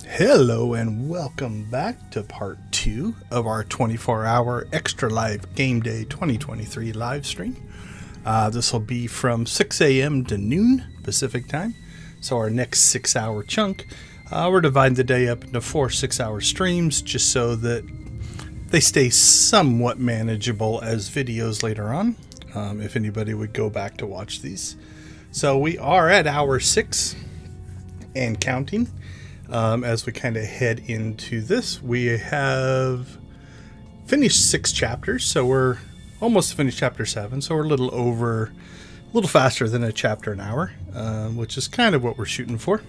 Hello and welcome back to part 2 of our 24-hour Extra Live Game Day 2023 live stream. This will be from 6 a.m. to noon Pacific time. So our next 6-hour chunk, we're dividing the day up into 4 6-hour streams just so that they stay somewhat manageable as videos later on, if anybody would go back to watch these. So we are at hour 6 and counting. As we kind of head into this, we have finished 6 chapters, so we're almost finished chapter 7, so we're a little faster than a chapter an hour, which is kind of what we're shooting for.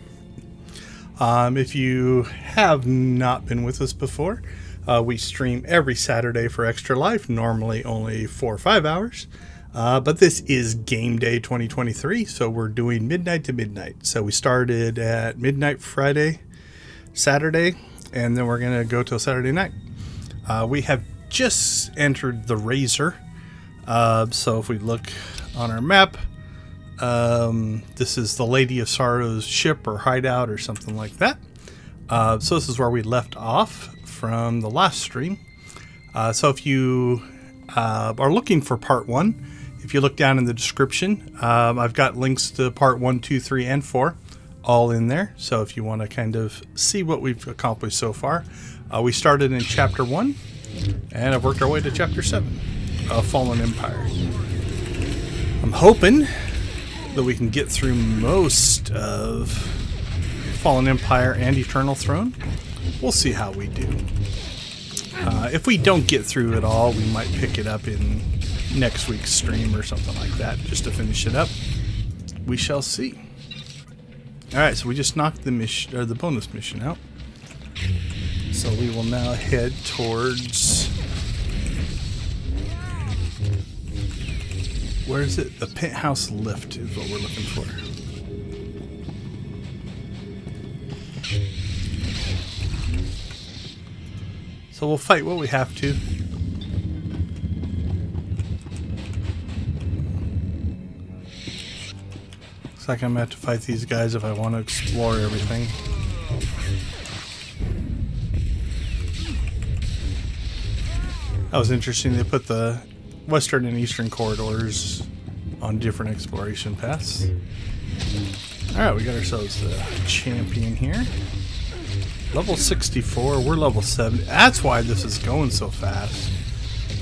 If you have not been with us before, we stream every Saturday for Extra Life, normally only 4 or 5 hours. But this is Game Day 2023, so we're doing midnight to midnight. So we started at midnight Friday, Saturday, and then we're going to go till Saturday night. We have just entered the Razor. So if we look on our map, this is the Lady of Sorrow's ship or hideout or something like that. So this is where we left off from the last stream. So if you are looking for part 1, if you look down in the description, I've got links to part 1, 2, 3, and 4 all in there. So if you want to kind of see what we've accomplished so far, we started in chapter 1 and have worked our way to chapter 7 of Fallen Empire. I'm hoping that we can get through most of Fallen Empire and Eternal Throne. We'll see how we do. If we don't get through it all, we might pick it up in next week's stream or something like that, just to finish it up. We shall see. Alright, so we just knocked the bonus mission out. So we will now head towards... where is it? The penthouse lift is what we're looking for. So we'll fight what we have to. Looks like I'm going to have to fight these guys if I want to explore everything. That was interesting. They put the western and eastern corridors on different exploration paths. Alright, we got ourselves the champion here. Level 64, we're level 70. That's why this is going so fast.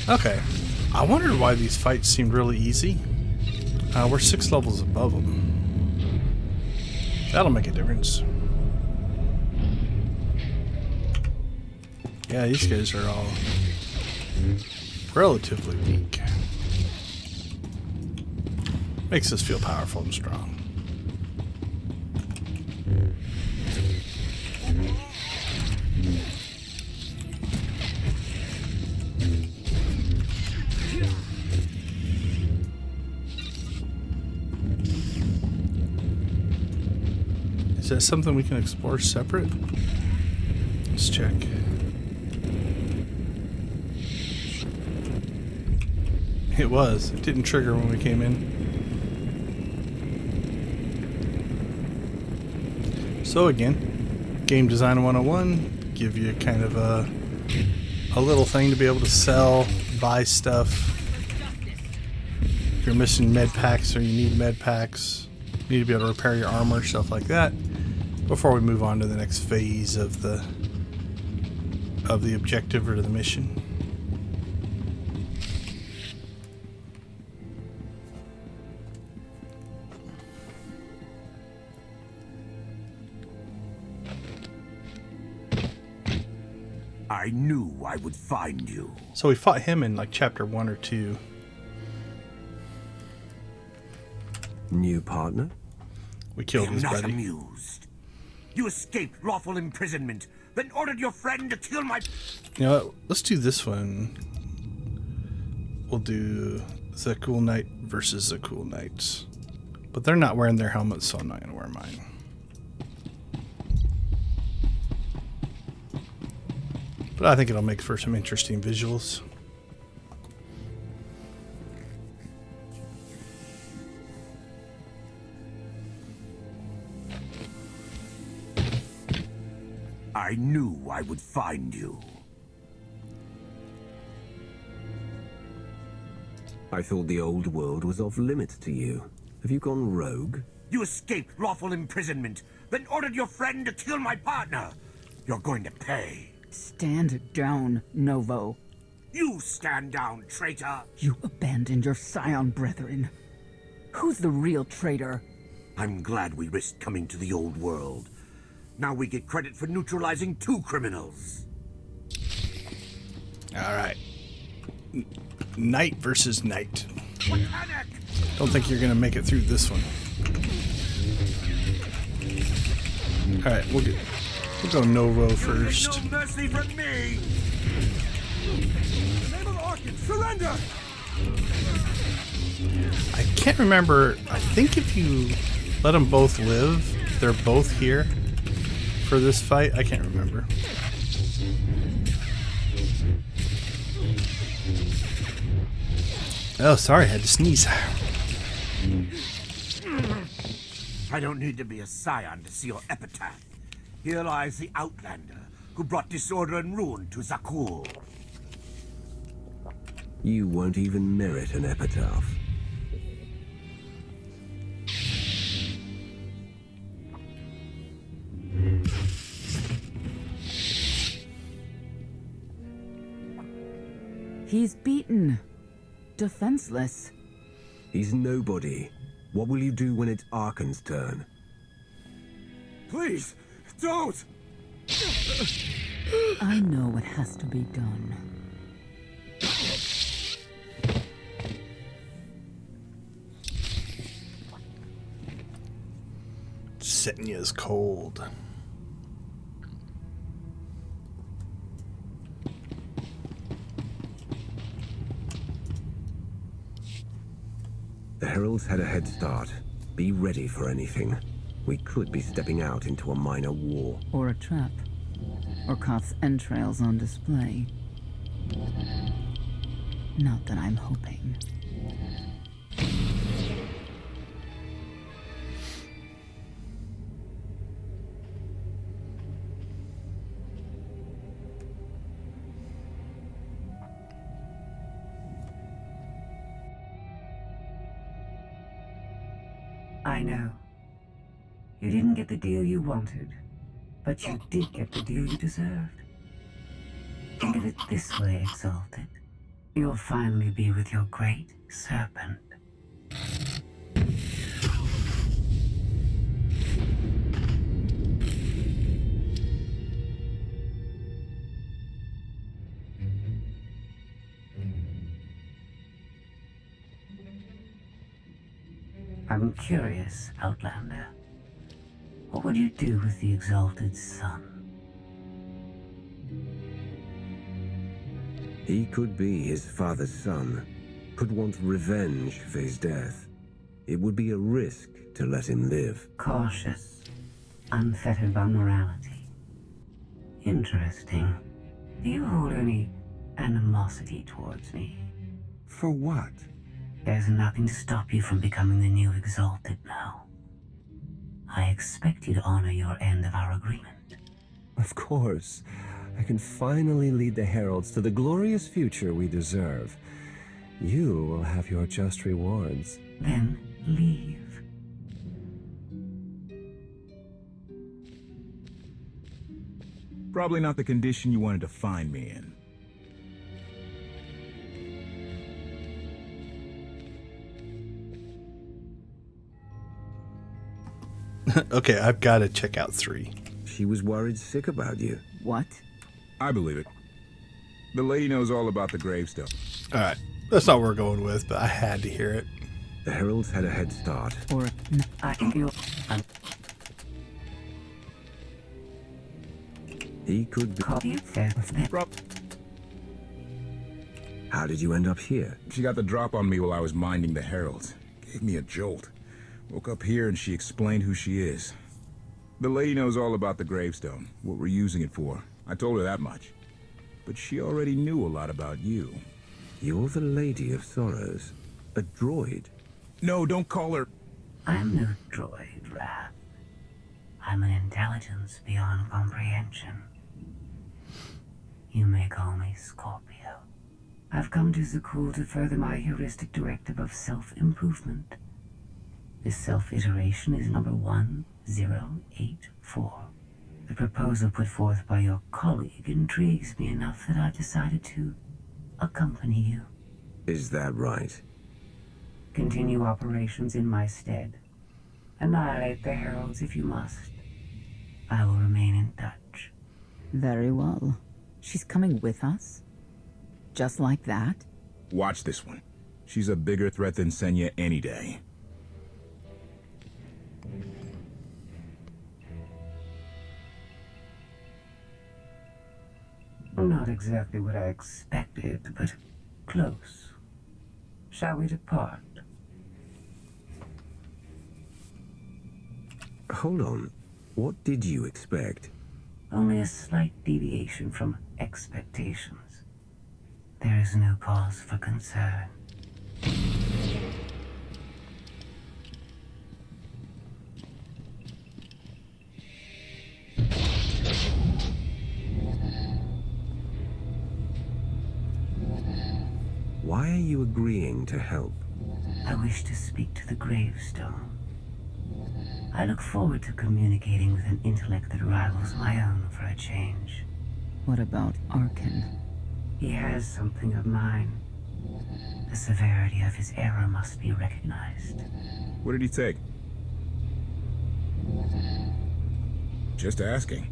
Okay, I wondered why these fights seemed really easy. We're 6 levels above them. That'll make a difference. Yeah, these guys are all relatively weak. Makes us feel powerful and strong. Is that something we can explore separate? Let's check. It was. It didn't trigger when we came in. So again, Game Design 101, give you kind of a little thing to be able to sell, buy stuff. If you're missing med packs or you need med packs, you need to be able to repair your armor, stuff like that, before we move on to the next phase of the objective or to the mission. I knew I would find you. So we fought him in like chapter 1 or 2. New partner? We killed his buddy. I'm not amused. You escaped lawful imprisonment, then ordered your friend to kill my... You know what? Let's do this one. We'll do the Cool Knight versus the Cool Knights. But they're not wearing their helmets, so I'm not going to wear mine. But I think it'll make for some interesting visuals. I knew I would find you. I thought the old world was off limits to you. Have you gone rogue? You escaped lawful imprisonment, then ordered your friend to kill my partner. You're going to pay. Stand down, Novo. You stand down, traitor. You abandoned your Scion brethren. Who's the real traitor? I'm glad we risked coming to the old world. Now we get credit for neutralizing 2 criminals. All right. Knight versus knight. Panic! Don't think you're gonna make it through this one. All right, we'll go Novo first. No mercy from me. In the name of Arkin, surrender! I can't remember. I think if you let them both live, they're both here for this fight. I can't remember. Oh, sorry, I had to sneeze. I don't need to be a scion to see your epitaph. Here lies the Outlander, who brought disorder and ruin to Zakul. You won't even merit an epitaph. He's beaten. Defenseless. He's nobody. What will you do when it's Arkan's turn? Please, don't! I know what has to be done. Setnya's cold. The Heralds had a head start. Be ready for anything. We could be stepping out into a minor war. Or a trap. Or KOTFE's entrails on display. Not that I'm hoping. I know. You didn't get the deal you wanted, but you did get the deal you deserved. Think of it this way, Exalted. You'll finally be with your great serpent. I'm curious, Outlander. What would you do with the Exalted Son? He could be his father's son. Could want revenge for his death. It would be a risk to let him live. Cautious, unfettered by morality. Interesting. Do you hold any animosity towards me? For what? There's nothing to stop you from becoming the new Exalted now. I expect you to honor your end of our agreement. Of course. I can finally lead the Heralds to the glorious future we deserve. You will have your just rewards. Then leave. Probably not the condition you wanted to find me in. Okay, I've got to check out 3. She was worried sick about you. What? I believe it. The lady knows all about the gravestone. All right, that's not what we're going with, but I had to hear it. The Heralds had a head start. Or I think you'll... He could be... call you fair. How did you end up here? She got the drop on me while I was minding the Heralds. Gave me a jolt. Woke up here and she explained who she is. The lady knows all about the gravestone, what we're using it for. I told her that much. But she already knew a lot about you. You're the Lady of Sorrows. A droid. No, don't call her... I'm no droid, Wrath. I'm an intelligence beyond comprehension. You may call me Scorpio. I've come to Zakul to further my heuristic directive of self-improvement. This self-iteration is number 1084. The proposal put forth by your colleague intrigues me enough that I've decided to accompany you. Is that right? Continue operations in my stead. Annihilate the heralds if you must. I will remain in touch. Very well. She's coming with us? Just like that? Watch this one. She's a bigger threat than Senya any day. Not exactly what I expected, but close. Shall we depart? Hold on. What did you expect? Only a slight deviation from expectations. There is no cause for concern. Why are you agreeing to help? I wish to speak to the gravestone. I look forward to communicating with an intellect that rivals my own for a change. What about Arkin? He has something of mine. The severity of his error must be recognized. What did he take? Just asking.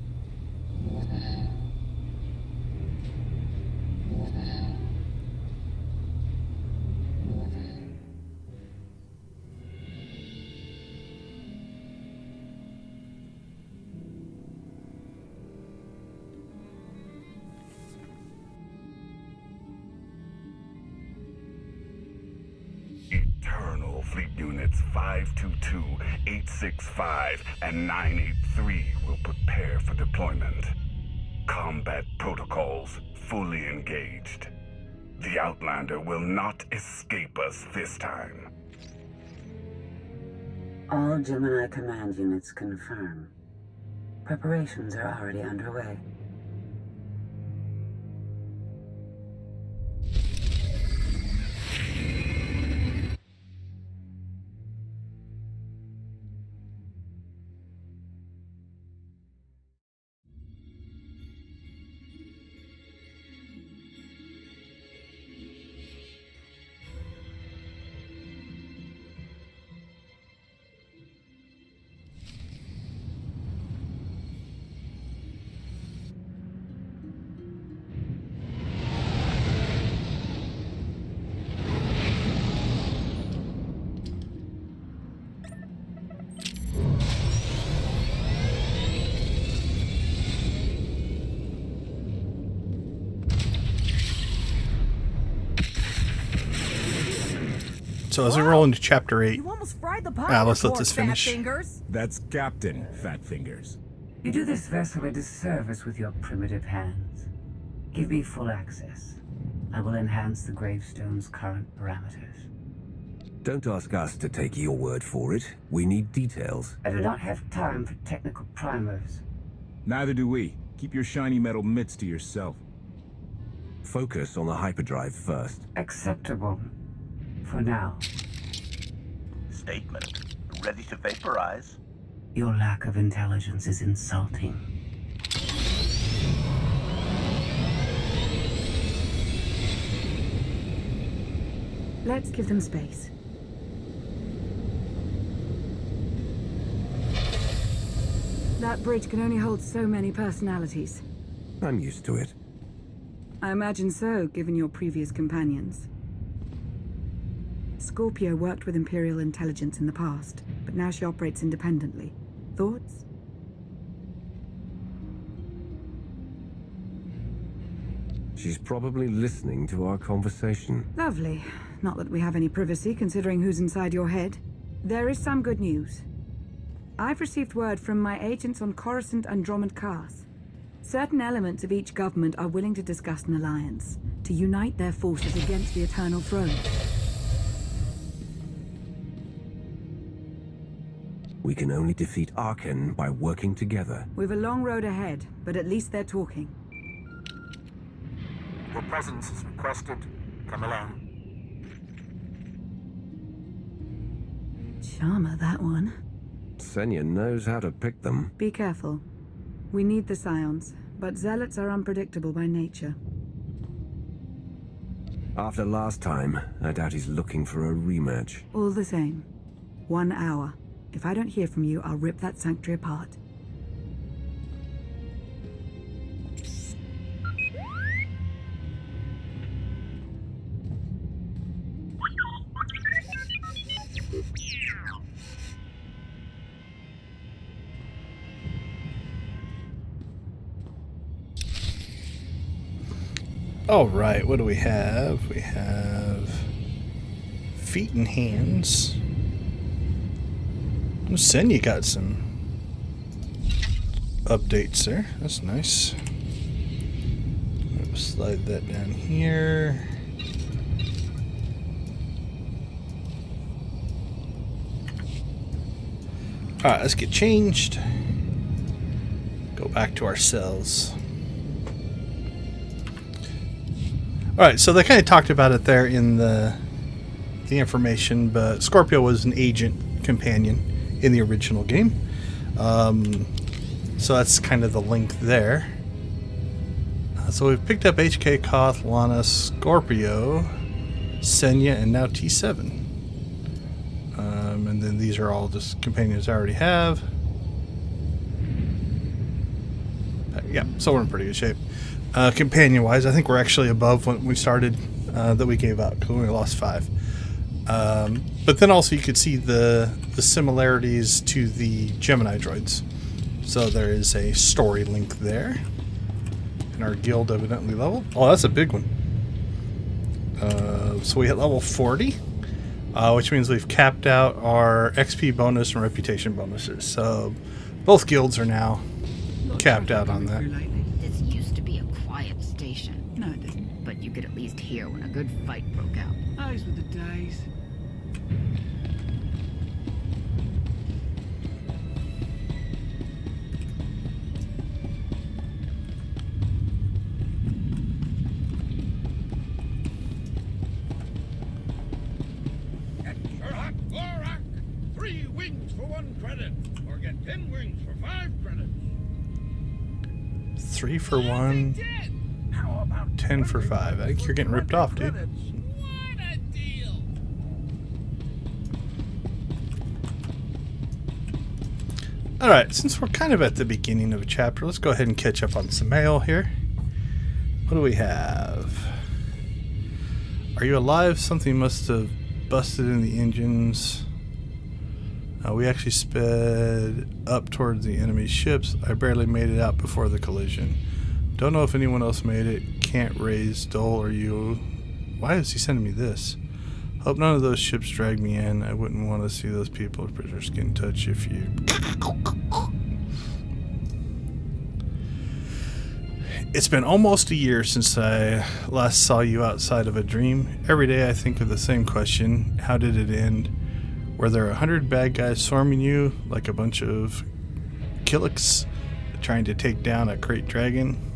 Eternal Fleet Units 522, 865, and 983 will prepare for deployment. Combat protocols fully engaged. The Outlander will not escape us this time. All Gemini command units confirm. Preparations are already underway. So as we roll into chapter 8, You almost fried the pie. let's let this finish. Fingers. That's Captain Fat Fingers. You do this vessel a disservice with your primitive hands. Give me full access. I will enhance the gravestone's current parameters. Don't ask us to take your word for it. We need details. I do not have time for technical primers. Neither do we. Keep your shiny metal mitts to yourself. Focus on the hyperdrive first. Acceptable. For now. Statement. Ready to vaporize? Your lack of intelligence is insulting. Let's give them space. That bridge can only hold so many personalities. I'm used to it. I imagine so, given your previous companions. Scorpio worked with Imperial intelligence in the past, but now she operates independently. Thoughts? She's probably listening to our conversation. Lovely. Not that we have any privacy, considering who's inside your head. There is some good news. I've received word from my agents on Coruscant and Drummond Cars. Certain elements of each government are willing to discuss an alliance, to unite their forces against the Eternal Throne. We can only defeat Arken by working together. We've a long road ahead, but at least they're talking. Your presence is requested. Come along. Charmer, that one. Senya knows how to pick them. Be careful. We need the Scions, but zealots are unpredictable by nature. After last time, I doubt he's looking for a rematch. All the same. 1 hour. If I don't hear from you, I'll rip that sanctuary apart. All right, what do we have? We have feet and hands. Senya got some updates there. That's nice. I'll slide that down here. All right, let's get changed. Go back to our cells. All right, so they kind of talked about it there in the information, but Scorpio was an agent companion in the original game. So that's kind of the link there. So we've picked up HK, Koth, Lana, Scorpio, Senya, and now T7. And then these are all just companions I already have. Yeah, so we're in pretty good shape. Companion-wise, I think we're actually above when we started that we gave up, because we only lost 5. But then also you could see the similarities to the Gemini droids. So there is a story link there. And our guild evidently leveled. Oh, that's a big one. So we hit level 40, which means we've capped out our XP bonus and reputation bonuses. So both guilds are now capped out on that. This used to be a quiet station. No, it didn't. But you could at least hear when a good fight broke out. Those were the days. Extra hot Glorak! 3 wings for 1 credit, or get 10 wings for 5 credits. 3 for 1, 10 for 5. I think you're getting ripped off, dude. What a deal! Alright, since we're kind of at the beginning of a chapter, let's go ahead and catch up on some mail here. What do we have? Are you alive? Something must have busted in the engines. We actually sped up towards the enemy ships. I barely made it out before the collision. Don't know if anyone else made it. Can't raise Dole or you. Why is he sending me this? Hope none of those ships drag me in. I wouldn't want to see those people if prisoners get in touch if you... It's been almost a year since I last saw you outside of a dream. Every day I think of the same question. How did it end? Were there 100 bad guys swarming you like a bunch of Killiks trying to take down a crate dragon?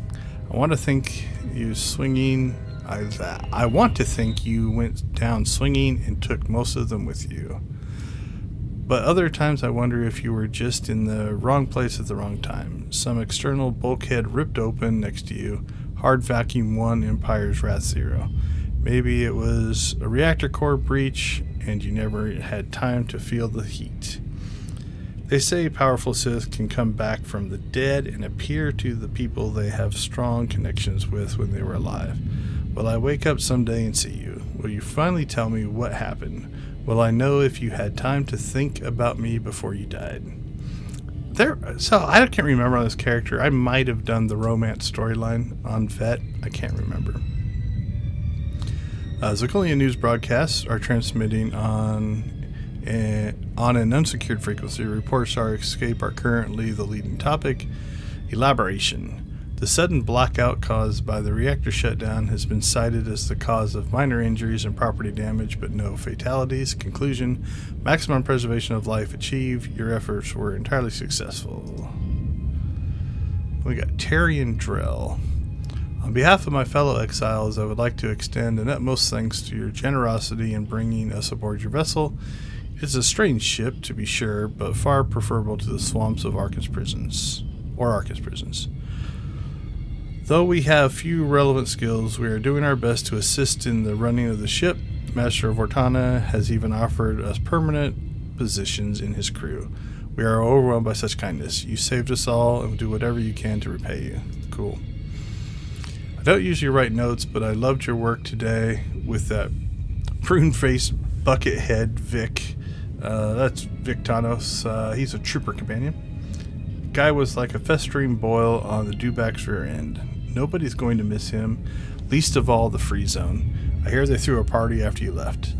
I want to think you swinging. I want to think you went down swinging and took most of them with you. But other times I wonder if you were just in the wrong place at the wrong time. Some external bulkhead ripped open next to you. Hard vacuum 1, Empire's Wrath 0. Maybe it was a reactor core breach and you never had time to feel the heat. They say powerful Sith can come back from the dead and appear to the people they have strong connections with when they were alive. Will I wake up someday and see you? Will you finally tell me what happened? Will I know if you had time to think about me before you died? So I can't remember on this character. I might have done the romance storyline on Vet. I can't remember. Zirconia news broadcasts are transmitting on an unsecured frequency. Reports our escape are currently the leading topic. Elaboration. The sudden blackout caused by the reactor shutdown has been cited as the cause of minor injuries and property damage, but no fatalities. Conclusion: maximum preservation of life achieved. Your efforts were entirely successful. We got Tyrion Drell. On behalf of my fellow exiles, I would like to extend an utmost thanks to your generosity in bringing us aboard your vessel. It is a strange ship, to be sure, but far preferable to the swamps of Arkan's prisons. Though we have few relevant skills, we are doing our best to assist in the running of the ship. Master of Ortana has even offered us permanent positions in his crew. We are overwhelmed by such kindness. You saved us all and will do whatever you can to repay you. Cool. I don't usually write notes, but I loved your work today with that prune-faced buckethead Vic. That's Vic Tanos. He's a trooper companion. Guy was like a festering boil on the dewback's rear end. Nobody's going to miss him, least of all the free zone. I hear they threw a party after you left.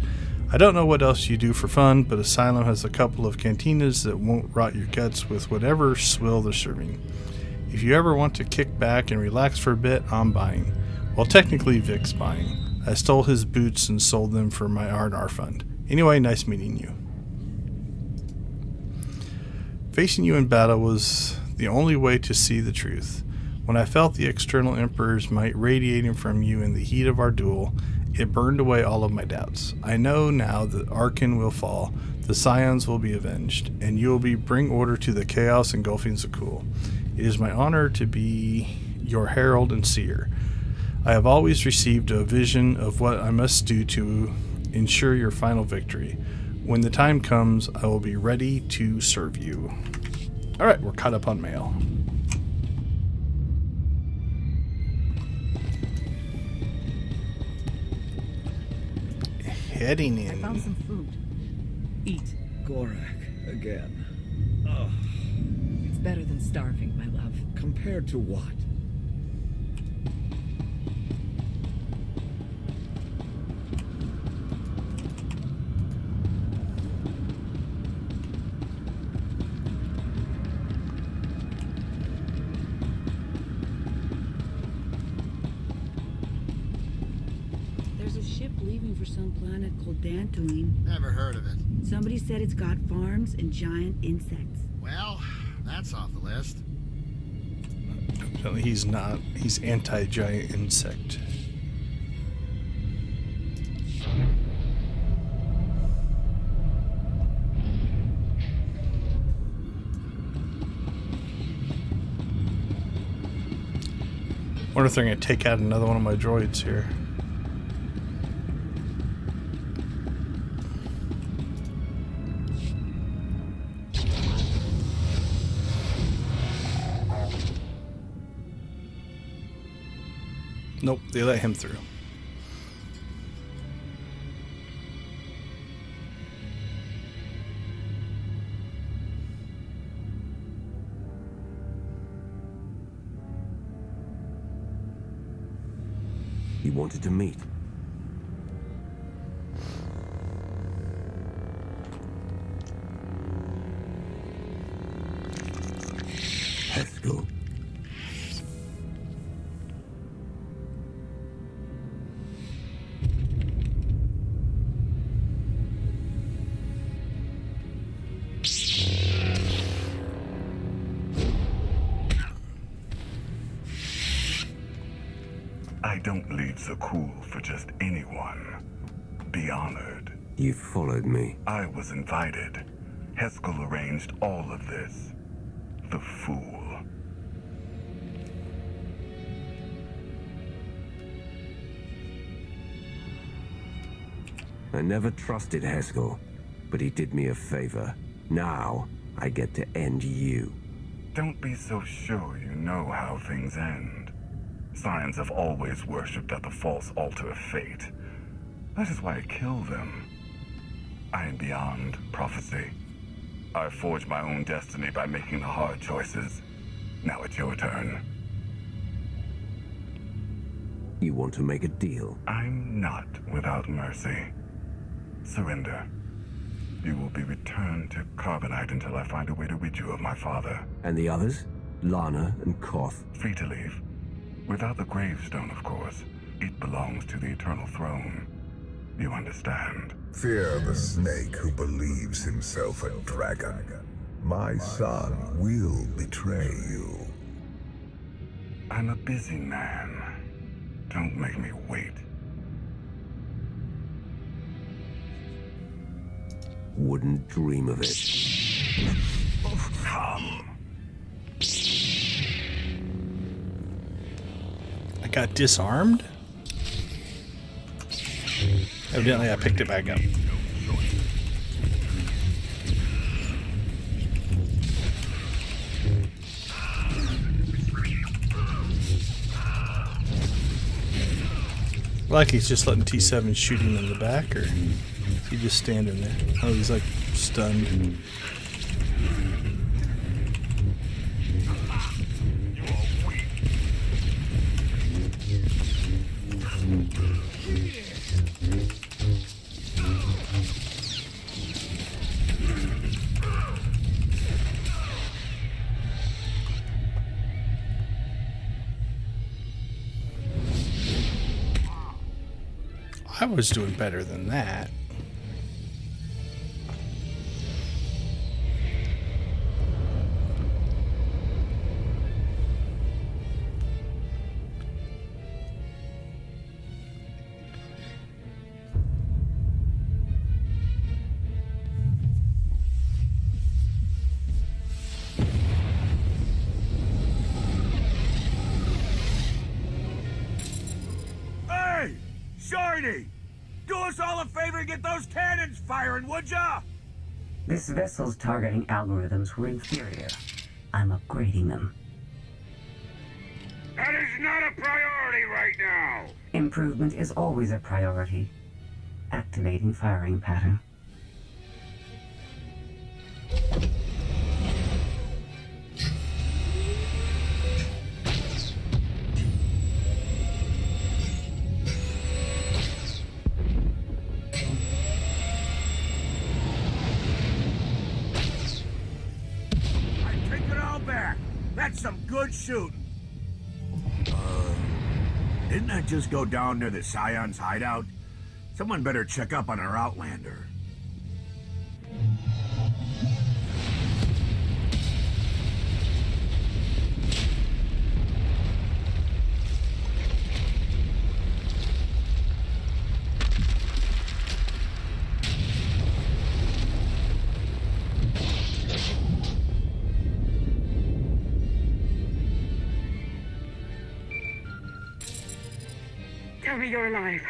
I don't know what else you do for fun, but Asylum has a couple of cantinas that won't rot your guts with whatever swill they're serving. If you ever want to kick back and relax for a bit, I'm buying. Well, technically Vic's buying. I stole his boots and sold them for my R&R fund. Anyway, nice meeting you. Facing you in battle was the only way to see the truth. When I felt the external Emperor's might radiating from you in the heat of our duel, it burned away all of my doubts. I know now that Arkan will fall, the Scions will be avenged, and you will bring order to the chaos engulfing Zakul. It is my honor to be your herald and seer. I have always received a vision of what I must do to ensure your final victory. When the time comes, I will be ready to serve you. Alright, we're caught up on mail. Heading in. I found some food. Eat. Gorak, again. Oh. It's better than starving, my love. Compared to what? For some planet called Dantooine. Never heard of it. Somebody said it's got farms and giant insects. Well, that's off the list. He's not. He's anti-giant insect. Wonder if they're going to take out another one of my droids here. Nope, they let him through. He wanted to meet. Haskell. I don't leave Zakul for just anyone. Be honored. You followed me. I was invited. Haskell arranged all of this. The fool. I never trusted Haskell, but he did me a favor. Now, I get to end you. Don't be so sure you know how things end. Scions have always worshipped at the false altar of fate. That is why I kill them. I am beyond prophecy. I forged my own destiny by making the hard choices. Now it's your turn. You want to make a deal? I'm not without mercy. Surrender. You will be returned to Carbonite until I find a way to rid you of my father. And the others? Lana and KOTFE? Free to leave. Without the gravestone, of course, it belongs to the Eternal Throne. You understand? Fear the snake who believes himself a dragon. My son will betray you. I'm a busy man. Don't make me wait. Wouldn't dream of it. Come. I got disarmed? Evidently I picked it back up. Like he's just letting T7 shoot him in the back, or is he just standing there? Oh, he's like stunned. I was doing better than that. Hey! Shiny! Do us all a favor and get those cannons firing, would ya? This vessel's targeting algorithms were inferior. I'm upgrading them. That is not a priority right now. Improvement is always a priority. Activating firing pattern. That's some good shooting. Didn't that just go down near the Scion's hideout? Someone better check up on our Outlander. Tell me you're alive.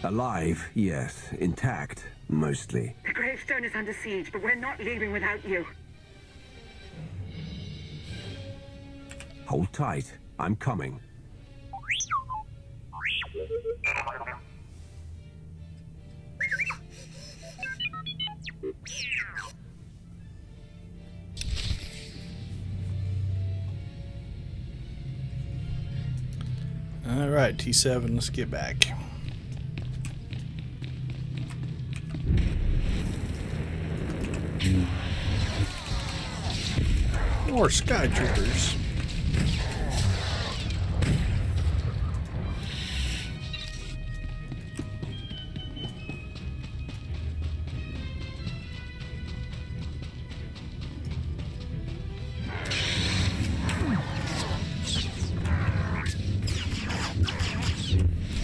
Alive, yes. Intact, mostly. The gravestone is under siege, but we're not leaving without you. Hold tight. I'm coming. All right, T7, let's get back. More sky troopers.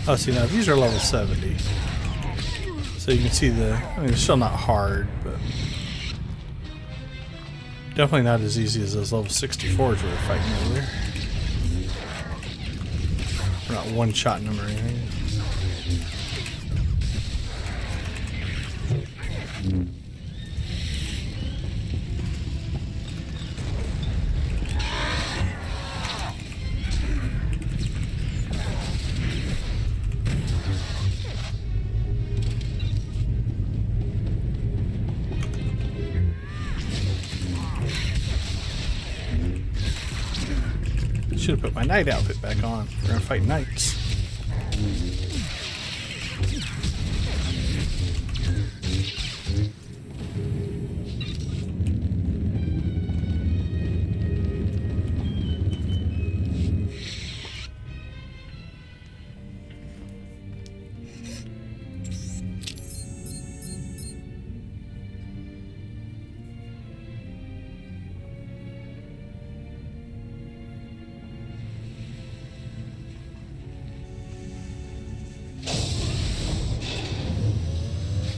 Oh, see, now these are level 70. So you can see I mean, it's still not hard, but definitely not as easy as those level 64s we were fighting earlier. We're not one-shotting them or anything. Should have put my knight outfit back on. We're gonna fight knights.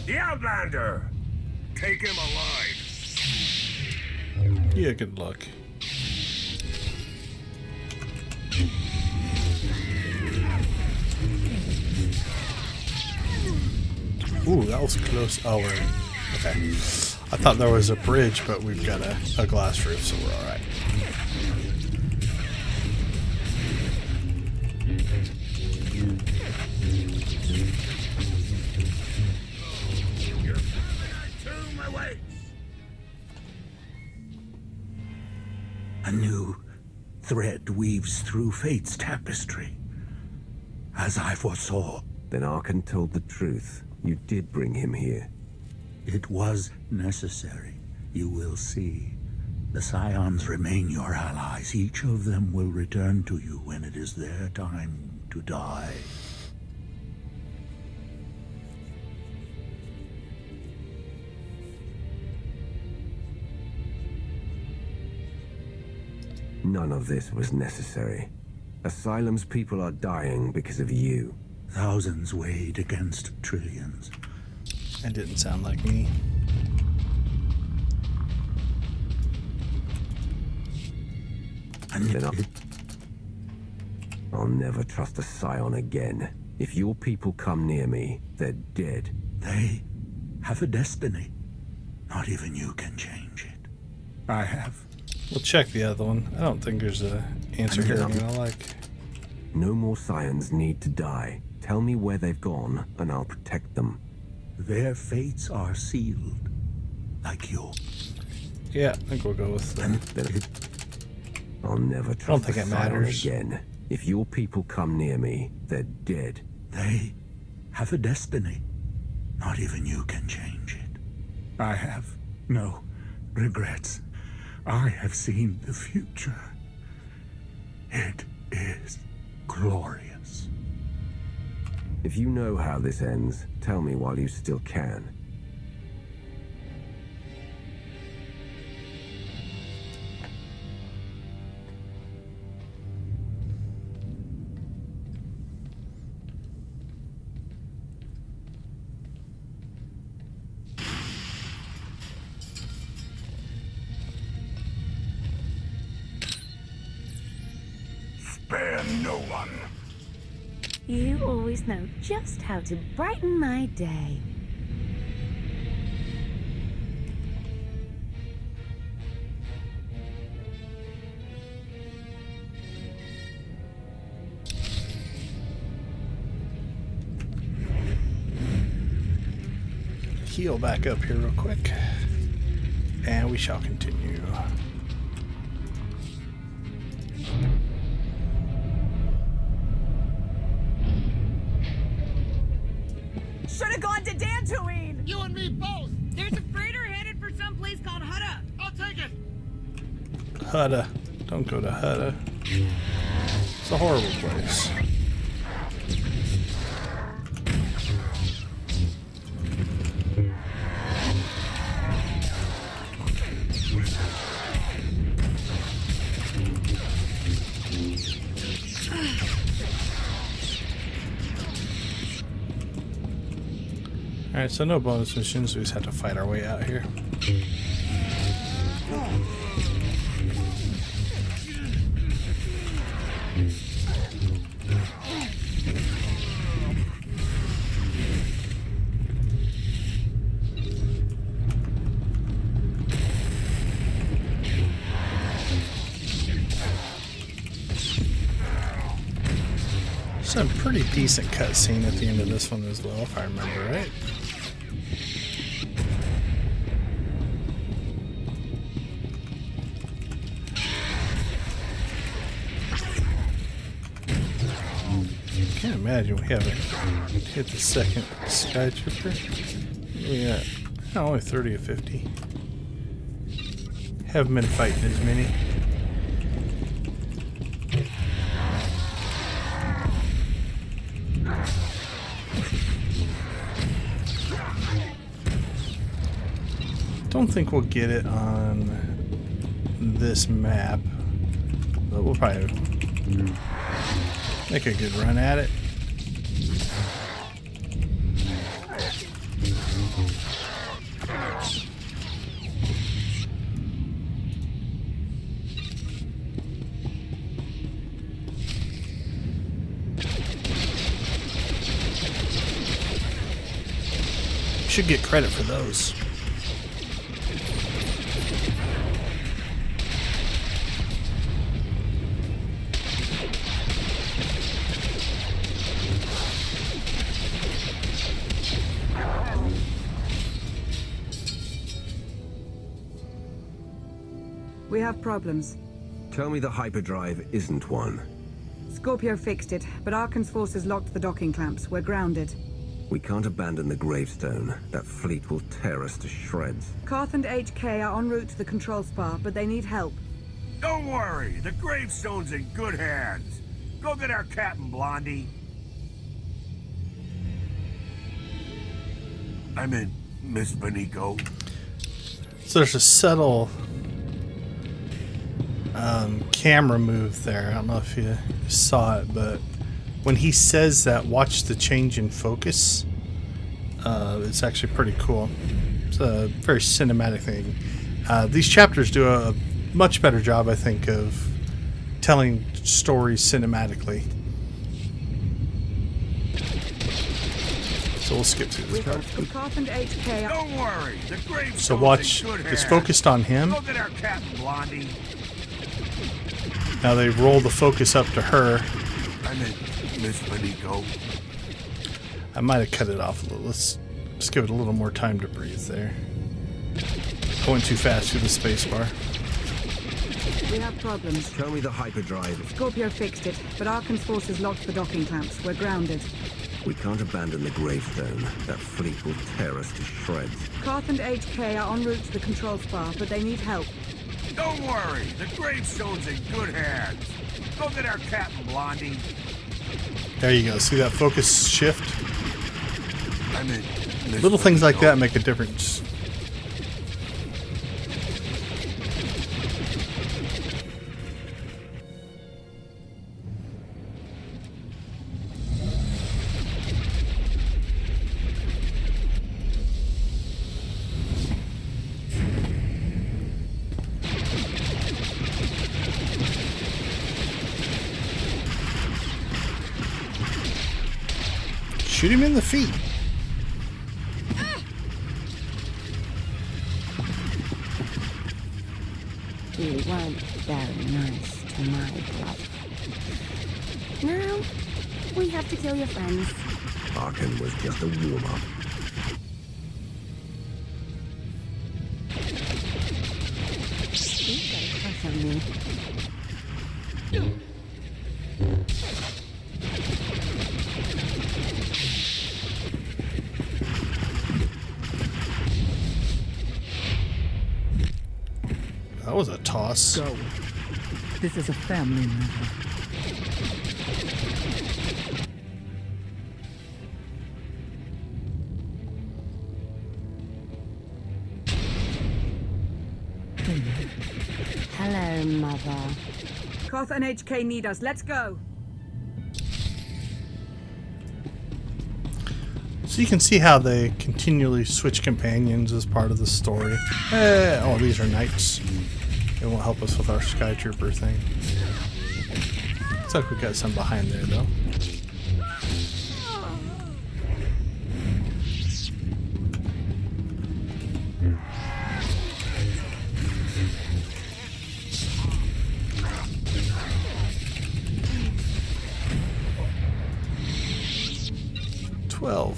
The Outlander! Take him alive. Yeah, good luck. Ooh, that was close. Oh, we're okay. I thought there was a bridge, but we've got a glass roof, so we're alright. A new thread weaves through fate's tapestry, as I foresaw. Then Arkan told the truth. You did bring him here. It was necessary. You will see. The Scions remain your allies. Each of them will return to you when it is their time to die. None of this was necessary. Asylum's people are dying because of you. Thousands weighed against trillions. That didn't sound like me. Then I'll never trust a Scion again. If your people come near me, they're dead. They have a destiny. Not even you can change it. I have. We'll check the other one. I don't think there's a answer here I'm gonna like. No more Scions need to die. Tell me where they've gone, and I'll protect them. Their fates are sealed, like yours. Yeah, I think we'll go with them. I'll never trust I don't think a it Scion matters. again. If your people come near me, they're dead. They have a destiny. Not even you can change it. I have no regrets. I have seen the future. It is glorious. If you know how this ends, tell me while you still can. Spare no one. You always know just how to brighten my day. Heal back up here real quick. And we shall continue. Should have gone to Dantooine! You and me both! There's a freighter headed for some place called Hutta. I'll take it! Hutta. Don't go to Hutta. It's a horrible place. Alright, so no bonus missions, we just have to fight our way out here. Some pretty decent cutscene at the end of this one as well, if I remember right. Can't imagine we haven't hit the second Sky Trooper. We got only 30 or 50. Haven't been fighting as many. Don't think we'll get it on this map, but we'll probably make a good run at it. should get credit for those. We have problems. Tell me the hyperdrive isn't one. Scorpio fixed it, but Arkan's forces locked the docking clamps. We're grounded. We can't abandon the gravestone. That fleet will tear us to shreds. KOTFE and HK are en route to the control spar, but they need help. Don't worry, the gravestone's in good hands. Go get our Captain Blondie. I'm in, Miss Benico. So there's a subtle camera move there. I don't know if you saw it, but when he says that, watch the change in focus. It's actually pretty cool. It's a very cinematic thing. These chapters do a much better job, I think, of telling stories cinematically. So we'll skip through this part. KOTFE and HK. Don't worry, the gravestone's So watch, in good it's hands. focused on him. Go get our Captain Blondie. Now they roll the focus up to her. I'm in, Miss Benico. I might have cut it off a little. Let's give it a little more time to breathe there. Going too fast through the spacebar. We have problems. Tell me the hyperdrive. Scorpio fixed it, but Arkan's forces locked the docking clamps. We're grounded. We can't abandon the gravestone. That fleet will tear us to shreds. KOTFE and HK are en route to the control spar, but they need help. Don't worry, the gravestone's in good hands. Go get our Captain Blondie. There you go. See that focus shift? I'm in, Miss Little things like Benico. that make a difference. Shoot him in the feet. You weren't very nice to my brother. Now, we have to kill your friends. Arkan was just a warm-up. You've got a crush on me. That was a toss. Go. This is a family matter. Hello, Mother. KOTFE and HK need us. Let's go. So you can see how they continually switch companions as part of the story. Oh, these are knights. It won't help us with our Sky Trooper thing. Looks like we got some behind there, though.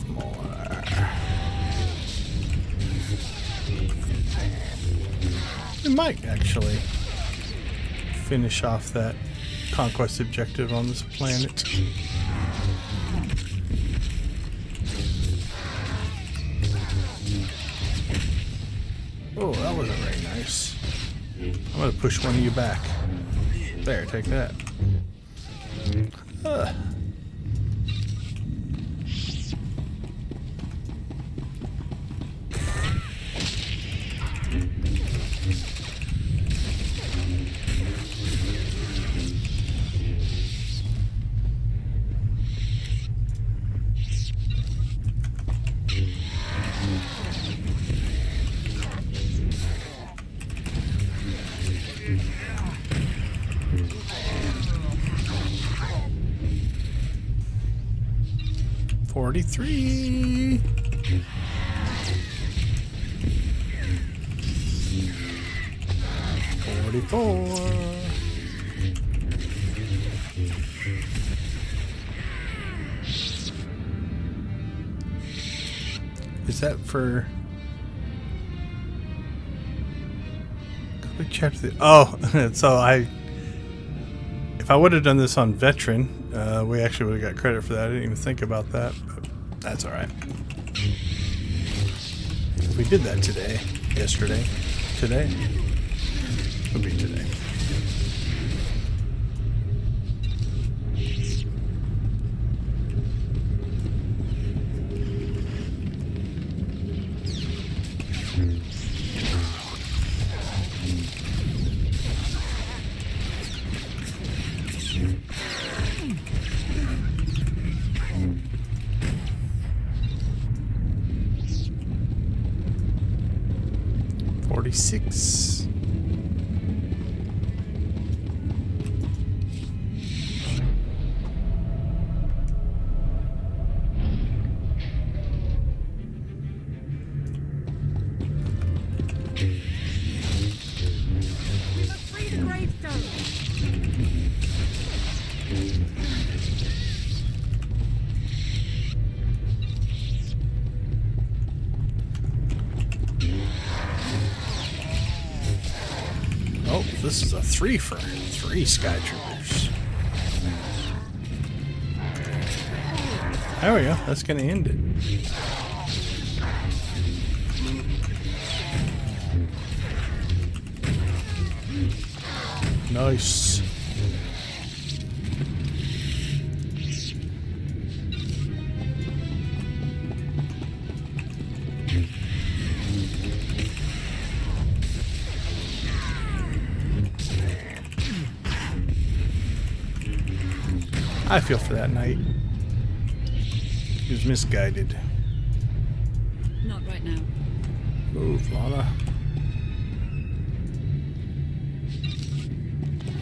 More. We might actually finish off that conquest objective on this planet. Oh, that wasn't very nice. I'm gonna push one of you back. There, take that. 44. Is that for... Click chapter... Oh, so if I would have done this on veteran, we actually would have got credit for that. I didn't even think about that, but that's alright. We did that yesterday. Today? It'll be today. Six. We must free the gravestone. Oh, this is a 3 for 3 Sky Troopers. There we go. That's going to end it. Nice. I feel for that knight. He was misguided. Not right now. Move, Lana.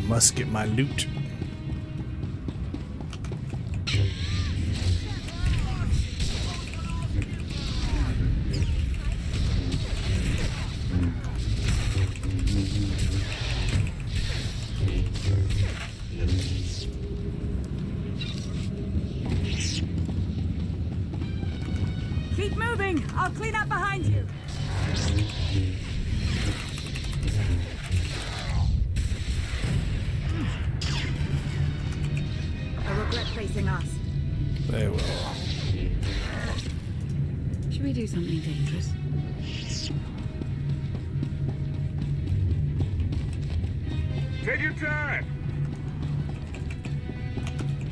Must get my loot. Keep moving. I'll clean up behind you. I regret facing us. They will. Should we do something dangerous? Take your time.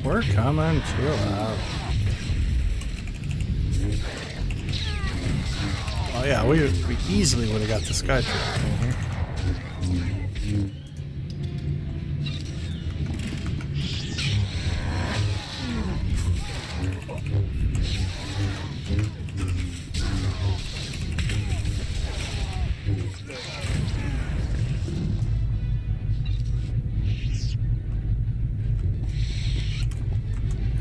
We're coming. Chill out. Oh yeah, we easily would have got the Sky Trooper in here.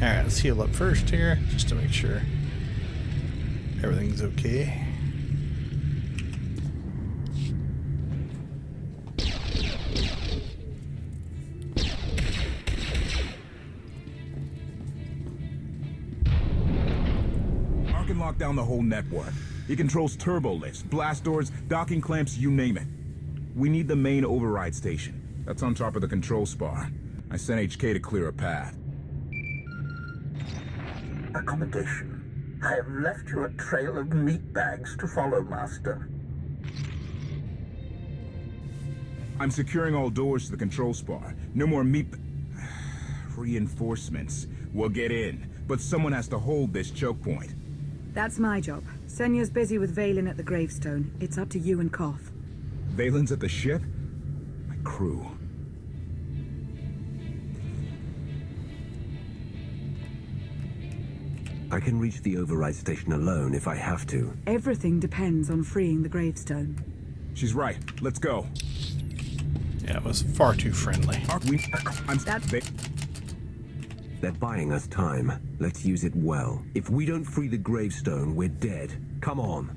Alright, let's heal up first here, just to make sure everything's okay. Mark can lock down the whole network. He controls turbo lifts, blast doors, docking clamps, you name it. We need the main override station. That's on top of the control spar. I sent HK to clear a path. Accommodation. I have left you a trail of meat bags to follow, Master. I'm securing all doors to the control spar. No more meat... reinforcements. We'll get in, but someone has to hold this choke point. That's my job. Senya's busy with Valen at the gravestone. It's up to you and KOTFE. Valen's at the ship? My crew. I can reach the override station alone if I have to. Everything depends on freeing the gravestone. She's right. Let's go. Yeah, it was far too friendly. They're buying us time. Let's use it well. If we don't free the gravestone, we're dead. Come on.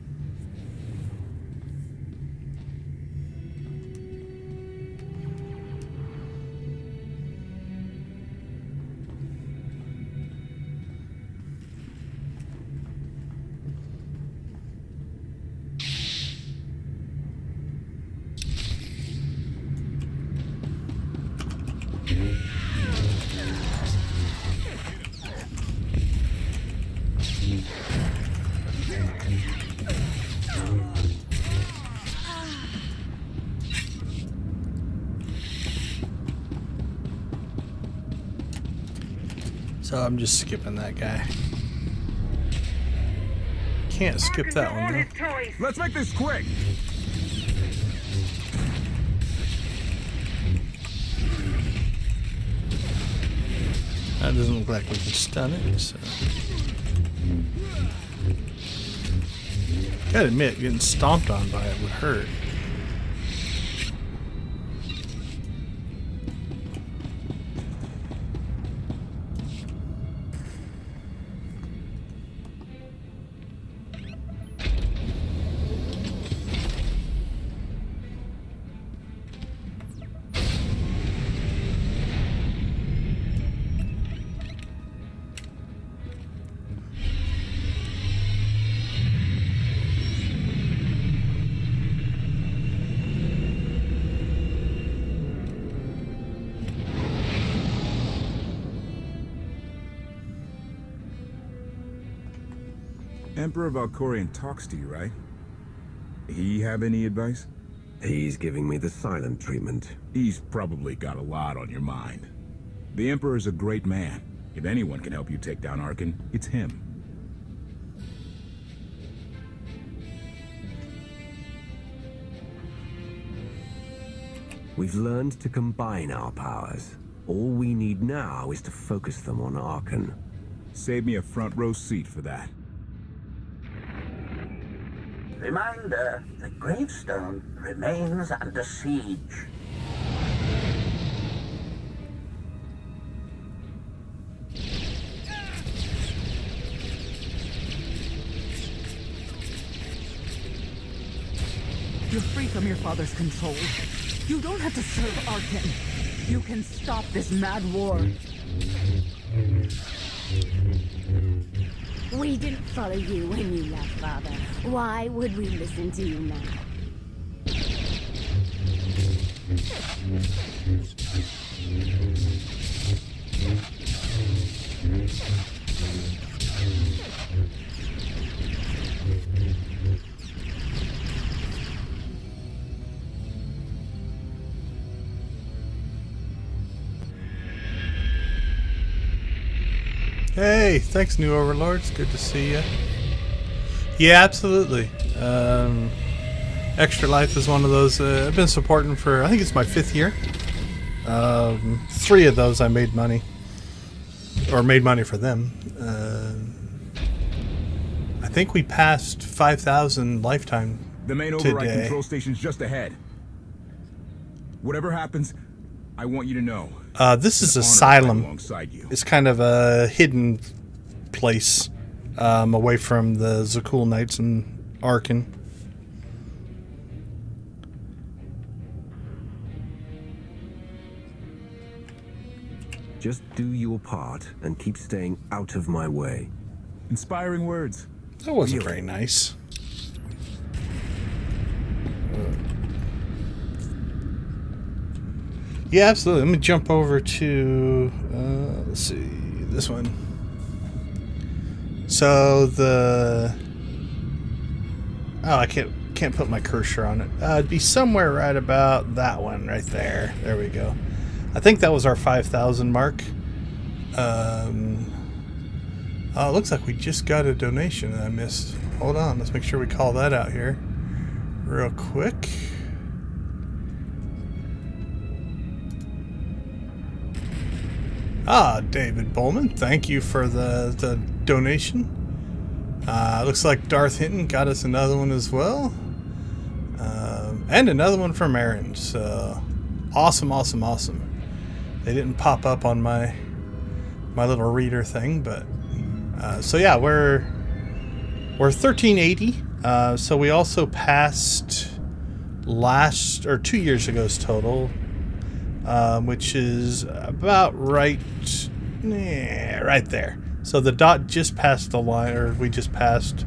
So I'm just skipping that guy. Can't skip that one though. Let's make this quick. That doesn't look like we can stun it, so. Gotta admit, getting stomped on by it would hurt. Emperor Valkorion talks to you, right? He have any advice? He's giving me the silent treatment. He's probably got a lot on your mind. The Emperor's a great man. If anyone can help you take down Arkan, it's him. We've learned to combine our powers. All we need now is to focus them on Arkan. Save me a front row seat for that. Reminder, the gravestone remains under siege. You're free from your father's control. You don't have to serve Arkan. You can stop this mad war. We didn't follow you when you left, Father. Why would we listen to you now? Hey, thanks, new overlords. Good to see you. Yeah, absolutely. Extra Life is one of those I've been supporting for, I think it's my 5th year. 3 of those I made money. Or made money for them. I think we passed 5,000 lifetime The main override today. control station's just ahead. Whatever happens, I want you to know. This is Asylum. Alongside you. It's kind of a hidden place away from the SWTOR Knights and Arkan. Just do your part and keep staying out of my way. Inspiring words. That wasn't very nice. Yeah, absolutely. Let me jump over to, let's see, this one. So the, I can't put my cursor on it. It'd be somewhere right about that one right there. There we go. I think that was our 5,000 mark. Oh, it looks like we just got a donation that I missed. Hold on, let's make sure we call that out here real quick. David Bowman, thank you for the donation. Looks like Darth Hinton got us another one as well. And another one from Aaron. So awesome, awesome, awesome. They didn't pop up on my little reader thing, but so yeah, we're 1380. So we also passed 2 years ago's total. Which is about right there. So the dot just past the line, or we just passed,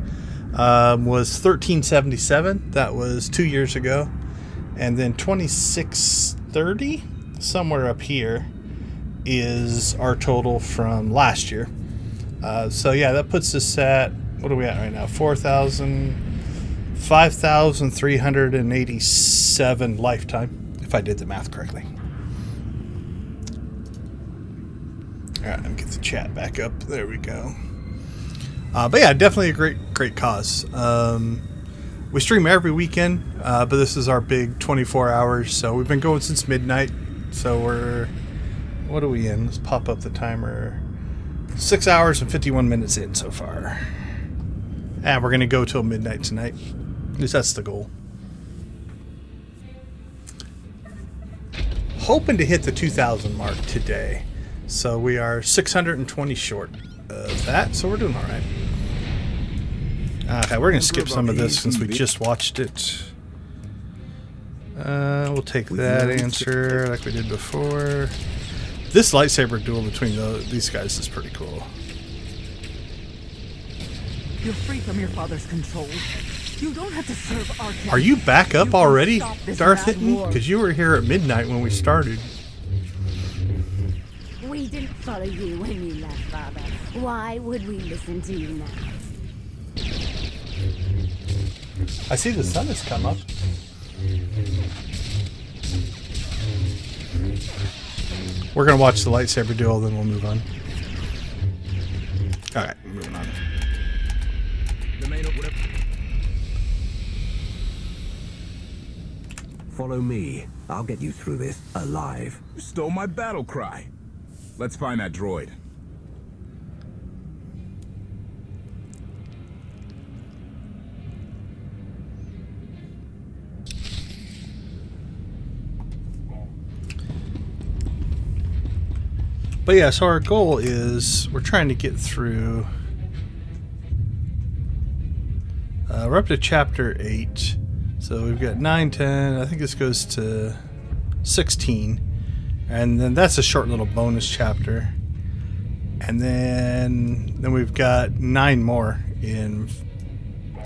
was 1377. That was 2 years ago. And then 2630, somewhere up here, is our total from last year. So yeah, that puts us at, what are we at right now? 5,387 lifetime, if I did the math correctly. Alright, let me get the chat back up. There we go. But yeah, definitely a great cause. We stream every weekend, but this is our big 24 hours. So we've been going since midnight. So we're... What are we in? Let's pop up the timer. 6 hours and 51 minutes in so far. And we're going to go till midnight tonight. At least that's the goal. Hoping to hit the 2,000 mark today. So we are 620 short of that. So we're doing all right. Okay, we're going to skip some of this since we just watched it. We'll take that answer like we did before. This lightsaber duel between these guys is pretty cool. You're free from your father's control. You don't have to serve Arkin. Are you back up already, Darth Hinton? Because you were here at midnight when we started. We didn't follow you when you left, Father. Why would we listen to you now? I see the sun has come up. We're going to watch the lightsaber duel, then we'll move on. Alright, moving on. Follow me. I'll get you through this alive. You stole my battle cry. Let's find that droid. But yeah, so our goal is we're trying to get through. We're up to chapter 8. So we've got 9, 10. I think this goes to 16. And then that's a short little bonus chapter. And then we've got 9 more in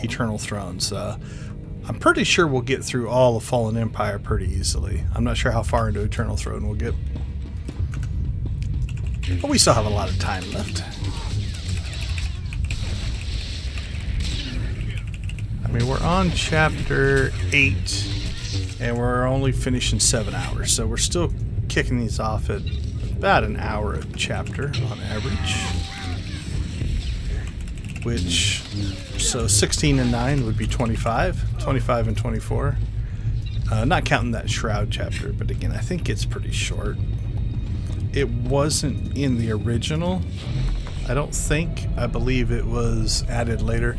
Eternal Thrones. I'm pretty sure we'll get through all of Fallen Empire pretty easily. I'm not sure how far into Eternal Throne we'll get. But we still have a lot of time left. I mean, we're on chapter 8, and we're only finishing 7 hours, so we're still kicking these off at about an hour a chapter on average. Which, so 16 and 9 would be 25, 25 and 24. Not counting that Shroud chapter, but again, I think it's pretty short. It wasn't in the original, I don't think. I believe it was added later.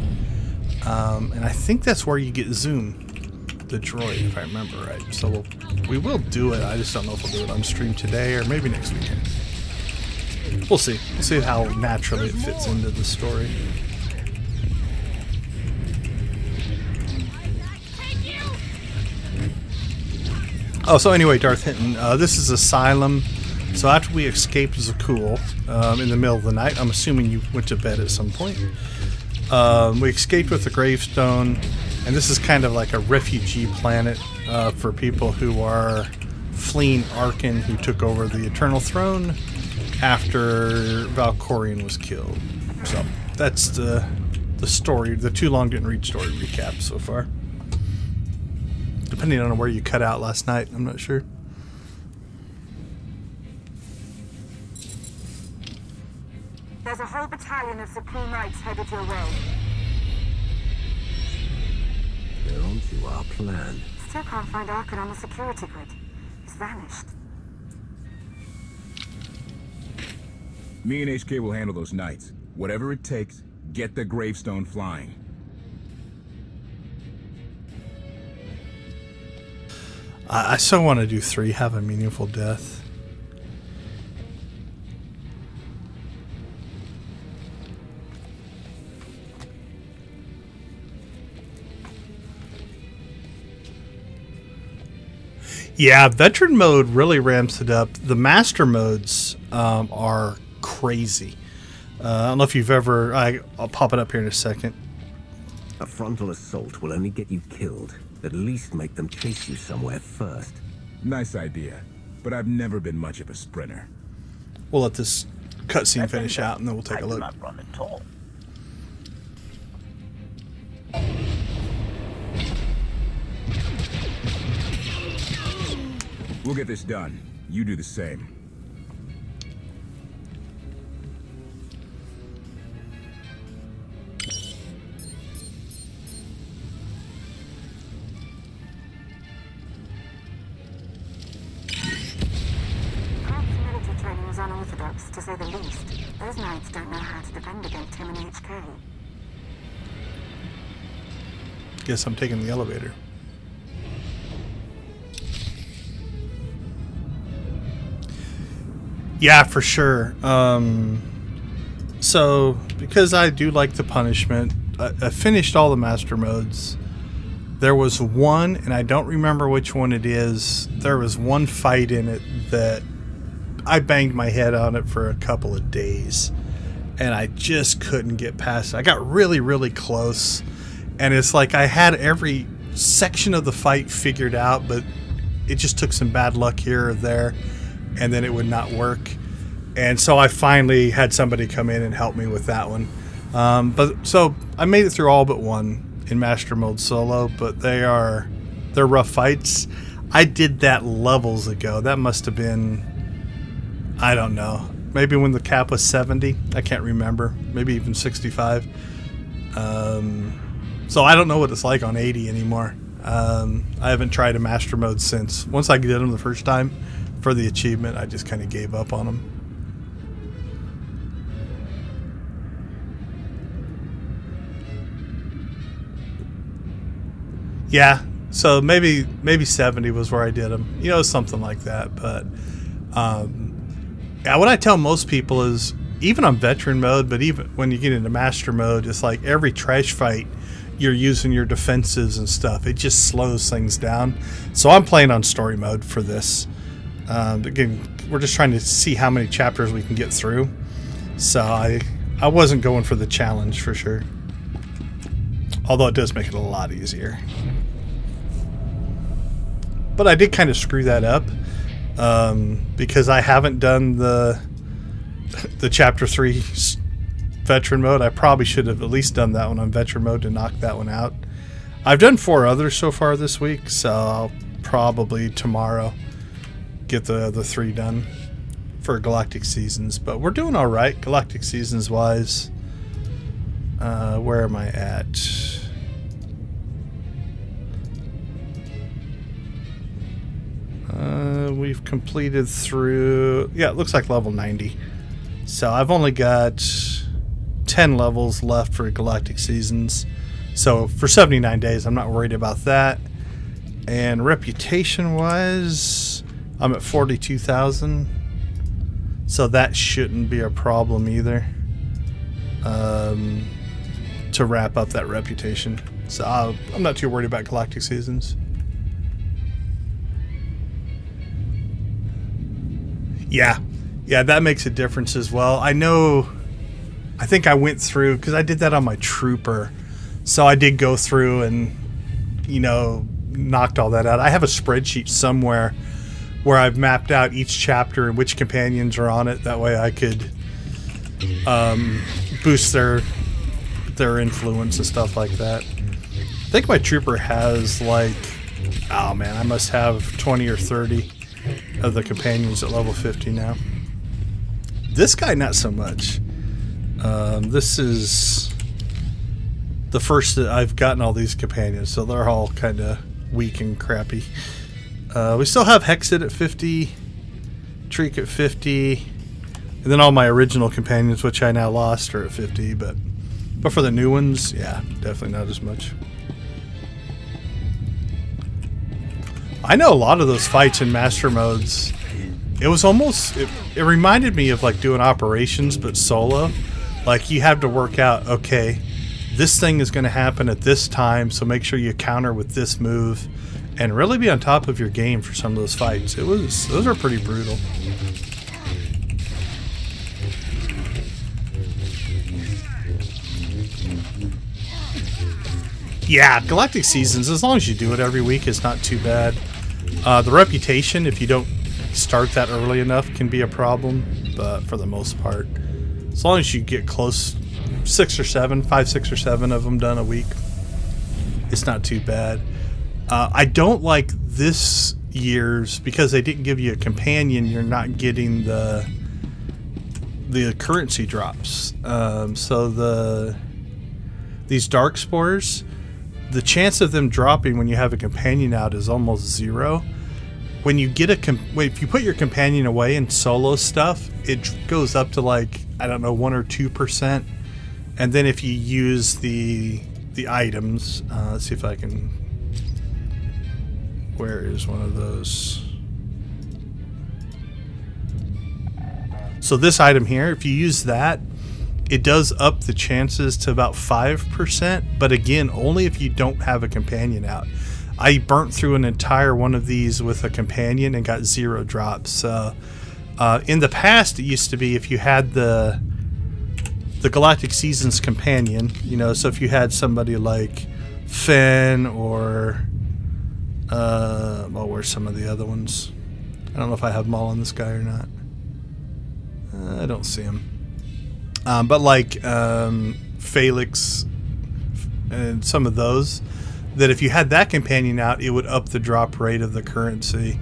And I think that's where you get Zoom, the droid, if I remember right. So we will do it. I just don't know if we'll do it on stream today or maybe next weekend. We'll see. We'll see how naturally it fits into the story. Oh, so anyway, Darth Hinton, this is Asylum. So after we escaped Zakul in the middle of the night, I'm assuming you went to bed at some point. We escaped with the gravestone, and this is kind of like a refugee planet for people who are fleeing Arkin, who took over the Eternal Throne after Valkorion was killed. So that's the story, the too long didn't read story recap so far. Depending on where you cut out last night, I'm not sure. There's a whole battalion of SWTOR Knights headed your way. They're onto our plan. Still can't find Arkin on the security grid. He's vanished. Me and HK will handle those Knights. Whatever it takes, get the gravestone flying. I so want to do 3, have a meaningful death. Yeah, veteran mode really ramps it up. The master modes are crazy. I don't know if you've ever... I'll pop it up here in a second. A frontal assault will only get you killed. At least make them chase you somewhere first. Nice idea, but I've never been much of a sprinter. We'll let this cutscene finish out, and then we'll take a look. I do not run at all. We'll get this done. You do the same. say the least. Those knights don't know how to defend against him in HK. Guess I'm taking the elevator. Yeah, for sure. So, because I do like the punishment, I finished all the master modes. There was one, and I don't remember which one it is. There was one fight in it that I banged my head on it for a couple of days, and I just couldn't get past it. I got really, really close, and it's like I had every section of the fight figured out, but it just took some bad luck here or there, and then it would not work. And so I finally had somebody come in and help me with that one. So I made it through all but one in Master Mode solo, but they're rough fights. I did that levels ago. That must have been, I don't know, maybe when the cap was 70. I can't remember. Maybe even 65. So I don't know what it's like on 80 anymore. I haven't tried a Master Mode since. Once I did them the first time for the achievement, I just kind of gave up on them. Yeah, so maybe 70 was where I did them. You know, something like that. But yeah, what I tell most people is, even on veteran mode, but even when you get into master mode, it's like every trash fight you're using your defensives and stuff. It just slows things down. So I'm playing on story mode for this. Again, we're just trying to see how many chapters we can get through. So I wasn't going for the challenge for sure. Although it does make it a lot easier. But I did kind of screw that up because I haven't done the Chapter 3 veteran mode. I probably should have at least done that one on veteran mode to knock that one out. I've done 4 others so far this week, so I'll probably tomorrow get the other 3 done for Galactic Seasons. But we're doing all right Galactic Seasons wise. Where am I at? We've completed through, yeah, it looks like level 90. So I've only got 10 levels left for Galactic Seasons. So for 79 days, I'm not worried about that. And reputation wise, I'm at 42,000. So that shouldn't be a problem either. To wrap up that reputation. So I'm not too worried about Galactic Seasons. Yeah, that makes a difference as well. I know, I think I went through, because I did that on my trooper. So I did go through and, you know, knocked all that out. I have a spreadsheet somewhere where I've mapped out each chapter and which companions are on it. That way I could boost their influence and stuff like that. I think my trooper has like, oh man, I must have 20 or 30 of the companions at level 50 now. This guy, not so much. This is the first that I've gotten all these companions, so they're all kind of weak and crappy. We still have Hexit at 50, Treek at 50, and then all my original companions, which I now lost, are at 50, but for the new ones, yeah, definitely not as much. I know a lot of those fights in master modes, it was almost, it reminded me of like doing operations but solo. Like you have to work out, okay, this thing is going to happen at this time, so make sure you counter with this move and really be on top of your game for some of those fights. Those are pretty brutal. Yeah, Galactic Seasons, as long as you do it every week, is not too bad. The reputation, if you don't start that early enough, can be a problem, but for the most part, as long as you get close, 5, 6 or 7 of them done a week, it's not too bad. I don't like this year's, because they didn't give you a companion, you're not getting the currency drops. So these dark spores, the chance of them dropping when you have a companion out is almost 0. when you get if you put your companion away in solo stuff, it goes up to like, I don't know, 1 or 2%. And then if you use the items, let's see if I can, where is one of those? So this item here, if you use that, it does up the chances to about 5%, but again, only if you don't have a companion out. I burnt through an entire one of these with a companion and got 0 drops. So in the past, it used to be if you had the Galactic Seasons companion, you know, so if you had somebody like Finn or well, where's some of the other ones? I don't know if I have them all on this guy or not. I don't see him. But like Felix and some of those, that if you had that companion out, it would up the drop rate of the currency.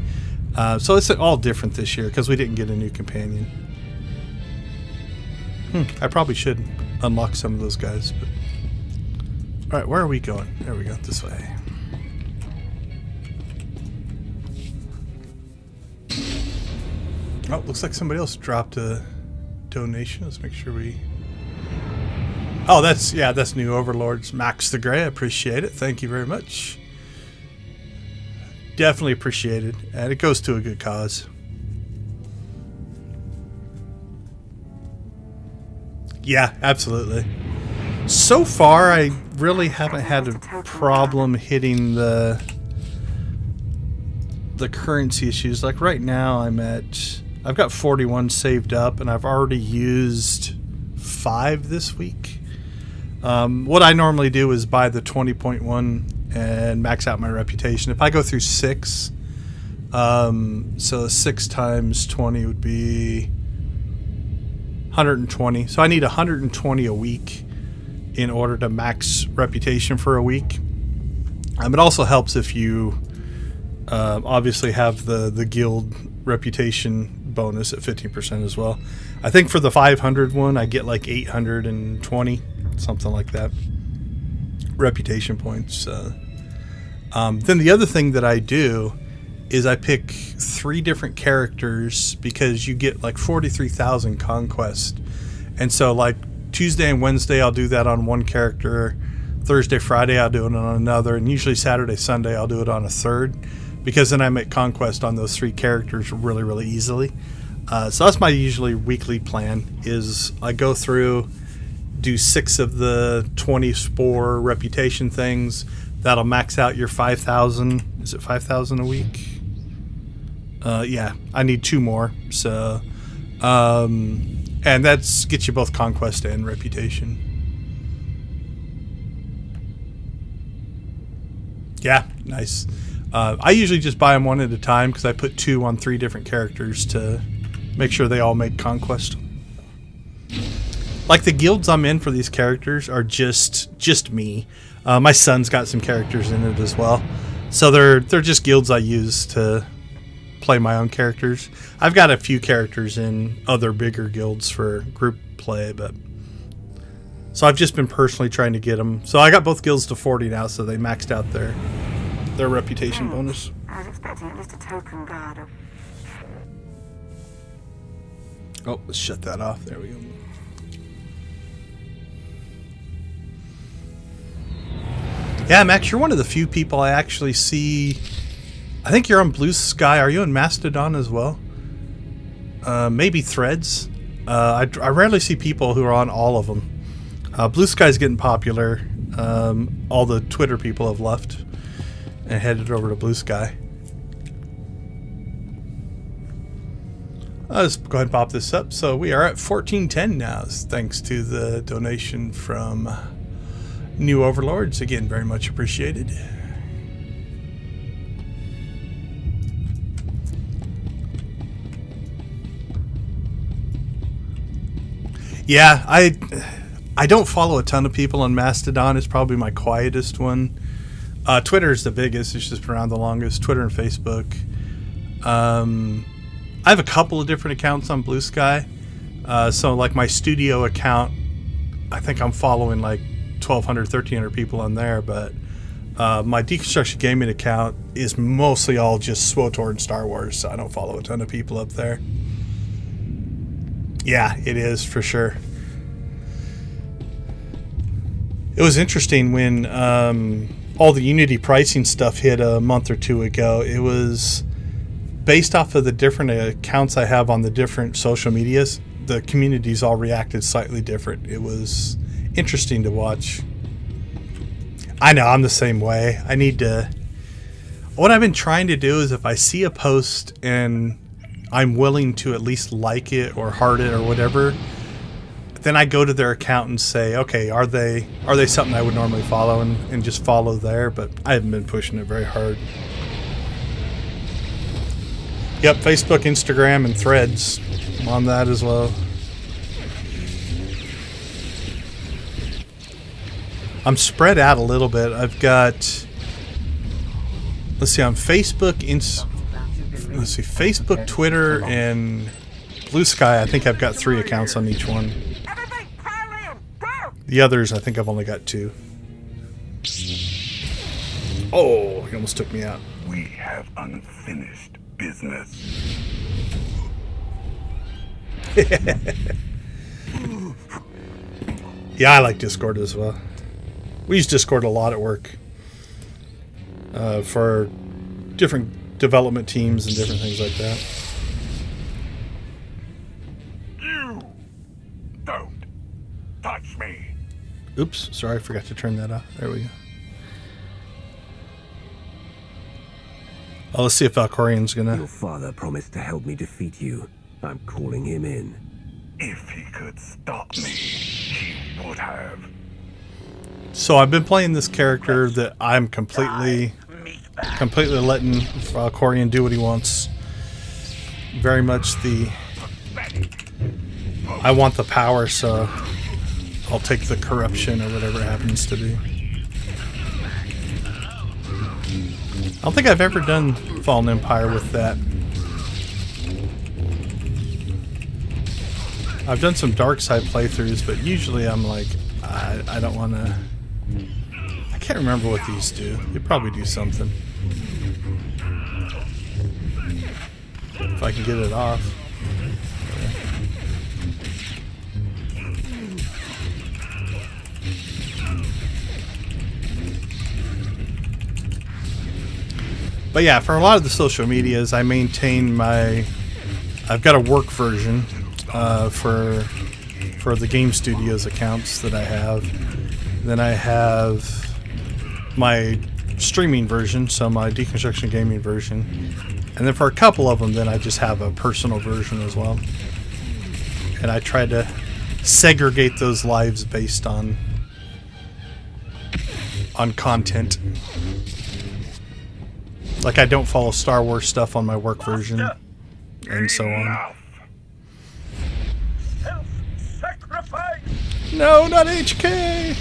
So it's all different this year because we didn't get a new companion. I probably should unlock some of those guys. But all right, where are we going? There we go, this way. Oh, looks like somebody else dropped a donation. Let's make sure we... Oh, that's New Overlords. Max the Grey, I appreciate it. Thank you very much. Definitely appreciated. And it goes to a good cause. Yeah, absolutely. So far, I really haven't had a problem hitting the currency issues. Like right now, I've got 41 saved up, and I've already used 5 this week. What I normally do is buy the 20.1 and max out my reputation. If I go through 6, so 6 times 20 would be 120. So I need 120 a week in order to max reputation for a week. It also helps if you obviously have the guild reputation bonus at 15% as well. I think for the 500 one, I get like 820, something like that, reputation points. Then the other thing that I do is I pick 3 different characters because you get like 43,000 conquest. And so like Tuesday and Wednesday, I'll do that on one character. Thursday, Friday, I'll do it on another. And usually Saturday, Sunday, I'll do it on a third, because then I make conquest on those 3 characters really, really easily. So that's my usually weekly plan, is I go through, do 6 of the 20 spore reputation things. That'll max out your 5,000. Is it 5,000 a week? Yeah, I need 2 more. So, and that's gets you both conquest and reputation. Yeah, nice. I usually just buy them one at a time because I put 2 on 3 different characters to make sure they all make conquest. Like the guilds I'm in for these characters are just me. My son's got some characters in it as well, so they're just guilds I use to play my own characters. I've got a few characters in other bigger guilds for group play, but so I've just been personally trying to get them. So I got both guilds to 40 now, so they maxed out their reputation bonus. I was expecting at least a token guard. Oh, let's shut that off. There we go. Yeah, Max, you're one of the few people I actually see. I think you're on Blue Sky. Are you on Mastodon as well? Maybe Threads. I rarely see people who are on all of them. Blue Sky's getting popular. All the Twitter people have left and headed over to Blue Sky. Let's go ahead and pop this up. So we are at 1410 now, thanks to the donation from New Overlords. Again, very much appreciated. Yeah, I don't follow a ton of people on Mastodon. It's probably my quietest one. Twitter is the biggest. It's just been around the longest. Twitter and Facebook. I have a couple of different accounts on Blue Sky. So like my studio account, I think I'm following like 1,200, 1,300 people on there. But My Deconstruction Gaming account is mostly all just SWTOR and Star Wars, so I don't follow a ton of people up there. Yeah, it is for sure. It was interesting when all the Unity pricing stuff hit a month or two ago. It was based off of the different accounts I have on the different social medias. The communities all reacted slightly different. It was interesting to watch. I know, I'm the same way. I need to... What I've been trying to do is if I see a post and I'm willing to at least like it or heart it or whatever, then I go to their account and say, okay, are they something I would normally follow, and just follow there, but I haven't been pushing it very hard. Yep, Facebook, Instagram, and Threads. I'm on that as well. I'm spread out a little bit. I've got, let's see, on Facebook, Facebook, Twitter, and Blue Sky. I think I've got 3 accounts on each one. The others, I think I've only got 2. Oh, he almost took me out. We have unfinished business. Yeah, I like Discord as well. We use Discord a lot at work for different development teams and different things like that. You don't touch me. Oops, sorry, I forgot to turn that off. There we go. Oh, let's see if Valkorian's gonna... Your father promised to help me defeat you. I'm calling him in. If he could stop me, he would have. So I've been playing this character that I'm completely letting Valkorian do what he wants. Very much the... I want the power, so I'll take the corruption or whatever it happens to be. I don't think I've ever done Fallen Empire with that. I've done some dark side playthroughs, but usually I'm like, I don't want to... I can't remember what these do. They probably do something. If I can get it off. But yeah, for a lot of the social medias, I maintain my... I've got a work version for the Game Studios accounts that I have. Then I have my streaming version, so my Deconstruction Gaming version. And then for a couple of them, then I just have a personal version as well. And I try to segregate those lives based on content. Like, I don't follow Star Wars stuff on my work version, and so on. No, not HK!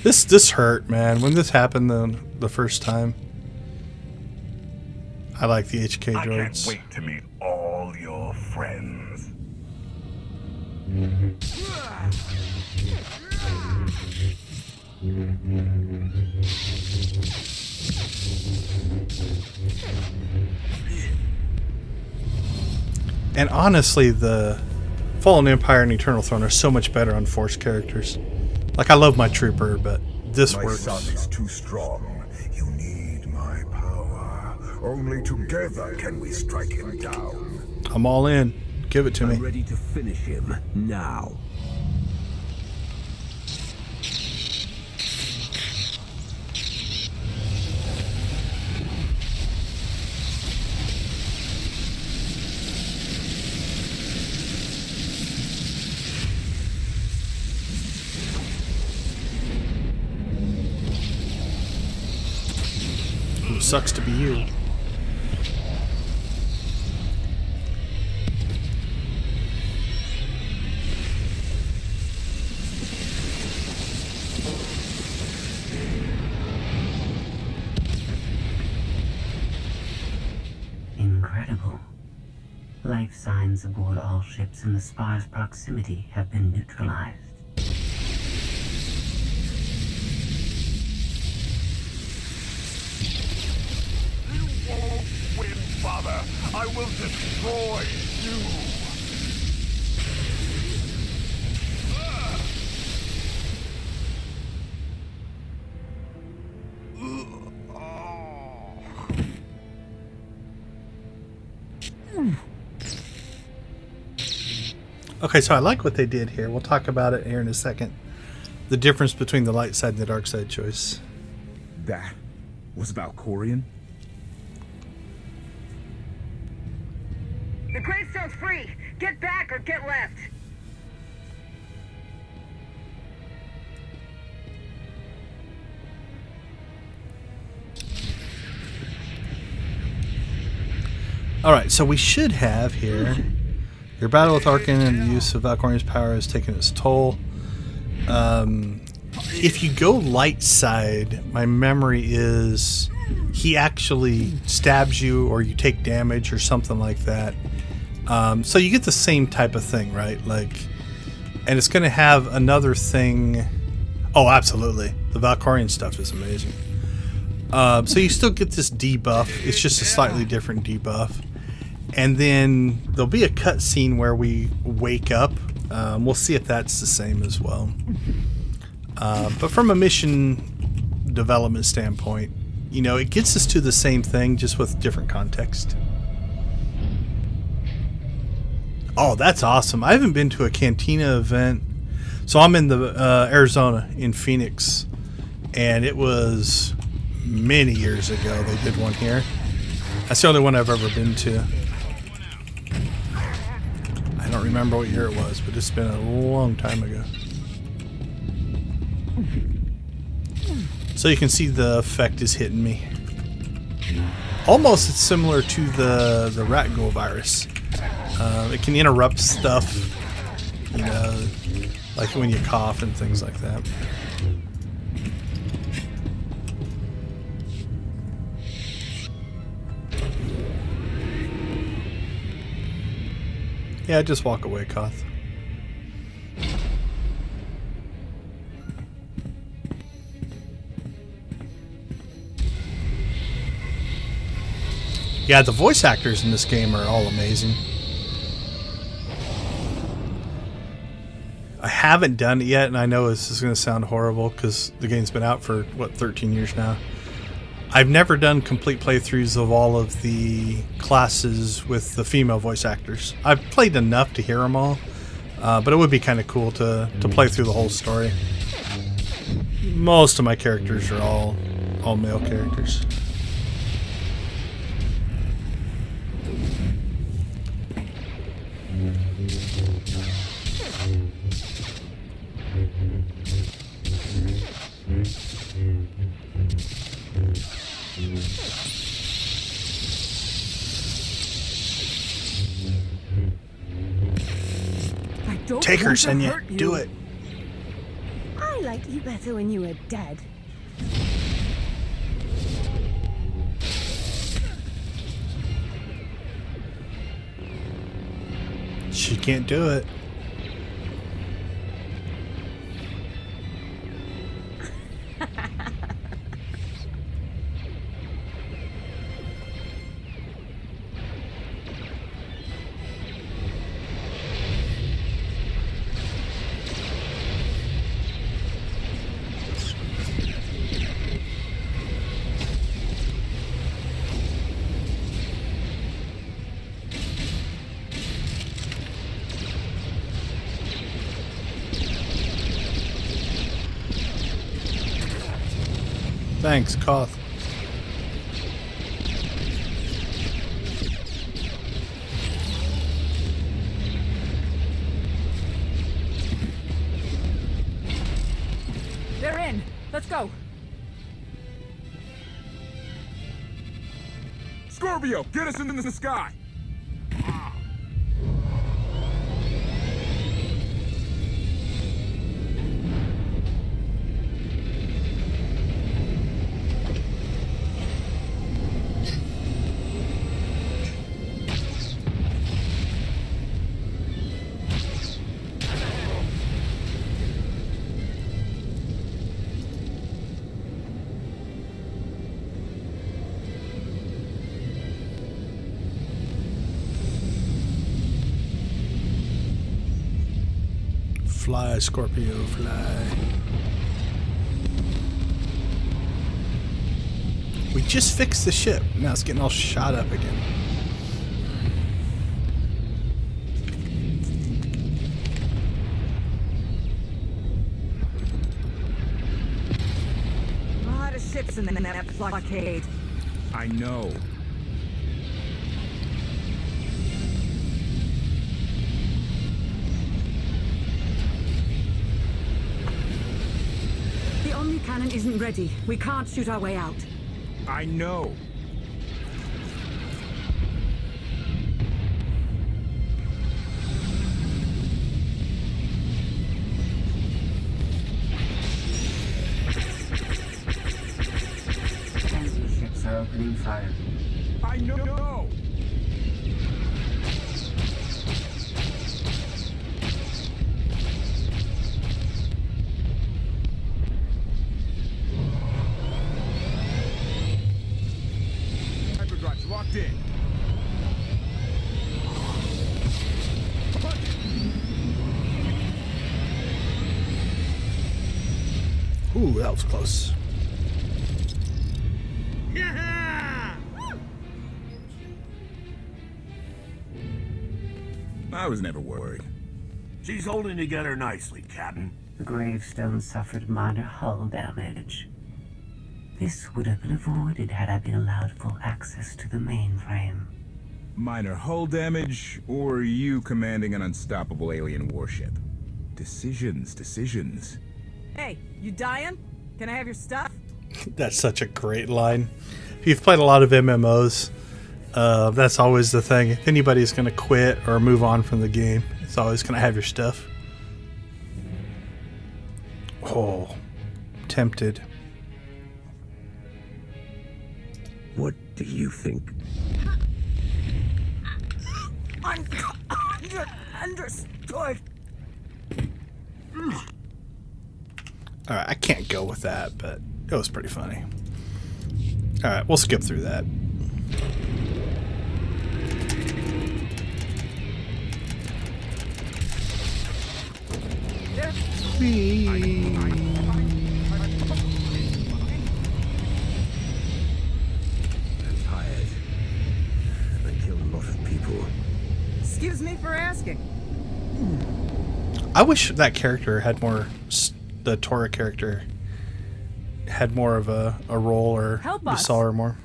This hurt, man. When this happened the first time. I like the HK droids. I can't wait to meet all your friends. And honestly, the Fallen Empire and Eternal Throne are so much better on Force characters. Like, I love my Trooper, but this works. My son is too strong. You need my power. Only together can we strike him down. I'm all in. Give it to me. I'm ready to finish him now. Sucks to be you. Incredible. Life signs aboard all ships in the Spire's proximity have been neutralized. will destroy you. Okay, so I like what they did here. We'll talk about it here in a second. The difference between the light side and the dark side choice. That was about Corian? The gravestone's free. Get back or get left. Alright, so we should have here... Your battle with Arkan and the use of Valkorian's power has taken its toll. If you go light side, my memory is he actually stabs you or you take damage or something like that. So you get the same type of thing, right? Like, and it's going to have another thing. Oh, absolutely. The Valkorian stuff is amazing. So you still get this debuff. It's just a slightly different debuff. And then there'll be a cutscene where we wake up. We'll see if that's the same as well. But from a mission development standpoint, you know, it gets us to the same thing, just with different context. Oh, that's awesome. I haven't been to a Cantina event. So I'm in the Arizona, in Phoenix. And it was many years ago they did one here. That's the only one I've ever been to. I don't remember what year it was, but it's been a long time ago. So you can see the effect is hitting me. Almost it's similar to the rat ghoul virus. It can interrupt stuff, you know, like when you cough and things like that. Yeah, just walk away, Koth. Yeah, the voice actors in this game are all amazing. I haven't done it yet, and I know this is going to sound horrible because the game's been out for, what, 13 years now. I've never done complete playthroughs of all of the classes with the female voice actors. I've played enough to hear them all, but it would be kind of cool to play through the whole story. Most of my characters are all male characters. Take her, Senya. Do it. I liked you better when you were dead. She can't do it. Thanks, Koth. They're in. Let's go. Scorpio, get us into the sky. Fly, Scorpio, fly. We just fixed the ship. Now it's getting all shot up again. A lot of ships in that blockade. I know. The Omni cannon isn't ready. We can't shoot our way out. I know. Enemy ships are opening fire. I know. Hyperdrive's locked in. Ooh, that was close. I was never worried. She's holding together nicely, Captain. The gravestone suffered minor hull damage. This would have been avoided had I been allowed full access to the mainframe. Minor hull damage, or you commanding an unstoppable alien warship? Decisions. Hey, you dying? Can I have your stuff? That's such a great line. If you've played a lot of MMOs, that's always the thing. If anybody's going to quit or move on from the game, it's always going to have your stuff. Oh, tempted. What do you think? Understood. Alright, I can't go with that, but it was pretty funny. Alright, we'll skip through that. I'm tired. I killed a lot of people. Excuse me for asking. I wish that character had more, the Tora character had more of a role, or Help we us. saw her more.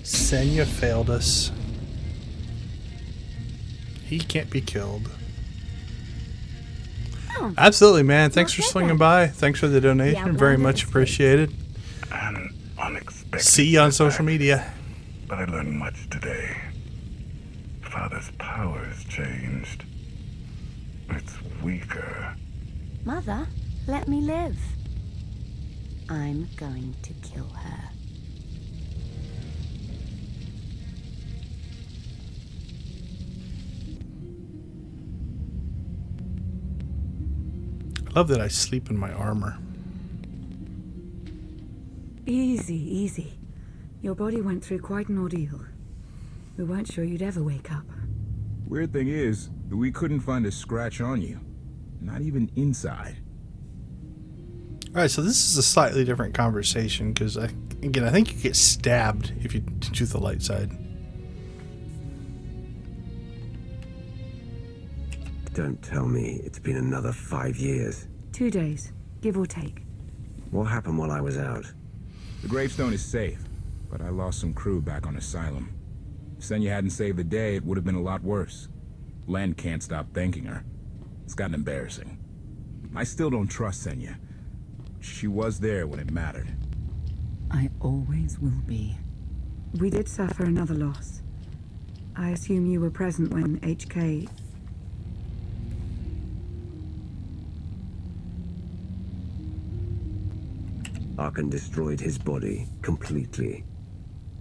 Senya failed us. He can't be killed. Oh, Absolutely, man. Thanks for swinging by. Thanks for the donation. Yeah, Very well, much that's appreciated. An unexpected See you on social setback, media. But I learned much today. Father's powers changed. It's weaker. Mother, let me live. I'm going to kill her. I love that I sleep in my armor. Easy, easy. Your body went through quite an ordeal. We weren't sure you'd ever wake up. Weird thing is, we couldn't find a scratch on you. Not even inside. Alright, so this is a slightly different conversation, because, again, I think you get stabbed if you choose the light side. Don't tell me it's been another 5 years. 2 days, give or take. What happened while I was out? The gravestone is safe, but I lost some crew back on Asylum. If Senya hadn't saved the day, it would have been a lot worse. Len can't stop thanking her. It's gotten embarrassing. I still don't trust Senya. She was there when it mattered. I always will be. We did suffer another loss. I assume you were present when HK... Arkan destroyed his body completely.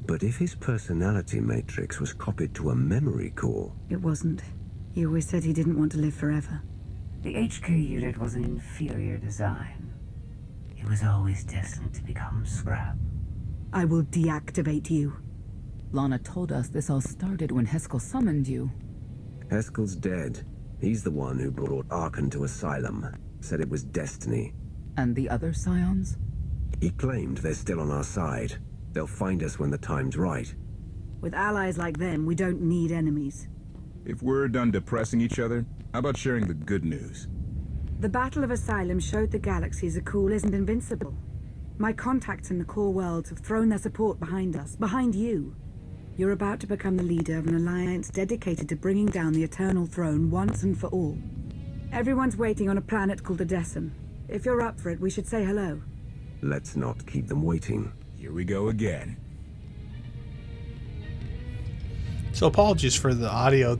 But if his personality matrix was copied to a memory core... It wasn't. He always said he didn't want to live forever. The HK unit was an inferior design. It was always destined to become scrap. I will deactivate you. Lana told us this all started when Heskel summoned you. Heskel's dead. He's the one who brought Arkan to Asylum. Said it was destiny. And the other Scions? He claimed they're still on our side. They'll find us when the time's right. With allies like them, we don't need enemies. If we're done depressing each other, how about sharing the good news? The Battle of Asylum showed the galaxy Zakul isn't invincible. My contacts in the core worlds have thrown their support behind us, behind you. You're about to become the leader of an alliance dedicated to bringing down the Eternal Throne once and for all. Everyone's waiting on a planet called Odesson. If you're up for it, we should say hello. Let's not keep them waiting. Here we go again. So apologies for the audio.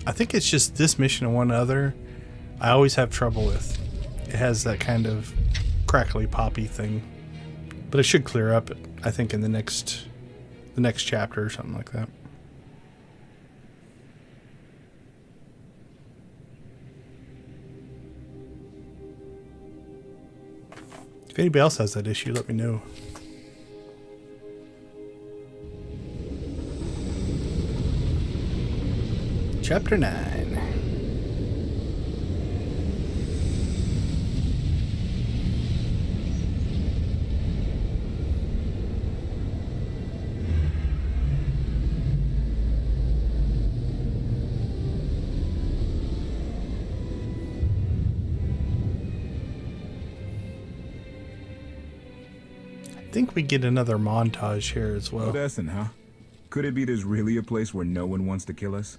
I think it's just this mission and one other I always have trouble with. It has that kind of crackly poppy thing. But it should clear up, I think, in the next chapter or something like that. If anybody else has that issue, let me know. Chapter 9. I think we get another montage here as well. Odesson, huh? Could it be there's really a place where no one wants to kill us?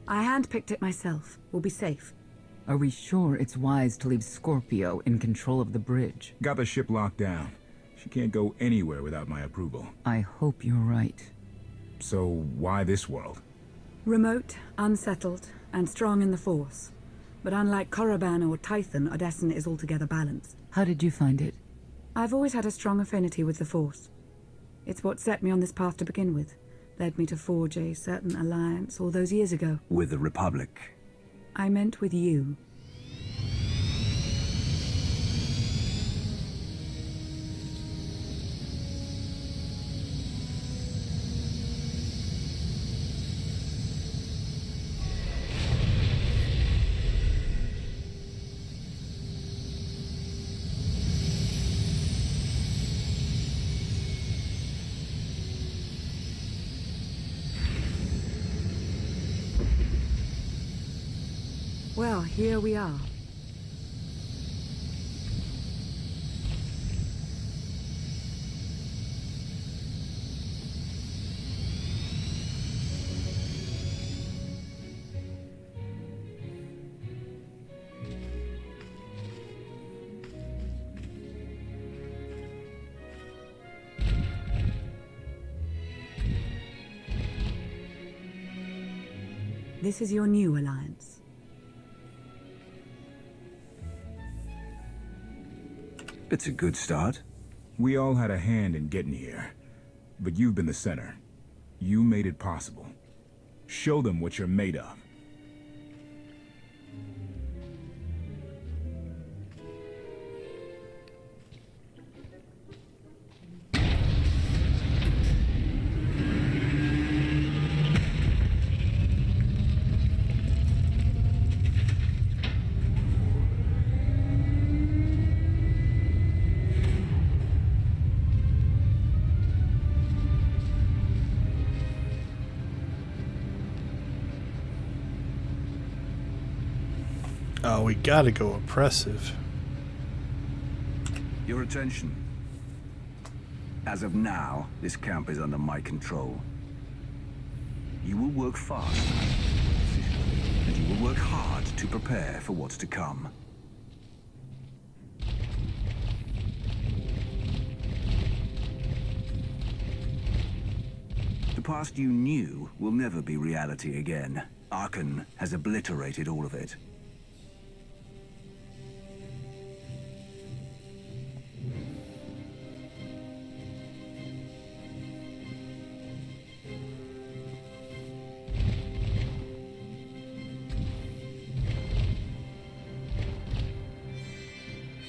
I handpicked it myself. We'll be safe. Are we sure it's wise to leave Scorpio in control of the bridge? Got the ship locked down. She can't go anywhere without my approval. I hope you're right. So why this world? Remote, unsettled, and strong in the Force. But unlike Korriban or Tython, Odesson is altogether balanced. How did you find it? I've always had a strong affinity with the Force. It's what set me on this path to begin with. Led me to forge a certain alliance all those years ago. With the Republic. I meant with you. Well, here we are. This is your new alliance. It's a good start. We all had a hand in getting here, but you've been the center. You made it possible. Show them what you're made of. Oh, we gotta go oppressive. Your attention. As of now, this camp is under my control. You will work fast, and you will work hard to prepare for what's to come. The past you knew will never be reality again. Arkan has obliterated all of it.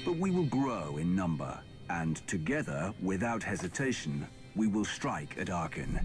But we will grow in number, and together, without hesitation, we will strike at Arkan.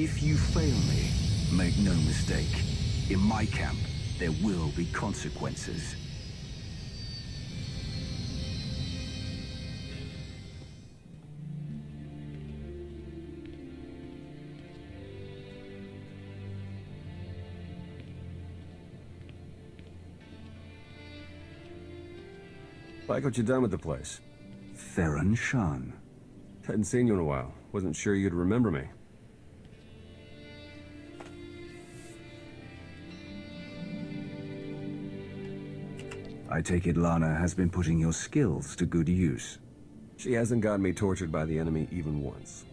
If you fail me, make no mistake. In my camp, there will be consequences. Like what you done with the place? Theron Shan. Hadn't seen you in a while. Wasn't sure you'd remember me. I take it Lana has been putting your skills to good use. She hasn't gotten me tortured by the enemy even once.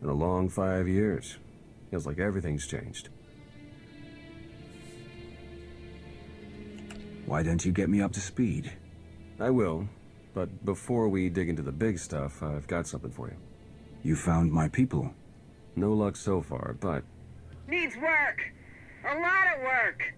In a long 5 years. Feels like everything's changed. Why don't you get me up to speed? I will. But before we dig into the big stuff, I've got something for you. You found my people? No luck so far, but... Needs work. A lot of work.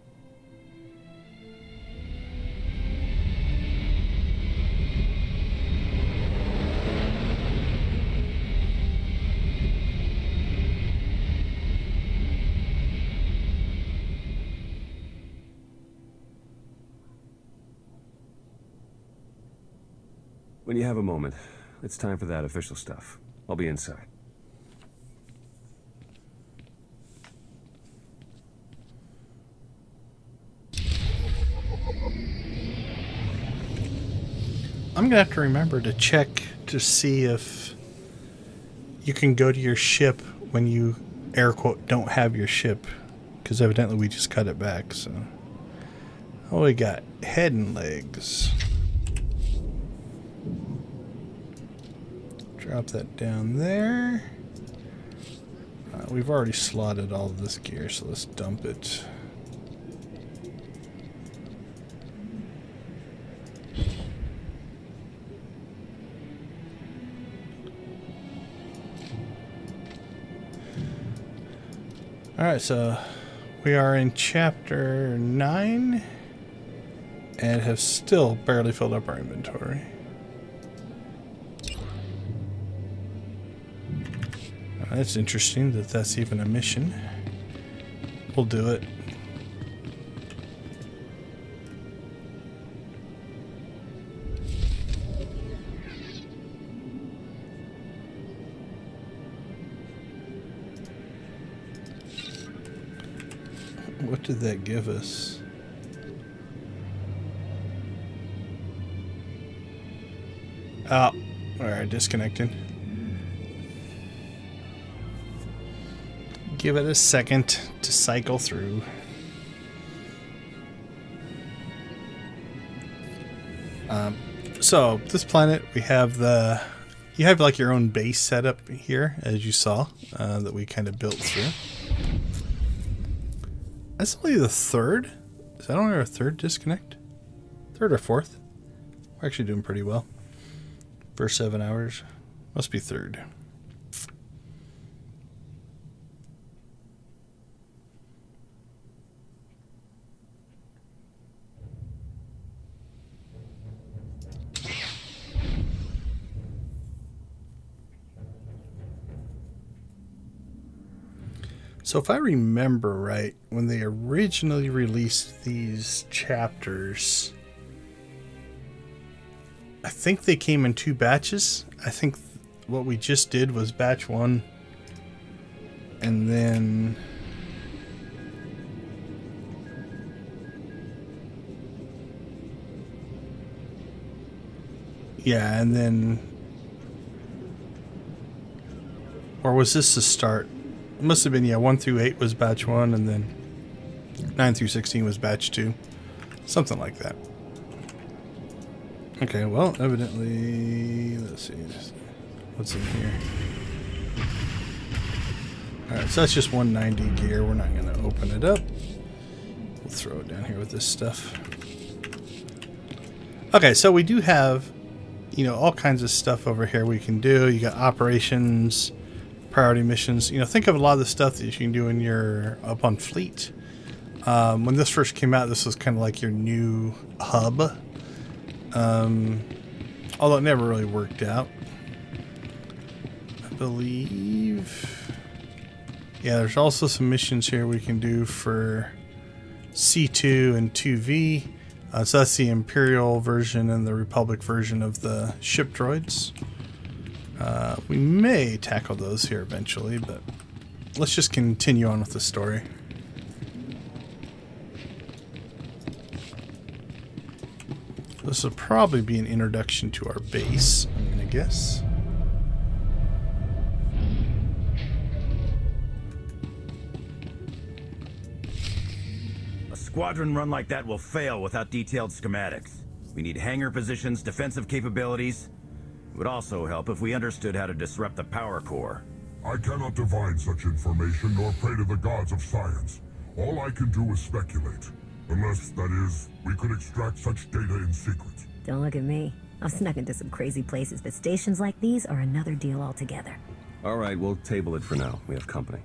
When you have a moment, it's time for that official stuff. I'll be inside. I'm gonna have to remember to check to see if you can go to your ship when you, air quote, don't have your ship. Because evidently we just cut it back, so... Oh, we got head and legs. Drop that down there. We've already slotted all of this gear, so let's dump it. Alright, so we are in chapter 9 and have still barely filled up our inventory. That's interesting that that's even a mission. We'll do it. What did that give us? Oh, alright, disconnected. Give it a second to cycle through. So this planet, we have you have like your own base setup here, as you saw, that we kind of built through. That's only the third. Is that only our third disconnect? Third or fourth? We're actually doing pretty well. First 7 hours. Must be third. So if I remember right, when they originally released these chapters, I think they came in 2 batches. I think what we just did was batch 1, and then yeah, and then, or was this the start? It must have been, yeah, 1 through 8 was batch 1, and then 9 through 16 was batch 2. Something like that. Okay, well, evidently, let's see, what's in here? Alright, so that's just 190 gear. We're not going to open it up. We'll throw it down here with this stuff. Okay, so we do have, you know, all kinds of stuff over here we can do. You got operations, priority missions. You know, think of a lot of the stuff that you can do in your up on fleet. When this first came out, this was kind of like your new hub. Although it never really worked out. I believe. Yeah, there's also some missions here we can do for C2 and 2V. So that's the Imperial version and the Republic version of the ship droids. We may tackle those here eventually, but let's just continue on with the story. This will probably be an introduction to our base, I'm going to guess. A squadron run like that will fail without detailed schematics. We need hangar positions, defensive capabilities. It would also help if we understood how to disrupt the power core. I cannot divine such information nor pray to the gods of science. All I can do is speculate. Unless, that is, we could extract such data in secret. Don't look at me. I've snuck into some crazy places, but stations like these are another deal altogether. All right, we'll table it for now. We have company.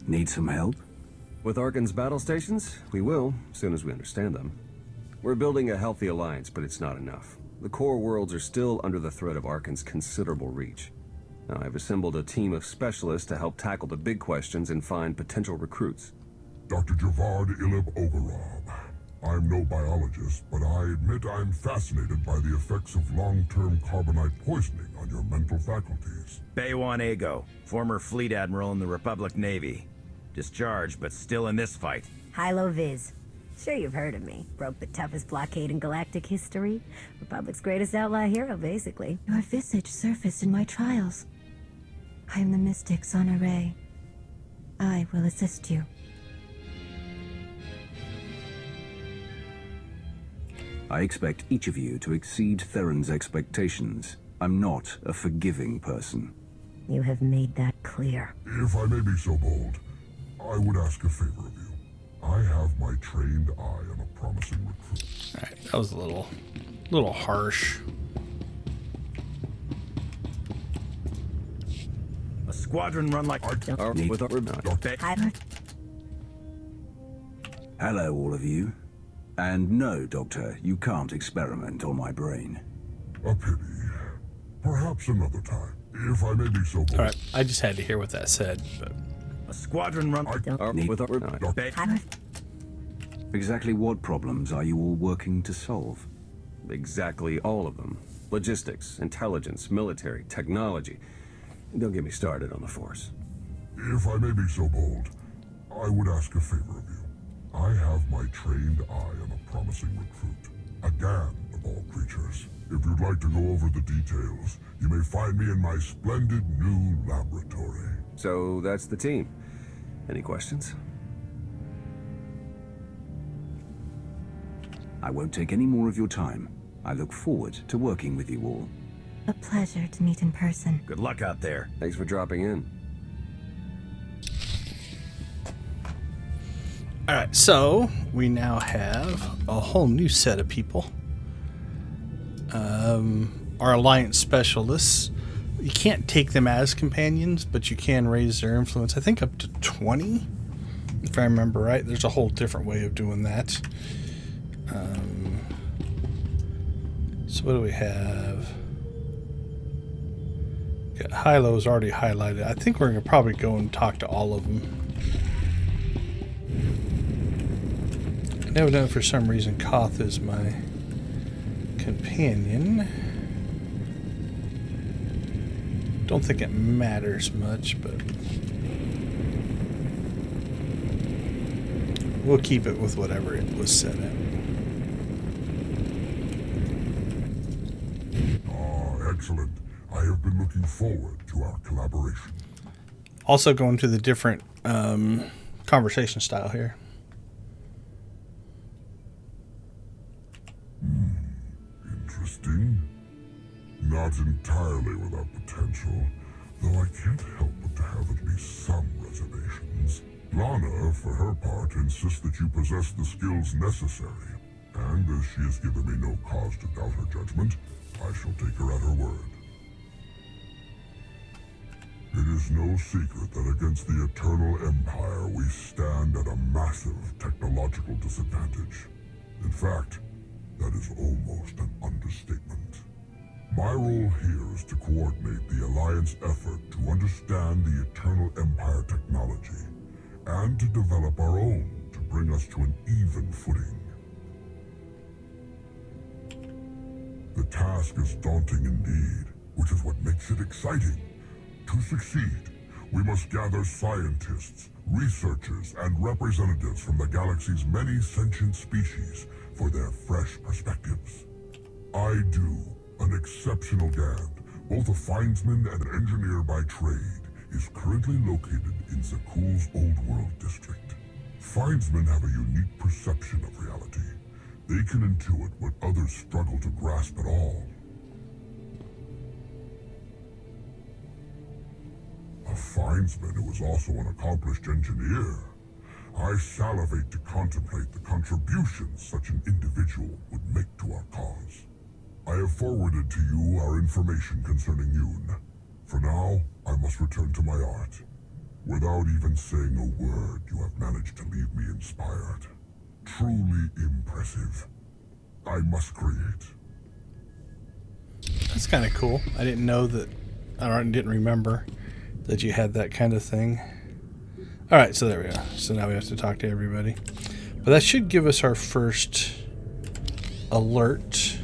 Need some help? With Arkan's battle stations? We will, as soon as we understand them. We're building a healthy alliance, but it's not enough. The core worlds are still under the threat of Arkan's considerable reach. Now, I've assembled a team of specialists to help tackle the big questions and find potential recruits. Dr. Javad Ilib Ogarab. I'm no biologist, but I admit I'm fascinated by the effects of long-term carbonite poisoning on your mental faculties. Baywan Ego, former fleet admiral in the Republic Navy. Discharged, but still in this fight. Hilo Viz. Sure you've heard of me. Broke the toughest blockade in galactic history. Republic's greatest outlaw hero, basically. Your visage surfaced in my trials. I am the mystic Sana Ray. I will assist you. I expect each of you to exceed Theron's expectations. I'm not a forgiving person. You have made that clear. If I may be so bold, I would ask a favor of you. I have my trained eye on a promising recruit. Alright, that was a little harsh. A squadron run like Hello, all of you. And no, Doctor, you can't experiment on my brain. A pity. Perhaps another time, if I may be so bold. Alright, I just had to hear what that said, but... A squadron run... Exactly what problems are you all working to solve? Exactly all of them. Logistics, intelligence, military, technology. Don't get me started on the Force. If I may be so bold, I would ask a favor of you. I have my trained eye on a promising recruit. A GAN of all creatures. If you'd like to go over the details, you may find me in my splendid new laboratory. So that's the team. Any questions? I won't take any more of your time. I look forward to working with you all. A pleasure to meet in person. Good luck out there. Thanks for dropping in. Alright, so we now have a whole new set of people. Our alliance specialists. You can't take them as companions, but you can raise their influence, I think up to 20, if I remember right. There's a whole different way of doing that. So what do we have? Yeah, Hilo's already highlighted. I think we're going to probably go and talk to all of them. Evidently, for some reason, KOTFE is my companion. Don't think it matters much, but we'll keep it with whatever it was set at. Ah, excellent. I have been looking forward to our collaboration. Also going to the different conversation style here. Interesting. Not entirely without potential, though I can't help but to have at least some reservations. Lana, for her part, insists that you possess the skills necessary, and as she has given me no cause to doubt her judgment, I shall take her at her word. It is no secret that against the Eternal Empire we stand at a massive technological disadvantage. In fact, that is almost an understatement. My role here is to coordinate the Alliance effort to understand the Eternal Empire technology, and to develop our own to bring us to an even footing. The task is daunting indeed, which is what makes it exciting. To succeed, we must gather scientists, researchers, and representatives from the galaxy's many sentient species for their fresh perspectives. I do, an exceptional Gand, both a findsman and an engineer by trade, is currently located in Zakuul's Old World district. Findsmen have a unique perception of reality. They can intuit what others struggle to grasp at all. A findsman who is also an accomplished engineer. I salivate to contemplate the contributions such an individual would make to our cause. I have forwarded to you our information concerning Yoon. For now, I must return to my art. Without even saying a word, you have managed to leave me inspired. Truly impressive. I must create. That's kind of cool. I didn't know that, I didn't remember that you had that kind of thing. Alright, so there we go. So now we have to talk to everybody. But that should give us our first alert.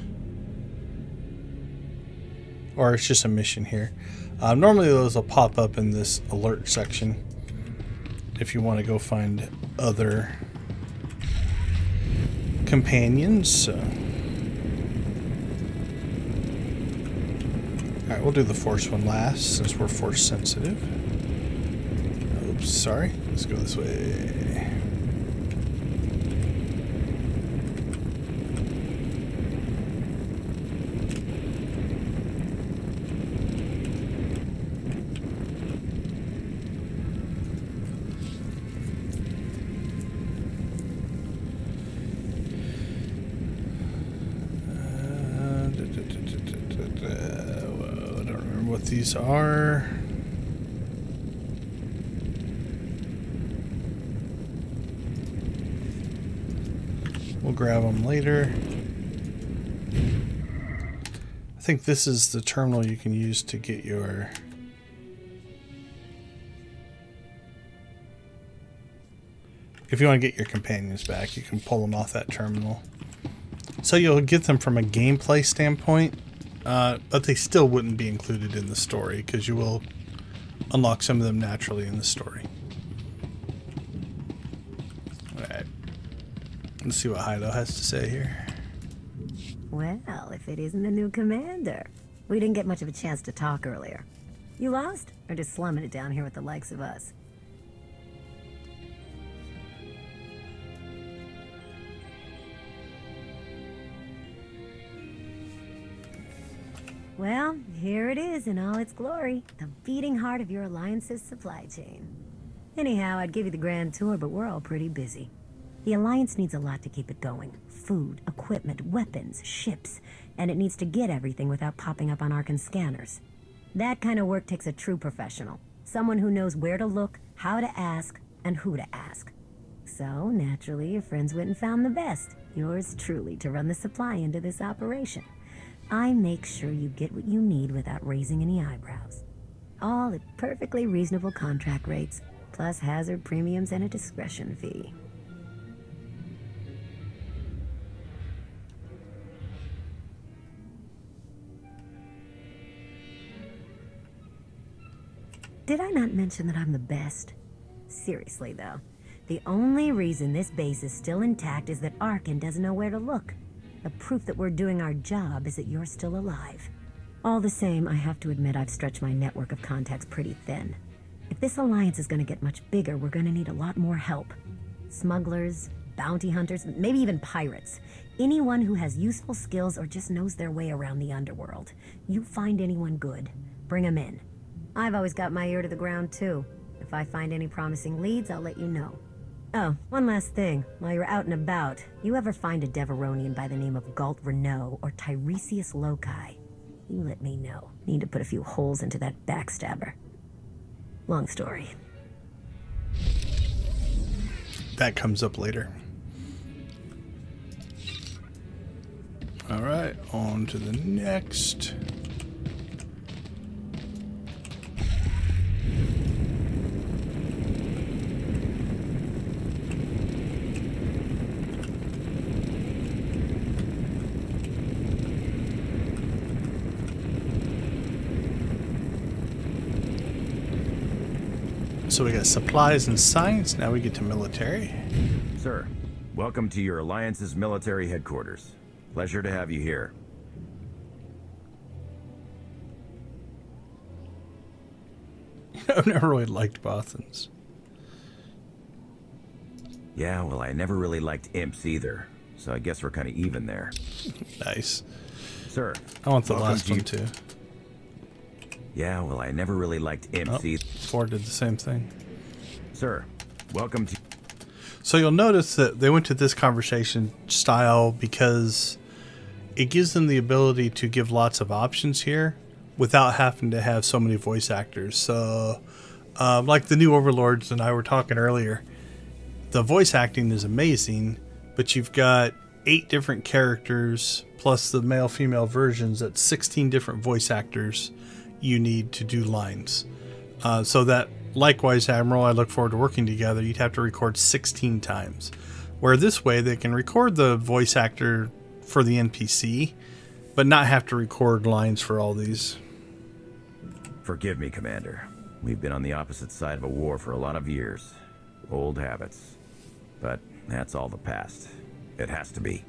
Or it's just a mission here. Normally those will pop up in this alert section if you want to go find other companions. Alright, we'll do the Force one last since we're Force sensitive. Oops, sorry. Let's go this way. These are we'll grab them later. I think this is the terminal you can use to get your if you want to get your companions back, you can pull them off that terminal. So you'll get them from a gameplay standpoint. But they still wouldn't be included in the story because you will unlock some of them naturally in the story. Alright. Let's see what Hydo has to say here. Well, if it isn't the new commander. We didn't get much of a chance to talk earlier. You lost? Or just slumming it down here with the likes of us? Well, here it is in all its glory. The beating heart of your Alliance's supply chain. Anyhow, I'd give you the grand tour, but we're all pretty busy. The Alliance needs a lot to keep it going. Food, equipment, weapons, ships. And it needs to get everything without popping up on Arcan's scanners. That kind of work takes a true professional. Someone who knows where to look, how to ask, and who to ask. So, naturally, your friends went and found the best. Yours truly to run the supply into this operation. I make sure you get what you need without raising any eyebrows. All at perfectly reasonable contract rates, plus hazard premiums and a discretion fee. Did I not mention that I'm the best? Seriously, though. The only reason this base is still intact is that Arkin doesn't know where to look. The proof that we're doing our job is that you're still alive. All the same, I have to admit I've stretched my network of contacts pretty thin. If this alliance is going to get much bigger, we're going to need a lot more help. Smugglers, bounty hunters, maybe even pirates. Anyone who has useful skills or just knows their way around the underworld. You find anyone good, bring them in. I've always got my ear to the ground, too. If I find any promising leads, I'll let you know. Oh, one last thing. While you're out and about, you ever find a Deveronian by the name of Galt Renault or Tiresias Loci? You let me know. Need to put a few holes into that backstabber. Long story. That comes up later. Alright, on to the next. So we got supplies and science, now we get to military. Sir, welcome to your Alliance's military headquarters. Pleasure to have you here. I've never really liked Bothans. Yeah, well, I never really liked imps either, so I guess we're kind of even there. Nice. Sir, I want the last one too. Yeah, well, I never really liked imps either. 4 did the same thing. Sir, welcome to... So you'll notice that they went to this conversation style because it gives them the ability to give lots of options here without having to have so many voice actors. So, like the new Overlords and I were talking earlier, the voice acting is amazing, but you've got 8 different characters plus the male-female versions. That's 16 different voice actors you need to do lines. So that, likewise, Admiral, I look forward to working together. You'd have to record 16 times. Where this way, they can record the voice actor for the NPC, but not have to record lines for all these. Forgive me, Commander. We've been on the opposite side of a war for a lot of years. Old habits. But that's all the past. It has to be.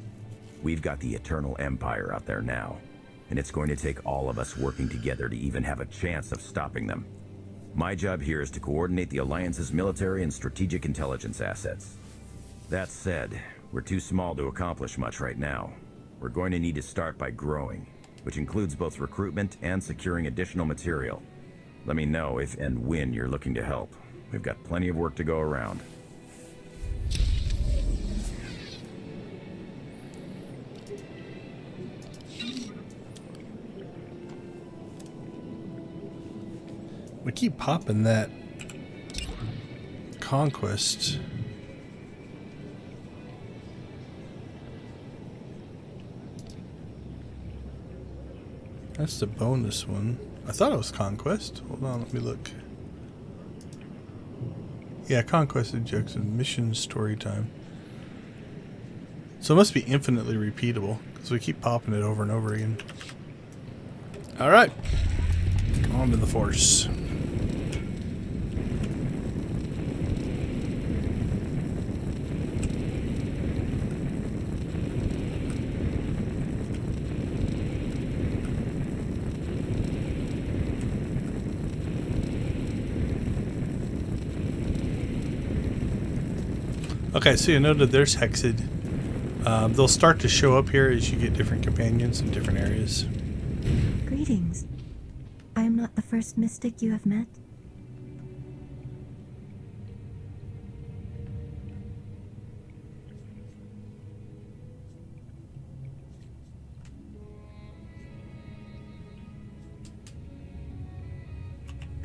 We've got the Eternal Empire out there now, and it's going to take all of us working together to even have a chance of stopping them. My job here is to coordinate the Alliance's military and strategic intelligence assets. That said, we're too small to accomplish much right now. We're going to need to start by growing, which includes both recruitment and securing additional material. Let me know if and when you're looking to help. We've got plenty of work to go around. We keep popping that conquest. That's the bonus one. I thought it was conquest. Hold on, let me look. Yeah, conquest objectives, mission, story time. So it must be infinitely repeatable because we keep popping it over and over again. All right, on to the force. Okay, so you noted there's Hexed. They'll start to show up here as you get different companions in different areas. Greetings. I am not the first mystic you have met.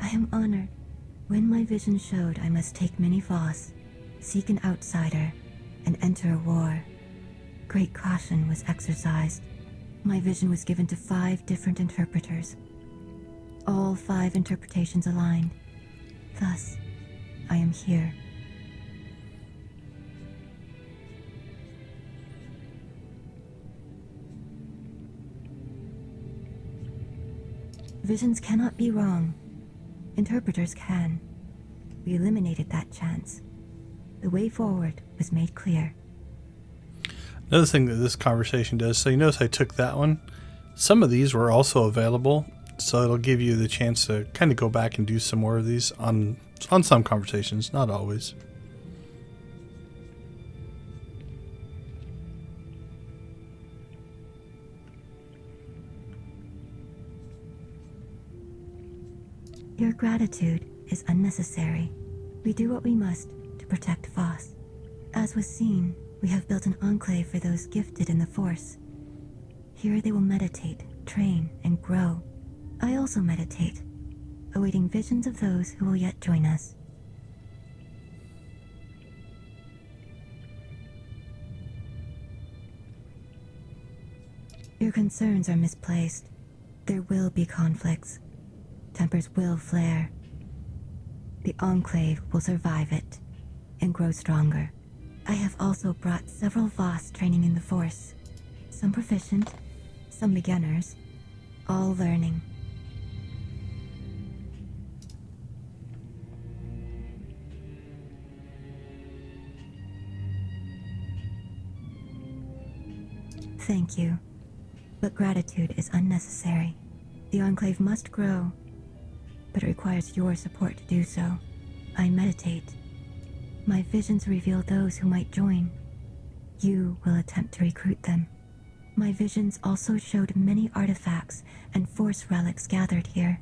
I am honored. When my vision showed I must take many Voss, seek an outsider, and enter a war, great caution was exercised. My vision was given to 5 different interpreters. All 5 interpretations aligned. Thus, I am here. Visions cannot be wrong. Interpreters can. We eliminated that chance. The way forward was made clear. Another thing that this conversation does, so you notice I took that one. Some of these were also available, so it'll give you the chance to kind of go back and do some more of these on some conversations, not always. Your gratitude is unnecessary. We do what we must to protect Voss. As was seen, we have built an enclave for those gifted in the Force. Here they will meditate, train, and grow. I also meditate, awaiting visions of those who will yet join us. Your concerns are misplaced. There will be conflicts. Tempers will flare. The Enclave will survive it and grow stronger. I have also brought several Voss training in the Force. Some proficient, some beginners, all learning. Thank you, but gratitude is unnecessary. The Enclave must grow, but it requires your support to do so. I meditate. My visions reveal those who might join. You will attempt to recruit them. My visions also showed many artifacts and Force relics gathered here.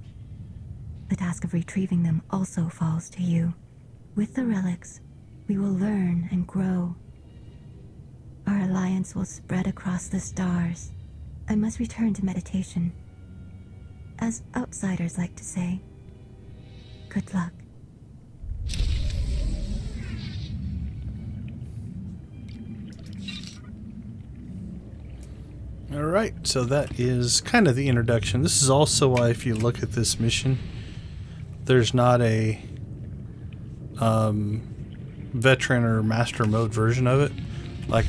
The task of retrieving them also falls to you. With the relics, we will learn and grow. Our alliance will spread across the stars. I must return to meditation. As outsiders like to say, good luck. Alright, so that is kind of the introduction. This is also why, if you look at this mission, there's not a veteran or master mode version of it. Like,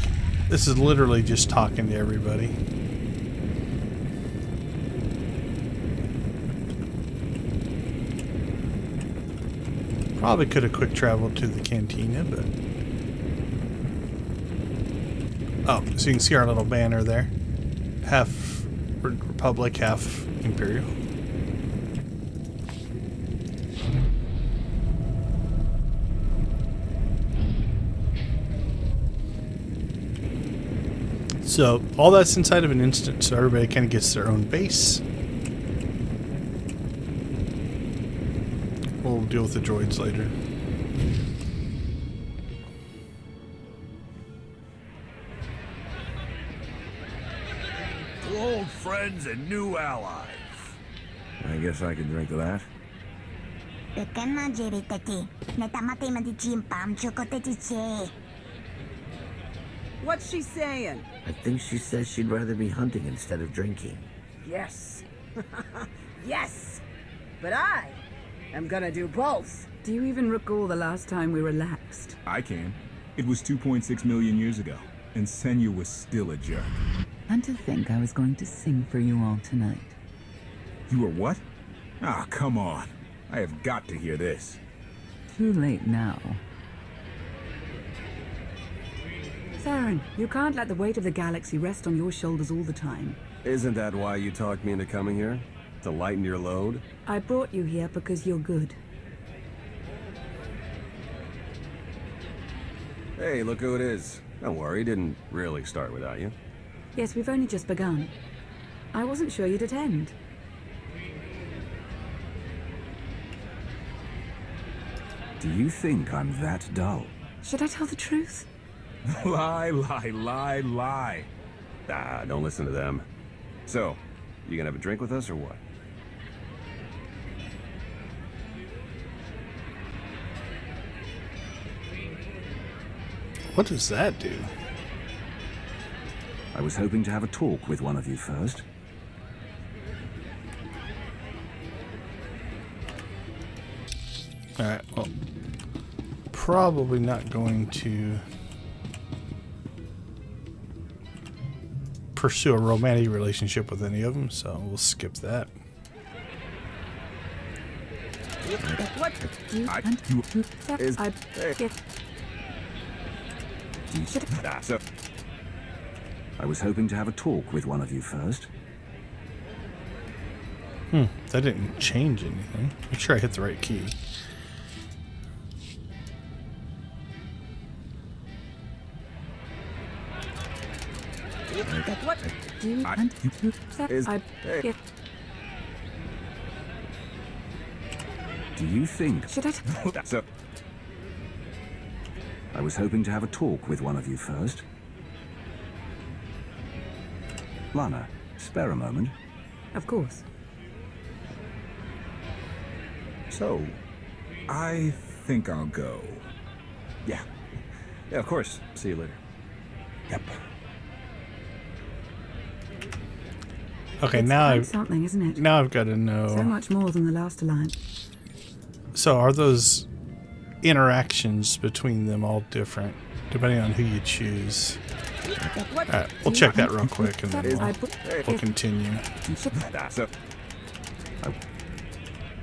this is literally just talking to everybody. Probably could have quick traveled to the cantina, but... Oh, so you can see our little banner there. Half Republic, half Imperial. So, all that's inside of an instant, so everybody kind of gets their own base. We'll deal with the droids later. To old friends and new allies. I guess I can drink to that. What's she saying? I think she says she'd rather be hunting instead of drinking. Yes. Yes! But I am gonna do both. Do you even recall the last time we relaxed? I can. It was 2.6 million years ago, and Senya was still a jerk. And to think I was going to sing for you all tonight. You were what? Ah, come on. I have got to hear this. Too late now. Theron, you can't let the weight of the galaxy rest on your shoulders all the time. Isn't that why you talked me into coming here? To lighten your load? I brought you here because you're good. Hey, look who it is. Don't worry, didn't really start without you. Yes, we've only just begun. I wasn't sure you'd attend. Do you think I'm that dull? Should I tell the truth? Lie, lie, lie, lie. Ah, don't listen to them. So, you gonna have a drink with us or what? What does that do? I was hoping to have a talk with one of you first. Alright, well, probably not going to pursue a romantic relationship with any of them, so we'll skip that. I was hoping to have a talk with one of you first. That didn't change anything. Make sure I hit the right key. What do you want to say? Do you think... Should I... I was hoping to have a talk with one of you first. Lana, spare a moment. Of course. So, I think I'll go. Yeah. Yeah, of course. See you later. Yep. Okay, It's now quite I've something, isn't it? Now I've got to know. So much more than the last alliance. So are those interactions between them all different, depending on who you choose? Alright, we'll check that real quick and then we'll continue.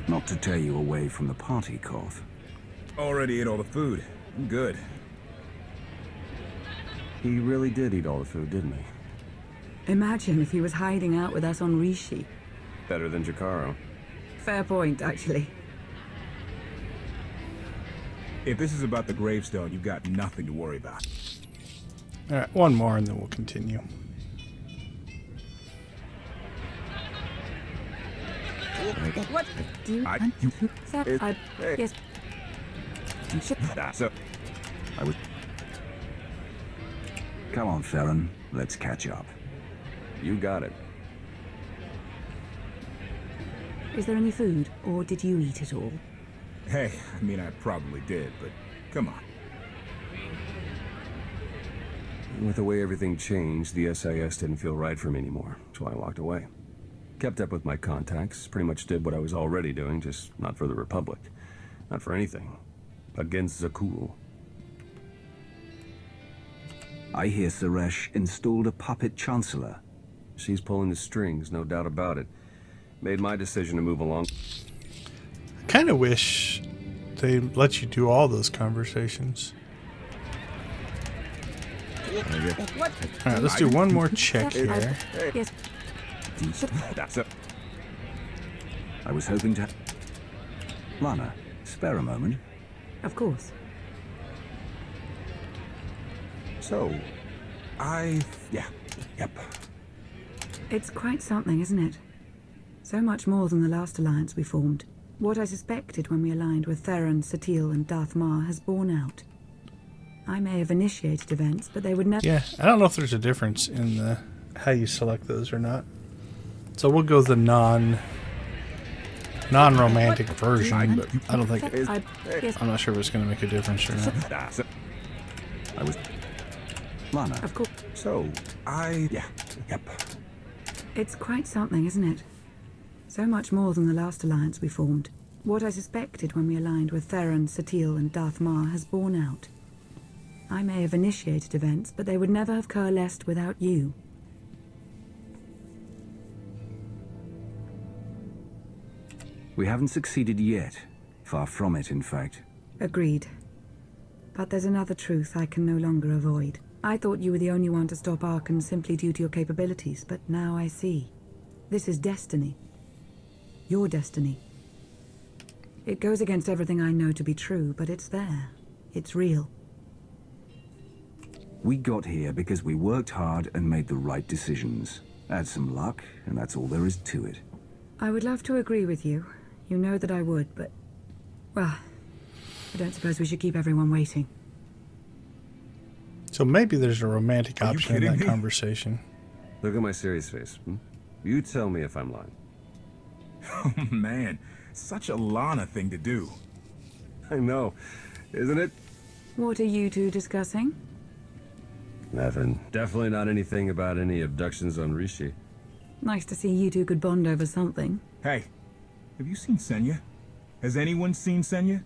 Not to tear you away from the party, KOTFE. Already ate all the food. I'm good. He really did eat all the food, didn't he? Imagine if he was hiding out with us on Rishi. Better than Jakaro. Fair point, actually. If this is about the gravestone, you've got nothing to worry about. Alright, one more and then we'll continue. What do you want to say? Yes. So, I was... Come on, Theron. Let's catch up. You got it. Is there any food, or did you eat it all? Hey, I mean, I probably did, but come on. With the way everything changed, the SIS didn't feel right for me anymore, so I walked away. Kept up with my contacts, pretty much did what I was already doing, just not for the Republic. Not for anything. Against Zakul. I hear Suresh installed a puppet chancellor. She's pulling the strings, no doubt about it. Made my decision to move along. I kind of wish they let you do all those conversations. Alright, let's do one more check here. Yes. I was hoping to... Lana, spare a moment. Of course. So, yep. It's quite something, isn't it? So much more than the last alliance we formed. What I suspected when we aligned with Theron, Satil, and Darth Mar has borne out. I may have initiated events, but they would never... Yeah, I don't know if there's a difference in the how you select those or not. So we'll go the non-romantic version, but I don't think... I'm not sure if it's going to make a difference or not. I was... Lana. Of course. So, yep. It's quite something, isn't it? So much more than the last alliance we formed. What I suspected when we aligned with Theron, Satil, and Darth Mar has borne out. I may have initiated events, but they would never have coalesced without you. We haven't succeeded yet. Far from it, in fact. Agreed. But there's another truth I can no longer avoid. I thought you were the only one to stop Arkan simply due to your capabilities, but now I see. This is destiny. Your destiny. It goes against everything I know to be true, but it's there. It's real. We got here because we worked hard and made the right decisions. Had some luck, and that's all there is to it. I would love to agree with you. You know that I would, but... Well, I don't suppose we should keep everyone waiting. So maybe there's a romantic option in that conversation. Look at my serious face. You tell me if I'm lying. Oh, man. Such a Lana thing to do. I know. Isn't it? What are you two discussing? Nothing. Definitely not anything about any abductions on Rishi. Nice to see you two could bond over something. Hey, have you seen Senya? Has anyone seen Senya?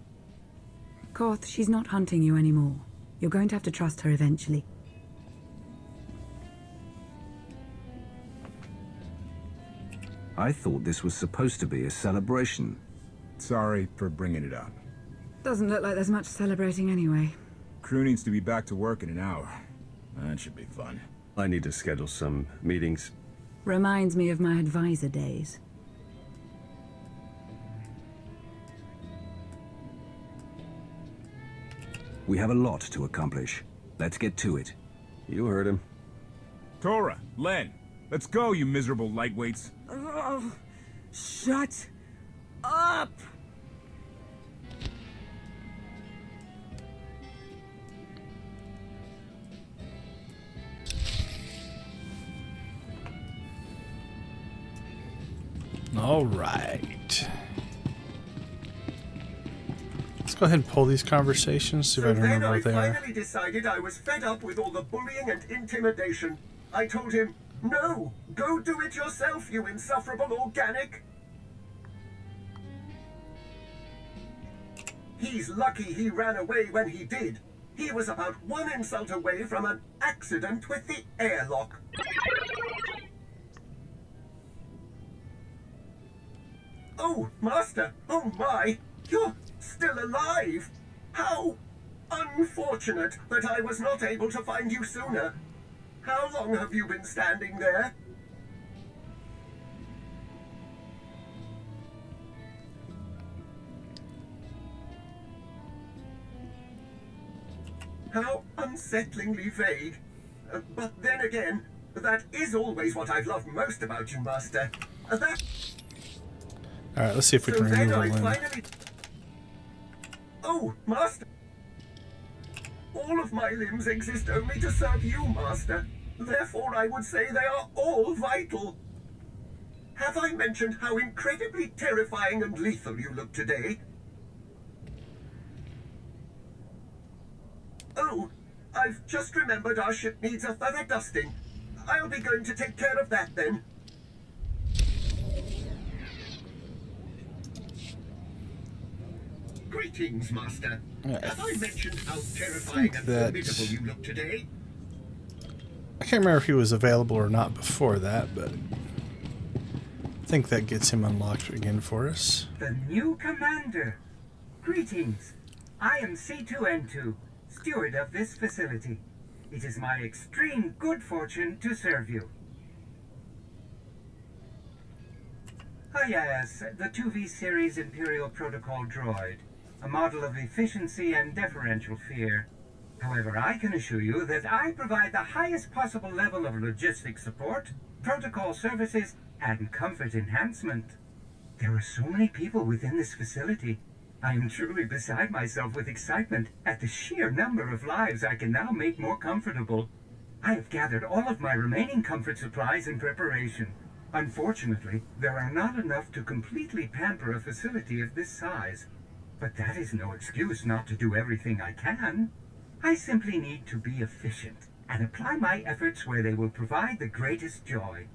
KOTFE, she's not hunting you anymore. You're going to have to trust her eventually. I thought this was supposed to be a celebration. Sorry for bringing it up. Doesn't look like there's much celebrating anyway. Crew needs to be back to work in an hour. That should be fun. I need to schedule some meetings. Reminds me of my advisor days. We have a lot to accomplish. Let's get to it. You heard him. Tora, Len, let's go, you miserable lightweights. Oh, shut up! All right. Let's go ahead and pull these conversations, see if I can remember what they are. I finally decided I was fed up with all the bullying and intimidation. I told him, no, go do it yourself, you insufferable organic. He's lucky he ran away when he did. He was about one insult away from an accident with the airlock. Oh, Master! Oh my! You're still alive! How unfortunate that I was not able to find you sooner. How long have you been standing there? How unsettlingly vague. But then again, that is always what I've loved most about you, Master. Alright, let's see if we can remove a limb. Oh, Master! All of my limbs exist only to serve you, Master. Therefore, I would say they are all vital. Have I mentioned how incredibly terrifying and lethal you look today? Oh, I've just remembered our ship needs a thorough dusting. I'll be going to take care of that then. Greetings, Master. Have I mentioned how terrifying and formidable you look today? I can't remember if he was available or not before that, but I think that gets him unlocked again for us. The new commander. Greetings. I am C2N2, steward of this facility. It is my extreme good fortune to serve you. Ah yes, the 2V series Imperial Protocol droid. A model of efficiency and deferential fear. However, I can assure you that I provide the highest possible level of logistics support, protocol services, and comfort enhancement. There are so many people within this facility. I am truly beside myself with excitement at the sheer number of lives I can now make more comfortable. I have gathered all of my remaining comfort supplies in preparation. Unfortunately, there are not enough to completely pamper a facility of this size. But that is no excuse not to do everything I can. I simply need to be efficient and apply my efforts where they will provide the greatest joy.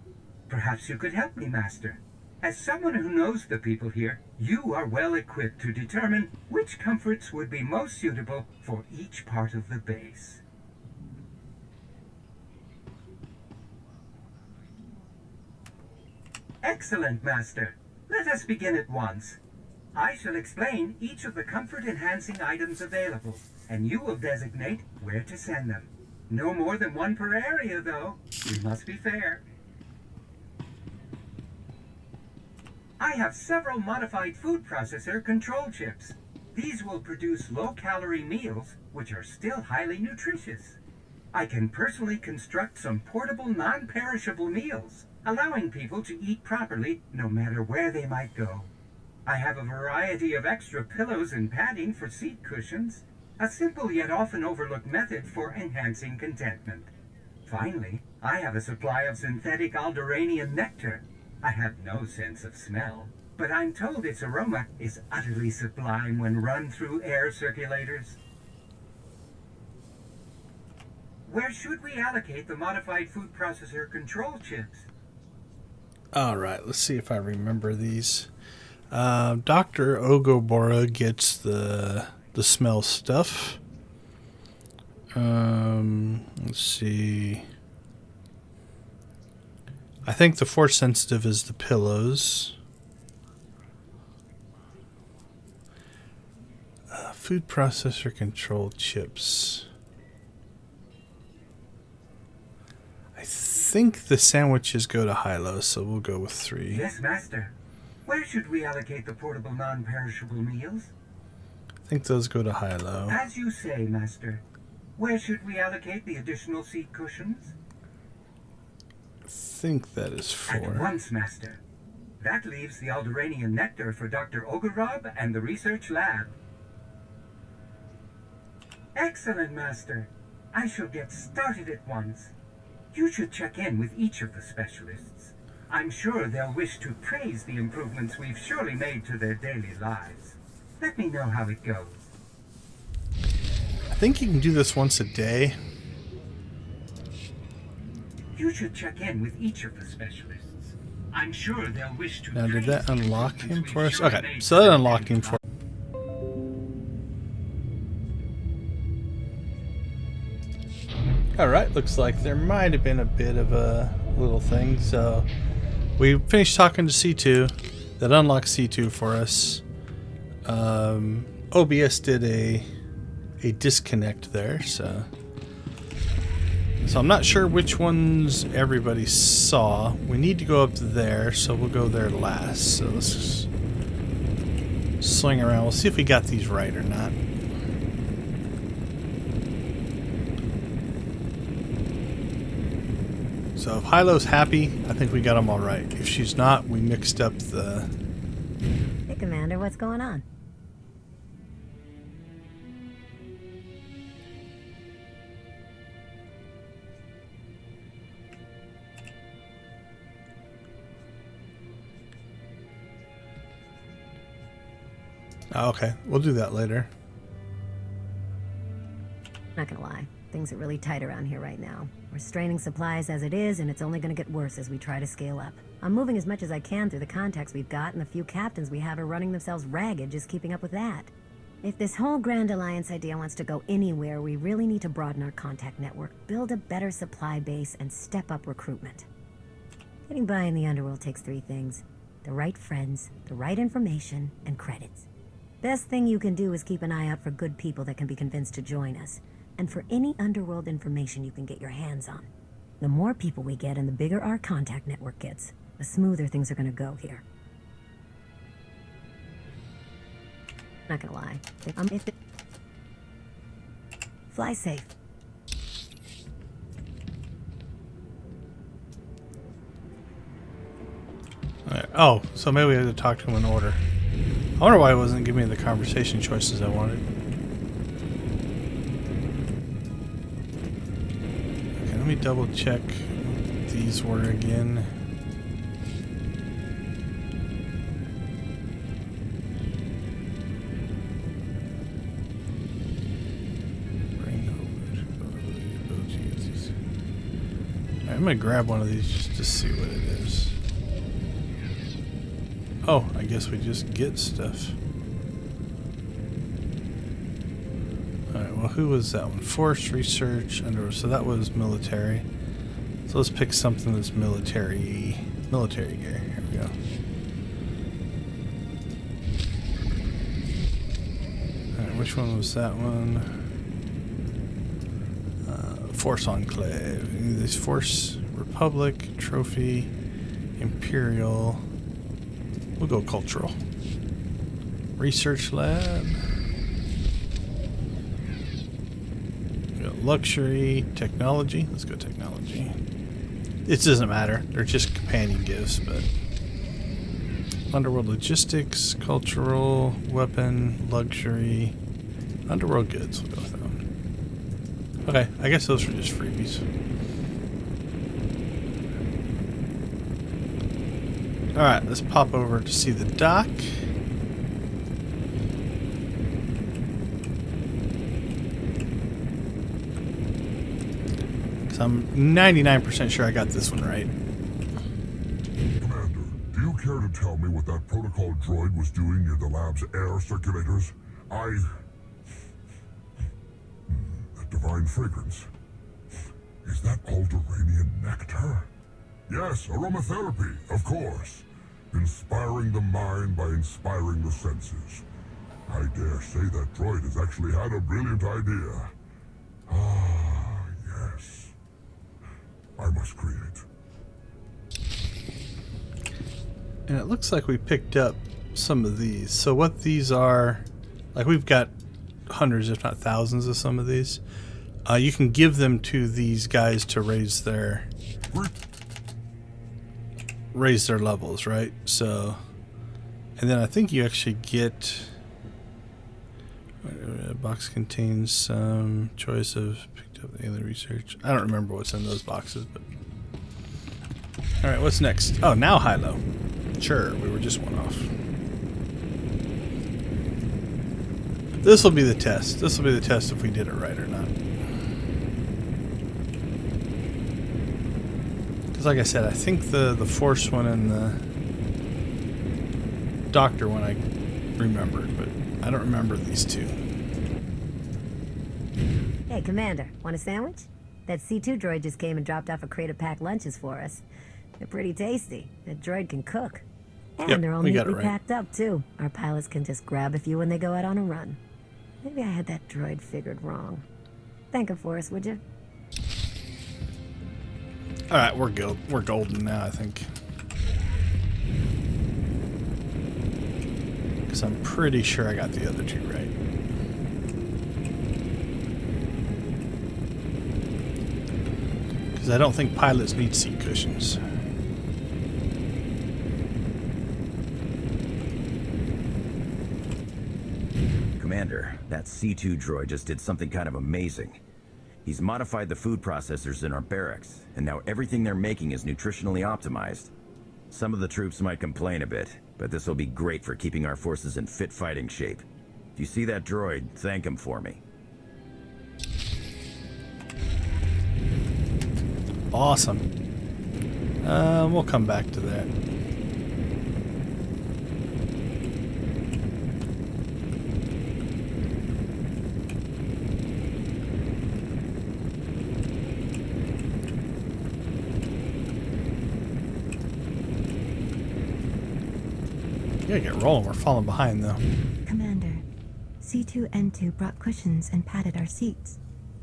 Perhaps you could help me, Master. As someone who knows the people here, you are well equipped to determine which comforts would be most suitable for each part of the base. Excellent, Master. Let us begin at once. I shall explain each of the comfort-enhancing items available, and you will designate where to send them. No more than one per area, though. We must be fair. I have several modified food processor control chips. These will produce low-calorie meals, which are still highly nutritious. I can personally construct some portable, non-perishable meals, allowing people to eat properly no matter where they might go. I have a variety of extra pillows and padding for seat cushions, a simple yet often overlooked method for enhancing contentment. Finally, I have a supply of synthetic Alderanian nectar. I have no sense of smell, but I'm told its aroma is utterly sublime when run through air circulators. Where should we allocate the modified food processor control chips? Alright, let's see if I remember these. Dr. Ogobora gets the smell stuff. Let's see. I think the force sensitive is the pillows. Food processor control chips. I think the sandwiches go to high-low, so we'll go with 3. Yes, Master. Where should we allocate the portable non-perishable meals? I think those go to high-low. As you say, Master. Where should we allocate the additional seat cushions? I think that is 4. At once, Master. That leaves the Alderanian nectar for Dr. Ogorob and the research lab. Excellent, Master. I shall get started at once. You should check in with each of the specialists. I'm sure they'll wish to praise the improvements we've surely made to their daily lives. Let me know how it goes. I think you can do this once a day. You should check in with each of the specialists. I'm sure they'll wish to. Now, did that unlock him for us? Okay, so that unlocked him for. Alright, looks like there might have been a bit of a little thing. So, we finished talking to C2. That unlocked C2 for us. OBS did a disconnect there, so I'm not sure which ones everybody saw. We need to go up there, so we'll go there last. So let's just swing around. We'll see if we got these right or not. So if Hilo's happy, I think we got them all right. If she's not, we mixed up the... Hey, Commander, what's going on? Oh, okay, we'll do that later. Not gonna lie, things are really tight around here right now. We're straining supplies as it is, and it's only gonna get worse as we try to scale up. I'm moving as much as I can through the contacts we've got, and the few captains we have are running themselves ragged just keeping up with that. If this whole Grand Alliance idea wants to go anywhere, we really need to broaden our contact network, build a better supply base, and step up recruitment. Getting by in the underworld takes 3 things: the right friends, the right information, and credits. Best thing you can do is keep an eye out for good people that can be convinced to join us, and for any underworld information you can get your hands on. The more people we get and the bigger our contact network gets, the smoother things are gonna go here. Not gonna lie. Fly safe. Right. Oh, so maybe we had to talk to him in order. I wonder why it wasn't giving me the conversation choices I wanted. Okay, let me double check what these were again. Alright, I'm gonna grab one of these just to see what it is. Oh, I guess we just get stuff. Alright, well, who was that one? Force, research, under. So that was military. So let's pick something that's military gear. Here we go. Alright, which one was that one? Force Enclave. Any of these Force, Republic, Trophy, Imperial. We'll go cultural. Research lab. We got luxury, technology. Let's go technology. It doesn't matter. They're just companion gifts, but underworld logistics, cultural, weapon, luxury, underworld goods. We'll go with that one. Okay, I guess those are just freebies. Alright, let's pop over to see the dock. Because I'm 99% sure I got this one right. Commander, do you care to tell me what that protocol droid was doing near the lab's air circulators? That divine fragrance. Is that Alderanian nectar? Yes, aromatherapy, of course. Inspiring the mind by inspiring the senses. I dare say that droid has actually had a brilliant idea. Ah, yes. I must create. And it looks like we picked up some of these. So what these are, like we've got hundreds if not thousands of some of these. You can give them to these guys to raise their levels, right? So, and then I think you actually get a box contains some choice of picked up alien research. I don't remember what's in those boxes, but all right, what's next? Oh, now high-low. Sure, we were just one off. This will be the test. This will be the test if we did it right or not. Because like I said, I think the Force one and the Doctor one I remembered, but I don't remember these two. Hey, Commander, want a sandwich? That C2 droid just came and dropped off a crate of packed lunches for us. They're pretty tasty. That droid can cook. And Yep, they're all we got it neatly right. packed up, too. Our pilots can just grab a few when they go out on a run. Maybe I had that droid figured wrong. Thank him for us, would you? All right, we're golden now, I think. Because I'm pretty sure I got the other two right. Because I don't think pilots need seat cushions. Commander, that C2 droid just did something kind of amazing. He's modified the food processors in our barracks, and now everything they're making is nutritionally optimized. Some of the troops might complain a bit, but this will be great for keeping our forces in fit fighting shape. If you see that droid, thank him for me. Awesome. We'll come back to that. We gotta get rolling. We're falling behind, though. Commander, C2N2 brought cushions and padded our seats.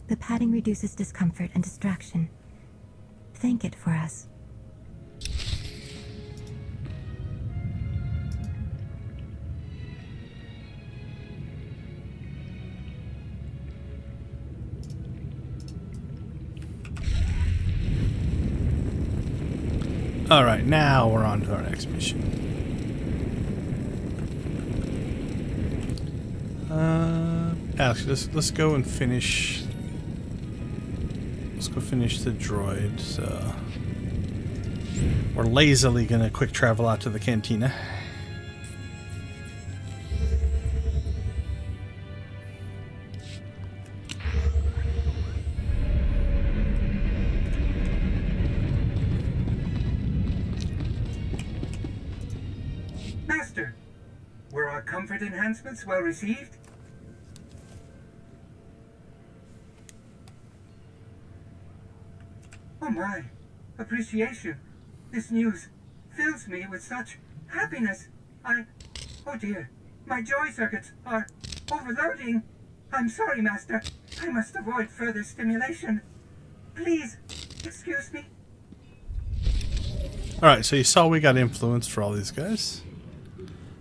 The padding reduces discomfort and distraction. Thank it for us. All right, now we're on to our next mission. Alex, let's go and finish. Let's go finish the droid. So we're lazily gonna quick travel out to the cantina. Master, were our comfort enhancements well received? Oh my, appreciation. This news fills me with such happiness. Oh dear, my joy circuits are overloading. I'm sorry, Master. I must avoid further stimulation. Please, excuse me. Alright, so you saw we got influence for all these guys.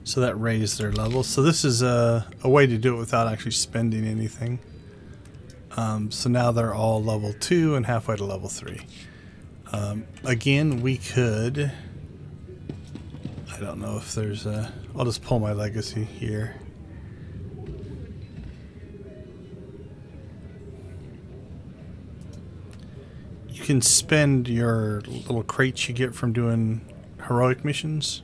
So that raised their levels. So this is a way to do it without actually spending anything. So now they're all level 2 and halfway to level 3. Again, we could... I don't know if there's a... I'll just pull my legacy here. You can spend your little crates you get from doing heroic missions.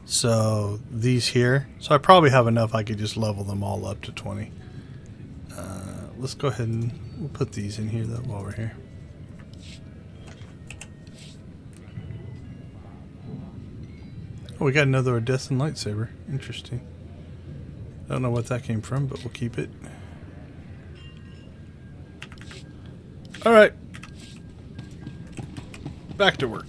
So these here, so I probably have enough I could just level them all up to 20. Let's go ahead and we'll put these in here though while we're here. Oh, we got another Odessan lightsaber. Interesting. I don't know what that came from, but we'll keep it. Alright. Back to work.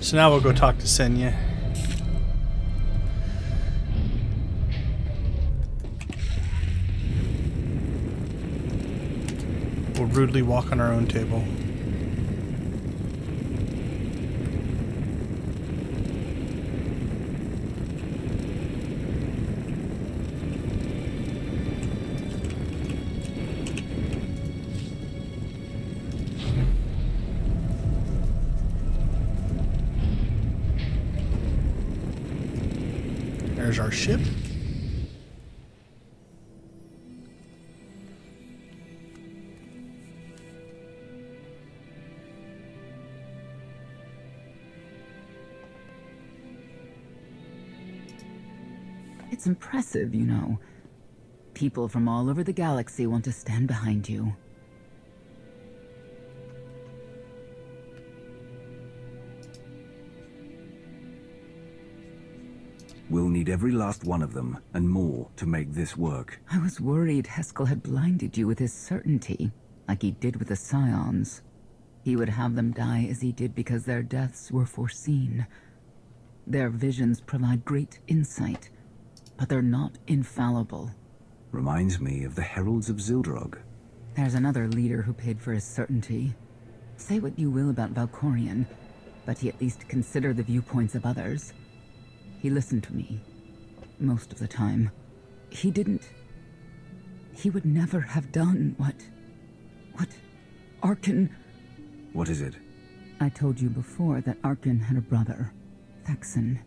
So now we'll go talk to Senya. We'll rudely walk on our own table. There's our ship. It's impressive, you know. People from all over the galaxy want to stand behind you. We'll need every last one of them, and more, to make this work. I was worried Heskel had blinded you with his certainty, like he did with the Scions. He would have them die as he did because their deaths were foreseen. Their visions provide great insight, but they're not infallible. Reminds me of the Heralds of Zildrog. There's another leader who paid for his certainty. Say what you will about Valkorion, but he at least considered the viewpoints of others. He listened to me, most of the time. He would never have done what Arkin... What is it? I told you before that Arkin had a brother, Thexan.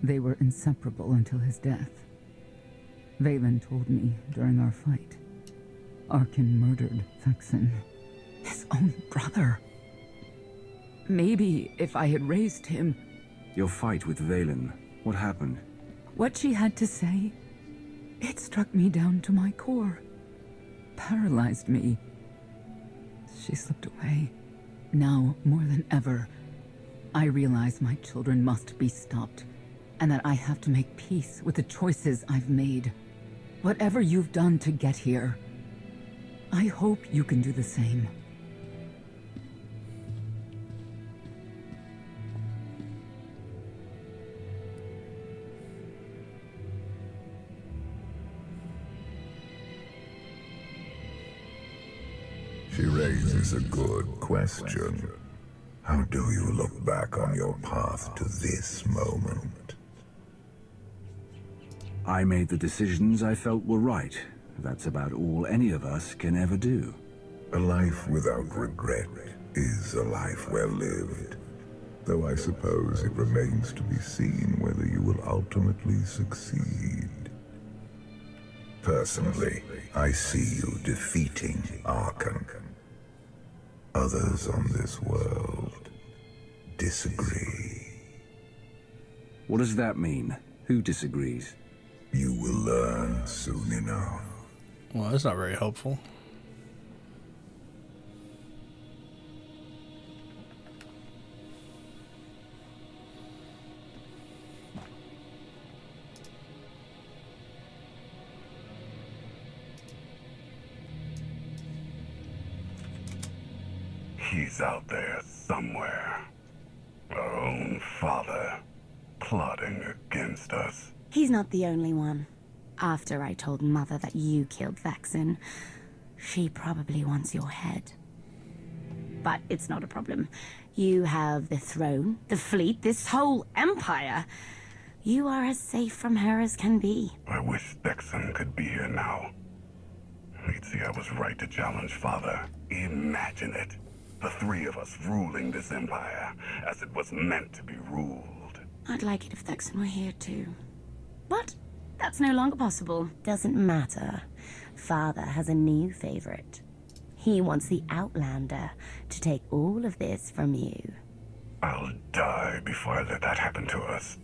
They were inseparable until his death. Valen told me during our fight. Arkin murdered Thexan, his own brother. Maybe if I had raised him... Your fight with Valen, what happened? What she had to say, it struck me down to my core. Paralyzed me. She slipped away. Now, more than ever, I realize my children must be stopped, and that I have to make peace with the choices I've made. Whatever you've done to get here, I hope you can do the same. She raises a good question. How do you look back on your path to this moment? I made the decisions I felt were right. That's about all any of us can ever do. A life without regret is a life well lived. Though I suppose it remains to be seen whether you will ultimately succeed. Personally, I see you defeating Arkan. Others on this world disagree. What does that mean? Who disagrees? You will learn soon enough. Well, that's not very helpful. He's out there somewhere. Our own father, plotting against us. He's not the only one. After I told Mother that you killed Thexan, she probably wants your head. But it's not a problem. You have the throne, the fleet, this whole empire. You are as safe from her as can be. I wish Thexan could be here now. He'd see I was right to challenge Father. Imagine it. The three of us ruling this empire as it was meant to be ruled. I'd like it if Thexan were here too. But that's no longer possible. Doesn't matter. Father has a new favorite. He wants the Outlander to take all of this from you. I'll die before I let that happen to us.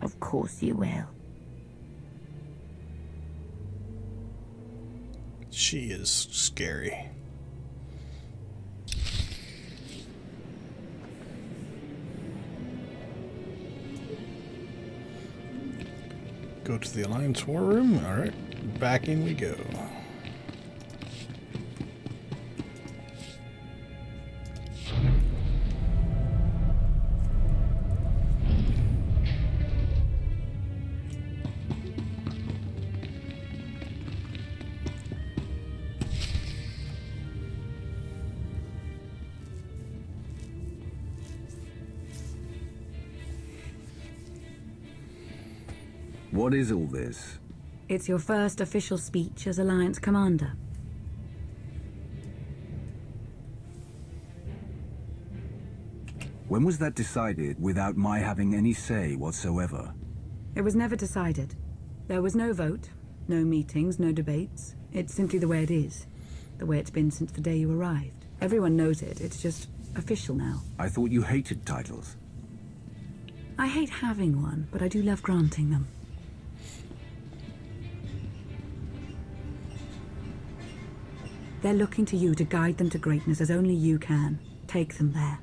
Of course you will. She is scary. Go to the Alliance War Room. Alright, back in we go. What is all this? It's your first official speech as Alliance Commander. When was that decided without my having any say whatsoever? It was never decided. There was no vote, no meetings, no debates. It's simply the way it is. The way it's been since the day you arrived. Everyone knows it. It's just official now. I thought you hated titles. I hate having one, but I do love granting them. They're looking to you to guide them to greatness as only you can. Take them there.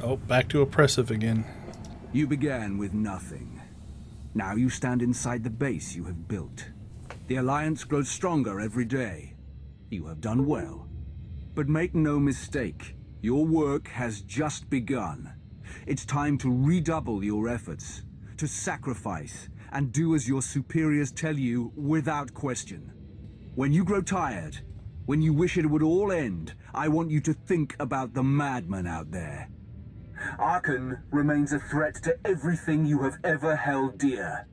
Oh, back to oppressive again. You began with nothing. Now you stand inside the base you have built. The Alliance grows stronger every day. You have done well. But make no mistake, your work has just begun. It's time to redouble your efforts, to sacrifice, and do as your superiors tell you without question. When you grow tired, when you wish it would all end, I want you to think about the madman out there. Arkan remains a threat to everything you have ever held dear.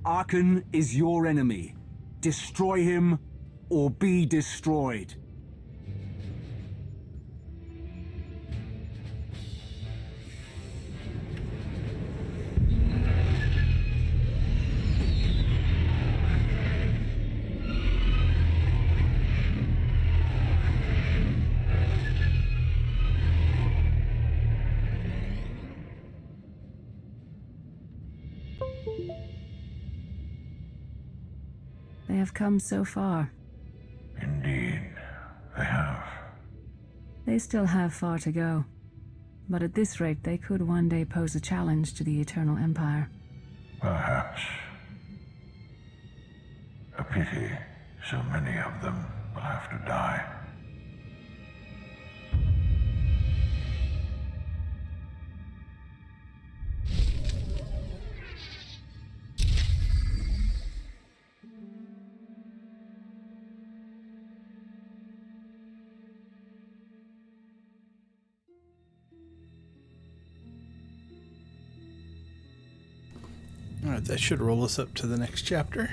Arkan is your enemy. Destroy him, or be destroyed. They have come so far. Indeed, they have. They still have far to go. But at this rate, they could one day pose a challenge to the Eternal Empire. Perhaps. A pity so many of them will have to die. Alright, that should roll us up to the next chapter.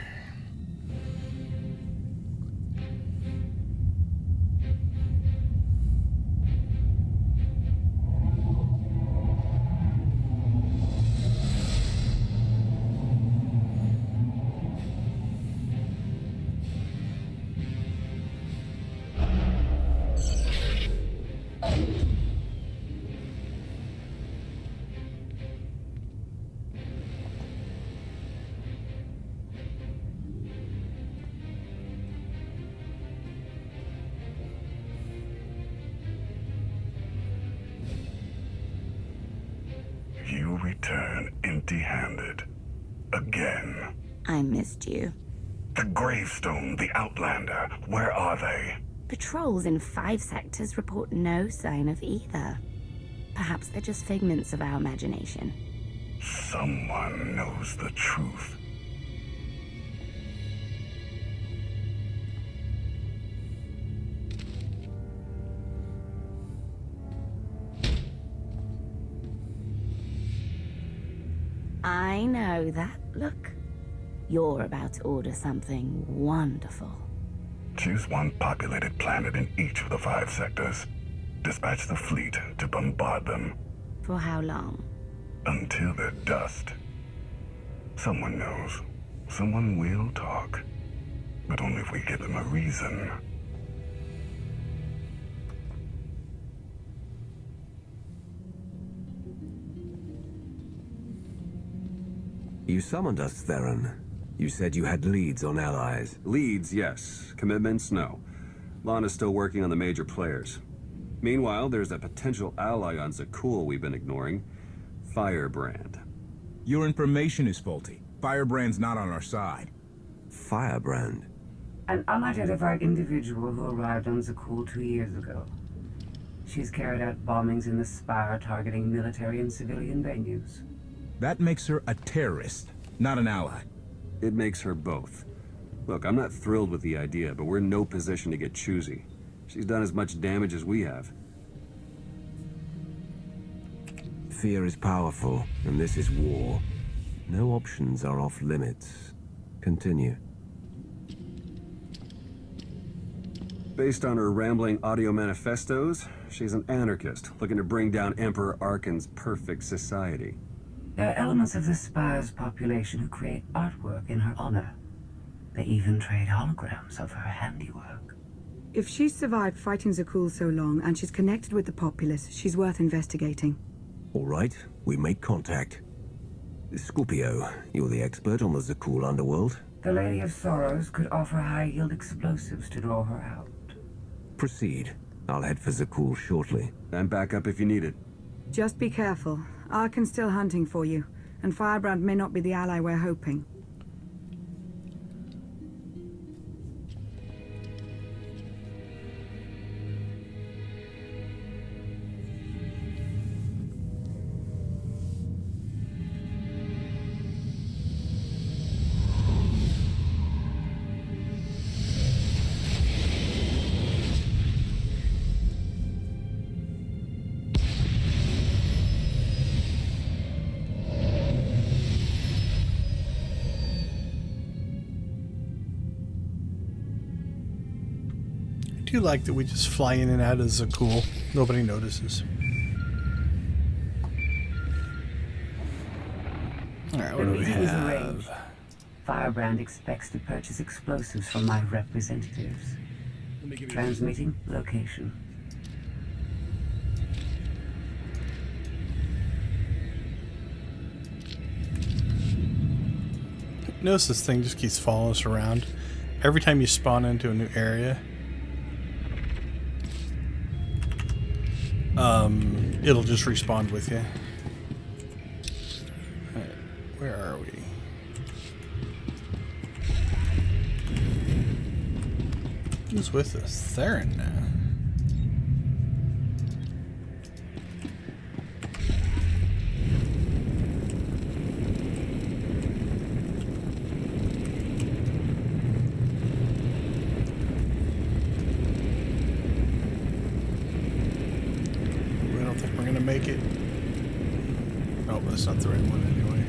You return empty-handed. Again. I missed you. The Gravestone, the Outlander, where are they? Patrols in 5 sectors report no sign of either. Perhaps they're just figments of our imagination. Someone knows the truth. I know that look. You're about to order something wonderful. Choose one populated planet in each of the 5 sectors. Dispatch the fleet to bombard them. For how long? Until they're dust. Someone knows. Someone will talk. But only if we give them a reason. You summoned us, Theron. You said you had leads on allies. Leads, yes. Commitments, no. Lana's still working on the major players. Meanwhile, there's a potential ally on Zakul we've been ignoring. Firebrand. Your information is faulty. Firebrand's not on our side. Firebrand? An unidentified individual who arrived on Zakul 2 years ago. She's carried out bombings in the Spire targeting military and civilian venues. That makes her a terrorist, not an ally. It makes her both. Look, I'm not thrilled with the idea, but we're in no position to get choosy. She's done as much damage as we have. Fear is powerful, and this is war. No options are off limits. Continue. Based on her rambling audio manifestos, she's an anarchist looking to bring down Emperor Arkan's perfect society. There are elements of the Spire's population who create artwork in her honor. They even trade holograms of her handiwork. If she's survived fighting Zakul so long and she's connected with the populace, she's worth investigating. All right, we make contact. Scorpio, you're the expert on the Zakul underworld. The Lady of Sorrows could offer high-yield explosives to draw her out. Proceed. I'll head for Zakul shortly. And back up if you need it. Just be careful. Arkan's still hunting for you, and Firebrand may not be the ally we're hoping. I do like that we just fly in and out of Zakul. Nobody notices. Alright, what do we have? Firebrand expects to purchase explosives from my representatives. Transmitting location. Notice this thing just keeps following us around. Every time you spawn into a new area, it'll just respawn with you. Alright, where are we? Who's with us? Theron now. Make it. Oh, but that's not the right one anyway.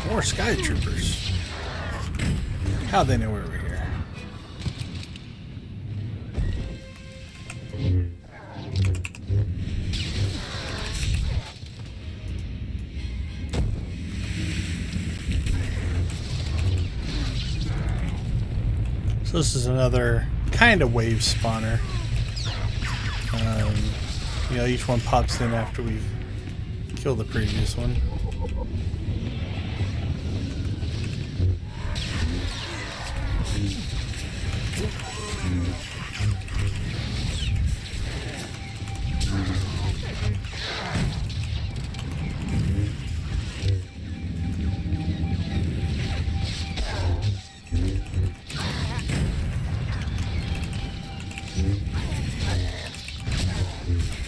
More sky troopers. How'd they know we were here? So this is another kind of wave spawner. You know, each one pops in after we've killed the previous one.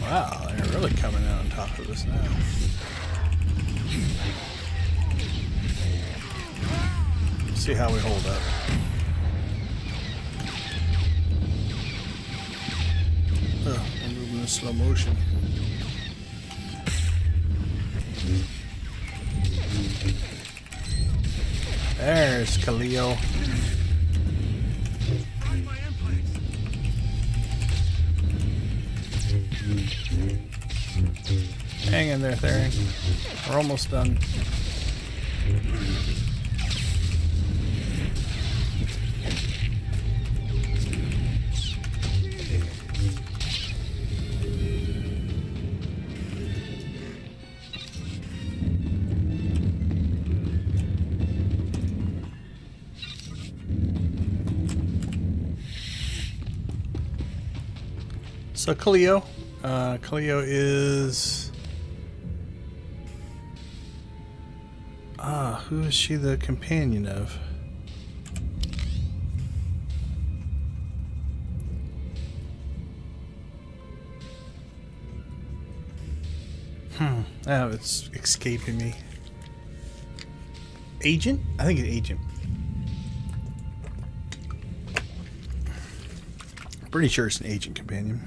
Wow, they're really coming out on top of us now. Let's see how we hold up. Oh, we're moving in slow motion. There's Khalil. Hang in there, Theron. We're almost done. So Cleo is Who is she the companion of? Oh, it's escaping me. Agent? I think it's Agent. Pretty sure it's an agent companion.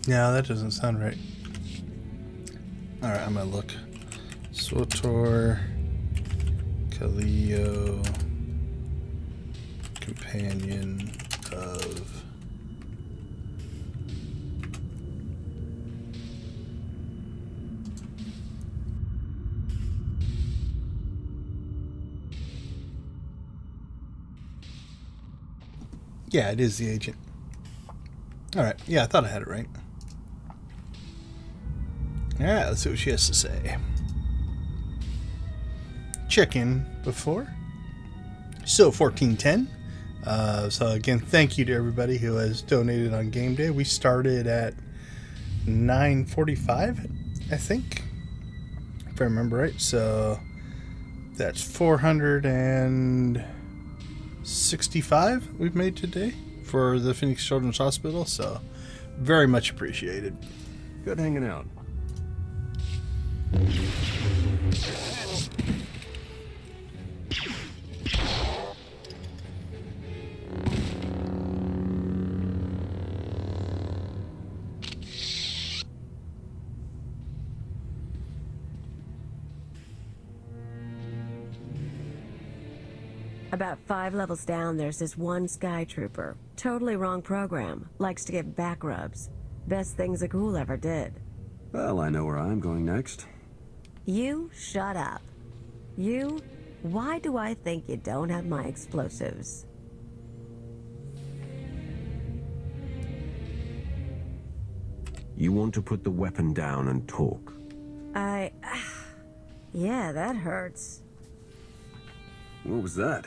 No, that doesn't sound right. Alright, I'm gonna look. SWTOR Kaleo companion of yeah, it is the agent. Alright, yeah, I thought I had it right. Alright, let's see what she has to say. Check in before. So 1410. So again, thank you to everybody who has donated on game day. We started at 9:45, I think, if I remember right. So that's 465 we've made today for the Phoenix Children's Hospital. So very much appreciated. Good hanging out. About 5 levels down, there's this one Sky Trooper. Totally wrong program. Likes to get back rubs. Best things a ghoul ever did. Well, I know where I'm going next. You shut up. You? Why do I think you don't have my explosives? You want to put the weapon down and talk. Yeah, that hurts. What was that?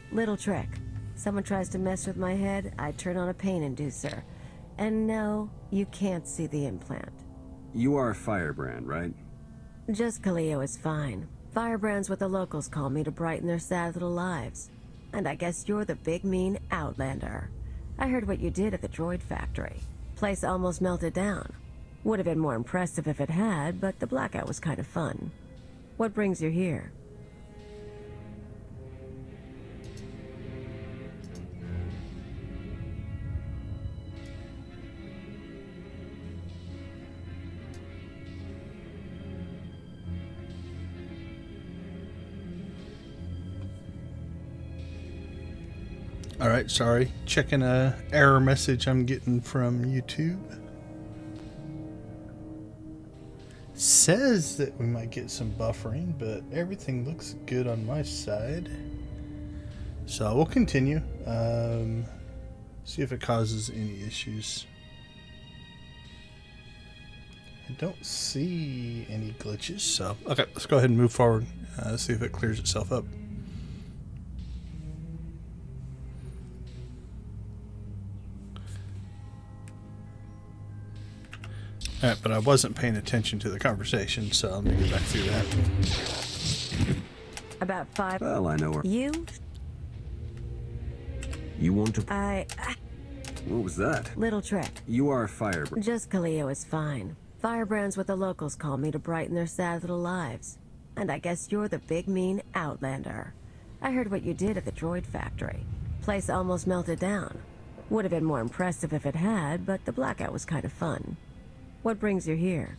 Little trick. Someone tries to mess with my head, I turn on a pain inducer. And no, you can't see the implant. You are Firebrand, right? Just Kaleo is fine. Firebrand's what the locals call me to brighten their sad little lives. And I guess you're the big mean Outlander. I heard what you did at the droid factory. Place almost melted down. Would have been more impressive if it had, but the blackout was kind of fun. What brings you here? Alright, sorry. Checking a error message I'm getting from YouTube. Says that we might get some buffering, but everything looks good on my side. So we'll continue. See if it causes any issues. I don't see any glitches, so okay, let's go ahead and move forward. See if it clears itself up. Alright, but I wasn't paying attention to the conversation, so let me get back through that. About 5. Well, I know where. You? You want to... What was that? Little trick. You are Firebrand. Just Kaleo is fine. Firebrand's what the locals call me to brighten their sad little lives. And I guess you're the big mean Outlander. I heard what you did at the droid factory. Place almost melted down. Would have been more impressive if it had, but the blackout was kind of fun. What brings you here?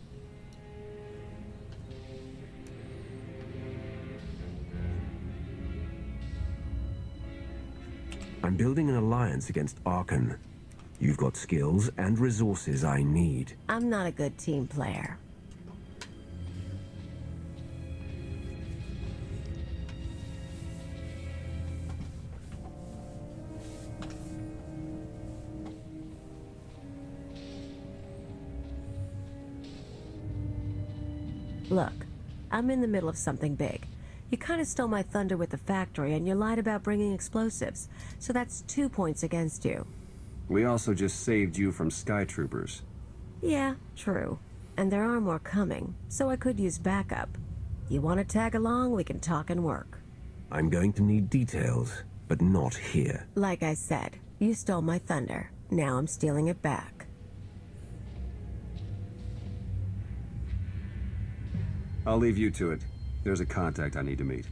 I'm building an alliance against Arkan. You've got skills and resources I need. I'm not a good team player. Look, I'm in the middle of something big. You kind of stole my thunder with the factory, and you lied about bringing explosives. So that's 2 points against you. We also just saved you from Sky Troopers. Yeah, true. And there are more coming, so I could use backup. You want to tag along, we can talk and work. I'm going to need details, but not here. Like I said, you stole my thunder. Now I'm stealing it back. I'll leave you to it. There's a contact I need to meet.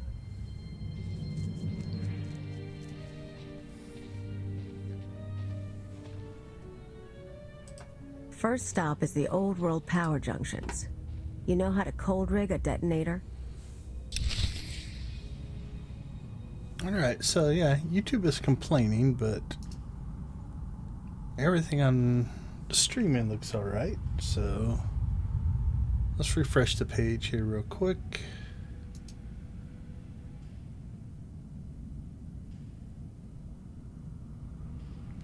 First stop is the old world power junctions. You know how to cold rig a detonator? Alright, so yeah, YouTube is complaining, but everything on the streaming looks alright, so let's refresh the page here real quick.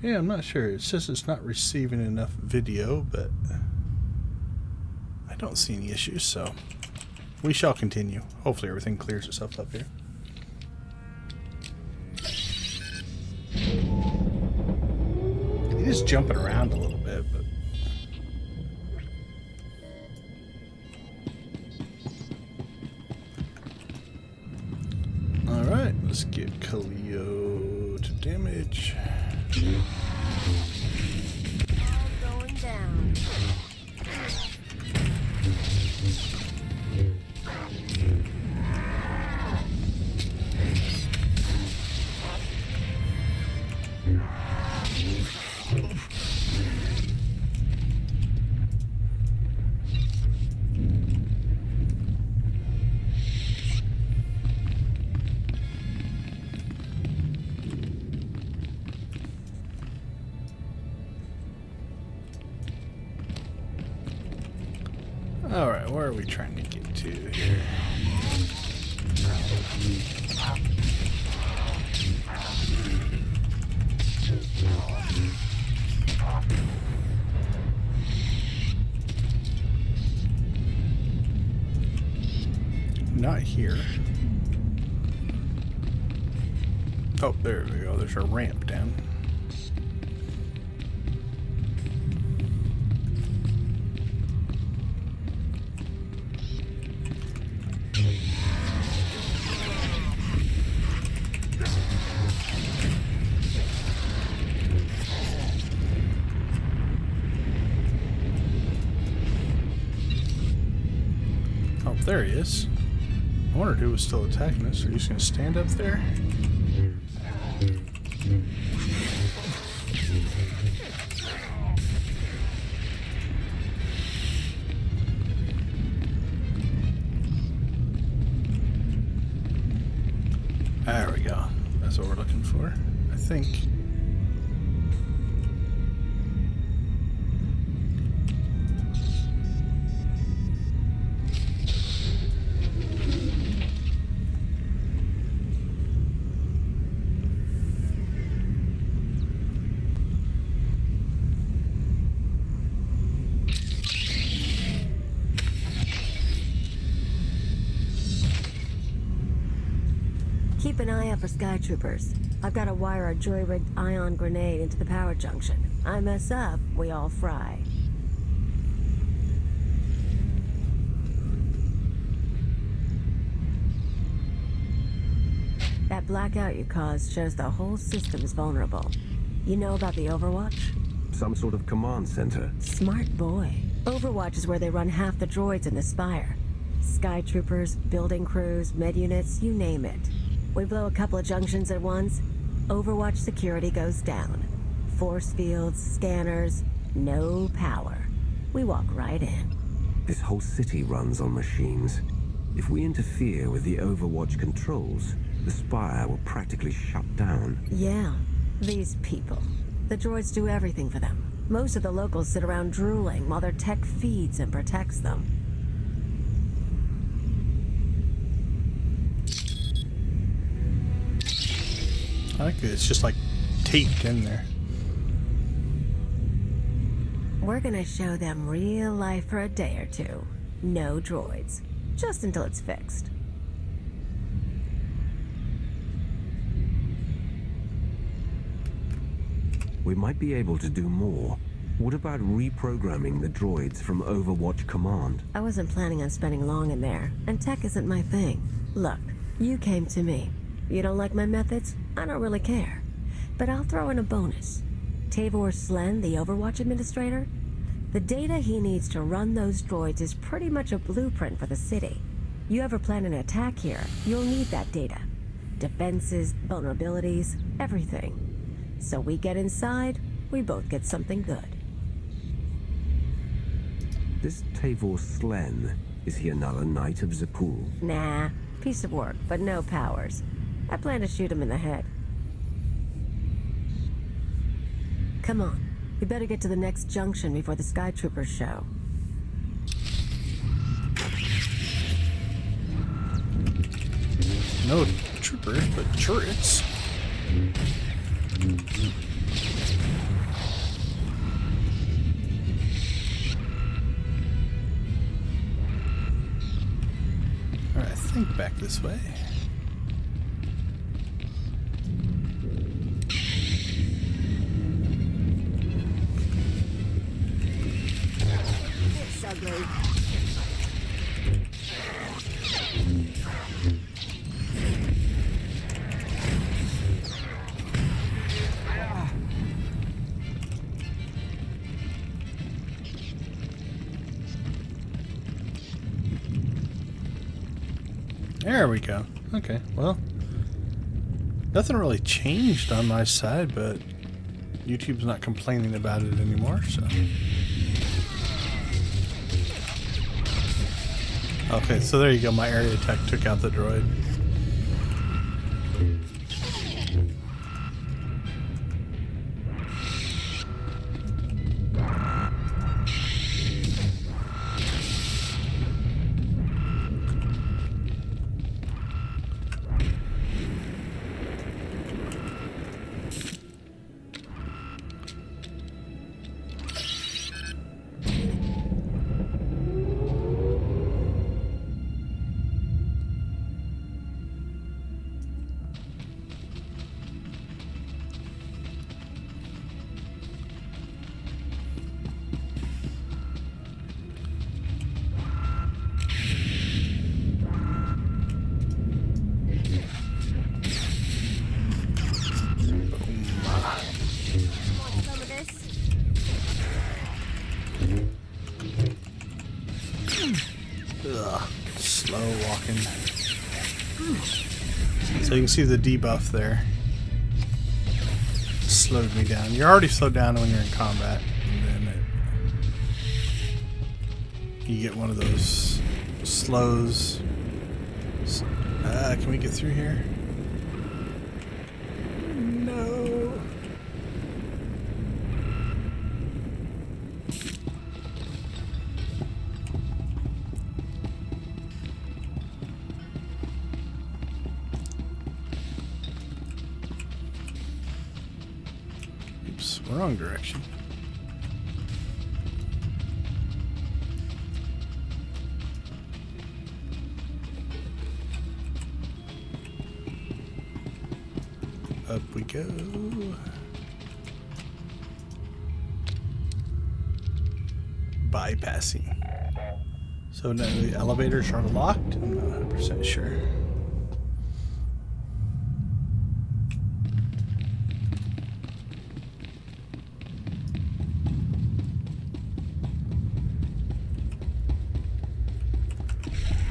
Yeah, I'm not sure. It says it's not receiving enough video, but I don't see any issues, so we shall continue. Hopefully everything clears itself up here. It is jumping around a little bit, but alright, let's get Kaleo to damage. All going down. Alright, where are we trying to get to here? Not here. Oh, there we go. There's a ramp down. Oh, there he is. I wondered who was still attacking us. Are you just going to stand up there? There we go. That's what we're looking for, I think. Keep an eye out for sky troopers. I've got to wire a joy-rigged ion grenade into the power junction. I mess up, we all fry. That blackout you caused shows the whole system's vulnerable. You know about the Overwatch? Some sort of command center. Smart boy. Overwatch is where they run half the droids in the Spire. Sky troopers, building crews, med units, you name it. We blow a couple of junctions at once, Overwatch security goes down. Force fields, scanners, no power. We walk right in. This whole city runs on machines. If we interfere with the Overwatch controls, the Spire will practically shut down. Yeah, these people. The droids do everything for them. Most of the locals sit around drooling while their tech feeds and protects them. I like it. It's just like taped in there. We're gonna show them real life for a day or two. No droids. Just until it's fixed. We might be able to do more. What about reprogramming the droids from Overwatch Command? I wasn't planning on spending long in there, and tech isn't my thing. Look, you came to me. You don't like my methods? I don't really care. But I'll throw in a bonus. Tavor Slen, the Overwatch administrator? The data he needs to run those droids is pretty much a blueprint for the city. You ever plan an attack here, you'll need that data. Defenses, vulnerabilities, everything. So we get inside, we both get something good. This Tavor Slen, is he another Knight of Zakul? Nah, piece of work, but no powers. I plan to shoot him in the head. Come on, we better get to the next junction before the Sky Troopers show. No troopers, but turrets. Alright, I think back this way. It's ugly. There we go. Okay, well, nothing really changed on my side, but YouTube's not complaining about it anymore, so. Okay, so there you go. My area attack took out the droid. Ugh, slow walking. So you can see the debuff there. Slowed me down. You're already slowed down when you're in combat. And then you get one of those slows. Can we get through here? No. Oops, wrong direction. Up we go. Bypassing. So now the elevators are locked? I'm not 100% sure.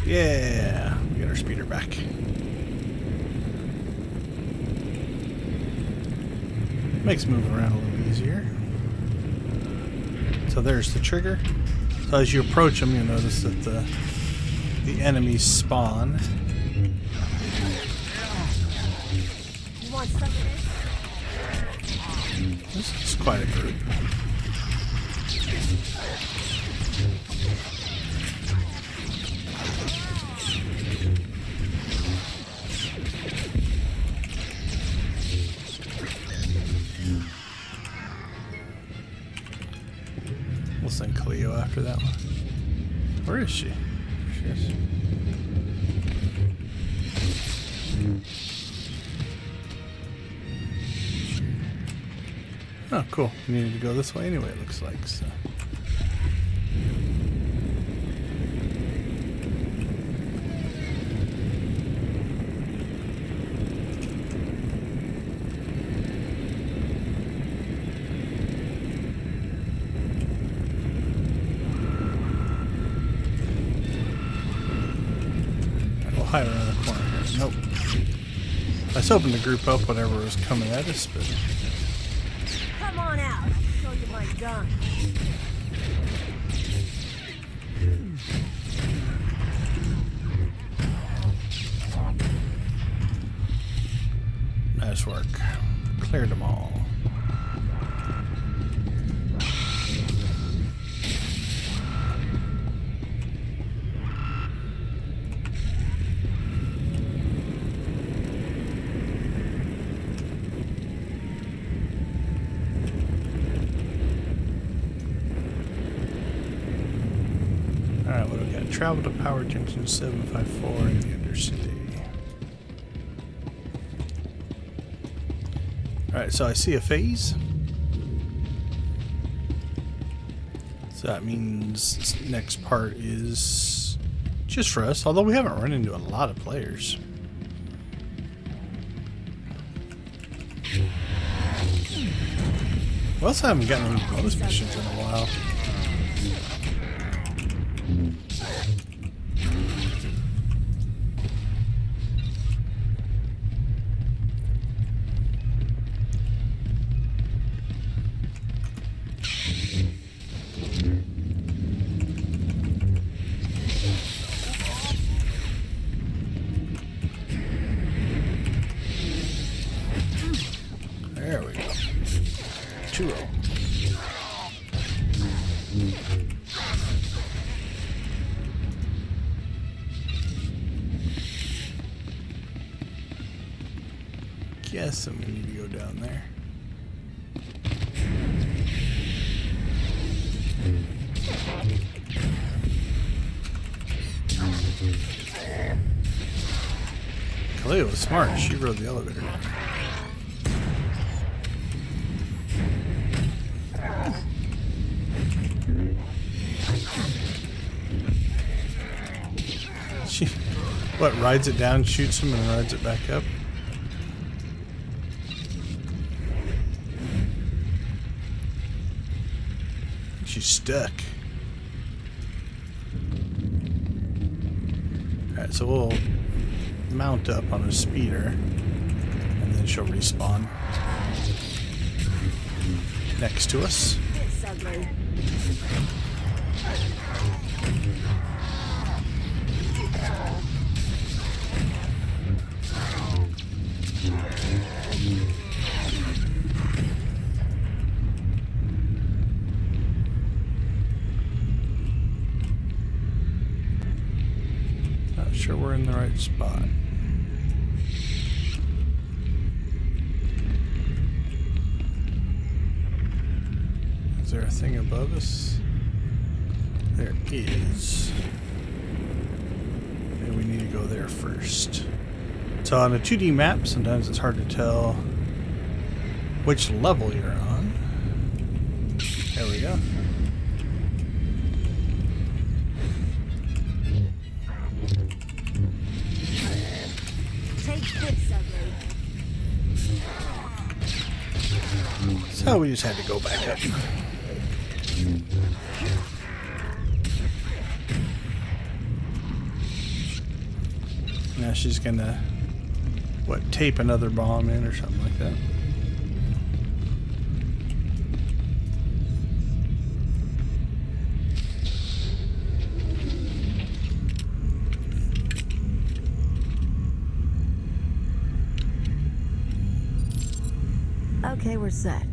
Yeah, we got our speeder back. Makes moving around a little easier. So there's the trigger. So as you approach them, you'll notice that the enemies spawn. You want some of this? This is quite a group. We'll send Cleo after that one. Where is she? There she is. Oh, cool. We needed to go this way anyway, it looks like, so. We'll hide around the corner here. Nope. I was hoping to group up whatever was coming at us, but... Come on out. I'll show you my gun. Nice work. Cleared them all. Alright, what do we got? Travel to Power Junction 754 in the Undercity. Alright, so I see a phase. So that means this next part is just for us, although we haven't run into a lot of players. We also haven't gotten any bonus missions in a while. There we go. 2-0. Guessing we need to go down there. Khalil was smart. She rode the elevator down. She, what, rides it down, shoots him, and rides it back up? She's stuck. Alright, so we'll mount up on a speeder, and then she'll respawn next to us. It's ugly. Not sure we're in the right spot. Is there a thing above us? There is. Maybe we need to go there first. So on a 2D map, sometimes it's hard to tell which level you're on. There we go. Take this, ugly. So we just had to go back up. Now she's gonna, what, tape another bomb in or something like that. Okay, we're set.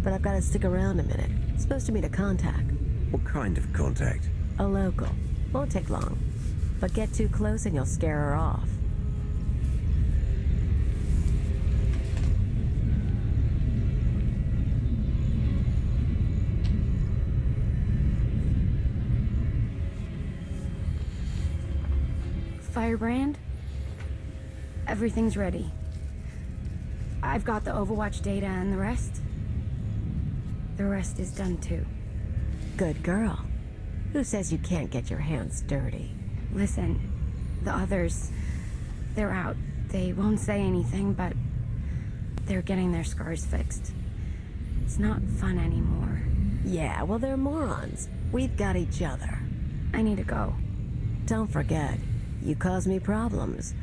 But I've got to stick around a minute. Supposed to meet a contact. What kind of contact? A local. Won't take long. But get too close and you'll scare her off. Firebrand? Everything's ready. I've got the Overwatch data and the rest. The rest is done too. Good girl. Who says you can't get your hands dirty? Listen, the others, they're out. They won't say anything, but they're getting their scars fixed. It's not fun anymore. Yeah, well, they're morons. We've got each other. I need to go. Don't forget, you cause me problems.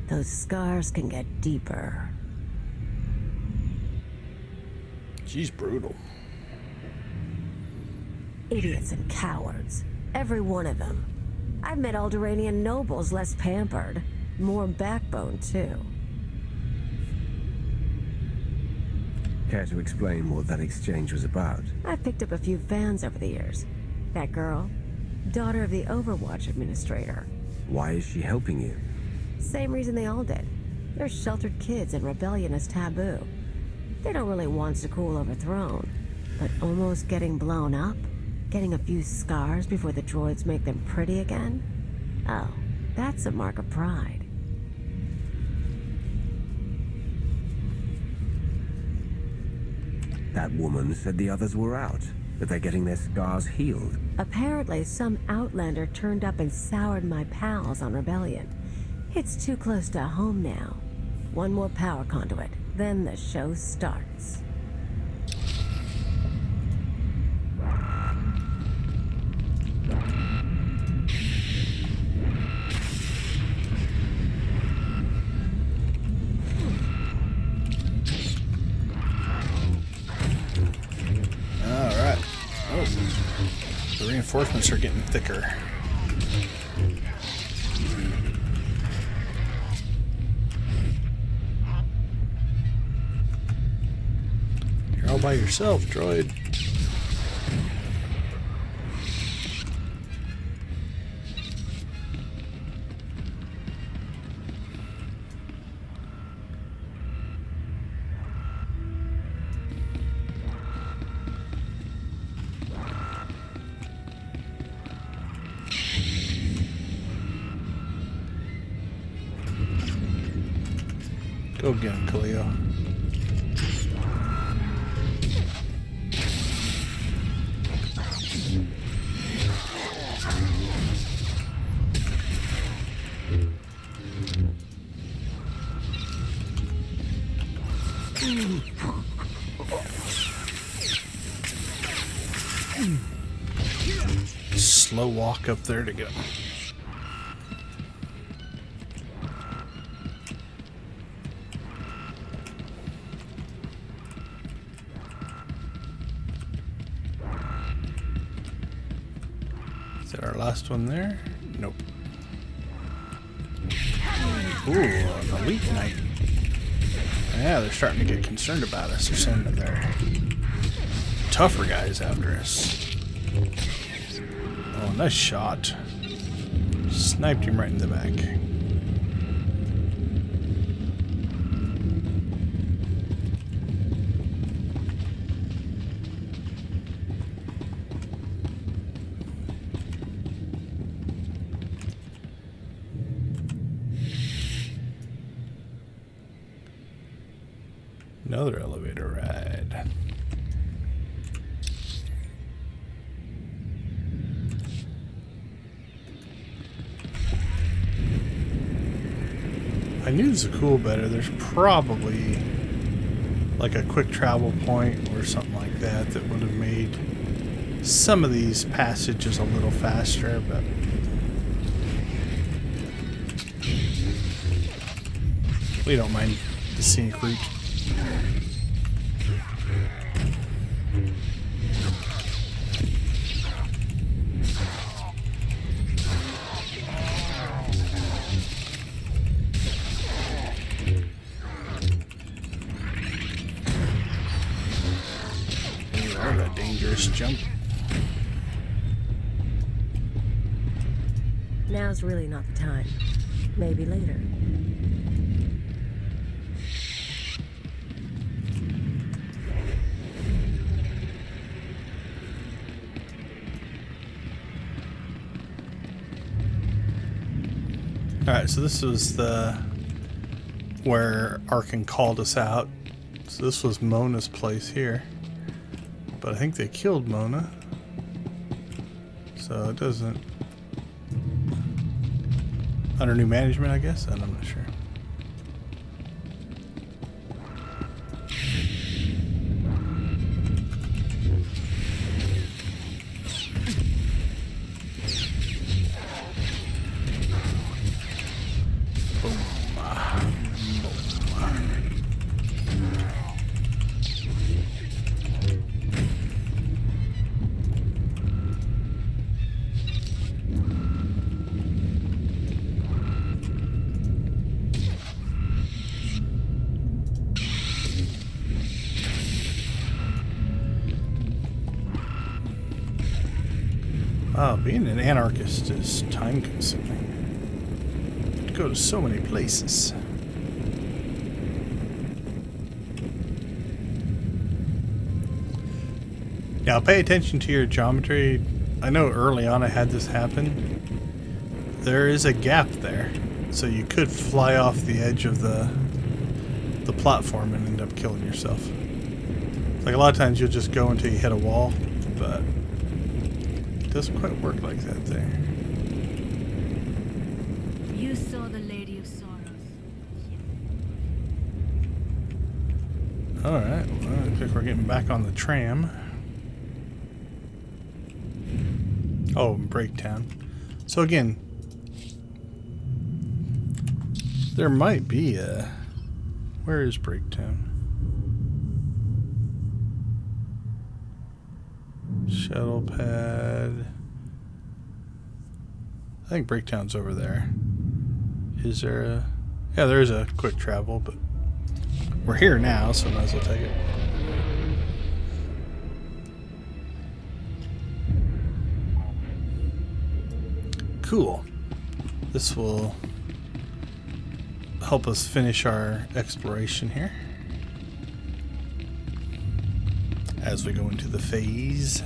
Those scars can get deeper. She's brutal. Idiots and cowards. Every one of them. I've met Alderaanian nobles less pampered. More backbone, too. Care to explain what that exchange was about? I've picked up a few fans over the years. That girl, daughter of the Overwatch administrator. Why is she helping you? Same reason they all did. They're sheltered kids and rebellion is taboo. They don't really want Zakul overthrown, but almost getting blown up? Getting a few scars before the droids make them pretty again? Oh, that's a mark of pride. That woman said the others were out, that they're getting their scars healed. Apparently, some outlander turned up and soured my pals on rebellion. It's too close to home now. One more power conduit, then the show starts. The reinforcements are getting thicker. You're all by yourself, droid. Go get him, Khalil. Slow walk up there to get him. Is that our last one there? Nope. Ooh, an elite knight. Yeah, they're starting to get concerned about us. They're saying that they're tougher guys after us. Oh, nice shot. Sniped him right in the back. Another elevator ride. I knew Zakul better. There's probably like a quick travel point or something like that that would have made some of these passages a little faster, but we don't mind the scenic route. Jump. Now's really not the time. Maybe later. Alright, so this was where Arkin called us out. So this was Mona's place here. But I think they killed Mona. So it doesn't... Under new management, I guess? I'm not sure. Wow, being an anarchist is time consuming. You go to so many places. Now pay attention to your geometry. I know early on I had this happen. There is a gap there, so you could fly off the edge of the platform and end up killing yourself. Like a lot of times you'll just go until you hit a wall, but it doesn't quite work like that there. You saw the Lady of Sorrows. Alright, well, looks like we're getting back on the tram. Oh, Breaktown. So again, there might be a... Where is Breaktown? Shuttle pad. I think Breaktown's over there. Is there a... Yeah, there is a quick travel, but we're here now, so might as well take it. Cool. This will help us finish our exploration here as we go into the phase.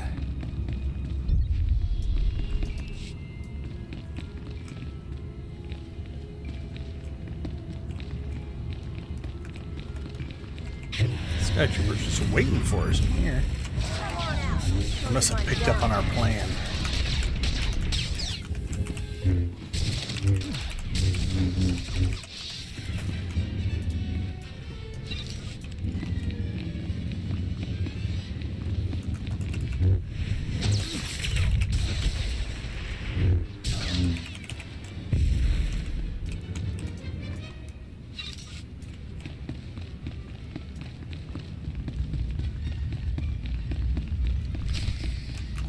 Skytrooper's just waiting for us in here. They must have picked up on our plan.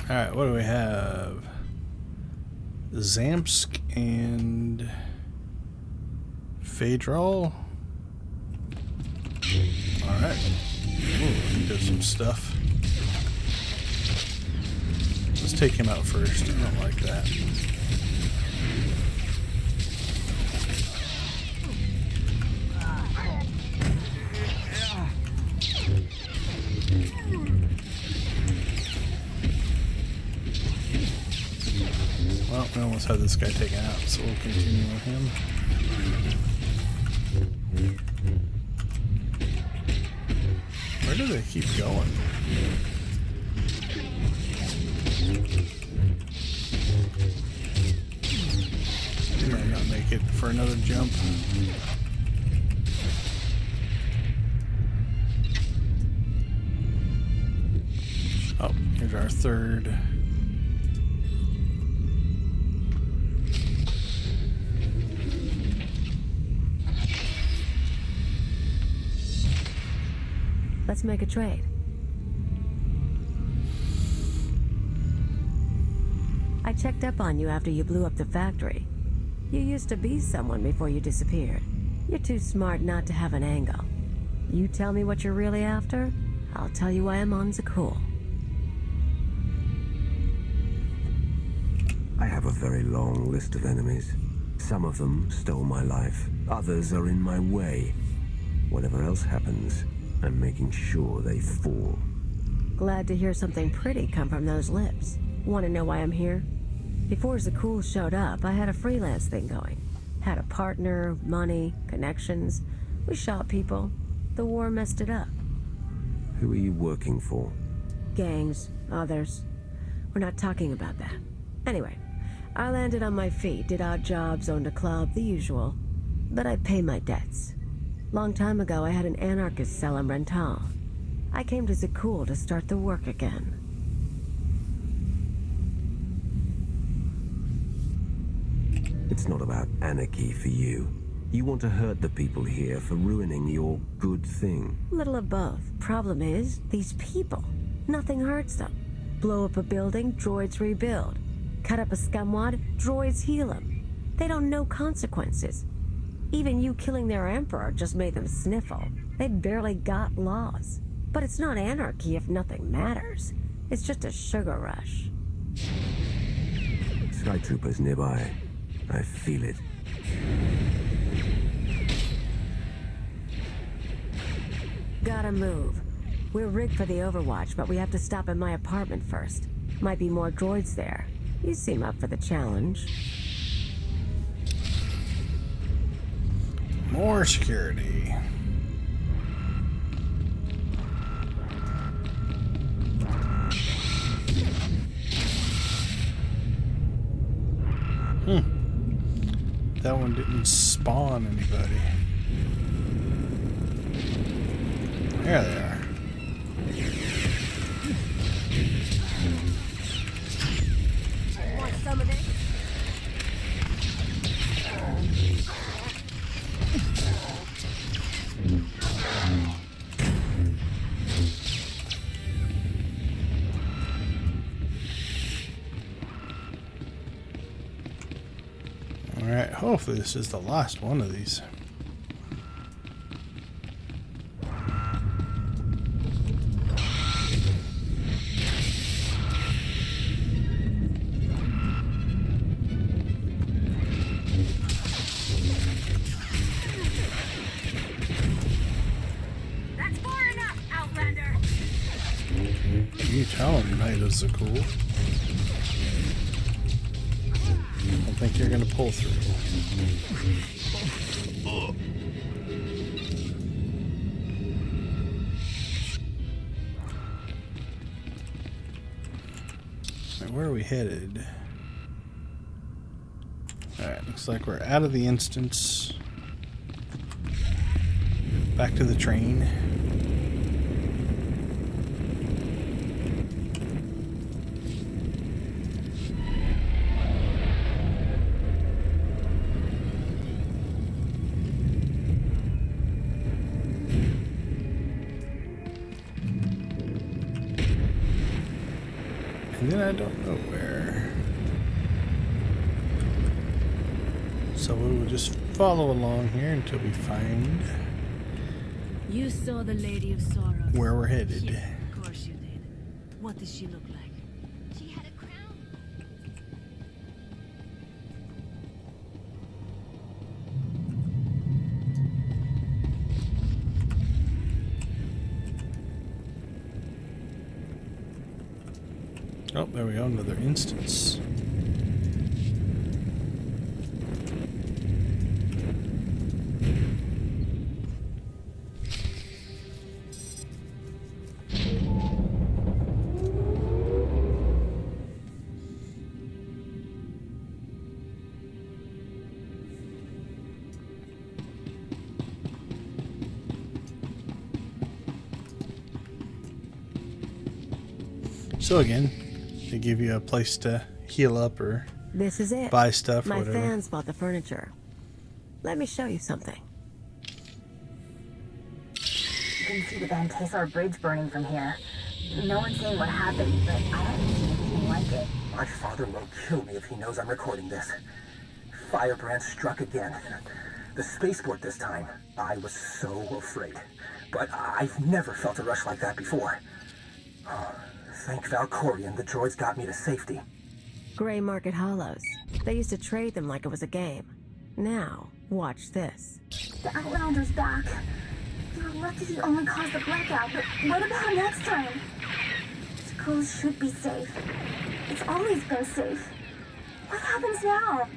Alright, what do we have? Zamsk and Phaedral. Alright. He does some stuff. Let's take him out first. I don't like that. Well, we almost had this guy taken out, so we'll continue with him. Where do they keep going? He might not make it for another jump. Oh, here's our third. Let's make a trade. I checked up on you after you blew up the factory. You used to be someone before you disappeared. You're too smart not to have an angle. You tell me what you're really after, I'll tell you why I'm on the cool. I have a very long list of enemies. Some of them stole my life. Others are in my way. Whatever else happens, I'm making sure they fall. Glad to hear something pretty come from those lips. Want to know why I'm here? Before Zakul showed up, I had a freelance thing going. Had a partner, money, connections. We shot people. The war messed it up. Who are you working for? gangs, others. We're not talking about that. Anyway, I landed on my feet, did odd jobs, owned a club, the usual. But I pay my debts. Long time ago, I had an anarchist cell in Rental. I came to Zakul to start the work again. It's not about anarchy for you. You want to hurt the people here for ruining your good thing. Little of both. Problem is, these people. Nothing hurts them. Blow up a building, droids rebuild. Cut up a scumwad, droids heal them. They don't know consequences. Even you killing their emperor just made them sniffle. They barely got laws. But it's not anarchy if nothing matters. It's just a sugar rush. Sky troopers nearby. I feel it. Gotta move. We're rigged for the Overwatch, but we have to stop at my apartment first. Might be more droids there. You seem up for the challenge. More security. That one didn't spawn anybody. There they are. Want some of this? Alright, hopefully this is the last one of these. That's far enough, Outlander! You tell him natives are cool. I think you're gonna pull through. Right, where are we headed? Alright, looks like we're out of the instance. Back to the train. And then I don't know where. So we will just follow along here until we find You saw the Lady of Sorrow. where we're headed. Yeah, of course you did. What does she look like? She had a crown. Oh, there we go, another instance. So again, they give you a place to heal up or This is it. buy stuff, My whatever. fans bought the furniture. Let me show you something. You can see the Van Tesar Bridge burning from here. No one's saying what happened, but I haven't seen anything like it. My father will kill me if he knows I'm recording this. Firebrand struck again. The spaceport this time. I was so afraid. But I've never felt a rush like that before. Thank Valkorion, the droids got me to safety. Gray Market Hollows. They used to trade them like it was a game. Now, watch this. The Outlander's back. Your electricity only caused the blackout, but what about next time? Schools should be safe. It's always been safe. What happens now?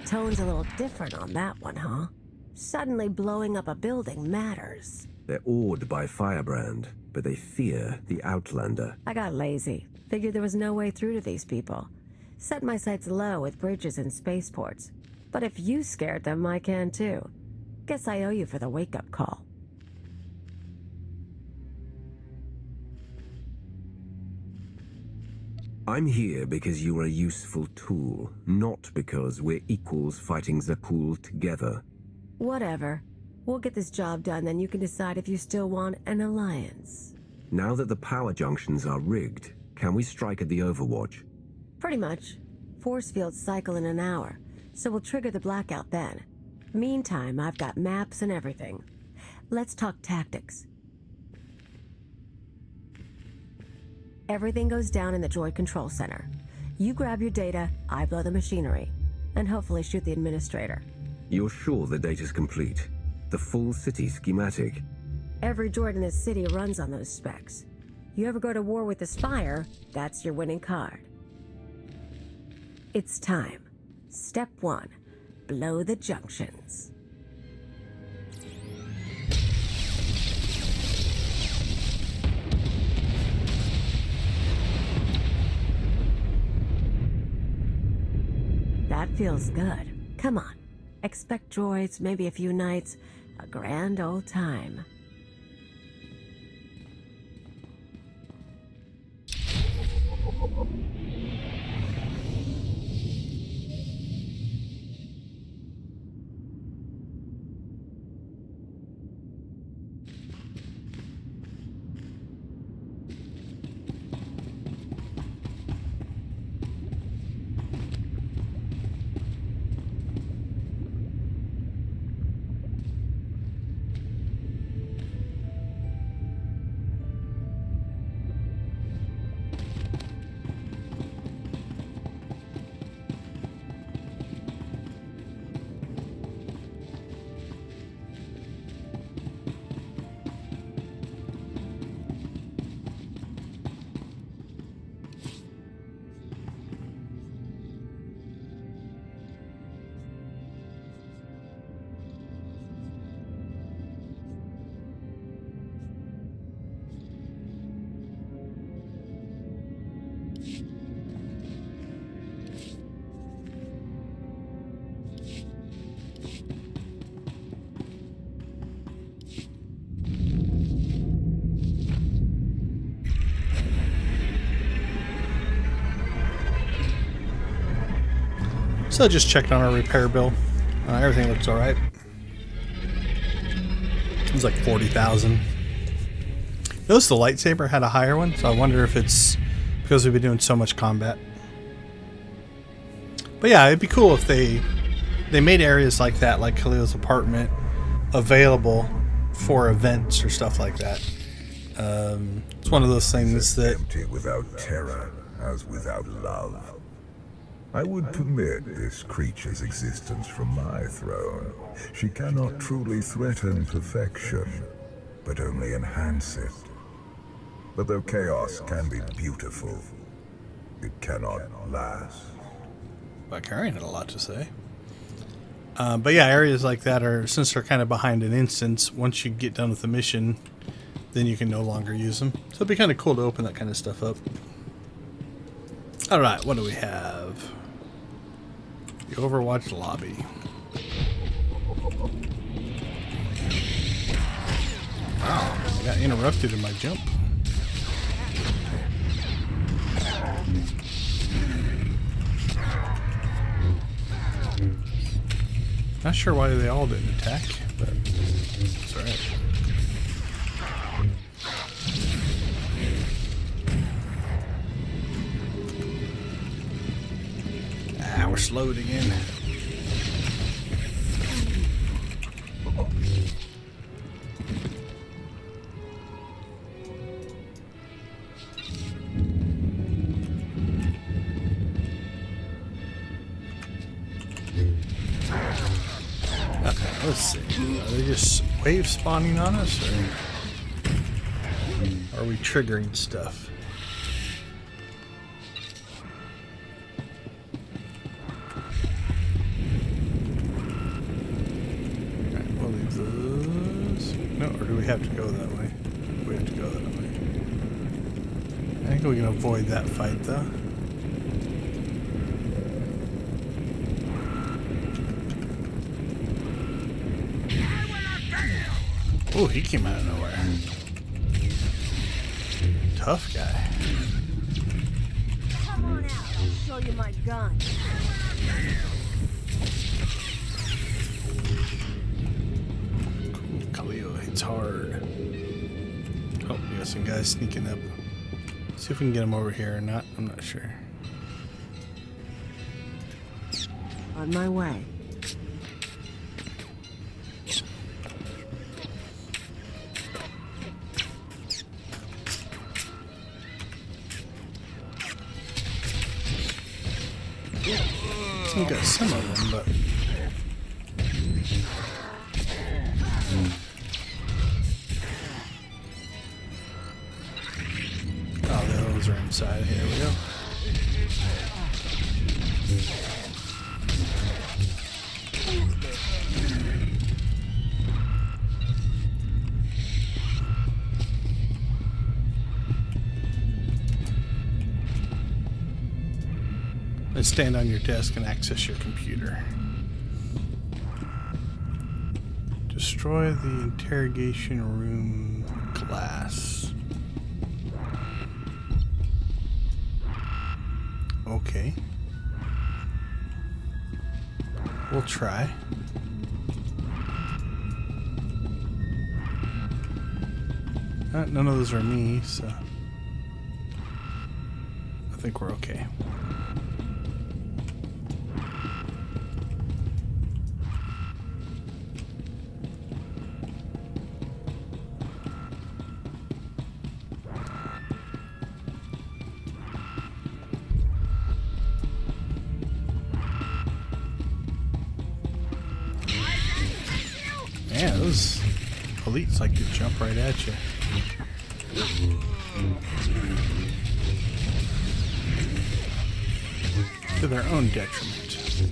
Tone's a little different on that one, huh? Suddenly blowing up a building matters. They're awed by Firebrand. but they fear the Outlander. I got lazy. Figured there was no way through to these people. Set my sights low with bridges and spaceports. But if you scared them, I can too. Guess I owe you for the wake-up call. I'm here because you're a useful tool, not because we're equals fighting Zakul together. Whatever. We'll get this job done, then you can decide if you still want an alliance. Now that the power junctions are rigged, can we strike at the Overwatch? Pretty much. Force fields cycle in an hour, so we'll trigger the blackout then. Meantime, I've got maps and everything. Let's talk tactics. Everything goes down in the droid control center. You grab your data, I blow the machinery, and hopefully shoot the administrator. You're sure the data's complete? The full city schematic? Every droid in this city runs on those specs. You ever go to war with the Spire, that's your winning card. It's time. Step 1. Blow the junctions. That feels good. Come on. Expect droids, maybe a few knights. A grand old time. So I just checked on our repair bill. Everything looks alright. It was like 40,000. Notice the lightsaber had a higher one, so I wonder if it's because we've been doing so much combat. But yeah, it'd be cool if they made areas like that, like Khalil's apartment, available for events or stuff like that. It's one of those things that empty without terror, as without love. I would permit this creature's existence from my throne. She cannot truly threaten perfection, but only enhance it. But though chaos can be beautiful, it cannot last. Vicarian had a lot to say. But yeah, areas like that are, since they're kind of behind an instance, once you get done with the mission, then you can no longer use them. So it'd be kind of cool to open that kind of stuff up. Alright, what do we have? The Overwatch lobby. Wow, I got interrupted in my jump. Not sure why they all didn't attack, but it's alright. Ah, we're slowed again. Okay, let's see. Are they just wave spawning on us, or are we triggering stuff? Alright, we'll leave those. No, or do we have to go that way? We have to go that way. We can avoid that fight though. Oh, he came out of nowhere. Tough guy. Come on out, I'll show you my gun. Cool, Khalil hits hard. Oh, we got some guys sneaking up. See if we can get him over here or not. I'm not sure. On my way. We got some of them, but oh, those are inside. Here we go. Let's stand on your desk and access your computer. Destroy the interrogation room glass. Okay. We'll try. None of those are me, so I think we're okay. Man, those elites like to jump right at you. To their own detriment.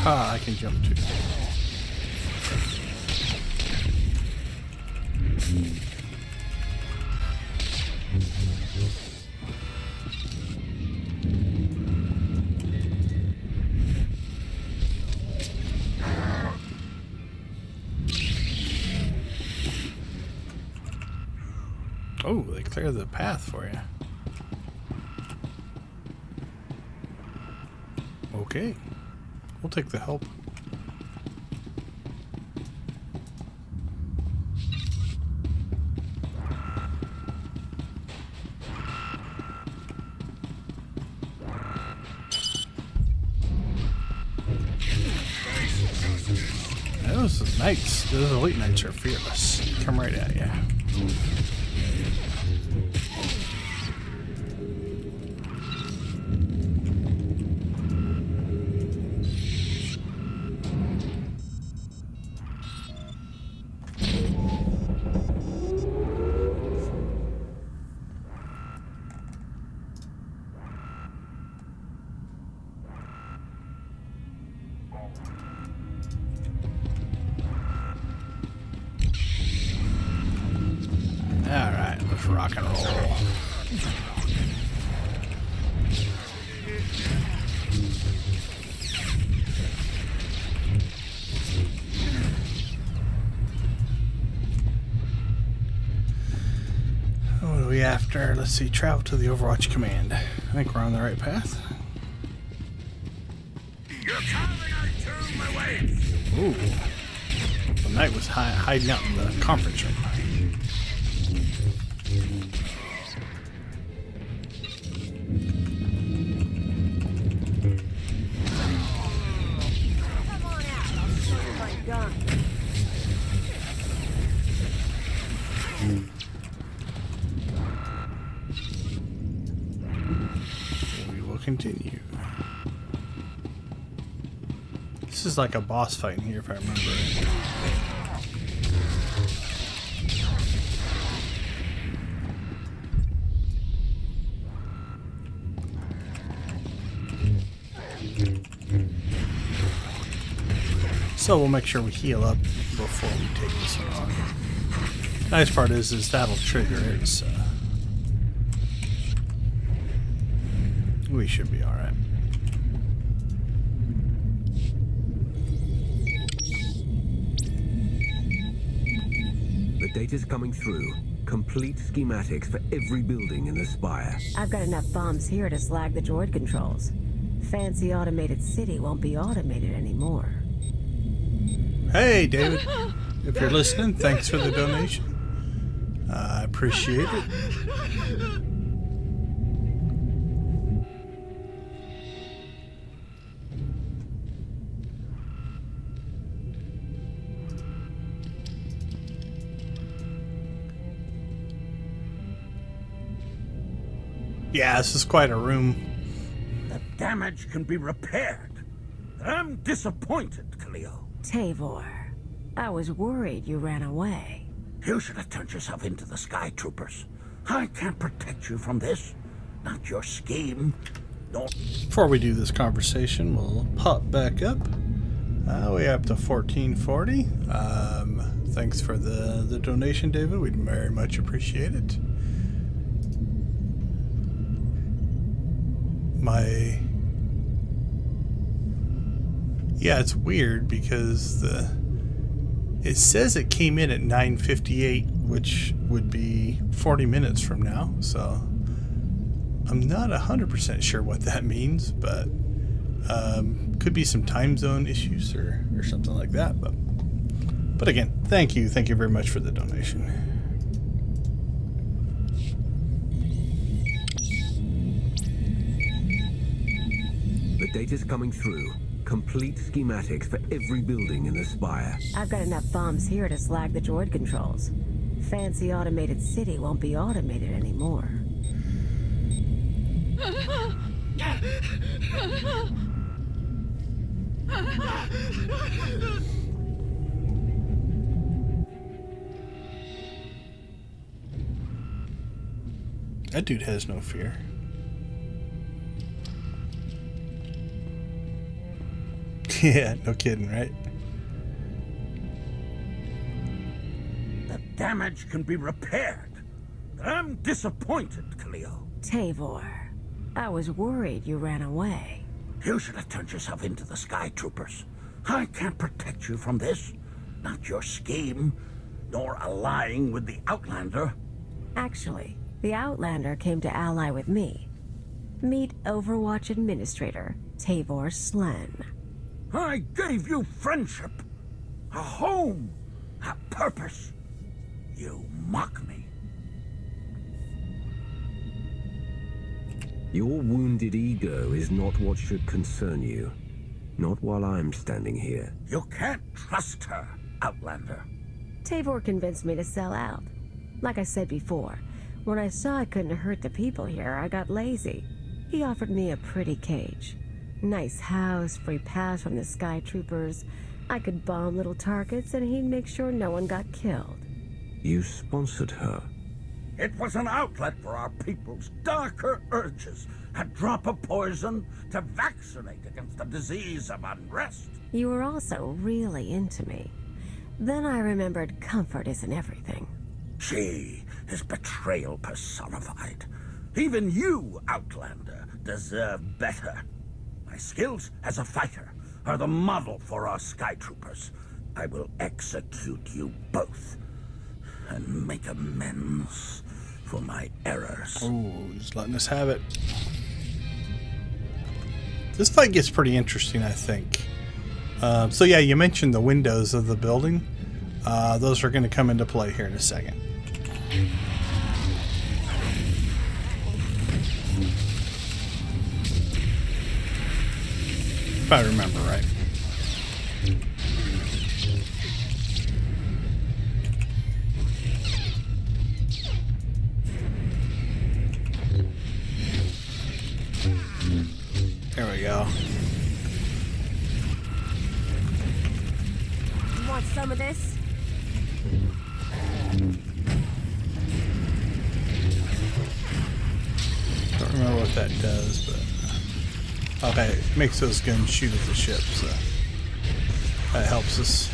Ah, I can jump too. Oh, they clear the path for you. Okay. We'll take the help. Those knights, those elite knights are fearless. Come right at you. Alright, let's rock and roll. What are we after? Let's see, travel to the Overwatch Command. I think we're on the right path. You're coming, I turn my way. Ooh. The knight was hiding out in the conference room. Come on out, I'll show you my gun. We will continue. This is like a boss fight in here, if I remember right. So we'll make sure we heal up before we take this one on. Nice part is that'll trigger it, so we should be alright. The data's coming through. Complete schematics for every building in the Spire. I've got enough bombs here to slag the droid controls. Fancy automated city won't be automated anymore. Hey, David. If you're listening, thanks for the donation. I appreciate it. Yeah, this is quite a room. The damage can be repaired. I'm disappointed, Cleo. Tavor, I was worried you ran away. You should have turned yourself into the Sky Troopers. I can't protect you from this. Not your scheme. No. Before we do this conversation, we'll pop back up. We're up to 1440. Thanks for the donation, David. We'd very much appreciate it. Yeah, it's weird because it says it came in at 9:58, which would be 40 minutes from now. So I'm not 100% sure what that means, but could be some time zone issues or something like that. But again, thank you very much for the donation. The data's coming through. Complete schematics for every building in the Spire. I've got enough bombs here to slag the droid controls. Fancy automated city won't be automated anymore. That dude has no fear. Yeah, no kidding, right? The damage can be repaired. I'm disappointed, Cleo. Tavor, I was worried you ran away. You should have turned yourself into the Sky Troopers. I can't protect you from this. Not your scheme, nor allying with the Outlander. Actually, the Outlander came to ally with me. Meet Overwatch Administrator, Tavor Slen. I gave you friendship, a home, a purpose. You mock me. Your wounded ego is not what should concern you. Not while I'm standing here. You can't trust her, Outlander. Tavor convinced me to sell out. Like I said before, when I saw I couldn't hurt the people here, I got lazy. He offered me a pretty cage. Nice house, free pass from the Sky Troopers. I could bomb little targets and he'd make sure no one got killed. You sponsored her. It was an outlet for our people's darker urges. A drop of poison to vaccinate against the disease of unrest. You were also really into me. Then I remembered comfort isn't everything. She is betrayal personified. Even you, Outlander, deserve better. My skills as a fighter are the model for our Sky Troopers. I will execute you both and make amends for my errors. Oh, just letting us have it. This fight gets pretty interesting, I think. So yeah, you mentioned the windows of the building. Those are going to come into play here in a second. If I remember right. There we go. You want some of this? Don't remember what that does, but okay, it makes those guns shoot at the ship, so That helps us.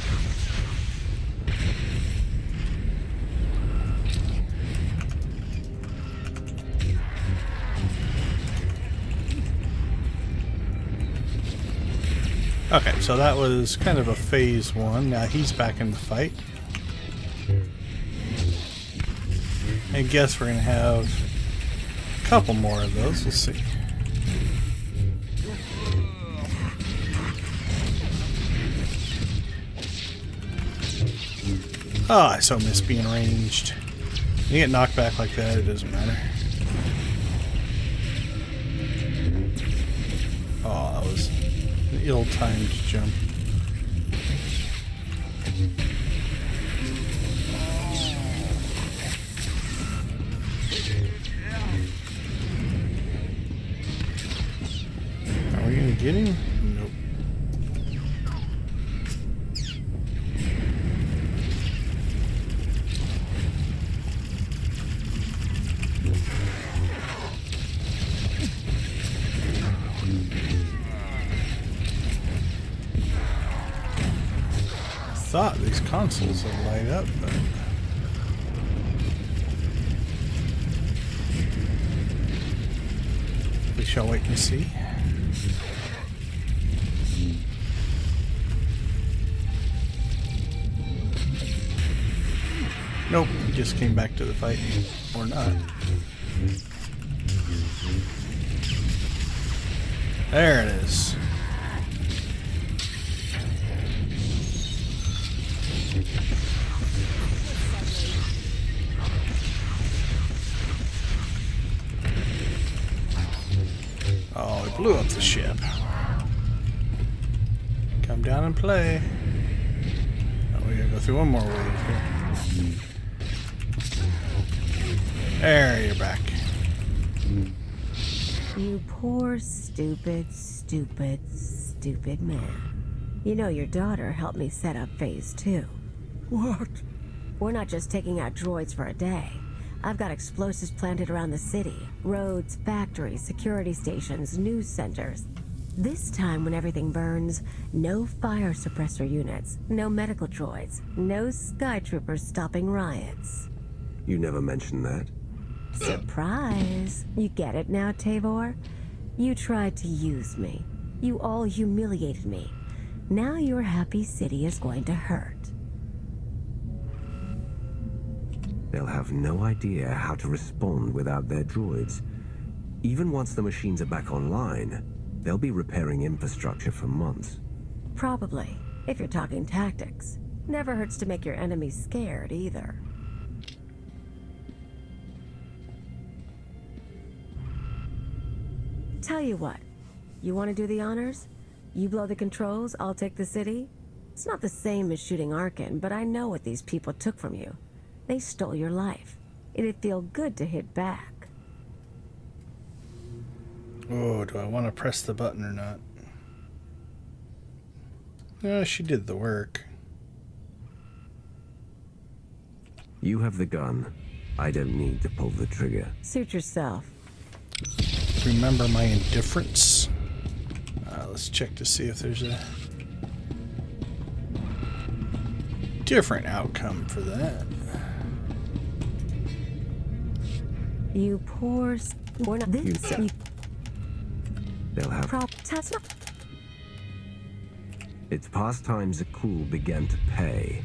Okay, so that was kind of a phase one. Now he's back in the fight. I guess we're going to have a couple more of those. We'll see. Oh, I so miss being ranged. You get knocked back like that, it doesn't matter. Oh, that was an ill-timed jump. Are we gonna get him? Nope. Thought these consoles would light up, but we shall wait and see. Nope, he just came back to the fight. Or not. There it is. Oh, he blew up the ship. Come down and play. Oh, we gotta go through one more wave here. There, you're back. You poor, stupid, stupid, stupid man. You know your daughter helped me set up phase 2. What? We're not just taking out droids for a day. I've got explosives planted around the city. Roads, factories, security stations, news centers. This time when everything burns, no fire suppressor units, no medical droids, no skytroopers stopping riots. You never mentioned that. Surprise! You get it now, Tavor? You tried to use me. You all humiliated me. Now your happy city is going to hurt. They'll have no idea how to respond without their droids. Even once the machines are back online, they'll be repairing infrastructure for months. Probably, if you're talking tactics. Never hurts to make your enemies scared, either. Tell you what, you want to do the honors? You blow the controls, I'll take the city? It's not the same as shooting Arkin, but I know what these people took from you. They stole your life. It'd feel good to hit back. Oh, do I want to press the button or not? No, she did the work. You have the gun. I don't need to pull the trigger. Suit yourself. Remember my indifference. Let's check to see if there's a different outcome for that. You poor... We're not this... They'll have... It's past time Zakul began to pay.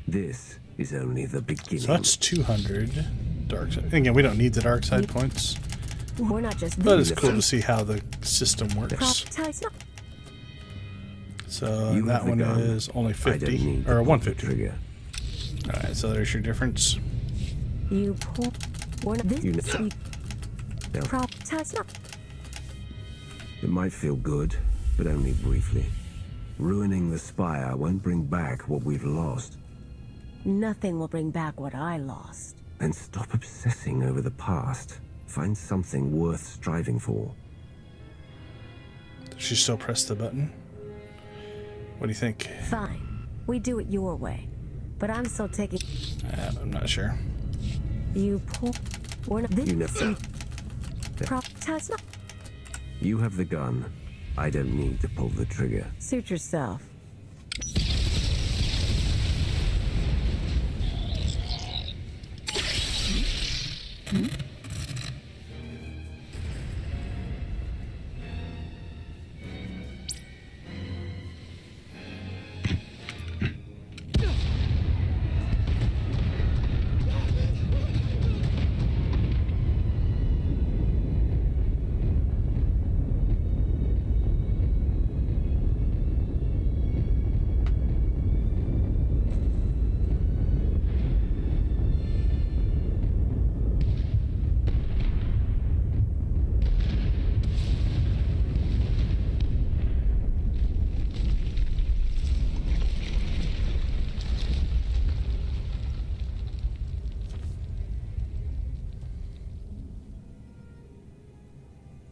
This is only the beginning. So that's 200 dark side. Again, we don't need the dark side points. We're not just... But it's cool to see how the system works. So that one is only 50, or 150. Alright, so there's your difference. You poor... We're not this... It might feel good, but only briefly. Ruining the Spire won't bring back what we've lost. Nothing will bring back what I lost. Then stop obsessing over the past. Find something worth striving for. Does she still press the button? What do you think? Fine. We do it your way. But I'm still taking... I'm not sure. You poor... We're not this... You never... You have the gun. I don't need to pull the trigger. Suit yourself.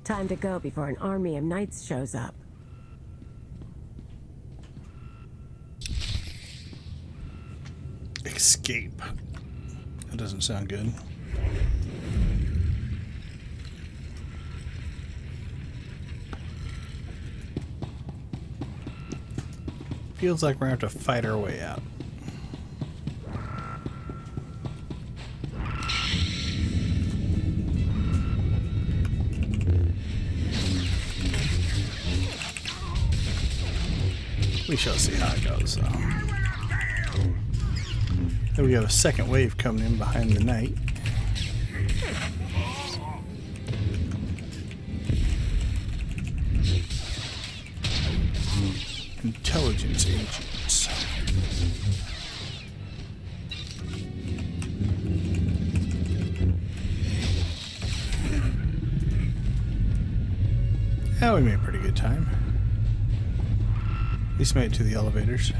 Time to go before an army of knights shows up. Escape. That doesn't sound good. Feels like we're going to have to fight our way out. We shall see how it goes, though. Then we got a second wave coming in behind the knight. Intelligence agents. Yeah, we made a pretty good time. At least made it to the elevators.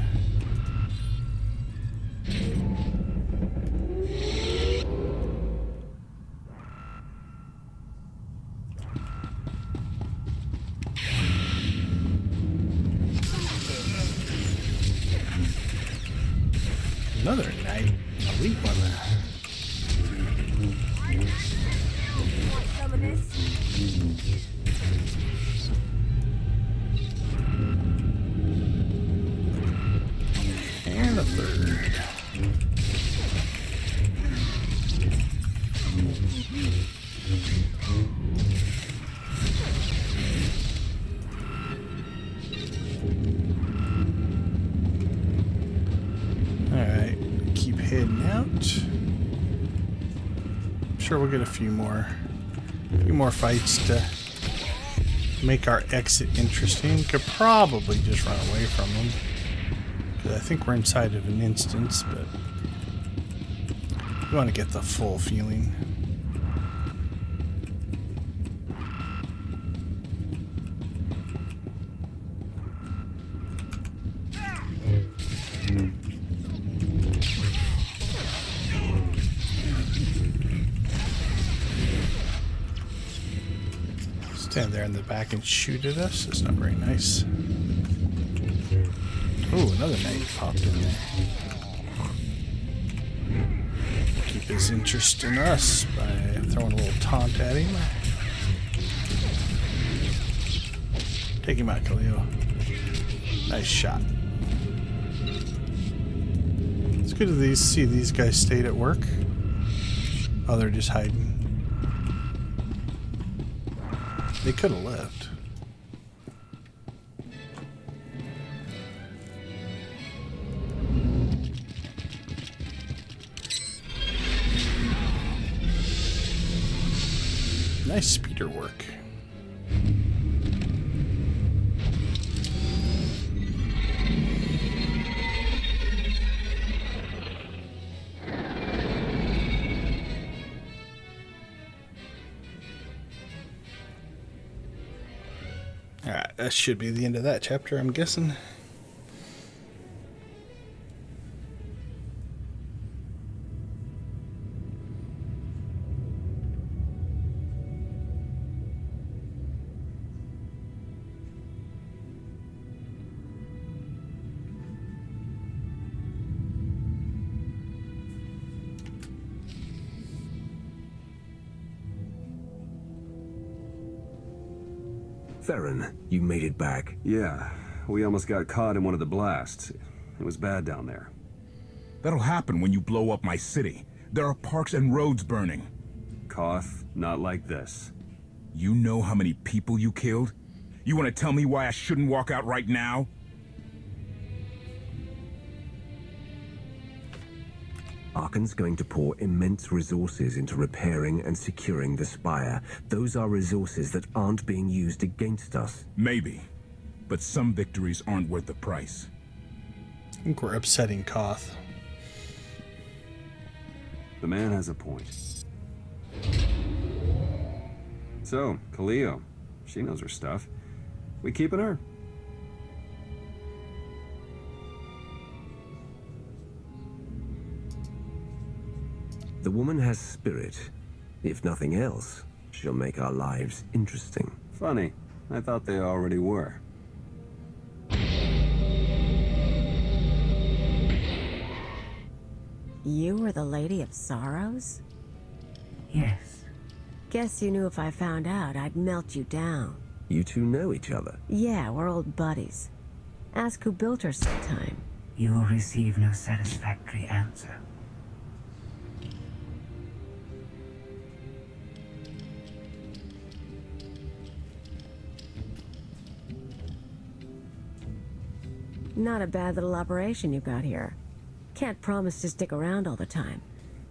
Another knight. A weak one there. Want some of this? And a third. Alright, keep heading out. I'm sure we'll get a few more fights to make our exit interesting. We could probably just run away from them. I think we're inside of an instance, but we want to get the full feeling. Stand there in the back and shoot at us. That's not very nice. Oh, another knight popped in there. Keep his interest in us by throwing a little taunt at him. Take him out, Khalil. Nice shot. It's good to see these guys stayed at work. Oh, they're just hiding. They could have left. Nice speeder work. Alright, that should be the end of that chapter, I'm guessing. Theron, you made it back. Yeah, we almost got caught in one of the blasts. It was bad down there. That'll happen when you blow up my city. There are parks and roads burning. Koth. Not like this. You know how many people you killed? You want to tell me why I shouldn't walk out right now? Arkan's going to pour immense resources into repairing and securing the Spire. Those are resources that aren't being used against us. Maybe. But some victories aren't worth the price. I think we're upsetting Koth. The man has a point. So, Kaleo. She knows her stuff. We keeping her? The woman has spirit. If nothing else, she'll make our lives interesting. Funny. I thought they already were. You were the Lady of Sorrows? Yes. Guess you knew if I found out, I'd melt you down. You two know each other? Yeah, we're old buddies. Ask who built her sometime. You will receive no satisfactory answer. Not a bad little operation you got here. Can't promise to stick around all the time.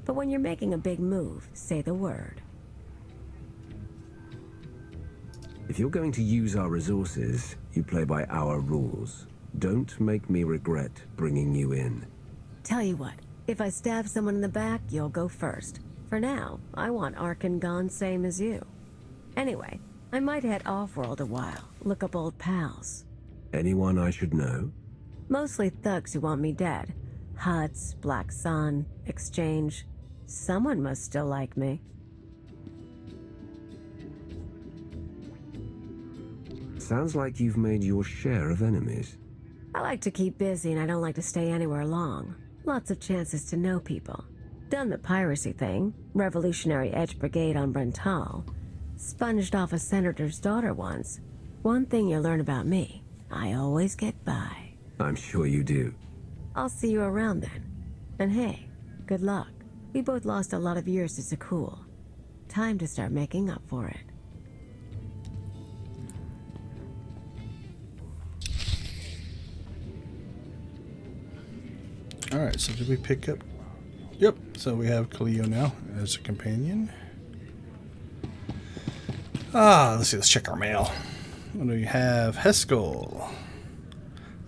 But when you're making a big move, say the word. If you're going to use our resources, you play by our rules. Don't make me regret bringing you in. Tell you what, if I stab someone in the back, you'll go first. For now, I want Arkan gone same as you. Anyway, I might head off-world a while, look up old pals. Anyone I should know? Mostly thugs who want me dead. Huts, Black Sun, Exchange. Someone must still like me. Sounds like you've made your share of enemies. I like to keep busy and I don't like to stay anywhere long. Lots of chances to know people. Done the piracy thing, Revolutionary Edge Brigade on Brental. Sponged off a senator's daughter once. One thing you learn about me, I always get by. I'm sure you do. I'll see you around then. And hey, good luck. We both lost a lot of years to Zakul. Time to start making up for it. Alright, so did we pick up? Yep, so we have Kaleo now as a companion. Let's see, let's check our mail. What do we have? Heskel.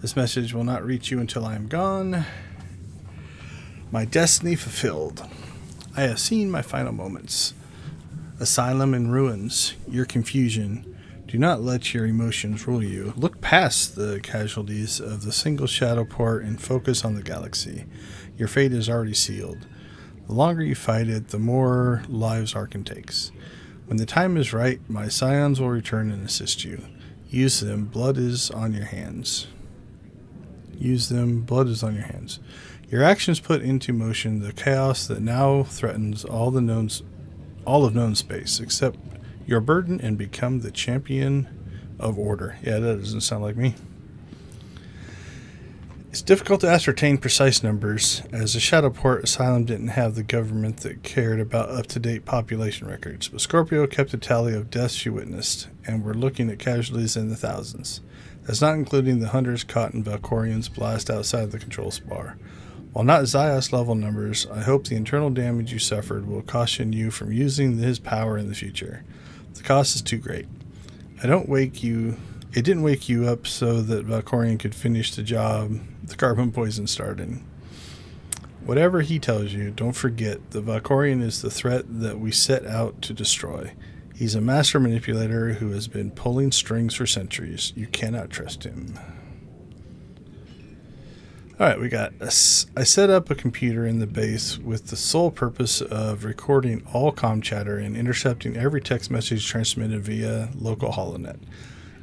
This message will not reach you until I am gone. My destiny fulfilled. I have seen my final moments. Asylum in ruins. Your confusion. Do not let your emotions rule you. Look past the casualties of the single shadow port and focus on the galaxy. Your fate is already sealed. The longer you fight it, the more lives Arkan takes. When the time is right, my scions will return and assist you. Use them. Blood is on your hands. Use them. Blood is on your hands. Your actions put into motion the chaos that now threatens all of known space. Accept your burden and become the champion of order. Yeah, that doesn't sound like me. It's difficult to ascertain precise numbers, as the Shadowport Asylum didn't have the government that cared about up-to-date population records, but Scorpio kept a tally of deaths she witnessed, and we're looking at casualties in the thousands. That's not including the hunters caught in Valkorian's blast outside the control spar. While not Zayas level numbers, I hope the internal damage you suffered will caution you from using his power in the future. The cost is too great. It didn't wake you up so that Valkorian could finish the job the carbon poison started. Whatever he tells you, don't forget that Valkorian is the threat that we set out to destroy. He's a master manipulator who has been pulling strings for centuries. You cannot trust him. Alright, I set up a computer in the base with the sole purpose of recording all comm chatter and intercepting every text message transmitted via local holonet.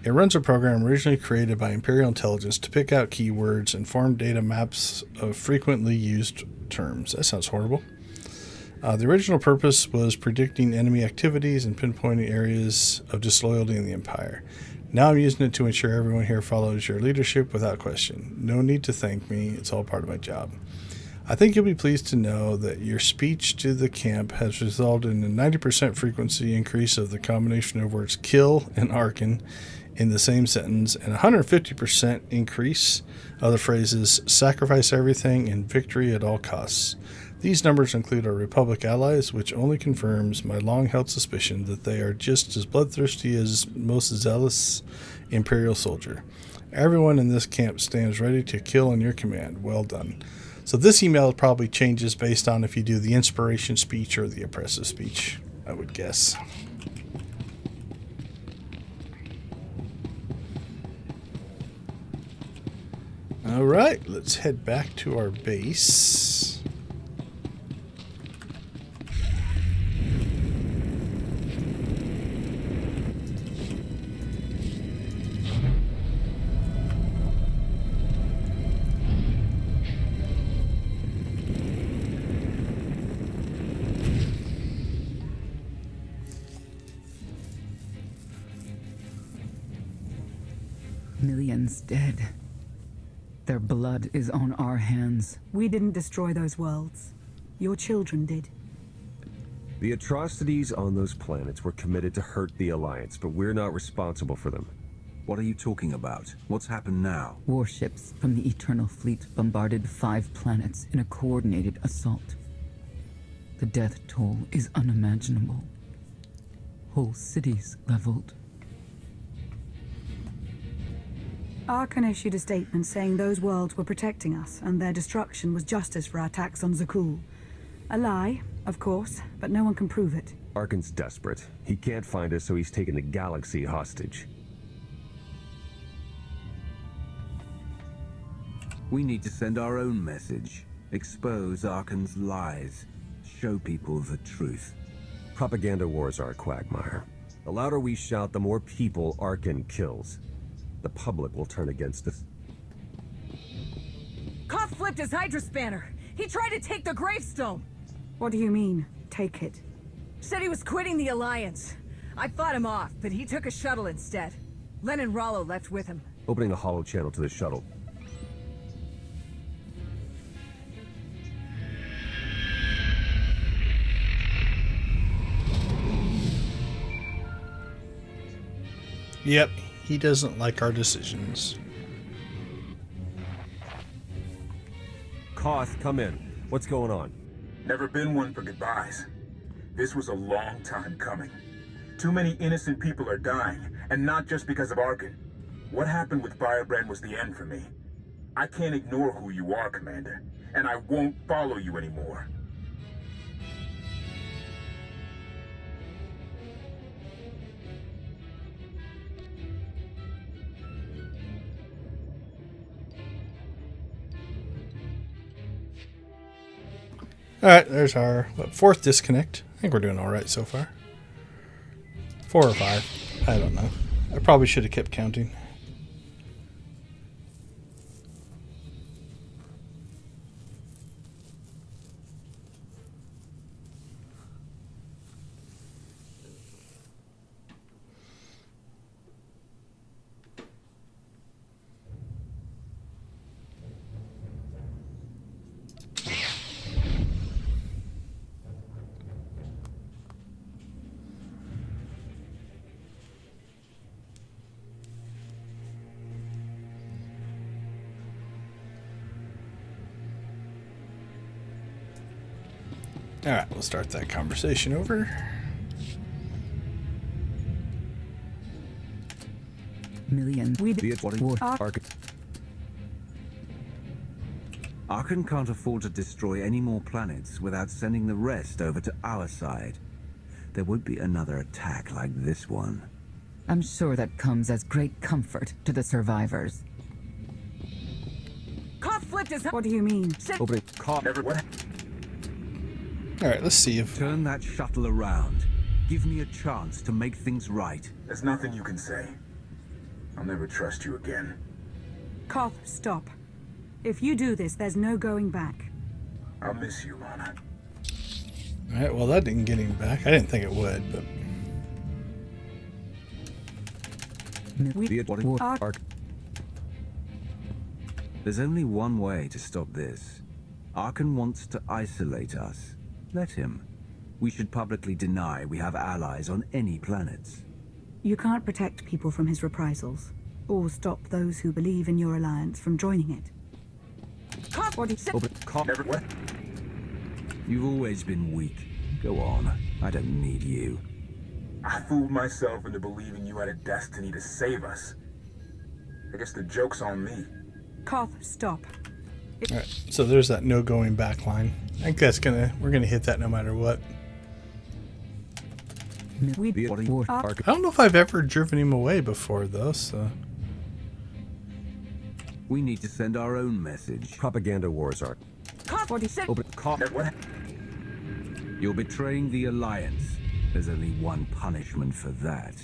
It runs a program originally created by Imperial Intelligence to pick out keywords and form data maps of frequently used terms. That sounds horrible. The original purpose was predicting enemy activities and pinpointing areas of disloyalty in the Empire. Now I'm using it to ensure everyone here follows your leadership without question. No need to thank me. It's all part of my job. I think you'll be pleased to know that your speech to the camp has resulted in a 90% frequency increase of the combination of words kill and Arkan in the same sentence, and a 150% increase of the phrases sacrifice everything and victory at all costs. These numbers include our Republic allies, which only confirms my long-held suspicion that they are just as bloodthirsty as most zealous Imperial soldier. Everyone in this camp stands ready to kill in your command. Well done. So this email probably changes based on if you do the inspiration speech or the oppressive speech, I would guess. All right, let's head back to our base. Millions dead. Their blood is on our hands. We didn't destroy those worlds. Your children did. The atrocities on those planets were committed to hurt the Alliance, but we're not responsible for them. What are you talking about? What's happened now? Warships from the Eternal Fleet bombarded 5 planets in a coordinated assault. The death toll is unimaginable. Whole cities leveled. Arkan issued a statement saying those worlds were protecting us and their destruction was justice for our attacks on Zakul. A lie, of course, but no one can prove it. Arkan's desperate. He can't find us, so he's taken the galaxy hostage. We need to send our own message. Expose Arkan's lies. Show people the truth. Propaganda wars are a quagmire. The louder we shout, the more people Arkan kills. The public will turn against us. KOTFE flipped his Hydra spanner. He tried to take the gravestone. What do you mean, take it? Said he was quitting the Alliance. I fought him off, but he took a shuttle instead. Len and Rollo left with him. Opening a hollow channel to the shuttle. Yep, he doesn't like our decisions. KOTFE, come in. What's going on? Never been one for goodbyes. This was a long time coming. Too many innocent people are dying, and not just because of Arkan. What happened with Firebrand was the end for me. I can't ignore who you are, Commander, and I won't follow you anymore. Alright, there's our 4th disconnect. I think we're doing alright so far. 4 or 5. I don't know. I probably should have kept counting. Alright, we'll start that conversation over. Millions. Arkan can't afford to destroy any more planets without sending the rest over to our side. There would be another attack like this one. I'm sure that comes as great comfort to the survivors. KOTFE flipped his... What do you mean? Opening KOTFE. Alright, let's see if... Turn that shuttle around. Give me a chance to make things right. There's nothing you can say. I'll never trust you again. KOTFE, stop. If you do this, there's no going back. I'll miss you, Lana. Alright, well that didn't get him back. I didn't think it would, but... There's only one way to stop this. Arkan wants to isolate us. Let him. We should publicly deny we have allies on any planets. You can't protect people from his reprisals, or stop those who believe in your alliance from joining it. You've always been weak. Go on. I don't need you. I fooled myself into believing you had a destiny to save us. I guess the joke's on me. KOTFE, stop. Alright, so there's that no going back line. I think we're gonna hit that no matter what. I don't know if I've ever driven him away before though, so. We need to send our own message. Propaganda wars are. You're betraying the Alliance. There's only one punishment for that.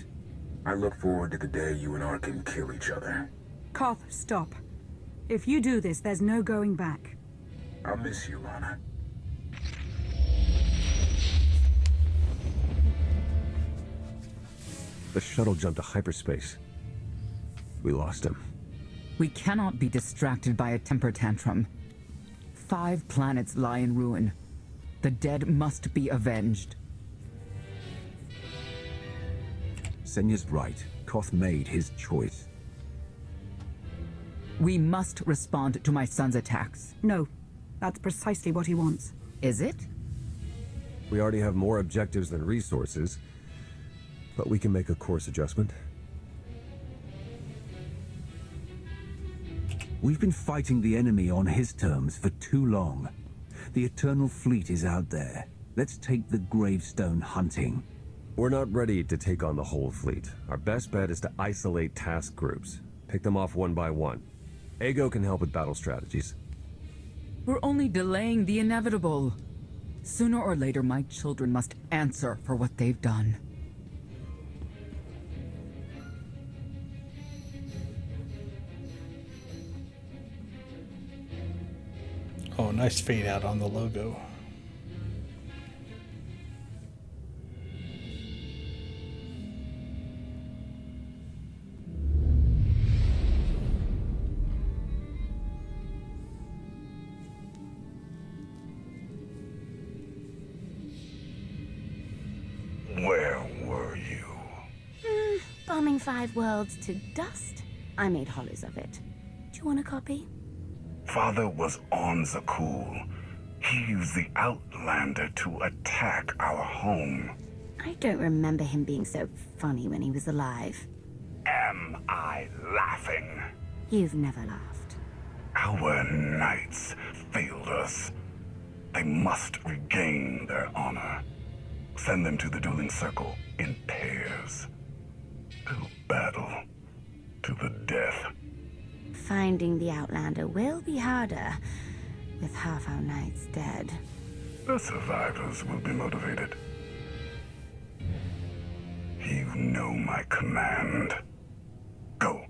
I look forward to the day you and Arkan kill each other. KOTFE, stop. If you do this, there's no going back. I'll miss you, Lana. The shuttle jumped to hyperspace. We lost him. We cannot be distracted by a temper tantrum. 5 planets lie in ruin. The dead must be avenged. Senya's right. KOTFE made his choice. We must respond to my son's attacks. No, that's precisely what he wants. Is it? We already have more objectives than resources, but we can make a course adjustment. We've been fighting the enemy on his terms for too long. The Eternal Fleet is out there. Let's take the gravestone hunting. We're not ready to take on the whole fleet. Our best bet is to isolate task groups. Pick them off one by one. Ego can help with battle strategies. We're only delaying the inevitable. Sooner or later, my children must answer for what they've done. Oh, nice fade out on the logo. Where were you? Bombing 5 worlds to dust. I made hollows of it. Do you want a copy? Father was on Zakul. He used the Outlander to attack our home. I don't remember him being so funny when he was alive. Am I laughing? You've never laughed. Our knights failed us. They must regain their honor. Send them to the dueling circle in pairs. To battle to the death. Finding the Outlander will be harder, with half our knights dead. The survivors will be motivated. You know my command. Go.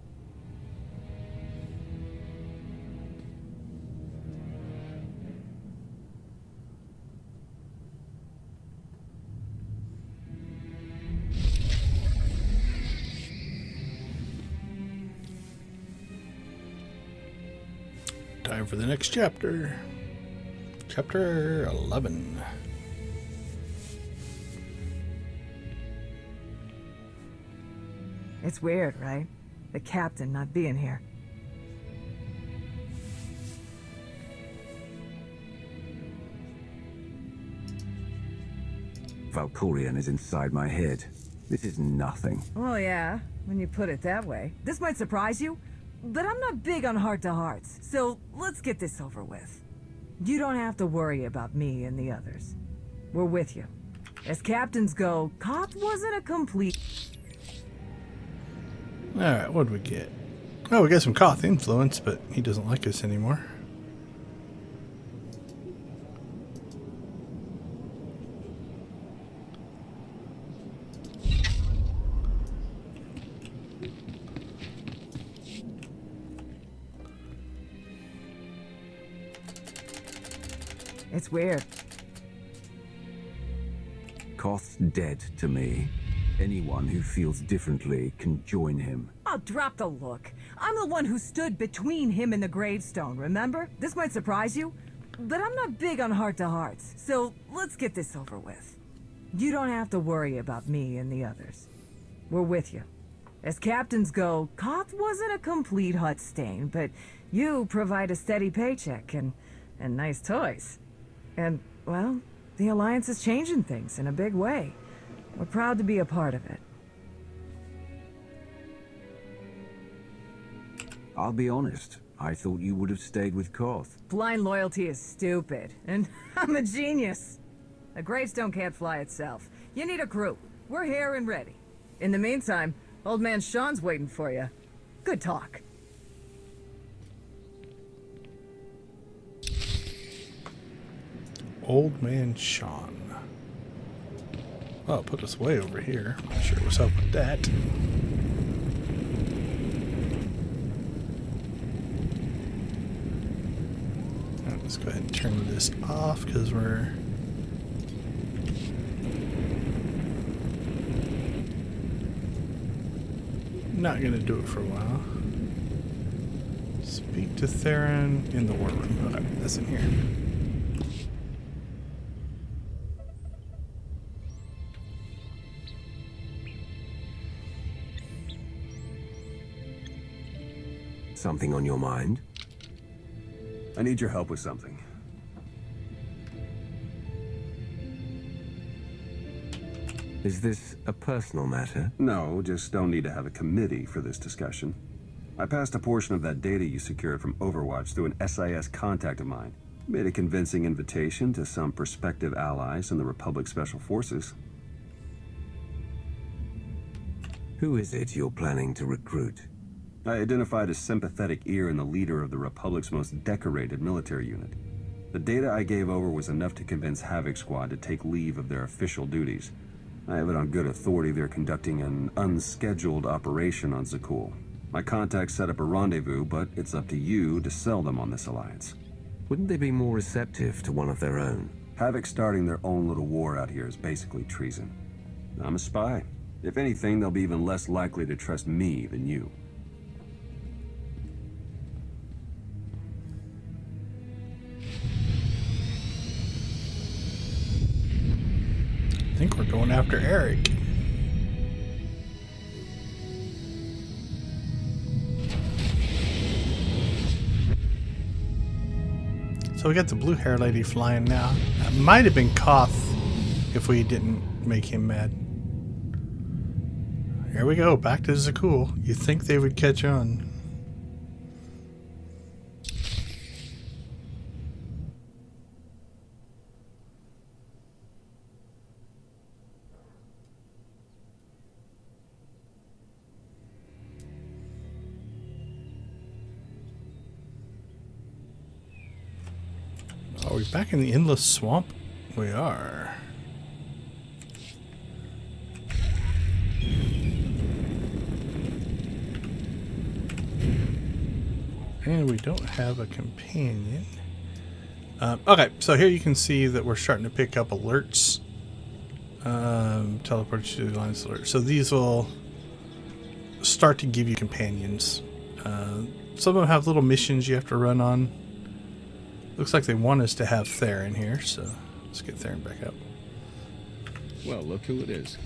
Time for the next chapter. Chapter 11. It's weird, right? The captain not being here. Valkyrian is inside my head. This is nothing. Well, yeah, when you put it that way. This might surprise you, but I'm not big on heart-to-hearts, so let's get this over with. You don't have to worry about me and the others. We're with you. As captains go, KOTFE wasn't a complete... Alright, what did we get? Oh, we got some KOTFE influence, but he doesn't like us anymore. It's weird. KOTFE's dead to me. Anyone who feels differently can join him. Oh, drop the look. I'm the one who stood between him and the gravestone, remember? This might surprise you, but I'm not big on heart-to-hearts, so let's get this over with. You don't have to worry about me and the others. We're with you. As captains go, Koth wasn't a complete hut stain, but you provide a steady paycheck and nice toys. And, well, the Alliance is changing things in a big way. We're proud to be a part of it. I'll be honest. I thought you would have stayed with Koth. Blind loyalty is stupid, and I'm a genius. A gravestone can't fly itself. You need a crew. We're here and ready. In the meantime, old man Sean's waiting for you. Good talk. Old man Sean. Oh, put us way over here. I'm not sure what's up with that. Let's go ahead and turn this off because we're not going to do it for a while. Speak to Theron in the war room. Okay, that's in here. Something on your mind? I need your help with something. Is this a personal matter? No, just don't need to have a committee for this discussion. I passed a portion of that data you secured from Overwatch through an SIS contact of mine. Made a convincing invitation to some prospective allies in the Republic Special Forces. Who is it you're planning to recruit? I identified a sympathetic ear in the leader of the Republic's most decorated military unit. The data I gave over was enough to convince Havoc Squad to take leave of their official duties. I have it on good authority they're conducting an unscheduled operation on Zakul. My contacts set up a rendezvous, but it's up to you to sell them on this alliance. Wouldn't they be more receptive to one of their own? Havoc starting their own little war out here is basically treason. I'm a spy. If anything, they'll be even less likely to trust me than you. I think we're going after Eric. So we got the blue hair lady flying now. That might have been Koth if we didn't make him mad. Here we go, back to Zakul. You think they would catch on? Are we back in the endless swamp? We are. And we don't have a companion. Okay, so here you can see that we're starting to pick up alerts. Teleport to the Alliance alert. So these will start to give you companions. Some of them have little missions you have to run on. Looks like they want us to have Theron here, so let's get Theron back up. Well, look who it is.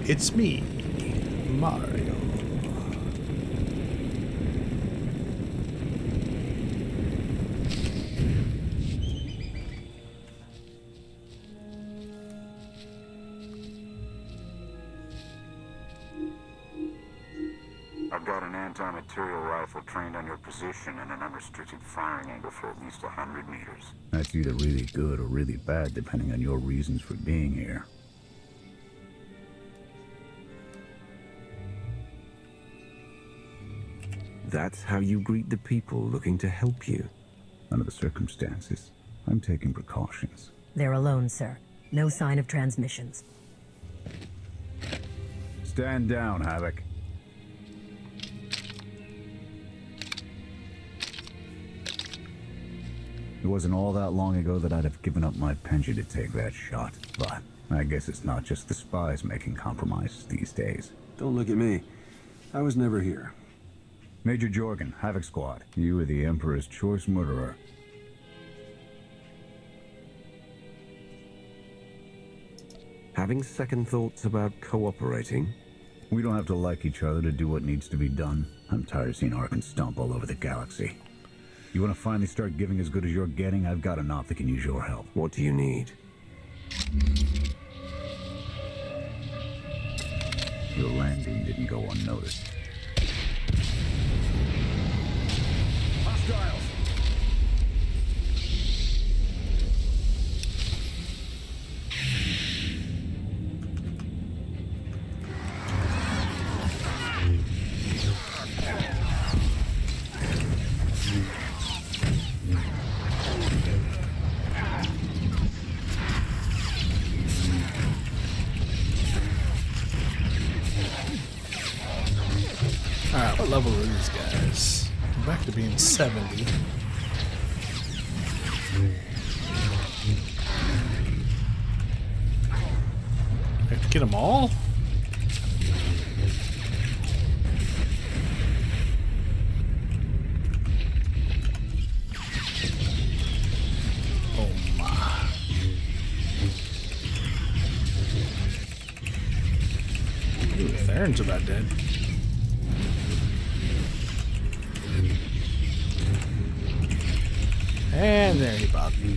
It's me, Mario. I've got an anti-material rifle trained on your position and an unrestricted firing angle for at least 100 meters. That's either really good or really bad, depending on your reasons for being here. That's how you greet the people looking to help you. Under the circumstances, I'm taking precautions. They're alone, sir. No sign of transmissions. Stand down, Havoc. It wasn't all that long ago that I'd have given up my pension to take that shot, but I guess it's not just the spies making compromises these days. Don't look at me. I was never here. Major Jorgen, Havoc Squad. You are the Emperor's choice murderer. Having second thoughts about cooperating? We don't have to like each other to do what needs to be done. I'm tired of seeing Arkan stomp all over the galaxy. You want to finally start giving as good as you're getting? I've got enough that can use your help. What do you need? Your landing didn't go unnoticed. Hostiles! Alright, what level are these guys? I'm back to being 70. I have to get them all? Oh my. Ooh, Theron's about dead. And there he bobbed. He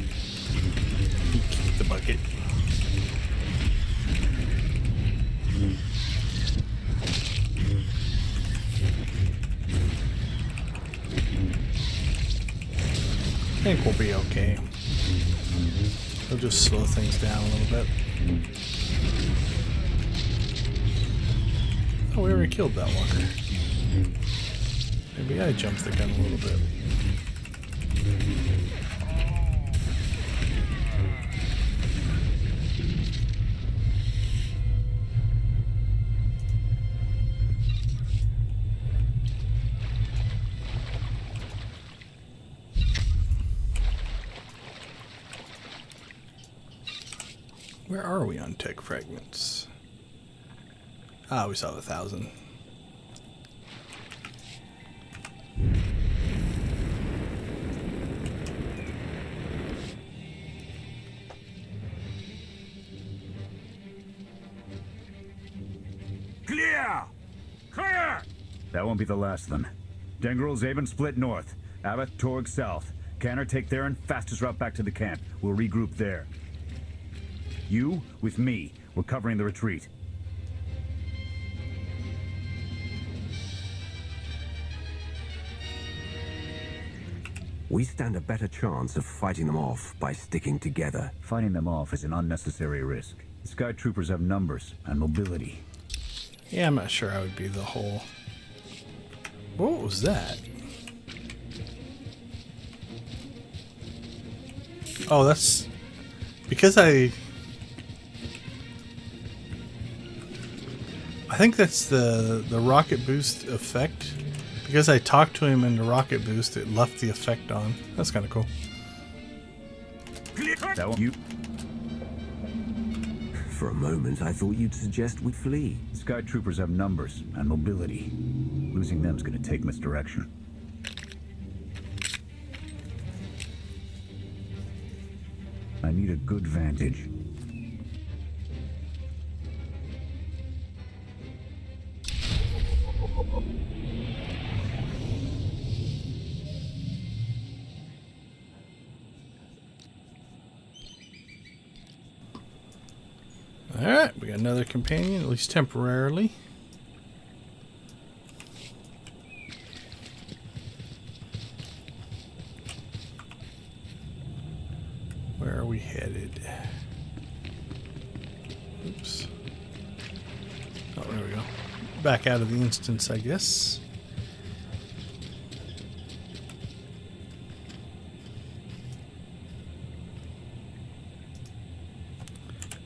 kicked the bucket. I think we'll be okay. We'll just slow things down a little bit. Oh, we already killed that walker. Maybe I jumped the gun a little bit. Where are we on tech fragments? Ah, we saw 1,000. Clear! Clear! That won't be the last of them. Dengril, Zaven split north. Abbott, Torg south. Canner, take Theron, fastest route back to the camp. We'll regroup there. You, with me, we're covering the retreat. We stand a better chance of fighting them off by sticking together. Fighting them off is an unnecessary risk. The Sky Troopers have numbers and mobility. Yeah, I'm not sure I would be the whole... What was that? Oh, that's... Because I think that's the rocket boost effect. Because I talked to him in the rocket boost, it left the effect on. That's kind of cool. That one, you... For a moment, I thought you'd suggest we flee. Sky Troopers have numbers and mobility. Losing them's gonna take misdirection. I need a good vantage. Alright, we got another companion, at least temporarily. Where are we headed? Oops. Oh, there we go. Back out of the instance, I guess.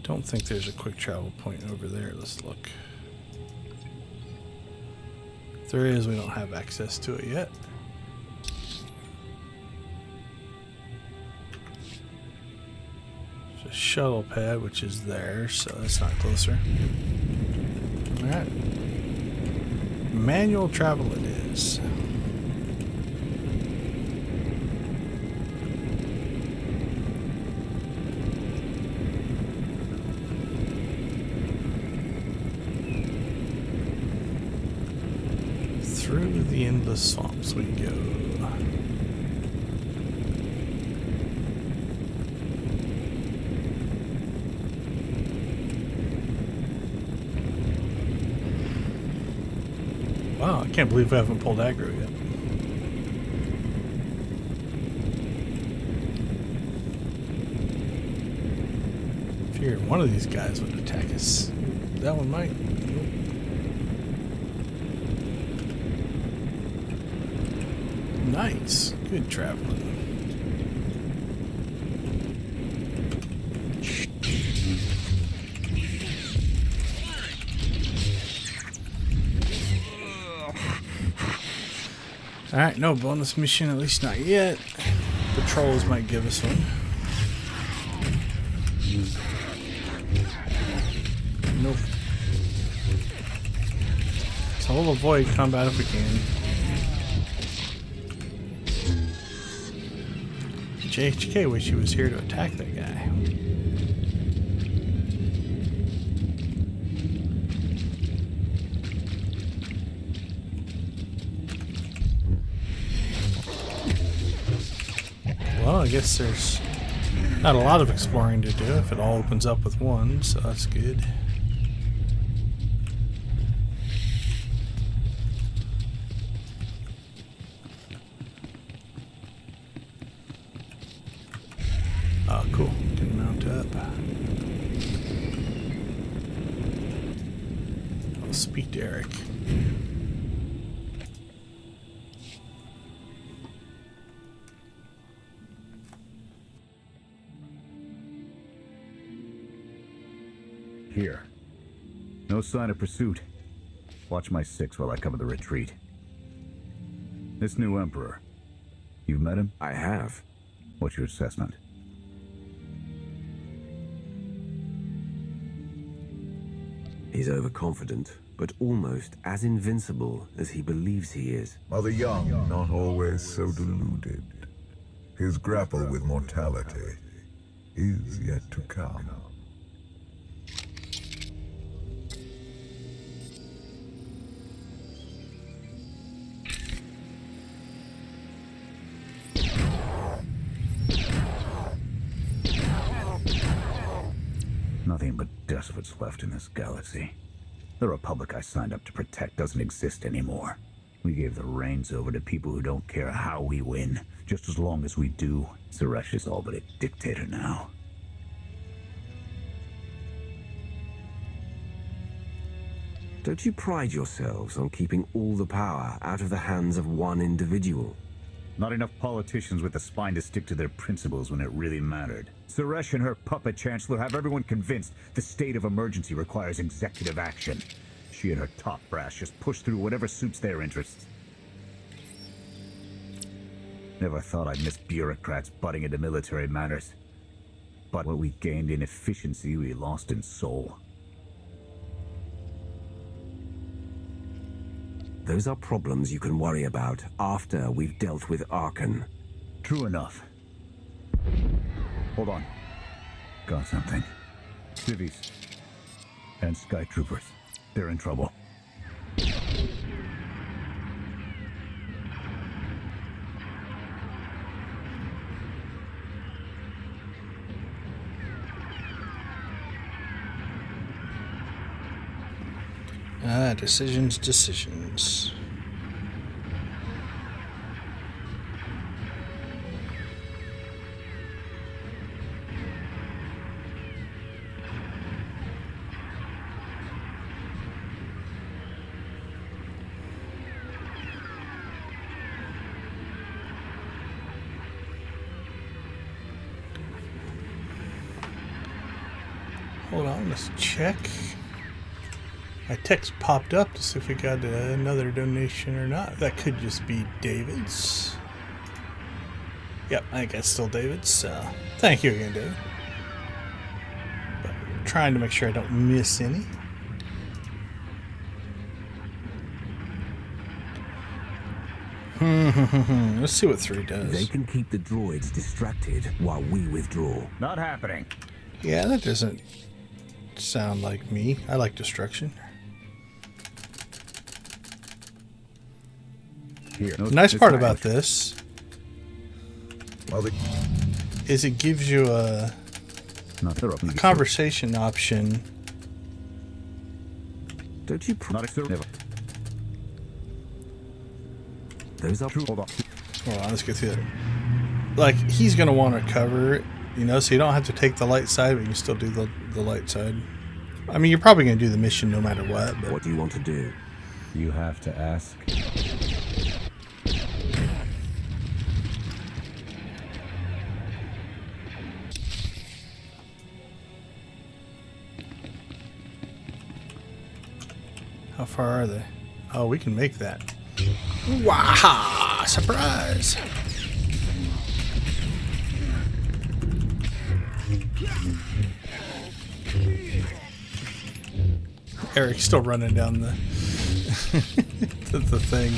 Don't think there's a quick travel point over there. Let's look. If there is, we don't have access to it yet. There's a shuttle pad, which is there, so that's not closer. Alright. Manual travel it is. in the swamps we go. Wow, I can't believe I haven't pulled aggro yet. Figured one of these guys would attack us. That one might. Nope. Nice. Good traveling. Alright, no bonus mission, at least not yet. Patrols might give us one. Nope. So we'll avoid combat if we can. JHK wish he was here to attack that guy. Well, I guess there's not a lot of exploring to do if it all opens up with one, so that's good. Oh, cool. Can mount up. I'll speak to Eric. Here. No sign of pursuit. Watch my 6 while I cover the retreat. This new Emperor. You've met him? I have. What's your assessment? He's overconfident, but almost as invincible as he believes he is. Mother Young, not always so deluded. His grapple with mortality is yet to come. Nothing but despots left in this galaxy. The Republic I signed up to protect doesn't exist anymore. We gave the reins over to people who don't care how we win. Just as long as we do, Suresh is all but a dictator now. Don't you pride yourselves on keeping all the power out of the hands of one individual? Not enough politicians with the spine to stick to their principles when it really mattered. Suresh and her puppet chancellor have everyone convinced the state of emergency requires executive action. She and her top brass just push through whatever suits their interests. Never thought I'd miss bureaucrats butting into military matters. But what we gained in efficiency, we lost in soul. Those are problems you can worry about after we've dealt with Arkan. True enough. Hold on. Got something. Civvies and Sky Troopers. They're in trouble. Decisions. Hold on, let's check. My text popped up to see if we got another donation or not. That could just be David's. Yep, I think that's still David's. So thank you again, David. But I'm trying to make sure I don't miss any. Let's see what 3 does. They can keep the droids distracted while we withdraw. Not happening. Yeah, that doesn't sound like me. I like destruction. Here. The nice part about this is it gives you a conversation option. Don't you Those are Hold on. Hold on, let's get through that. Like, he's going to want to cover it, you know, so you don't have to take the light side, but you can still do the light side. I mean, you're probably going to do the mission no matter what. But what do you want to do? You have to ask. How far are they? Oh, we can make that. Wow! Surprise! Eric's still running down the the thing.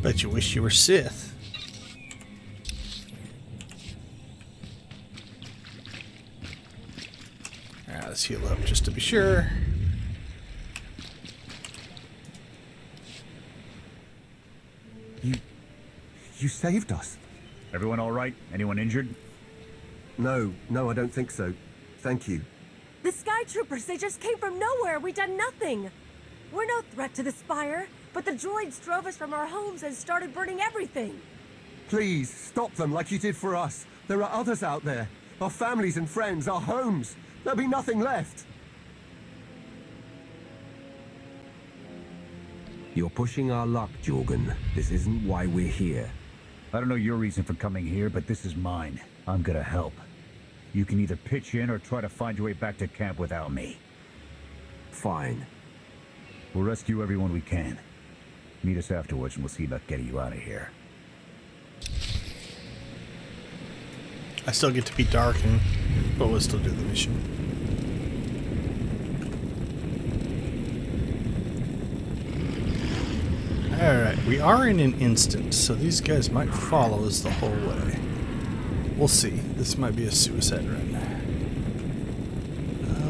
Bet you wish you were Sith. Alright, let's heal up just to be sure. You saved us. Everyone all right? Anyone injured? No, I don't think so. Thank you. The Sky Troopers, they just came from nowhere. We done nothing. We're no threat to the Spire, but the droids drove us from our homes and started burning everything. Please, stop them like you did for us. There are others out there. Our families and friends, our homes. There'll be nothing left. You're pushing our luck, Jorgen. This isn't why we're here. I don't know your reason for coming here, but this is mine. I'm gonna help. You can either pitch in or try to find your way back to camp without me. Fine. We'll rescue everyone we can. Meet us afterwards and we'll see about getting you out of here. I still get to be Darkin, but we'll still do the mission. Alright, we are in an instance, so these guys might follow us the whole way. We'll see. This might be a suicide run.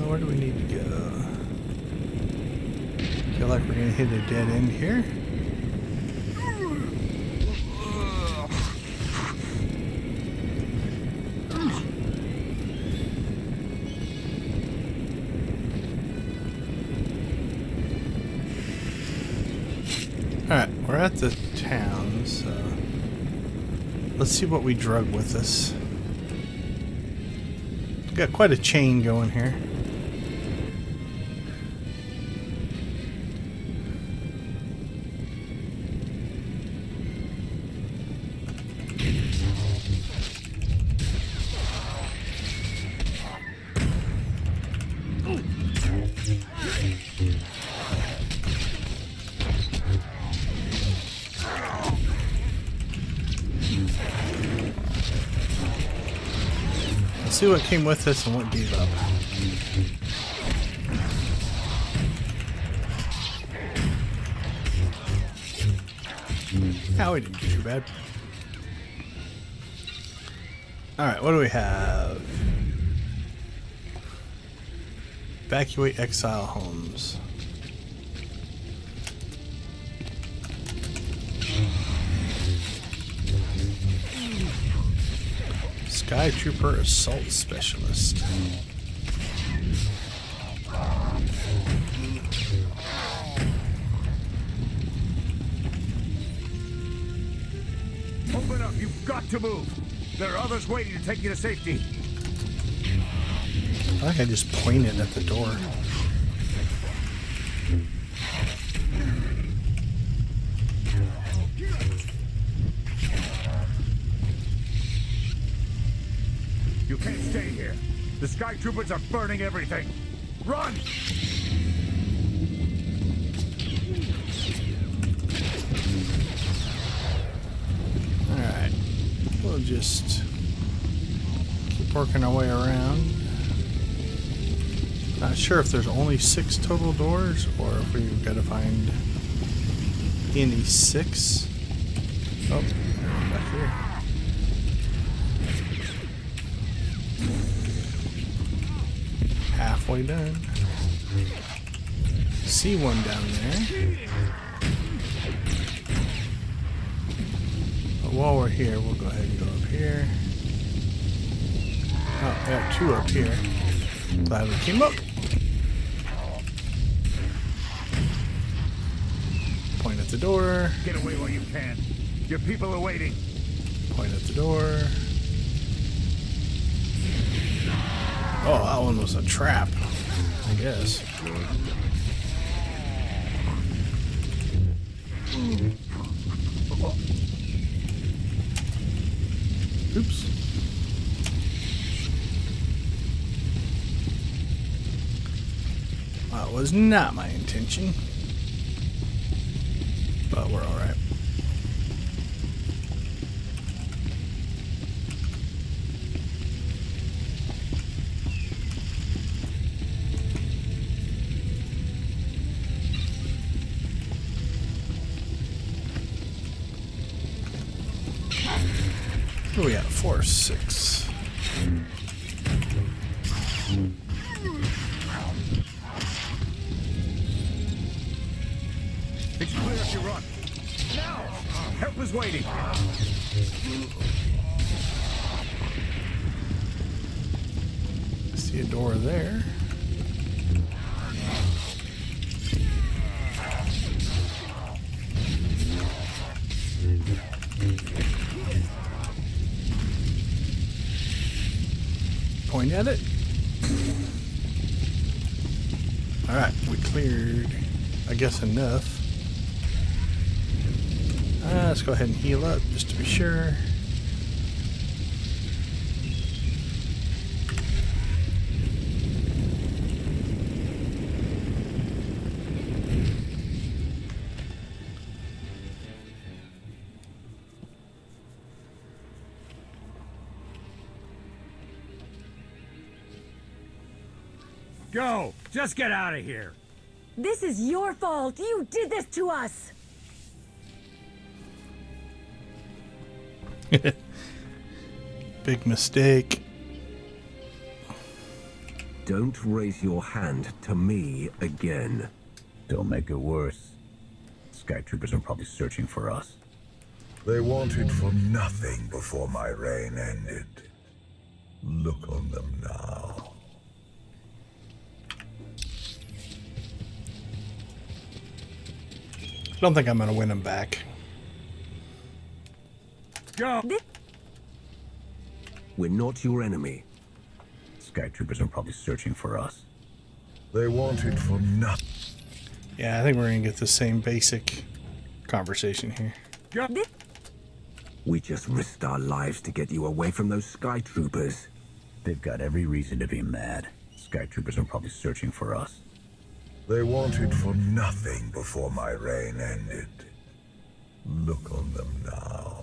Where do we need to go? Feel like we're gonna hit a dead end here. Alright, we're at the town, so let's see what we drug with us. Got quite a chain going here. See what came with us and what gave up. Oh, we didn't do too bad. Alright, what do we have? Evacuate exile homes. Sky Trooper Assault Specialist. Open up, you've got to move. There are others waiting to take you to safety. I think I just pointed at the door. You can't stay here. The Sky Troopers are burning everything. Run! Alright. We'll just keep working our way around. Not sure if there's only 6 total doors or if we've got to find any 6. Oh, back here. Halfway done. See one down there. But while we're here, we'll go ahead and go up here. Oh, we have two up here. Glad we came up. Point at the door. Get away while you can. Your people are waiting. Point at the door. Oh, that one was a trap, I guess. Oops. That was not my intention. But we're alright. What are we at? 4 or 6. It's clear if you run. Now! Help is waiting. I see a door there. Point at it. Alright, we cleared, I guess, enough. Let's go ahead and heal up just to be sure. Go! Just get out of here! This is your fault! You did this to us! Big mistake. Don't raise your hand to me again. Don't make it worse. Sky Troopers are probably searching for us. They wanted for nothing before my reign ended. Look on them now. I don't think I'm gonna win them back. Go! We're not your enemy. Sky Troopers are probably searching for us. They wanted for nothing. Yeah, I think we're gonna get the same basic conversation here. Go! We just risked our lives to get you away from those Sky Troopers. They've got every reason to be mad. Sky Troopers are probably searching for us. They wanted for nothing before my reign ended. Look on them now.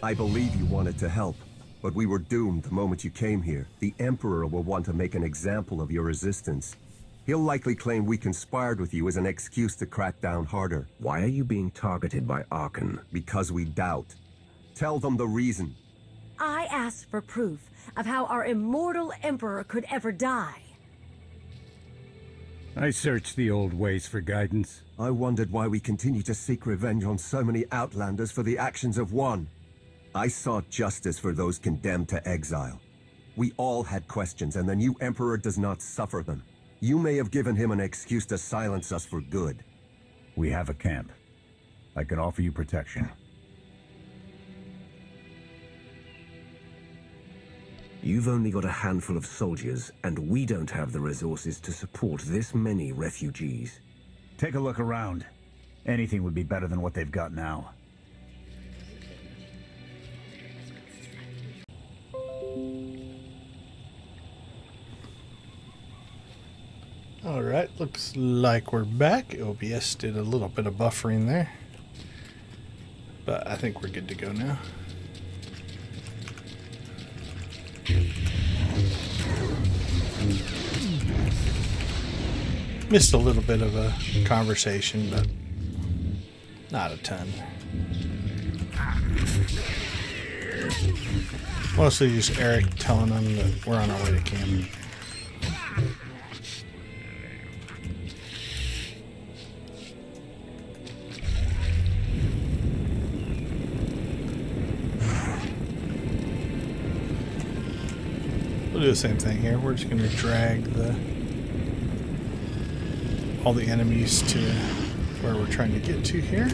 I believe you wanted to help, but we were doomed the moment you came here. The Emperor will want to make an example of your resistance. He'll likely claim we conspired with you as an excuse to crack down harder. Why are you being targeted by Arkan? Because we doubt. Tell them the reason. I asked for proof of how our immortal Emperor could ever die. I searched the old ways for guidance. I wondered why we continue to seek revenge on so many Outlanders for the actions of one. I sought justice for those condemned to exile. We all had questions, and the new Emperor does not suffer them. You may have given him an excuse to silence us for good. We have a camp. I can offer you protection. You've only got a handful of soldiers, and we don't have the resources to support this many refugees. Take a look around. Anything would be better than what they've got now. Alright, looks like we're back. OBS did a little bit of buffering there. But I think we're good to go now. Missed a little bit of a conversation, but not a ton. Mostly just Eric telling them that we're on our way to camp. We'll do the same thing here. We're just going to drag all the enemies to where we're trying to get to here.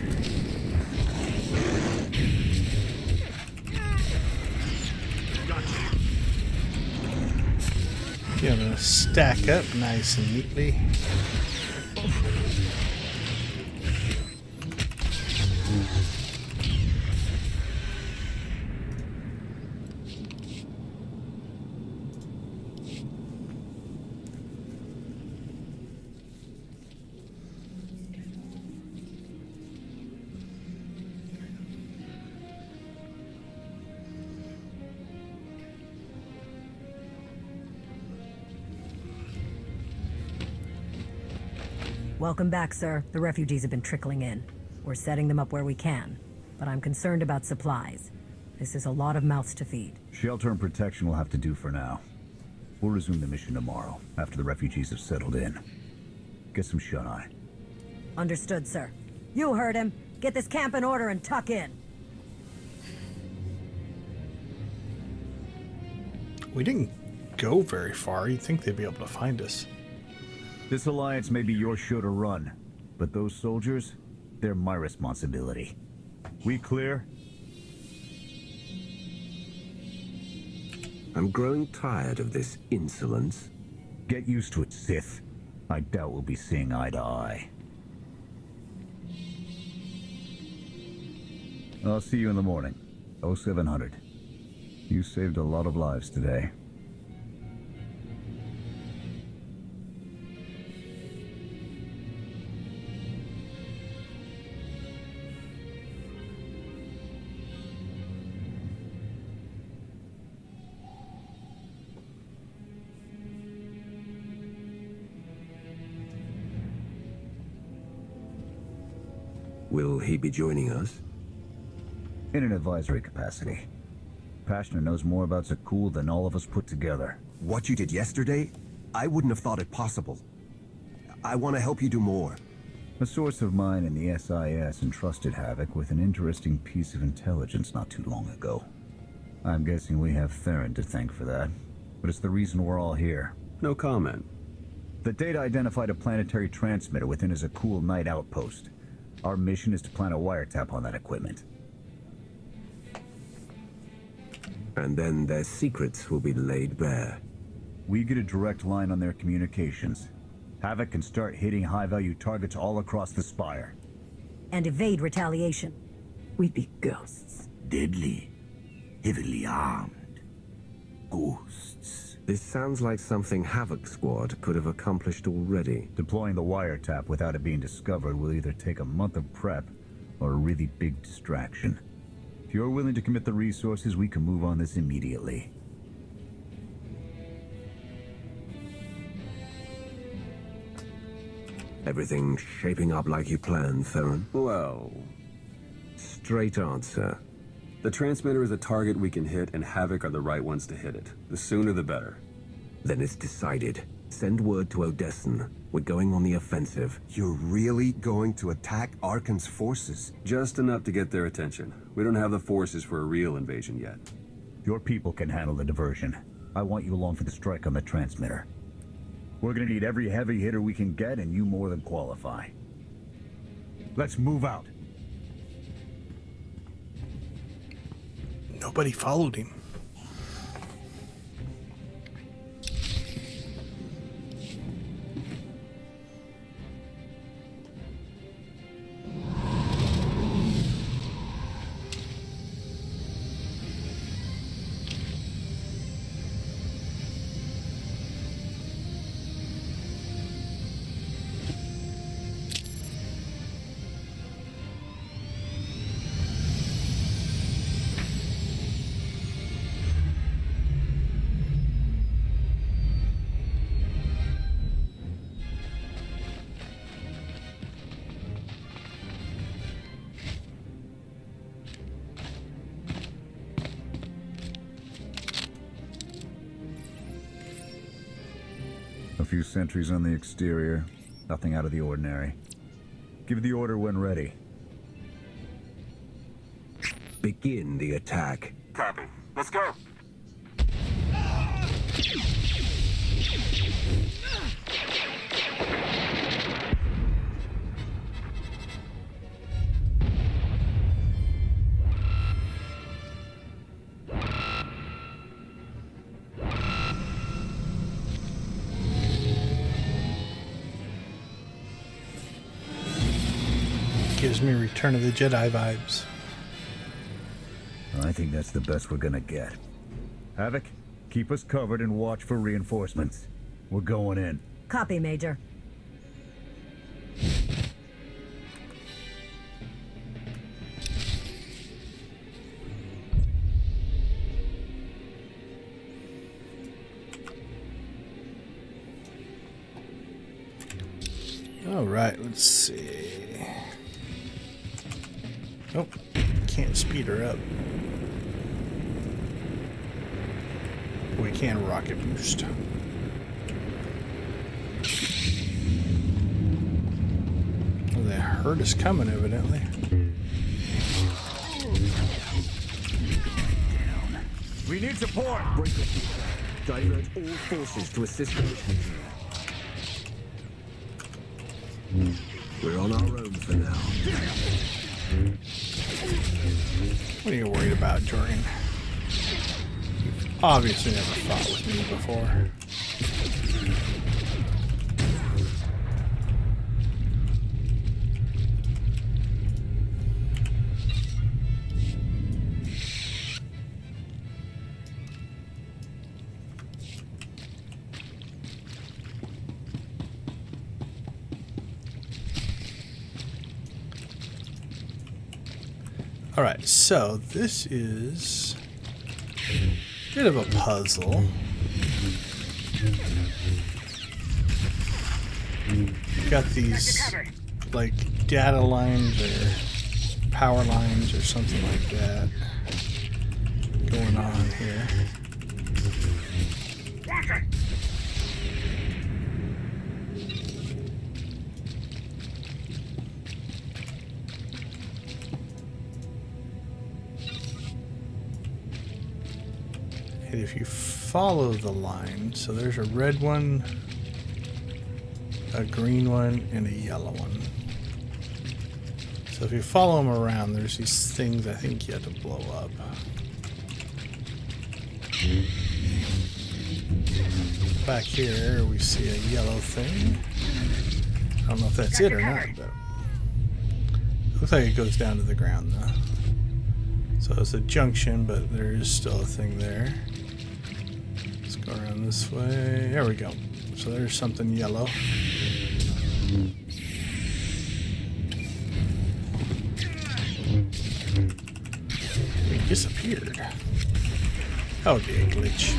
Yeah, I'm going to stack up nice and neatly. Welcome back, sir. The refugees have been trickling in. We're setting them up where we can, but I'm concerned about supplies. This is a lot of mouths to feed. Shelter and protection will have to do for now. We'll resume the mission tomorrow, after the refugees have settled in. Get some shut-eye. Understood, sir. You heard him. Get this camp in order and tuck in. We didn't go very far. You'd think they'd be able to find us. This alliance may be your show to run, but those soldiers, they're my responsibility. We clear? I'm growing tired of this insolence. Get used to it, Sith. I doubt we'll be seeing eye to eye. I'll see you in the morning. 0700. You saved a lot of lives today. Will he be joining us? In an advisory capacity. Pashner knows more about Zakul than all of us put together. What you did yesterday? I wouldn't have thought it possible. I want to help you do more. A source of mine in the SIS entrusted Havoc with an interesting piece of intelligence not too long ago. I'm guessing we have Theron to thank for that, but it's the reason we're all here. No comment. The data identified a planetary transmitter within a Zakul Knight outpost. Our mission is to plant a wiretap on that equipment. And then their secrets will be laid bare. We get a direct line on their communications. Havoc can start hitting high-value targets all across the Spire. And evade retaliation. We'd be ghosts. Deadly. Heavily armed. Ghosts. This sounds like something Havoc Squad could have accomplished already. Deploying the wiretap without it being discovered will either take a month of prep or a really big distraction. If you're willing to commit the resources, we can move on this immediately. Everything shaping up like you planned, Theron? Well... Straight answer. The transmitter is a target we can hit, and Havoc are the right ones to hit it. The sooner the better. Then it's decided. Send word to Odessen. We're going on the offensive. You're really going to attack Arkan's forces? Just enough to get their attention. We don't have the forces for a real invasion yet. Your people can handle the diversion. I want you along for the strike on the transmitter. We're gonna need every heavy hitter we can get, and you more than qualify. Let's move out. Nobody followed him. A few sentries on the exterior. Nothing out of the ordinary. Give the order when ready. Begin the attack. Copy. Let's go. Gives me Return of the Jedi vibes. I think that's the best we're gonna get. Havoc, keep us covered and watch for reinforcements. We're going in. Copy, Major. All right, let's see. Nope, can't speed her up. We can rocket boost. Well, the herd is coming, evidently. We need support! Divert all forces to assist the We're on our own for now. What are you worried about, Jorgen? You've obviously never fought with me before. Alright, so this is a bit of a puzzle. Got these, like, data lines or power lines or something like that going on here. And if you follow the line, so there's a red one, a green one, and a yellow one. So if you follow them around, there's these things I think you have to blow up. Back here we see a yellow thing. I don't know if that's it or not, but it looks like it goes down to the ground though. So it's a junction, but there is still a thing there. Let's go around this way. There we go. So there's something yellow. It disappeared. That would be a glitch.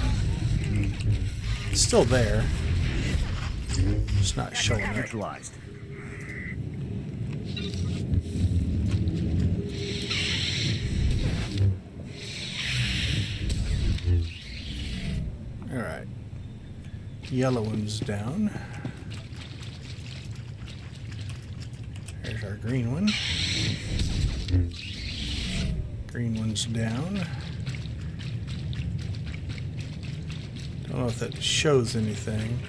It's still there. It's not showing up. Alright. Yellow one's down. There's our green one. Green one's down. Don't know if that shows anything.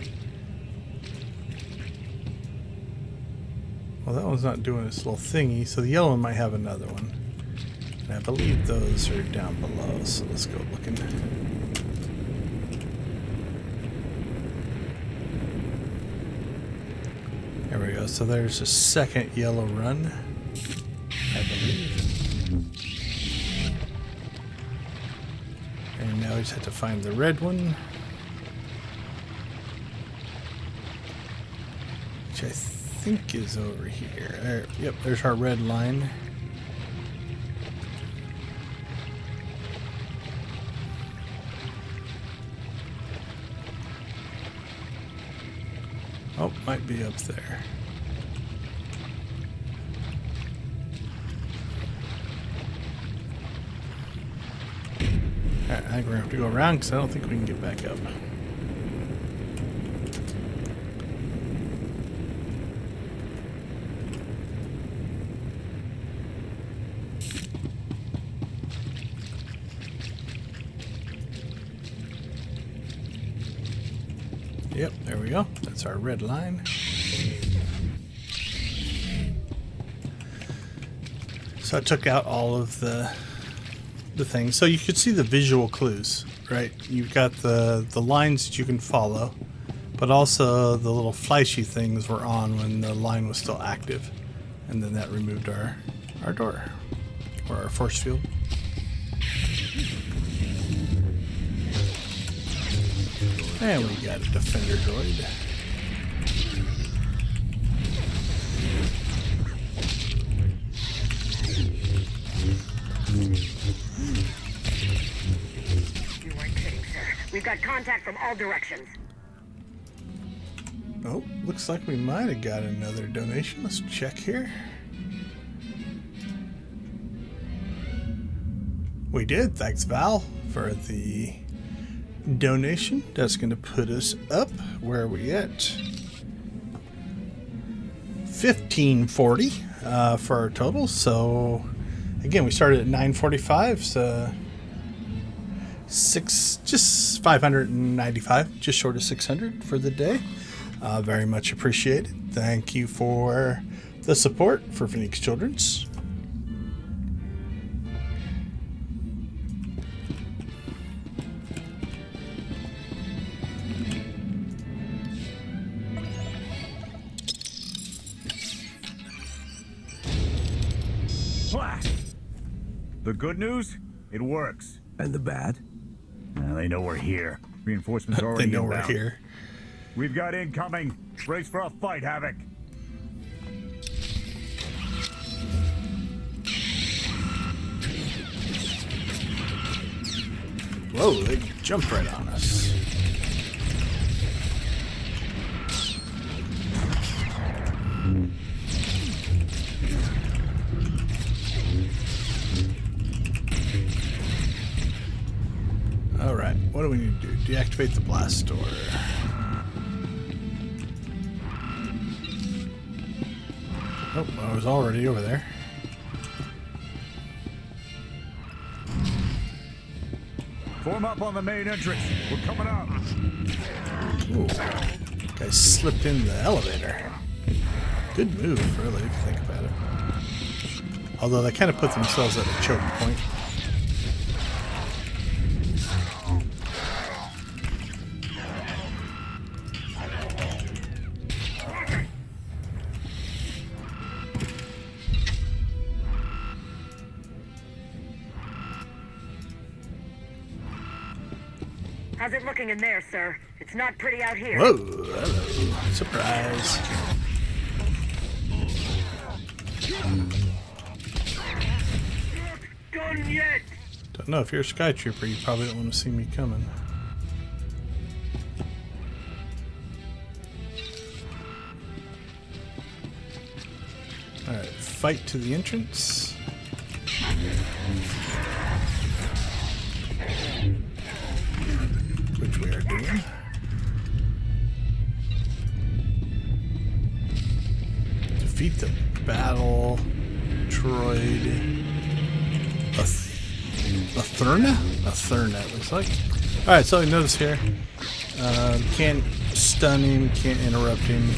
Well, that one's not doing its little thingy, so the yellow one might have another one. And I believe those are down below, so let's go looking. There we go. So there's a second yellow run, I believe. And now we just have to find the red one, which I think is over here. There, yep, there's our red line. Oh, might be up there. Alright, I think we're going to have to go around because I don't think we can get back up. That's our red line. So I took out all of the things. So you could see the visual clues, right? You've got the lines that you can follow, but also the little flashy things were on when the line was still active. And then that removed our door, or our force field. And we got a defender droid. You weren't kidding, sir. We've got contact from all directions. Oh, looks like we might have got another donation. Let's check here. We did. Thanks, Val, for the donation. That's going to put us up. Where are we at? 1540 for our total. So again, we started at 945. So just 595, just short of 600 for the day. Very much appreciated. Thank you for the support for Phoenix Children's. The good news? It works. And the bad? They know we're here. Reinforcements are already They know inbound. we're here. We've got incoming. Brace for a fight, Havoc. Whoa, they jumped right on us. Alright, what do we need to do? Deactivate the blast door. Oh, I was already over there. Form up on the main entrance. We're coming out. Ooh, guy slipped in the elevator. Good move, really, if you think about it. Although they kind of put themselves at a choke point. How's it looking in there, sir? It's not pretty out here. Whoa, hello. Surprise. Done yet? Don't know, if you're a Sky Trooper, you probably don't want to see me coming. Alright, fight to the entrance. Which we are doing. Defeat the battle droid. Atherna, it looks like. Alright, so you notice here. Can't stun him, can't interrupt him.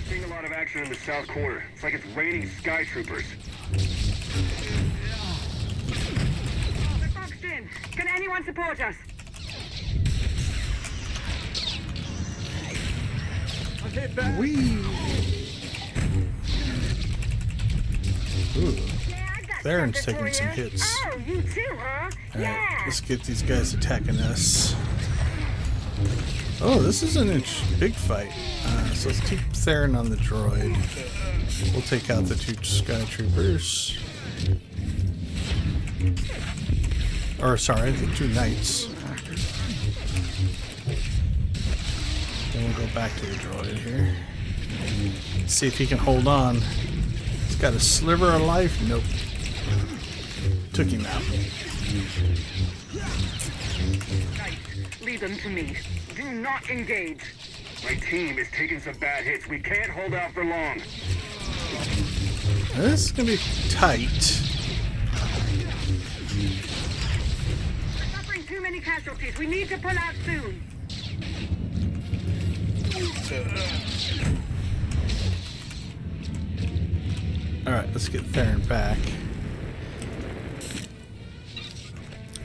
Seeing a lot of action in the south corner. It's like it's raining Sky Troopers. We're boxed in. Can anyone support us? Whee! Ooh. Theron's taking some hits. Oh, you too, huh? Alright, let's get these guys attacking us. Oh, this is an big fight. So let's keep Theron on the droid. We'll take out the two Sky Troopers. Or, sorry, the two Knights. Then we'll go back to the droid here. See if he can hold on. He's got a sliver of life. Nope. Took him out. Leave them to me. Do not engage. My team is taking some bad hits. We can't hold out for long. This is going to be tight. We're suffering too many casualties. We need to pull out soon. Alright, let's get Theron back.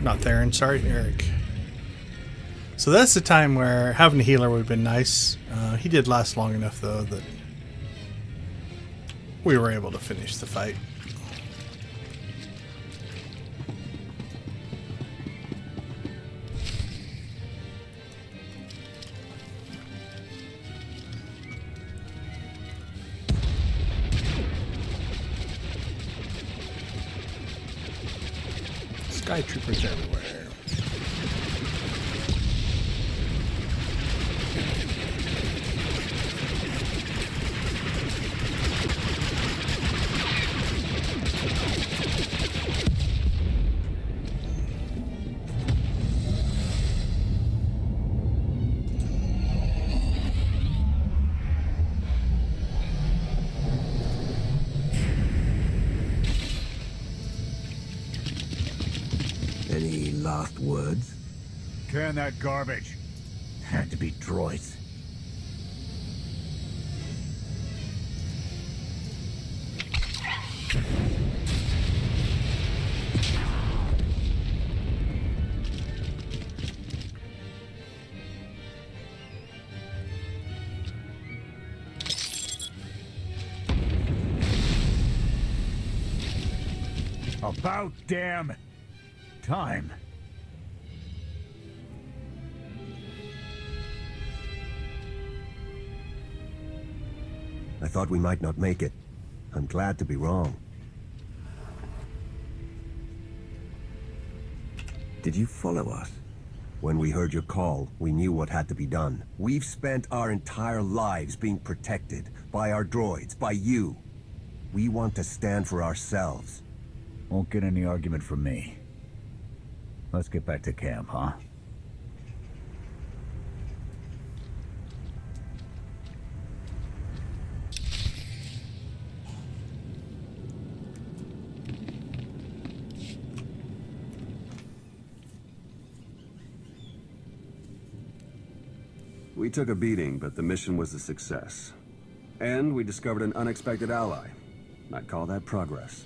Not Theron, sorry, Eric. So that's the time where having a healer would have been nice. He did last long enough, though, that we were able to finish the fight. Sky troopers everywhere. Any last words? Can that garbage. Had to be droids. About damn time. I thought we might not make it. I'm glad to be wrong. Did you follow us? When we heard your call, we knew what had to be done. We've spent our entire lives being protected by our droids, by you. We want to stand for ourselves. Won't get any argument from me. Let's get back to camp, huh? We took a beating, but the mission was a success. And we discovered an unexpected ally. I'd call that progress.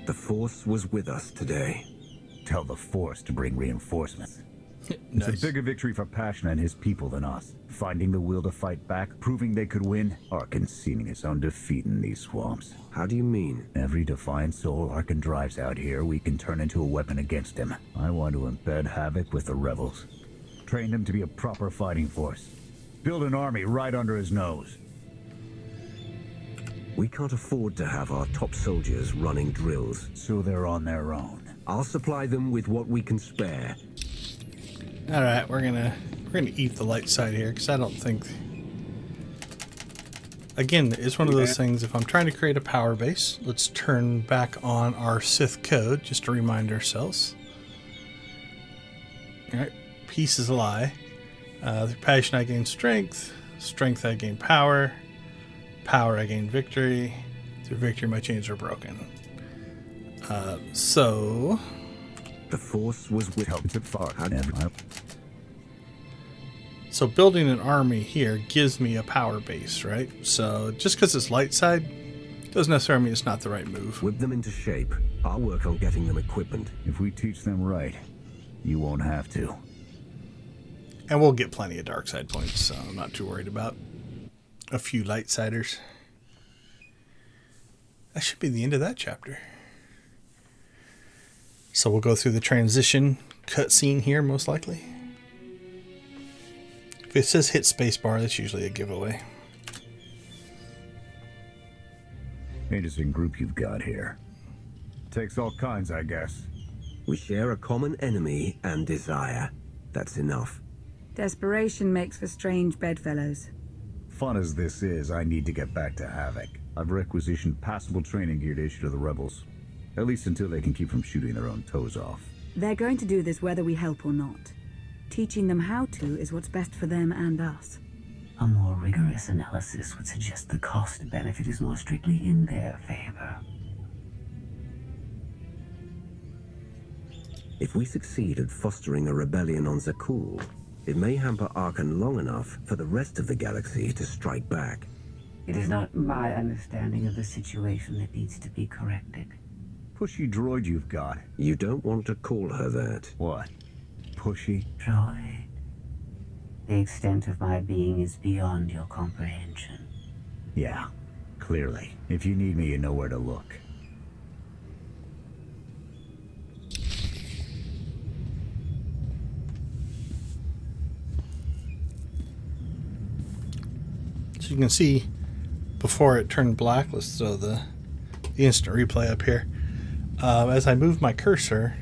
The Force was with us today. Tell the Force to bring reinforcements. Nice. It's a bigger victory for Passion and his people than us. Finding the will to fight back, proving they could win, or conceding his own defeat in these swamps. How do you mean? Every defiant soul Arkan drives out here, we can turn into a weapon against him. I want to embed Havoc with the rebels. Train them to be a proper fighting force. Build an army right under his nose. We can't afford to have our top soldiers running drills. So they're on their own. I'll supply them with what we can spare. All right, we're gonna eat the light side here because I don't think. Again, it's one of those things. If I'm trying to create a power base, let's turn back on our Sith code just to remind ourselves. All right, peace is a lie. Through passion, I gain strength. Strength, I gain power. Power, I gain victory. Through victory, my chains are broken. So the Force was with help far. So building an army here gives me a power base, right? So just because it's light side doesn't necessarily mean it's not the right move. Whip them into shape. I'll work on getting them equipment. If we teach them right, you won't have to. And we'll get plenty of dark side points, so I'm not too worried about a few light siders. That should be the end of that chapter. So we'll go through the transition cutscene here, most likely. If it says hit spacebar, that's usually a giveaway. Interesting group you've got here. Takes all kinds, I guess. We share a common enemy and desire. That's enough. Desperation makes for strange bedfellows. Fun as this is, I need to get back to Havoc. I've requisitioned passable training gear to issue to the rebels. At least until they can keep from shooting their own toes off. They're going to do this whether we help or not. Teaching them how to is what's best for them and us. A more rigorous analysis would suggest the cost-benefit is more strictly in their favor. If we succeed at fostering a rebellion on Zakul, it may hamper Arkan long enough for the rest of the galaxy to strike back. It is not my understanding of the situation that needs to be corrected. Pushy droid you've got. You don't want to call her that. What? Pushy? Droid. The extent of my being is beyond your comprehension. Yeah, clearly. If you need me, you know where to look. So you can see before it turned black, let's throw the instant replay up here. As I move my cursor,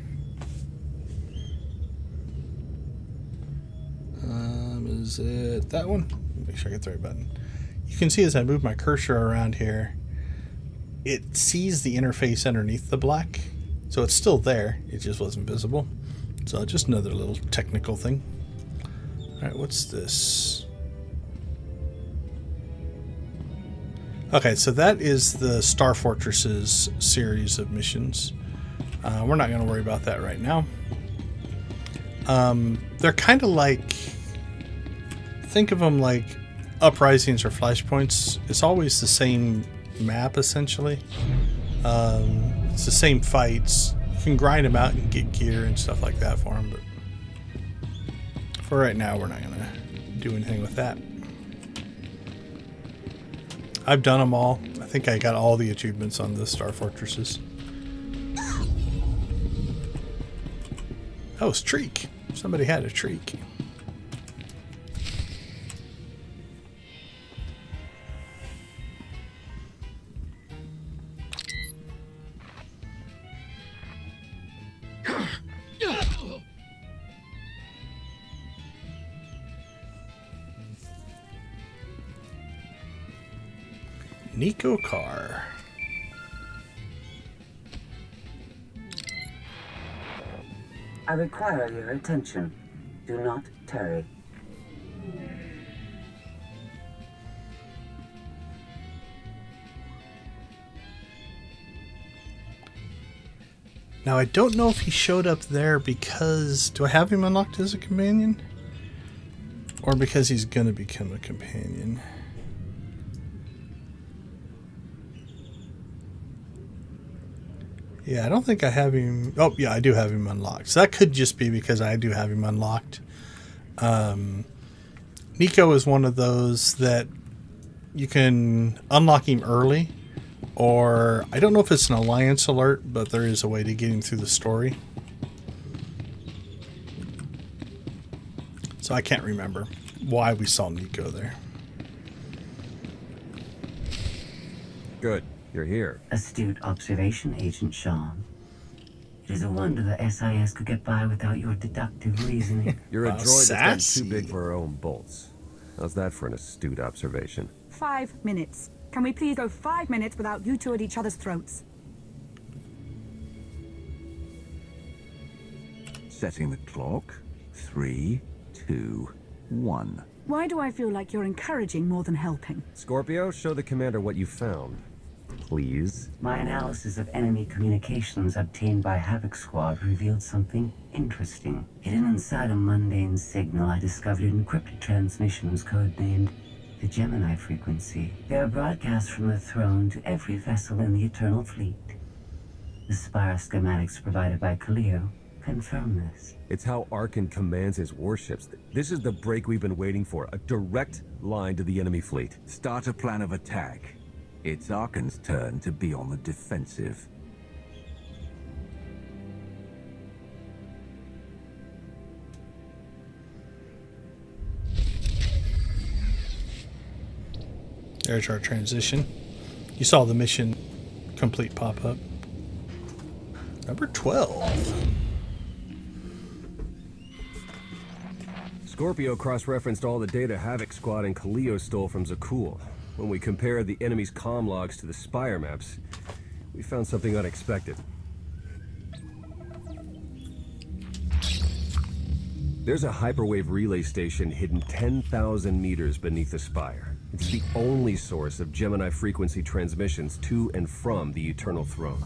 is it that one? Make sure I get the right button. You can see as I move my cursor around here, it sees the interface underneath the black. So it's still there, it just wasn't visible. So just another little technical thing. Alright, what's this? Okay, so that is the Star Fortresses series of missions. We're not going to worry about that right now. They're kind of like, think of them like uprisings or flashpoints. It's always the same map, essentially. It's the same fights. You can grind them out and get gear and stuff like that for them, but for right now, we're not going to do anything with that. I've done them all. I think I got all the achievements on the Star Fortresses. Oh, streak. Somebody had a streak. Nico car. I require your attention. Do not tarry. Now I don't know if he showed up there because, do I have him unlocked as a companion? Or because he's gonna become a companion? Yeah, I don't think I have him. Oh, yeah, I do have him unlocked. So that could just be because I do have him unlocked. Nico is one of those that you can unlock him early, or I don't know if it's an alliance alert, but there is a way to get him through the story. So I can't remember why we saw Nico there. Good. You're here. Astute observation, Agent Sean. It is a wonder the SIS could get by without your deductive reasoning. You're a droid that's gotten too big for our own bolts. How's that for an astute observation? 5 minutes. Can we please go 5 minutes without you two at each other's throats? Setting the clock. 3, 2, 1. Why do I feel like you're encouraging more than helping? Scorpio, show the commander what you found. Please. My analysis of enemy communications obtained by Havoc Squad revealed something interesting. Hidden inside a mundane signal, I discovered encrypted transmissions codenamed the Gemini frequency. They are broadcast from the throne to every vessel in the Eternal Fleet. The Spire schematics provided by Kaleo confirm this. It's how Arkan commands his warships. This is the break we've been waiting for. A direct line to the enemy fleet. Start a plan of attack. It's Arkan's turn to be on the defensive. There's our transition. You saw the mission complete pop up. Number 12. Scorpio cross-referenced all the data Havoc Squad and Kaleo stole from Zakul. When we compared the enemy's comm logs to the Spire maps, we found something unexpected. There's a hyperwave relay station hidden 10,000 meters beneath the Spire. It's the only source of Gemini frequency transmissions to and from the Eternal Throne.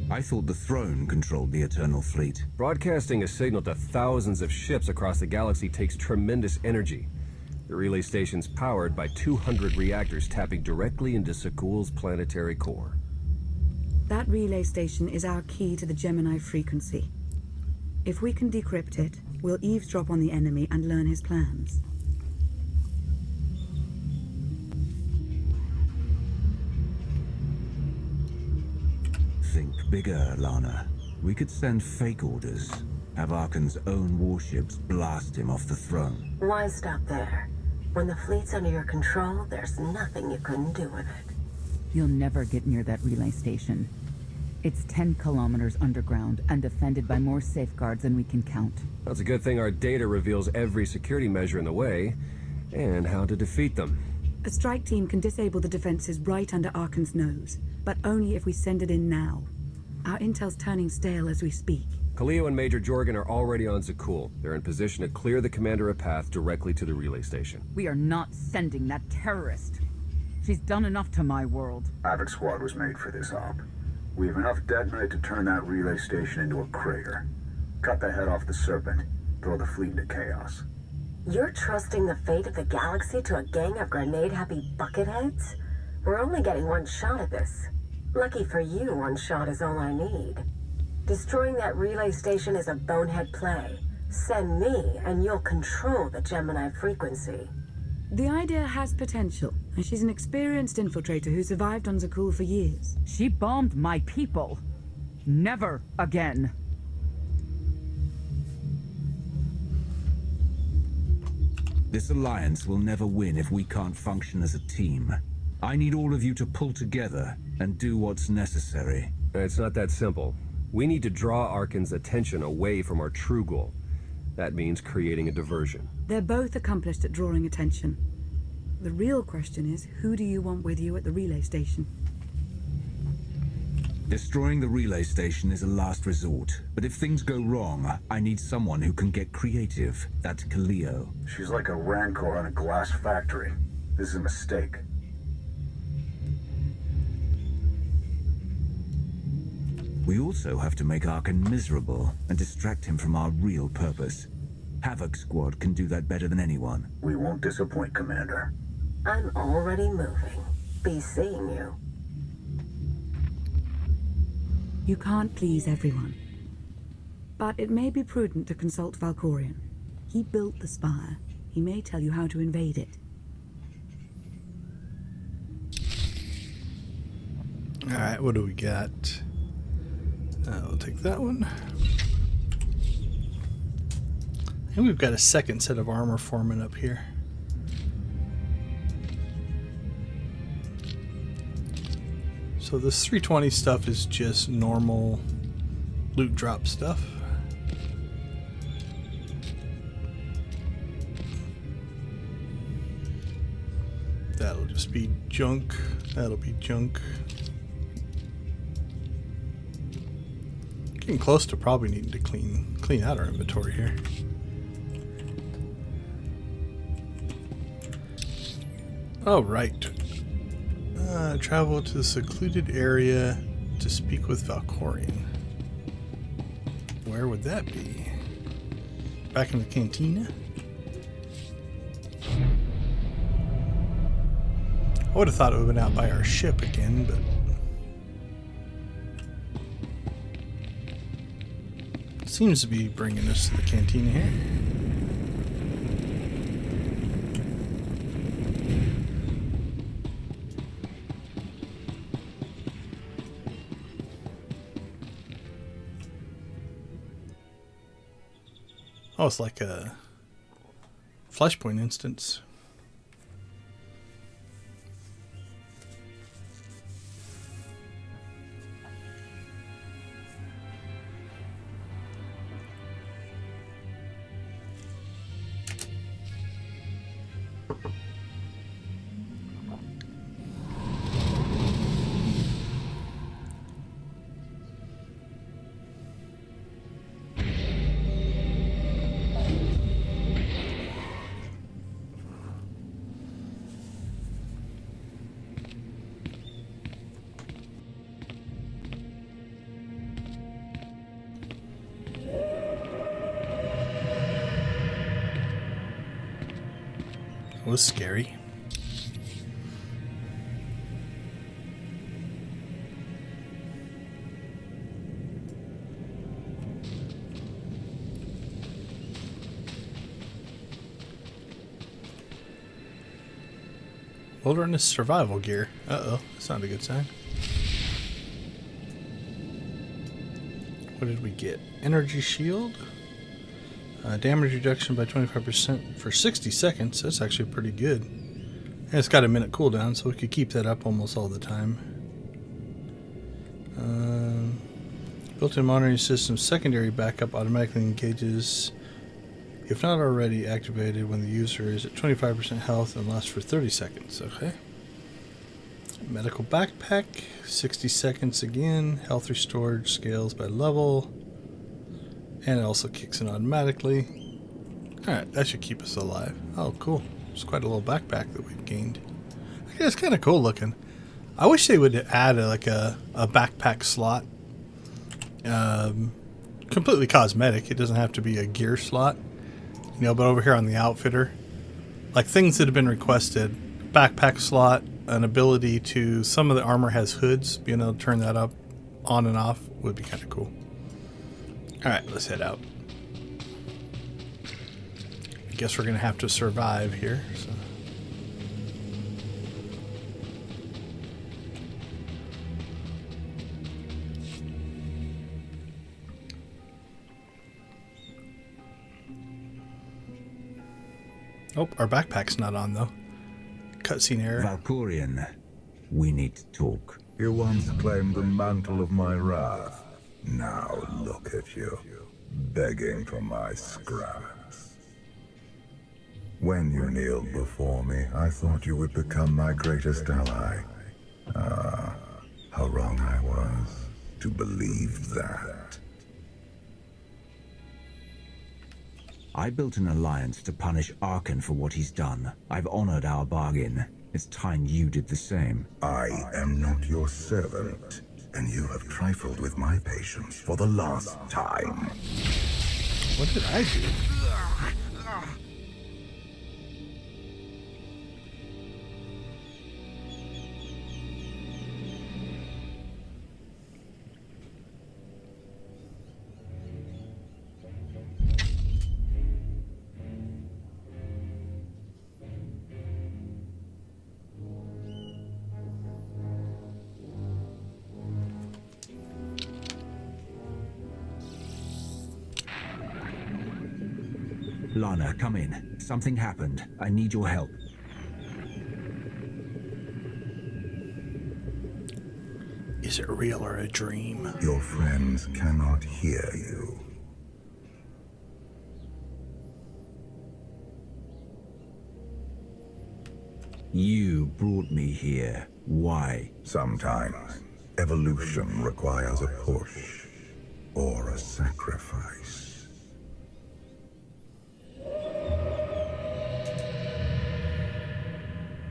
I thought the throne controlled the Eternal Fleet. Broadcasting a signal to thousands of ships across the galaxy takes tremendous energy. The relay station's powered by 200 reactors tapping directly into Sakul's planetary core. That relay station is our key to the Gemini frequency. If we can decrypt it, we'll eavesdrop on the enemy and learn his plans. Think bigger, Lana. We could send fake orders, have Arkan's own warships blast him off the throne. Why stop there? When the fleet's under your control, there's nothing you couldn't do with it. You'll never get near that relay station. It's 10 kilometers underground and defended by more safeguards than we can count. That's a good thing our data reveals every security measure in the way, and how to defeat them. A strike team can disable the defenses right under Arkan's nose, but only if we send it in now. Our intel's turning stale as we speak. Khalil and Major Jorgen are already on Zakul. They're in position to clear the commander a path directly to the relay station. We are not sending that terrorist. She's done enough to my world. Havoc Squad was made for this op. We have enough detonite to turn that relay station into a crater. Cut the head off the Serpent. Throw the fleet into chaos. You're trusting the fate of the galaxy to a gang of grenade-happy bucketheads? We're only getting one shot at this. Lucky for you, one shot is all I need. Destroying that relay station is a bonehead play. Send me, and you'll control the Gemini frequency. The idea has potential, and she's an experienced infiltrator who survived on Zakul for years. She bombed my people. Never again. This alliance will never win if we can't function as a team. I need all of you to pull together and do what's necessary. It's not that simple. We need to draw Arkan's attention away from our true goal. That means creating a diversion. They're both accomplished at drawing attention. The real question is, who do you want with you at the relay station? Destroying the relay station is a last resort, but if things go wrong, I need someone who can get creative. That's Khalil. She's like a rancor in a glass factory. This is a mistake. We also have to make Arkan miserable and distract him from our real purpose. Havoc Squad can do that better than anyone. We won't disappoint, Commander. I'm already moving. Be seeing you. You can't please everyone. But it may be prudent to consult Valkorion. He built the Spire. He may tell you how to invade it. Alright, what do we got? We'll take that one. And we've got a second set of armor forming up here. So this 320 stuff is just normal loot drop stuff. That'll just be junk. That'll be junk. Getting close to probably needing to clean out our inventory here. Oh, right. Travel to the secluded area to speak with Valkorion. Where would that be? Back in the cantina? I would have thought it would have been out by our ship again, but... seems to be bringing us to the cantina here. Oh, it's like a Flashpoint instance. was scary. Wilderness survival gear. Uh-oh, that's not a good sign. What did we get? Energy shield. Damage reduction by 25% for 60 seconds. That's actually pretty good. And it's got a minute cooldown, so we could keep that up almost all the time. Built-in monitoring system secondary backup automatically engages, if not already activated, when the user is at 25% health and lasts for 30 seconds. Okay. Medical backpack, 60 seconds again. Health restored, scales by level. And it also kicks in automatically. Alright, that should keep us alive. Oh, cool. It's quite a little backpack that we've gained. Okay, it's kind of cool looking. I wish they would add a backpack slot. Completely cosmetic. It doesn't have to be a gear slot. You know, but over here on the outfitter, like things that have been requested, backpack slot, an ability to, some of the armor has hoods, being able to turn that up on and off would be kind of cool. Alright, let's head out. I guess we're going to have to survive here. So. Oh, our backpack's not on though. Cutscene error. Valkorian, we need to talk. You once claimed the mantle of my wrath. Now look at you, begging for my scraps. When you kneeled before me, I thought you would become my greatest ally. Ah, how wrong I was to believe that. I built an alliance to punish Arkan for what he's done. I've honored our bargain. It's time you did the same. I am not your servant, and you have trifled with my patience for the last time. What did I do? Lana, come in. Something happened. I need your help. Is it real or a dream? Your friends cannot hear you. You brought me here. Why? Sometimes evolution requires a push or a sacrifice.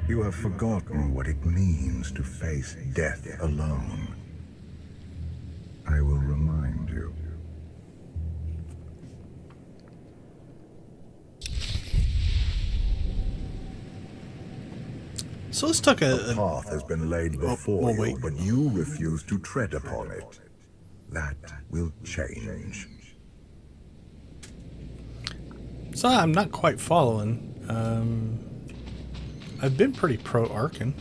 You have forgotten what it means to face death alone. I will remind you. So let's talk The path has been laid before you, but you refuse to tread upon it. That will change. So I'm not quite following. I've been pretty pro Arkan,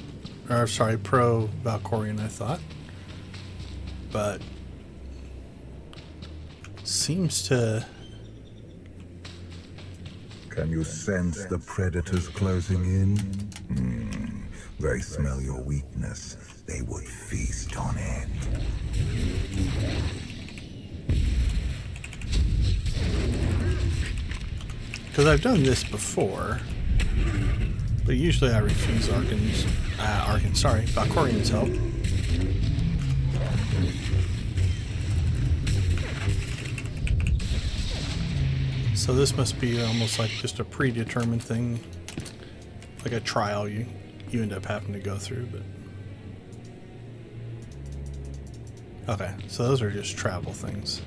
or sorry, pro Valkorian, I thought, but seems to. Can you sense the predators closing in? They smell your weakness. They would feast on it. Because I've done this before, but usually I refuse Valkorian's help. So this must be almost like just a predetermined thing, like a trial you end up having to go through. But okay, so those are just travel things.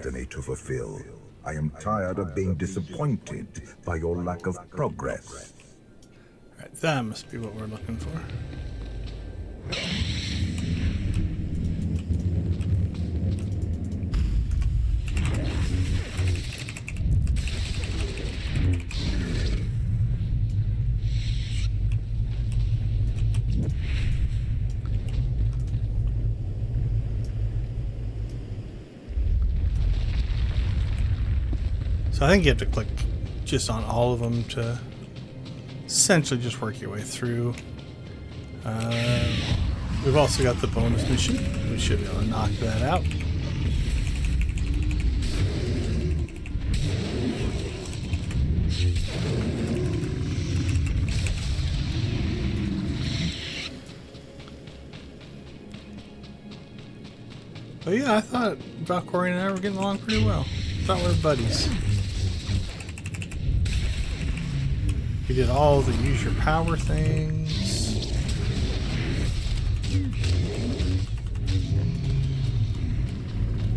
destiny to fulfill. I am tired of being disappointed by your lack of progress. Alright, that must be what we're looking for. So I think you have to click just on all of them to essentially just work your way through. We've also got the bonus mission. We should be able to knock that out. But yeah, I thought Valkyrie and I were getting along pretty well. I thought we were buddies. We did all the use your power things.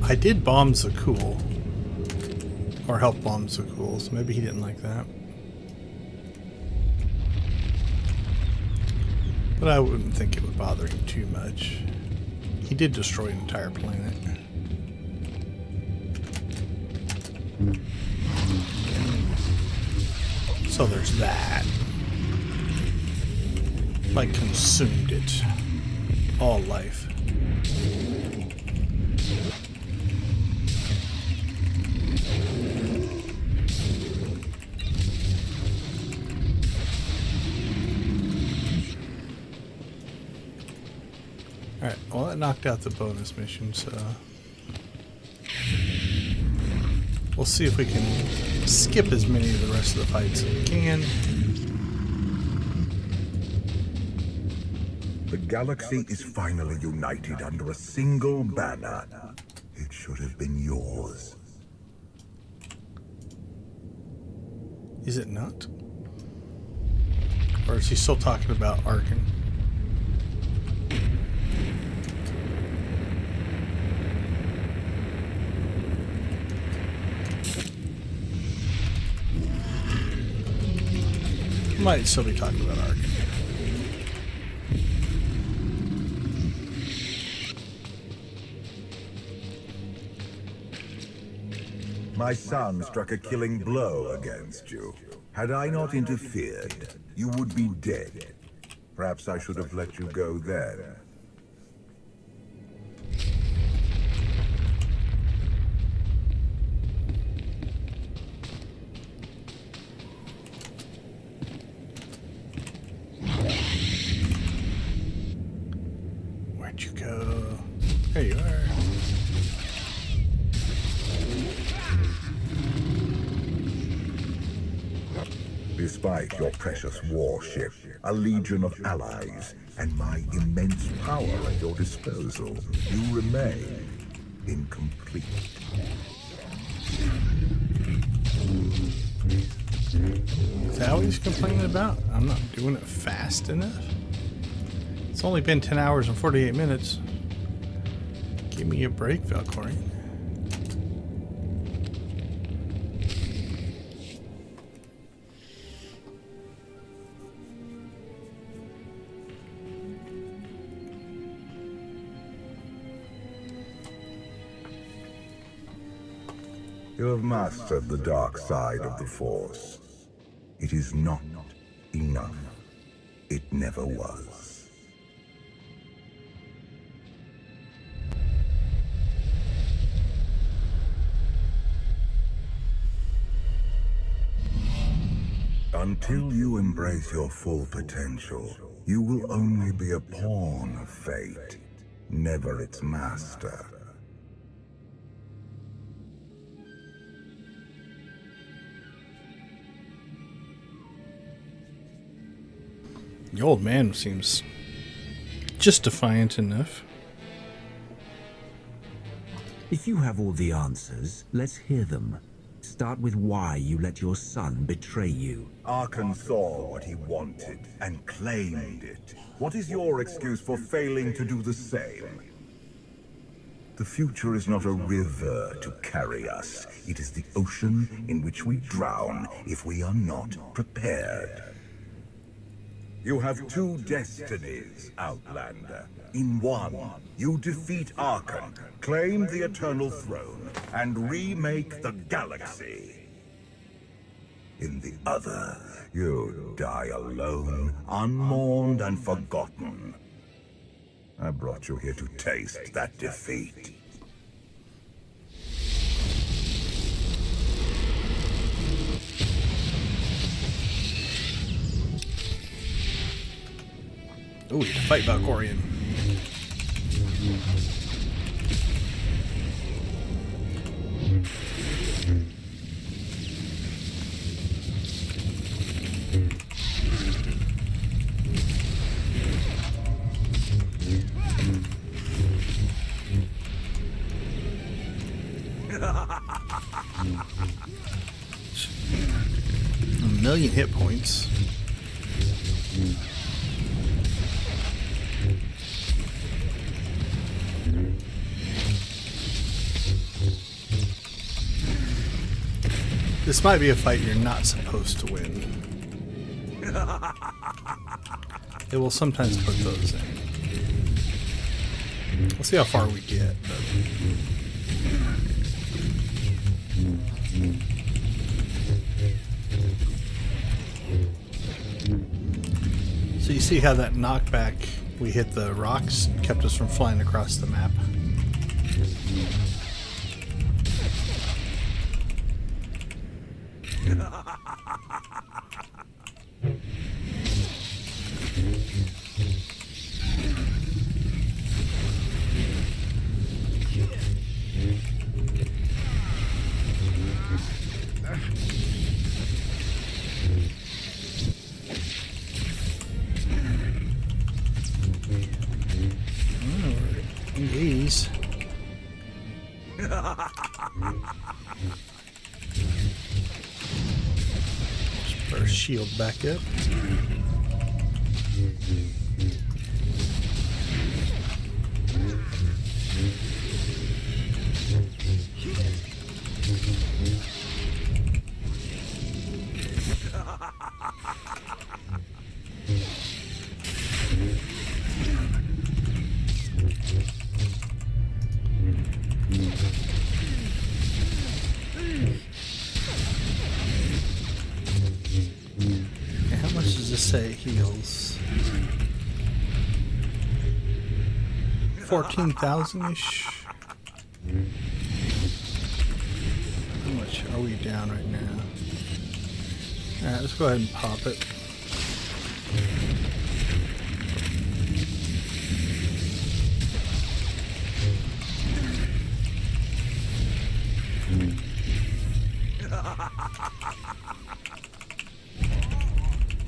I did bomb Zakul. Or help bomb Zakul, so maybe he didn't like that. But I wouldn't think it would bother him too much. He did destroy an entire planet. So there's that. Like consumed it. All life. Alright, well that knocked out the bonus mission, so we'll see if we can skip as many of the rest of the fights as we can. The galaxy is finally united under a single banner. It should have been yours. Is it not? Or is he still talking about Arkan? Might still be talking about Arkan. My son struck a killing blow against you. Had I not interfered, you would be dead. Perhaps I should have let you go then. Where'd you go? There you are. Despite your precious warship, a legion of allies, and my immense power at your disposal, you remain incomplete. Is that what he's complaining about? I'm not doing it fast enough? It's only been 10 hours and 48 minutes. Give me a break, Valkyrie. You have mastered the dark side of the Force. It is not enough. It never was. Until you embrace your full potential, you will only be a pawn of fate, never its master. The old man seems just defiant enough. If you have all the answers, let's hear them. Start with why you let your son betray you. Arkan saw what he wanted and claimed it. What is your excuse for failing to do the same? The future is not a river to carry us. It is the ocean in which we drown if we are not prepared. You have two destinies, Outlander. In one, you defeat Archon, claim the Eternal Throne, and remake the galaxy. In the other, you die alone, unmourned and forgotten. I brought you here to taste that defeat. Ooh, to fight Valkorion. A million hit points. This might be a fight you're not supposed to win. It will sometimes put those in. We'll see how far we get. So you see how that knockback, we hit the rocks, kept us from flying across the map. These. Just put our shield back up. Say it heals 14,000-ish. How much are we down right now? Alright, let's go ahead and pop it.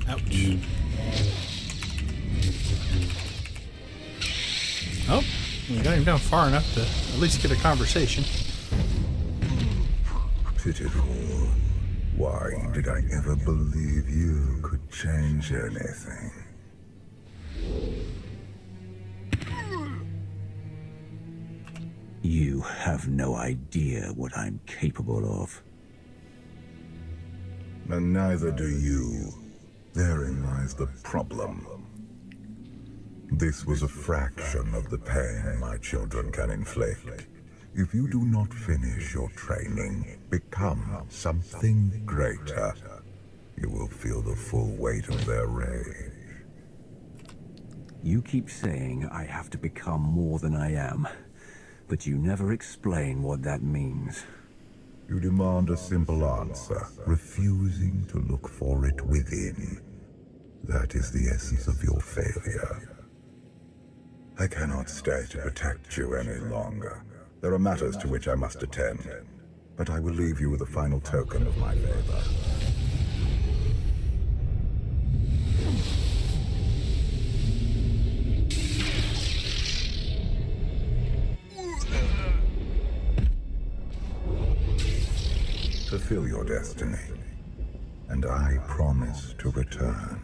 Ouch. Oh, we got him down far enough to at least get a conversation. Pitiful. Why did I ever believe you could change anything? You have no idea what I'm capable of. And neither do you. Therein lies the problem. This was a fraction of the pain my children can inflict. If you do not finish your training, become something greater, you will feel the full weight of their rage. You keep saying I have to become more than I am, but you never explain what that means. You demand a simple answer, refusing to look for it within. That is the essence of your failure. I cannot stay to protect you any longer. There are matters to which I must attend, but I will leave you with a final token of my favor. Fulfill your destiny, and I promise to return.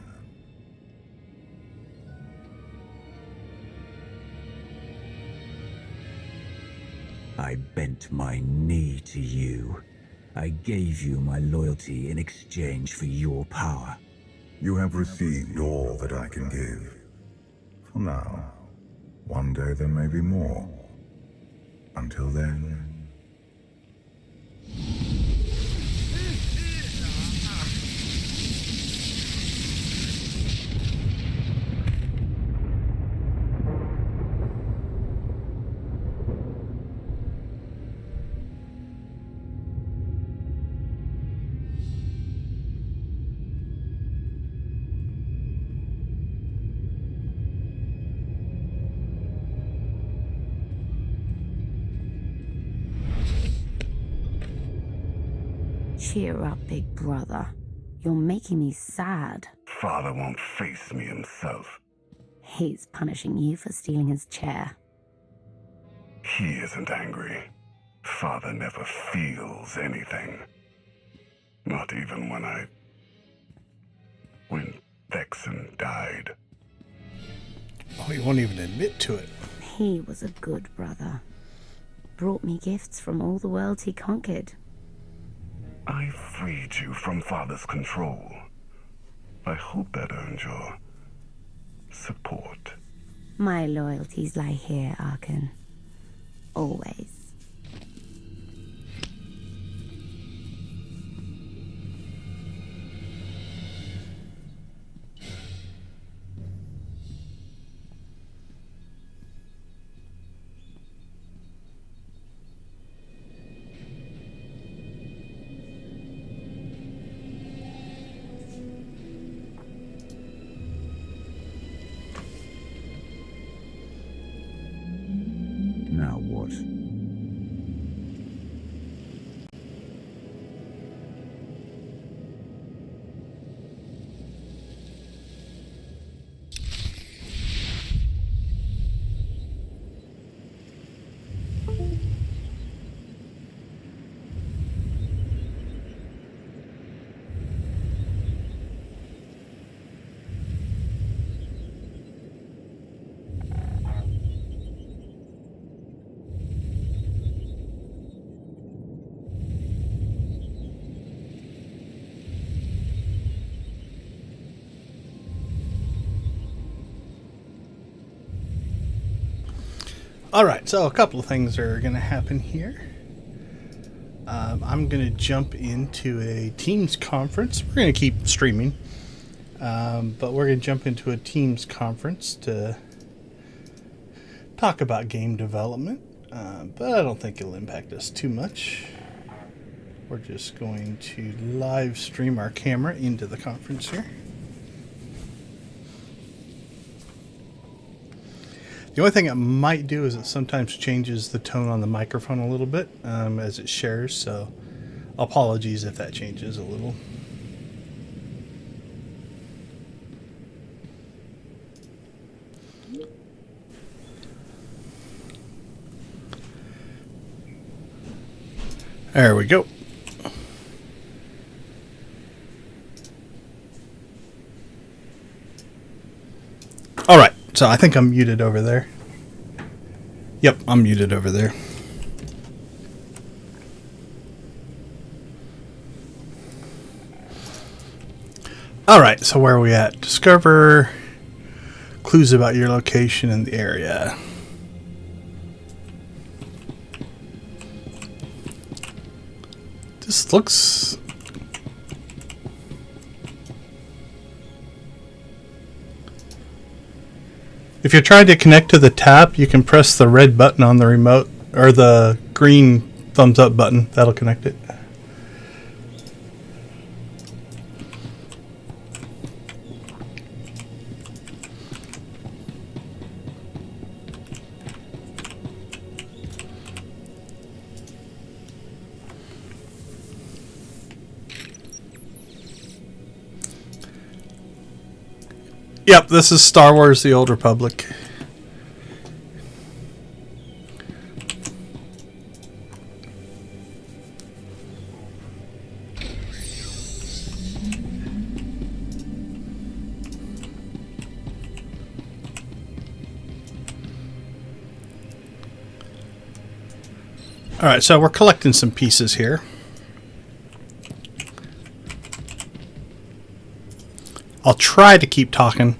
I bent my knee to you. I gave you my loyalty in exchange for your power. You have received all that I can give. For now. One day there may be more. Until then... Cheer up, big brother. You're making me sad. Father won't face me himself. He's punishing you for stealing his chair. He isn't angry. Father never feels anything. Not even when Vexen died. Oh, he won't even admit to it. He was a good brother. Brought me gifts from all the worlds he conquered. I freed you from Father's control. I hope that earned your support. My loyalties lie here, Arkan. Always. Now what? All right, so a couple of things are going to happen here. I'm going to jump into a Teams conference. We're going to keep streaming, but we're going to jump into a Teams conference to talk about game development, but I don't think it'll impact us too much. We're just going to live stream our camera into the conference here. The only thing it might do is it sometimes changes the tone on the microphone a little bit as it shares, so apologies if that changes a little. There we go. All right. So I think I'm muted over there. Yep, I'm muted over there. Alright, so where are we at? Discover clues about your location in the area. This looks... If you're trying to connect to the tap, you can press the red button on the remote, or the green thumbs up button. That'll connect it. Yep, this is Star Wars: The Old Republic. Alright, so we're collecting some pieces here. I'll try to keep talking.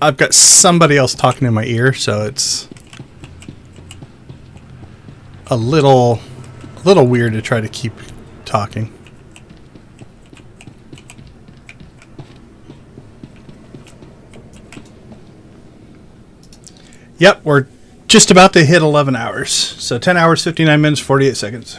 I've got somebody else talking in my ear, so it's a little weird to try to keep talking. Yep, we're just about to hit 11 hours. So 10 hours, 59 minutes, 48 seconds.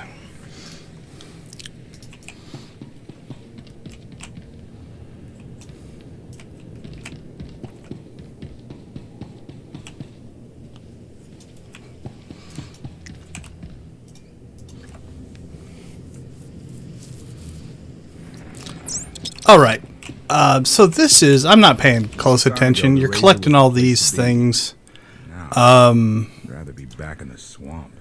All right. So this is, I'm not paying close attention. You're collecting all these things. Rather be back in the swamp.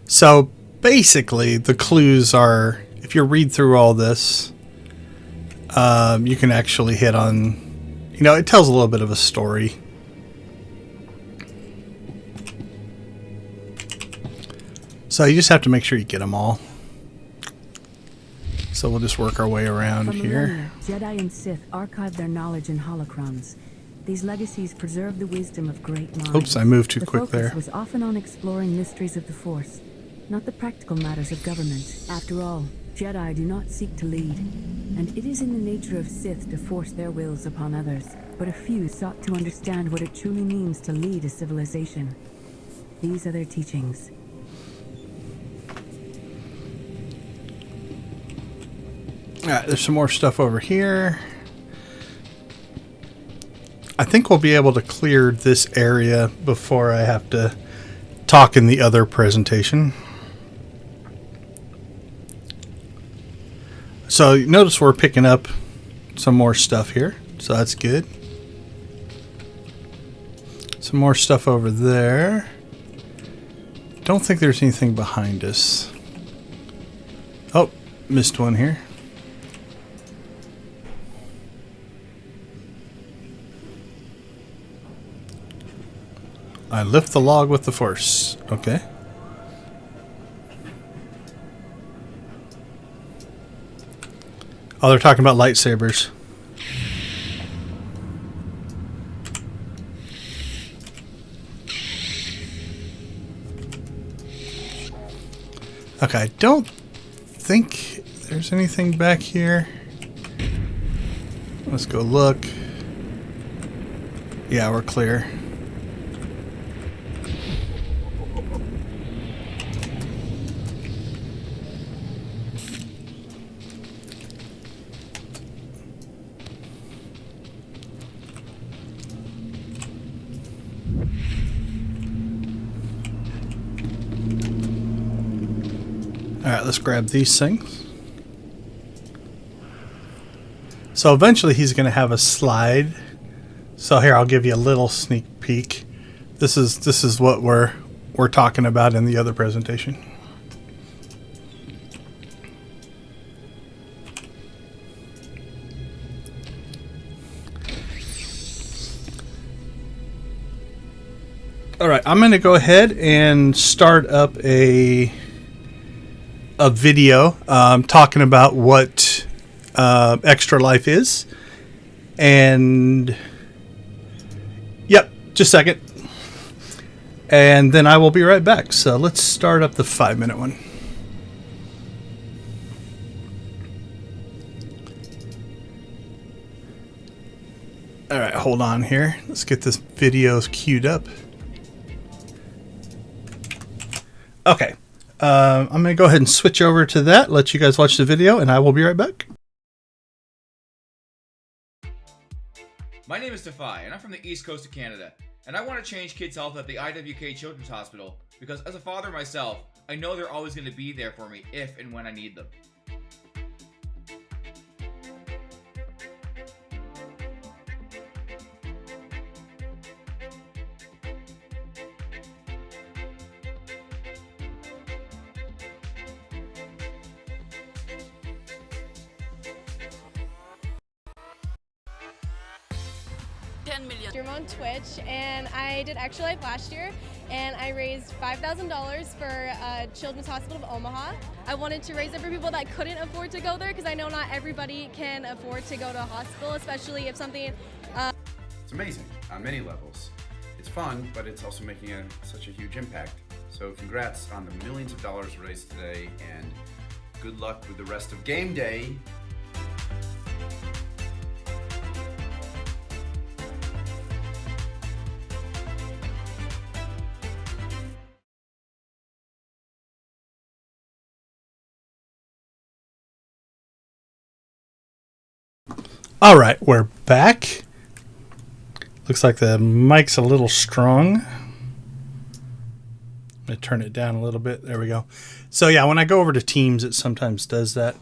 So basically the clues are, if you read through all this, you can actually hit on, you know, it tells a little bit of a story. So you just have to make sure you get them all. So we'll just work our way around For here. millennia, Jedi and Sith archived their knowledge in holocrons. These legacies preserve the wisdom of great minds. Oops, I moved too quick there. The focus was often on exploring mysteries of the Force, not the practical matters of government. After all, Jedi do not seek to lead, and it is in the nature of Sith to force their wills upon others. But a few sought to understand what it truly means to lead a civilization. These are their teachings. Alright, there's some more stuff over here. I think we'll be able to clear this area before I have to talk in the other presentation. So notice we're picking up some more stuff here, so that's good. Some more stuff over there. Don't think there's anything behind us. Oh, missed one here. I lift the log with the Force. Okay. Oh, they're talking about lightsabers. Okay, I don't think there's anything back here. Let's go look. Yeah, we're clear. Alright, let's grab these things. So eventually he's going to have a slide. So here, I'll give you a little sneak peek. This is what we're talking about in the other presentation. Alright, I'm going to go ahead and start up a video talking about what Extra Life is. And yep, just a second. And then I will be right back. So let's start up the 5-minute one. Alright, hold on here. Let's get this video queued up. Okay. I'm going to go ahead and switch over to that, let you guys watch the video, and I will be right back. My name is Defy, and I'm from the East Coast of Canada, and I want to change kids' health at the IWK Children's Hospital, because as a father myself, I know they're always going to be there for me if and when I need them. I'm on Twitch, and I did Extra Life last year, and I raised $5,000 for Children's Hospital of Omaha. I wanted to raise it for people that couldn't afford to go there because I know not everybody can afford to go to a hospital, especially if something... It's amazing on many levels. It's fun, but it's also making such a huge impact. So congrats on the millions of dollars raised today, and good luck with the rest of game day. All right, we're back. Looks like the mic's a little strong. I'm going to turn it down a little bit. There we go. So yeah, when I go over to Teams, it sometimes does that.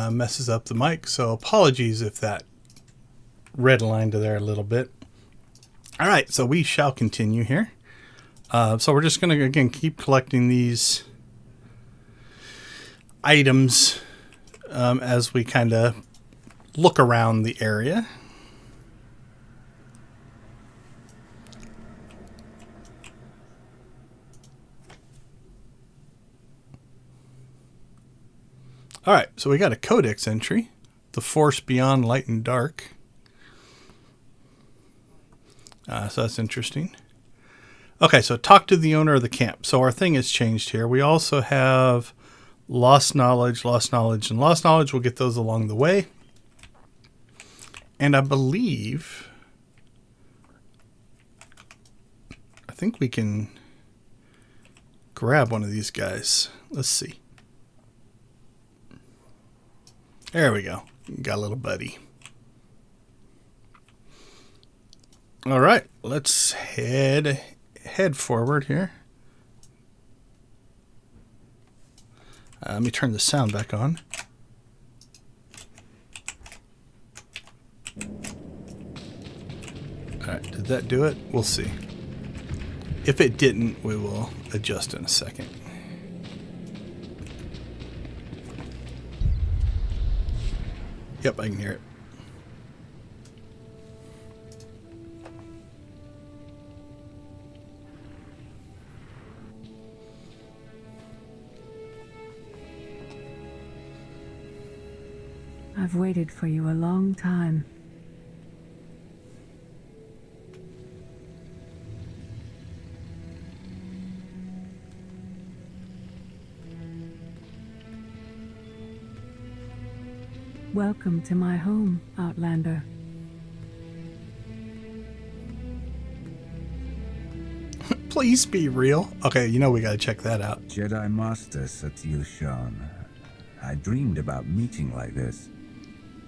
Messes up the mic. So apologies if that redlined there a little bit. All right, so we shall continue here. So we're just going to, again, keep collecting these items as we kind of look around the area. All right, so we got a codex entry, the Force Beyond Light and Dark. So that's interesting. Okay, so talk to the owner of the camp. So our thing has changed here. We also have lost knowledge, and lost knowledge. We'll get those along the way. And I think we can grab one of these guys. Let's see. There we go. Got a little buddy. All right, let's head forward here. Let me turn the sound back on. All right, did that do it? We'll see. If it didn't, we will adjust in a second. Yep, I can hear it. I've waited for you a long time. Welcome to my home, Outlander. Please be real. Okay, you know we gotta check that out. Jedi Master Satil Shan. I dreamed about meeting like this.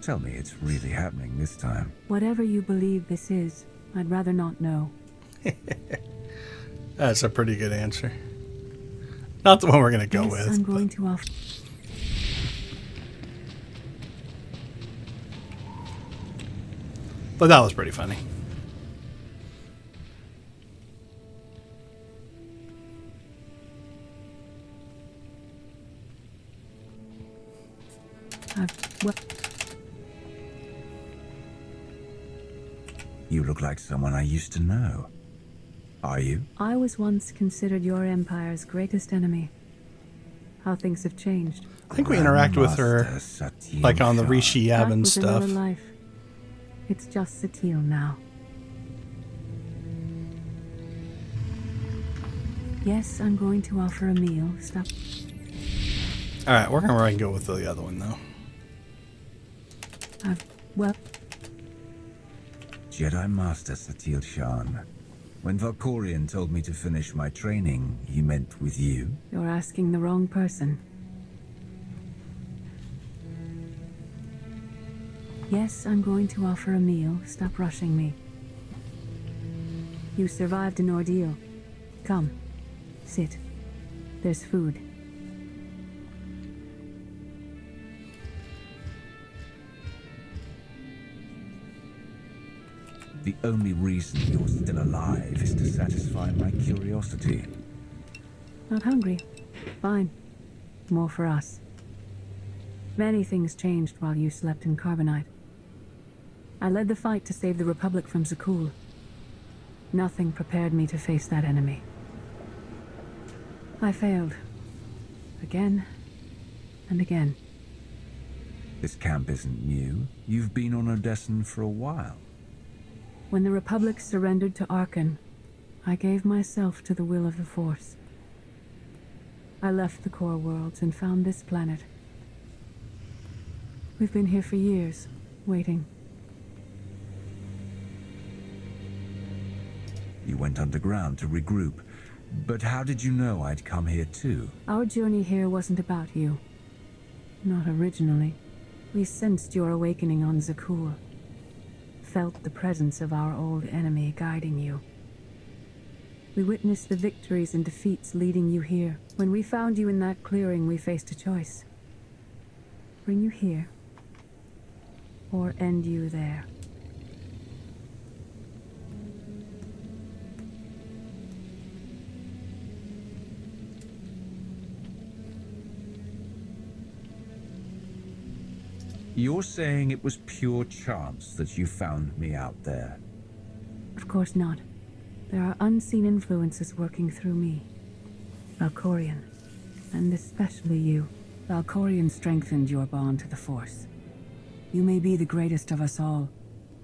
Tell me it's really happening this time. Whatever you believe this is, I'd rather not know. That's a pretty good answer. Not the one we're gonna go with. I'm going to offer. But that was pretty funny. You look like someone I used to know. Are you? I was once considered your empire's greatest enemy. How things have changed. I think we interact with her like on the Rishi Yavin stuff. Life. It's just Satil now. Yes, I'm going to offer a meal. Stop. All right, we're gonna go with the other one though. Well. Jedi Master Satil Shan. When Valkorion told me to finish my training, he meant with you? You're asking the wrong person. Yes, I'm going to offer a meal. Stop rushing me. You survived an ordeal. Come, sit. There's food. The only reason you're still alive is to satisfy my curiosity. Not hungry. Fine. More for us. Many things changed while you slept in Carbonite. I led the fight to save the Republic from Zakul. Nothing prepared me to face that enemy. I failed. Again and again. This camp isn't new. You've been on Odessen for a while. When the Republic surrendered to Arkan, I gave myself to the will of the Force. I left the core worlds and found this planet. We've been here for years, waiting. You went underground to regroup. But how did you know I'd come here too? Our journey here wasn't about you. Not originally. We sensed your awakening on Zakuul. Felt the presence of our old enemy guiding you. We witnessed the victories and defeats leading you here. When we found you in that clearing, we faced a choice. Bring you here, or end you there. You're saying it was pure chance that you found me out there? Of course not. There are unseen influences working through me. Valkorion, and especially you. Valkorion strengthened your bond to the Force. You may be the greatest of us all,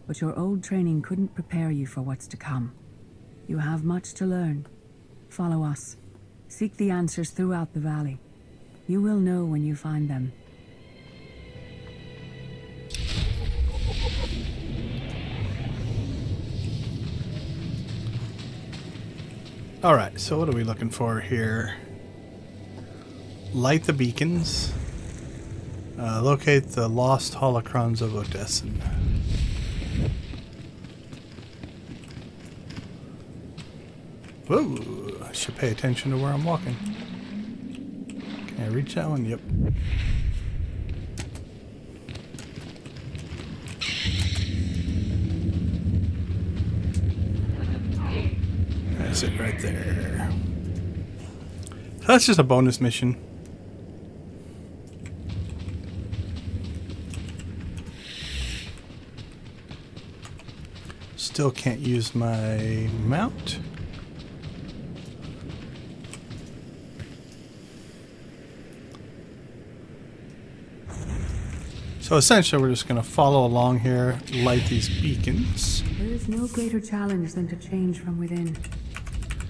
but your old training couldn't prepare you for what's to come. You have much to learn. Follow us. Seek the answers throughout the valley. You will know when you find them. Alright, so what are we looking for here? Light the beacons. Locate the lost holocrons of Odessen. Whoa! I should pay attention to where I'm walking. Can I reach that one? Yep. That's it right there. So that's just a bonus mission. Still can't use my mount. So essentially we're just going to follow along here, light these beacons. There is no greater challenge than to change from within.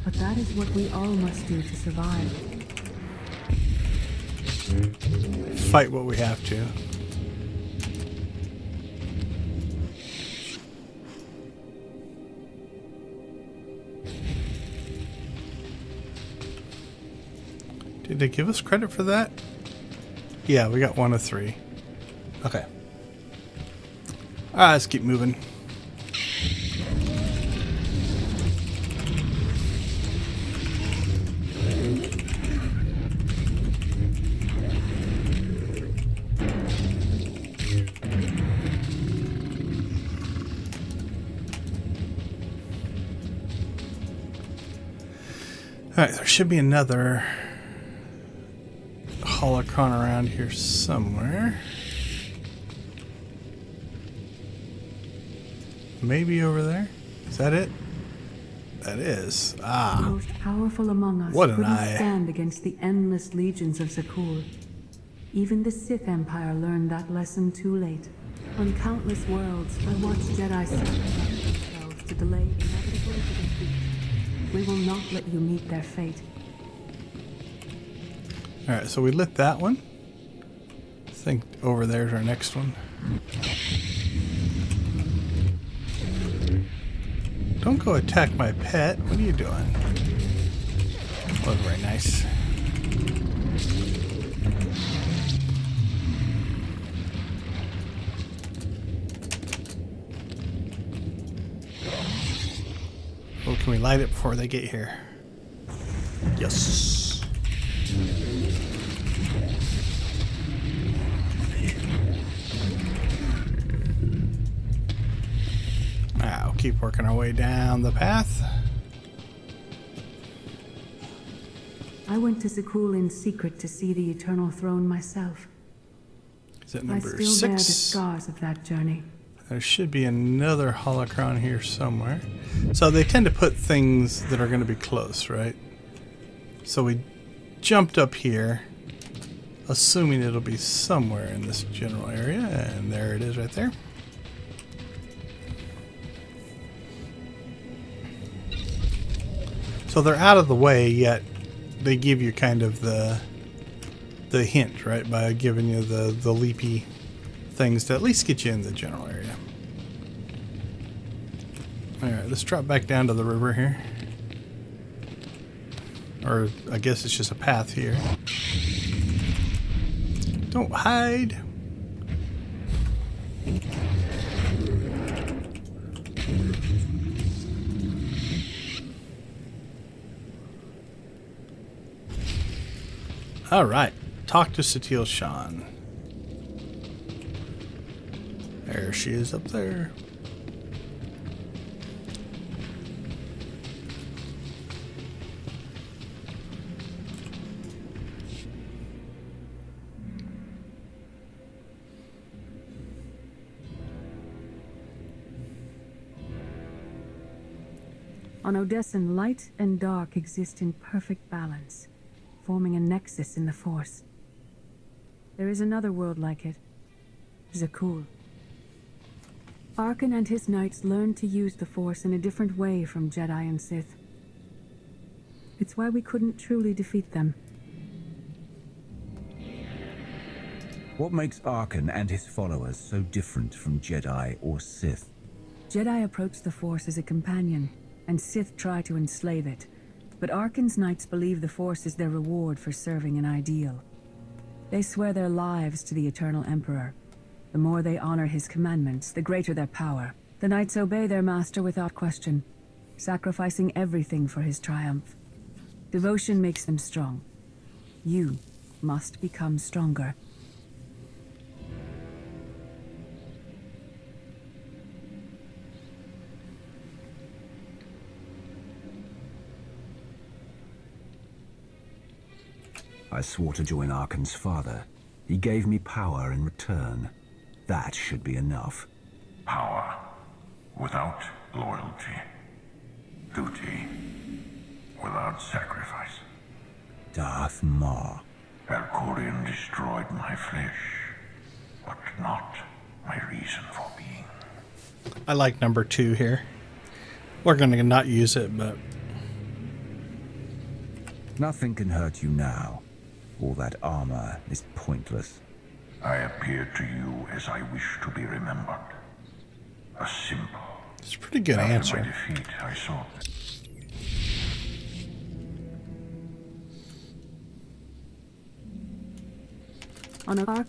But that is what we all must do to survive. Fight what we have to. Did they give us credit for that? Yeah, we got 1 of 3. Okay. Alright, let's keep moving. Alright, there should be another holocron around here somewhere. Maybe over there? Is that it? That is. Ah. The most powerful among us What an couldn't eye. stand against the endless legions of Zakuul. Even the Sith Empire learned that lesson too late. On countless worlds, I watched Jedi sacrifice themselves to delay inevitable defeat. We will not let you meet their fate. Alright, so we lit that one. I think over there's our next one. Don't go attack my pet. What are you doing? Wasn't very nice. Oh, can we light it before they get here? Yes. Now, keep working our way down the path. I went to Zakuul in secret to see the Eternal Throne myself. Is that I number still bear the 6? scars of that journey. There should be another holocron here somewhere. So they tend to put things that are going to be close, right? So we jumped up here, assuming it'll be somewhere in this general area, and there it is right there. So they're out of the way, yet they give you kind of the hint, right, by giving you the leapy things to at least get you in the general area. Alright, let's drop back down to the river here. Or I guess it's just a path here. Don't hide. Alright, talk to Satil Shan. There she is up there. On Odessan, light and dark exist in perfect balance, forming a nexus in the Force. There is another world like it, Zakul. Arkan and his knights learned to use the Force in a different way from Jedi and Sith. It's why we couldn't truly defeat them. What makes Arkan and his followers so different from Jedi or Sith? Jedi approach the Force as a companion, and Sith try to enslave it. But Arkan's knights believe the Force is their reward for serving an ideal. They swear their lives to the Eternal Emperor. The more they honor his commandments, the greater their power. The knights obey their master without question, sacrificing everything for his triumph. Devotion makes them strong. You must become stronger. I swore to join Arkan's father. He gave me power in return. That should be enough. Power without loyalty. Duty without sacrifice. Darth Maul. Valkorion destroyed my flesh, but not my reason for being. I like number 2 here. We're going to not use it, but... Nothing can hurt you now. All that armor is pointless. I appear to you as I wish to be remembered. A symbol. It's a pretty good answer. After my defeat, I saw it. On a arc.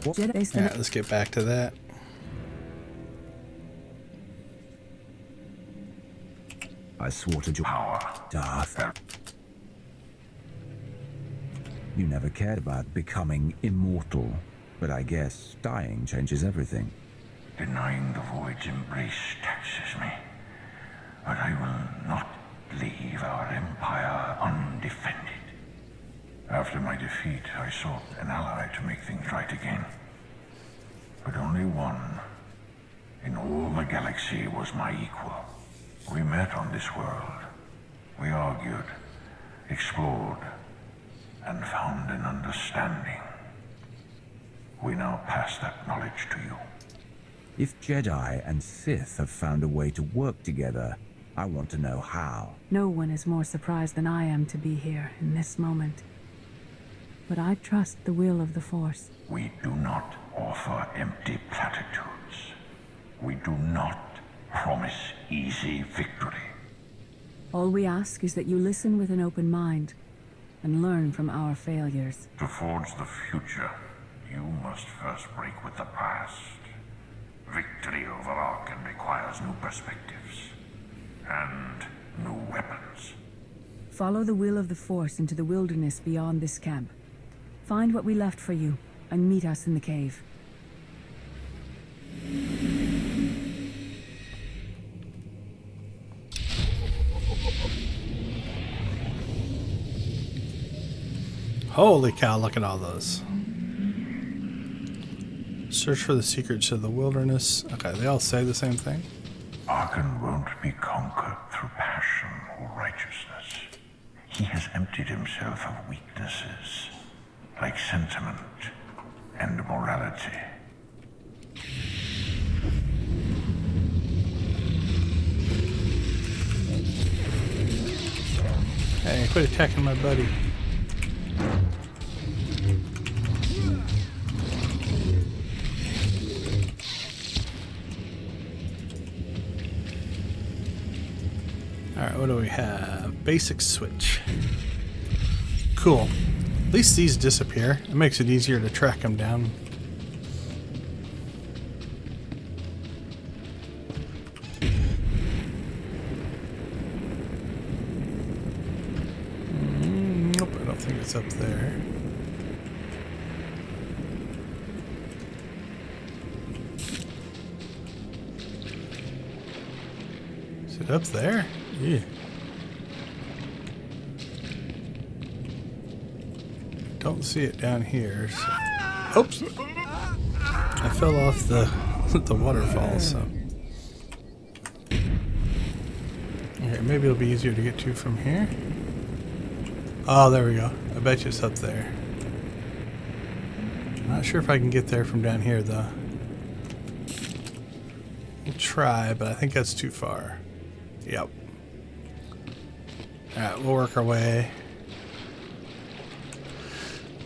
Alright, let's get back to that. I swore to join Darth. You never cared about becoming immortal, but I guess dying changes everything. Denying the void's embrace taxes me, but I will not leave our empire undefended. After my defeat, I sought an ally to make things right again. But only one in all the galaxy was my equal. We met on this world. We argued, explored, and found an understanding. We now pass that knowledge to you. If Jedi and Sith have found a way to work together, I want to know how. No one is more surprised than I am to be here in this moment. But I trust the will of the Force. We do not offer empty platitudes. We do not promise easy victory. All we ask is that you listen with an open mind and learn from our failures. To forge the future, you must first break with the past. Victory over Arkan requires new perspectives and new weapons. Follow the will of the Force into the wilderness beyond this camp. Find what we left for you and meet us in the cave. Holy cow, look at all those. Search for the secrets of the wilderness. Okay, they all say the same thing. Arkan won't be conquered through passion or righteousness. He has emptied himself of weaknesses, like sentiment and morality. Hey, quit attacking my buddy. Alright, what do we have? Basic switch. Cool. At least these disappear. It makes it easier to track them down. Nope, I don't think it's up there. Is it up there? Yeah. Don't see it down here. So. Oops! I fell off the the waterfall, so. Okay, maybe it'll be easier to get to from here. Oh, there we go. I bet you it's up there. Not sure if I can get there from down here, though. We'll try, but I think that's too far. Yep. Alright, we'll work our way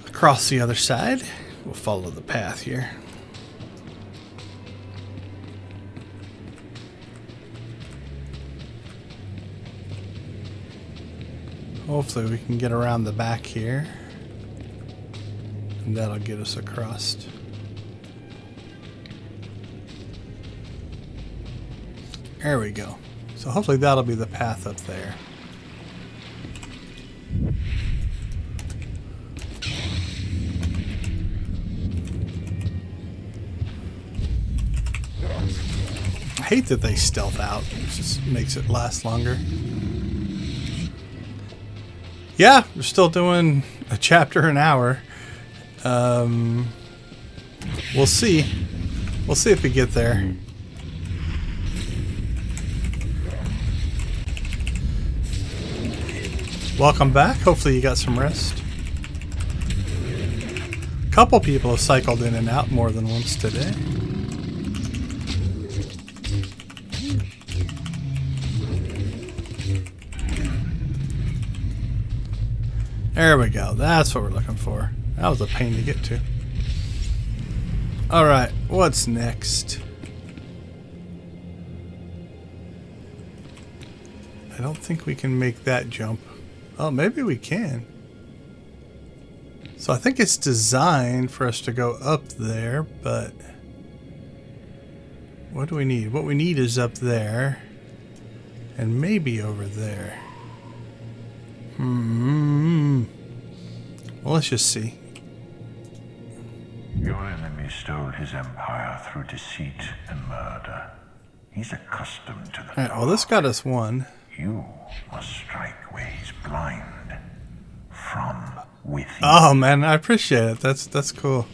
across the other side. We'll follow the path here. Hopefully we can get around the back here. And that'll get us across. There we go. So hopefully that'll be the path up there. I hate that they stealth out. It just makes it last longer. Yeah, we're still doing a chapter an hour. We'll see. We'll see if we get there. Welcome back. Hopefully you got some rest. A couple people have cycled in and out more than once today. There we go. That's what we're looking for. That was a pain to get to. Alright, what's next? I don't think we can make that jump. Oh, maybe we can. So I think it's designed for us to go up there, but what do we need? What we need is up there and maybe over there. Well, let's just see. Your enemy stole his empire through deceit and murder. He's accustomed to the Alright, well, this got us one. You must strike where he's blind. From within. Oh man, I appreciate it. That's cool.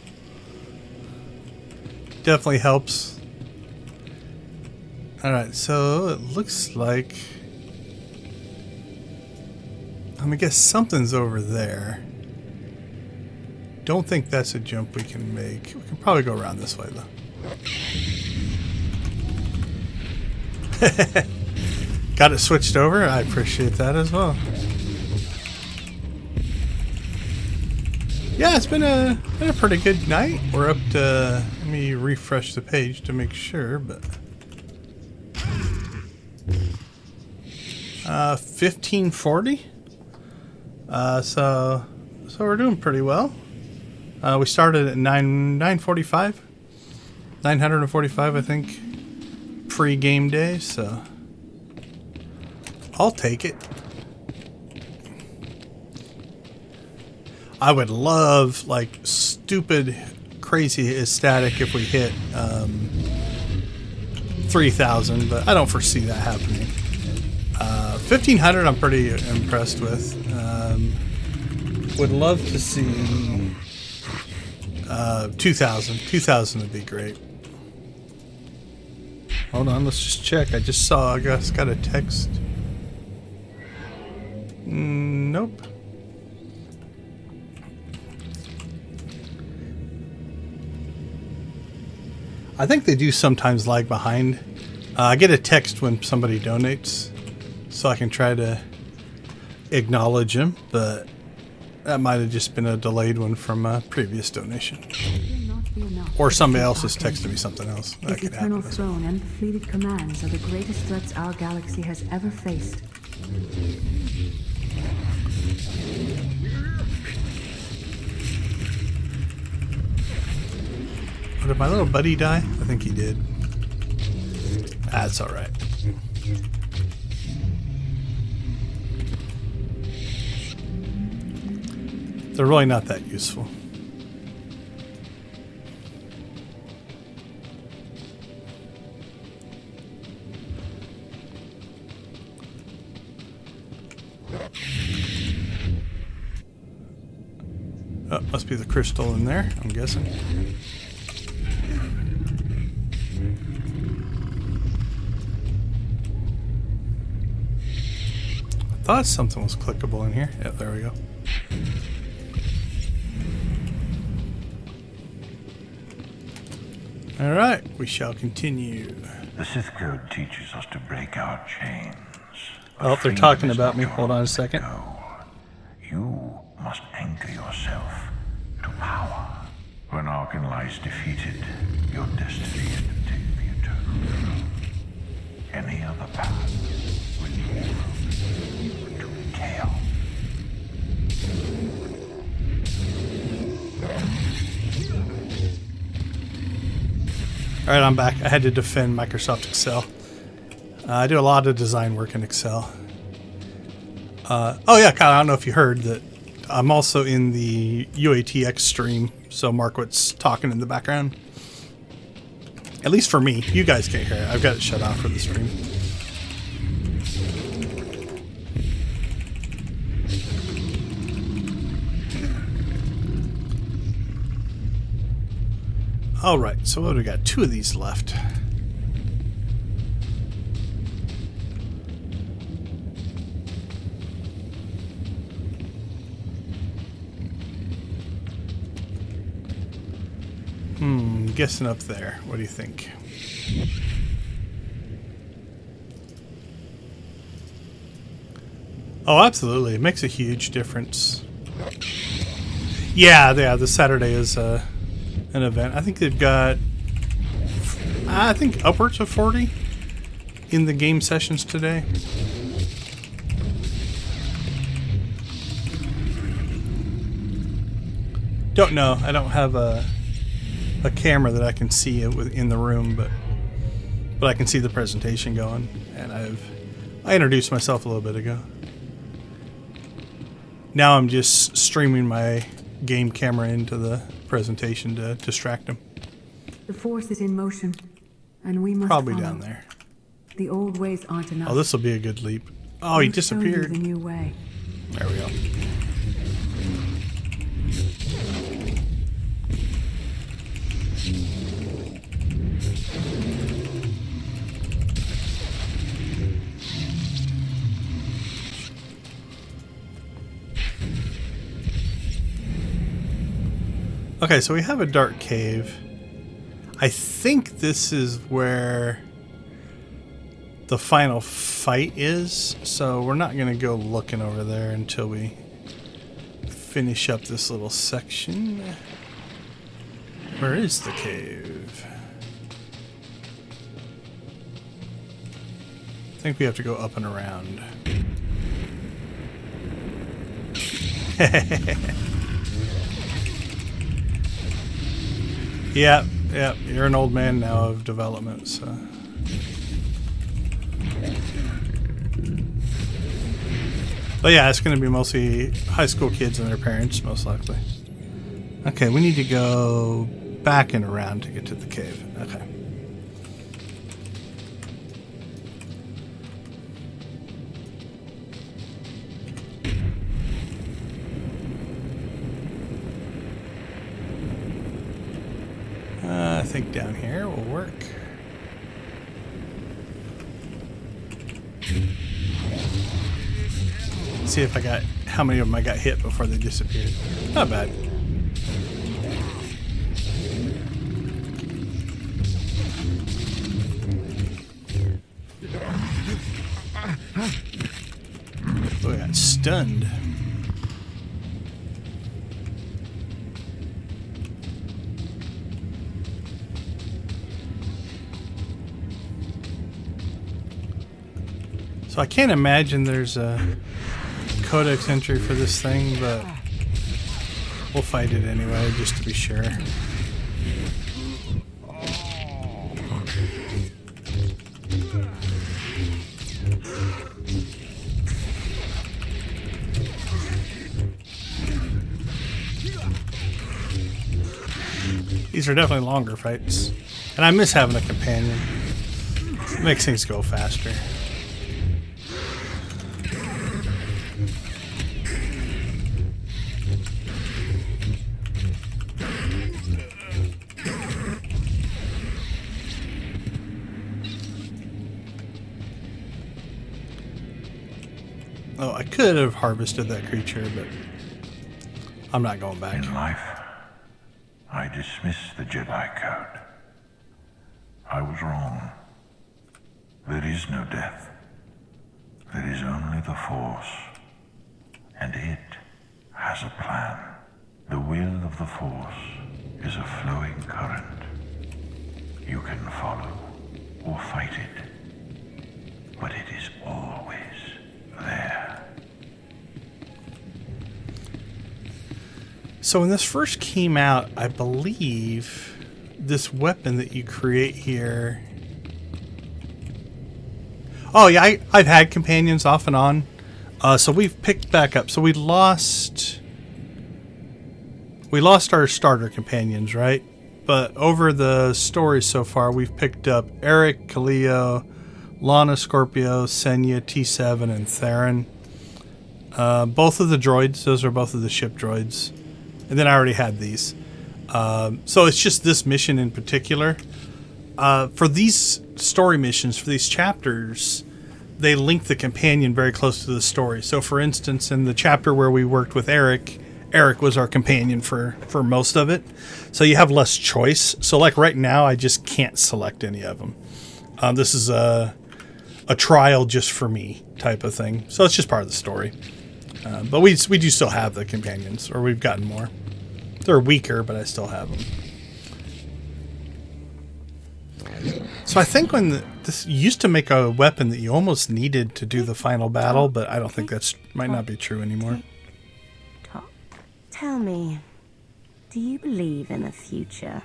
Definitely helps. Alright, so it looks like I'm gonna guess something's over there. Don't think that's a jump we can make. We can probably go around this way though. Got it switched over. I appreciate that as well. Yeah, it's been a pretty good night. We're up to, let me refresh the page to make sure, but 1540. So we're doing pretty well. We started at 945, 945, I think, pre-game day. So I'll take it. I would love, like, stupid, crazy ecstatic if we hit 3,000, but I don't foresee that happening. 1,500 I'm pretty impressed with. Would love to see 2,000. 2,000 would be great. Hold on, let's just check. I just got a text. Nope. I think they do sometimes lag behind. I get a text when somebody donates, so I can try to acknowledge them, but that might have just been a delayed one from a previous donation. Or somebody else has texted me something else. That His could eternal happen. throne and the fleeted commands are the greatest threats our galaxy has ever faced. Oh, did my little buddy die? I think he did. That's alright. They're really not that useful. Oh, must be the crystal in there, I'm guessing. I thought something was clickable in here. Yeah, there we go. Alright, we shall continue. The Sith Code teaches us to break our chains. Oh, they're talking about me. Hold on a second. You must anchor yourself to power. When Arkan lies defeated, your destiny is to take the eternal throne. Any other path will lead to chaos. Alright, I'm back. I had to defend Microsoft Excel. I do a lot of design work in Excel. Oh yeah, Kyle, I don't know if you heard that I'm also in the UATX stream, so Markwood's talking in the background. At least for me. You guys can't hear it. I've got it shut off for the stream. Alright, so what do we got? 2 of these left. Guessing up there. What do you think? Oh, absolutely. It makes a huge difference. Yeah, the Saturday is an event. I think they've got, I think, upwards of 40 in the game sessions today. Don't know. I don't have a camera that I can see it in the room, but I can see the presentation going, and I introduced myself a little bit ago. Now I'm just streaming my game camera into the presentation to distract them. The Force is in motion, and we must Probably follow. down there. The old ways aren't enough. Oh, this will be a good leap. Oh, he We'll show you disappeared. the new way. There we go. Okay, so we have a dark cave. I think this is where the final fight is, so we're not going to go looking over there until we finish up this little section. Where is the cave? I think we have to go up and around. Yeah, you're an old man now of development, so. But yeah, it's going to be mostly high school kids and their parents, most likely. Okay, we need to go back and around to get to the cave. Okay. I think down here will work. See if I got how many of them I got hit before they disappeared. Not bad. Oh, I got stunned. So I can't imagine there's a codex entry for this thing, but we'll fight it anyway, just to be sure. These are definitely longer fights. And I miss having a companion. It makes things go faster. Oh, I could have harvested that creature, but I'm not going back. In life, I dismissed the Jedi Code. I was wrong. There is no death. There is only the Force. And it has a plan. The will of the Force is a flowing current. You can follow or fight it, but it is always there. So when this first came out, I believe this weapon that you create here... Oh yeah, I've had companions off and on. So we've picked back up. So we lost our starter companions, right? But over the story so far, we've picked up Eric, Kaleo, Lana, Scorpio, Senya, T7, and Theron. Both of the droids. Those are both of the ship droids. And then I already had these. So it's just this mission in particular. For these story missions, for these chapters, they link the companion very close to the story. So for instance, in the chapter where we worked with Eric, Eric was our companion for most of it. So you have less choice. So like right now, I just can't select any of them. This is a trial just for me type of thing. So it's just part of the story. But we do still have the companions, or we've gotten more. They're weaker, but I still have them. So I think when this used to make a weapon that you almost needed to do the final battle, but I don't think might not be true anymore. Tell me, do you believe in a future?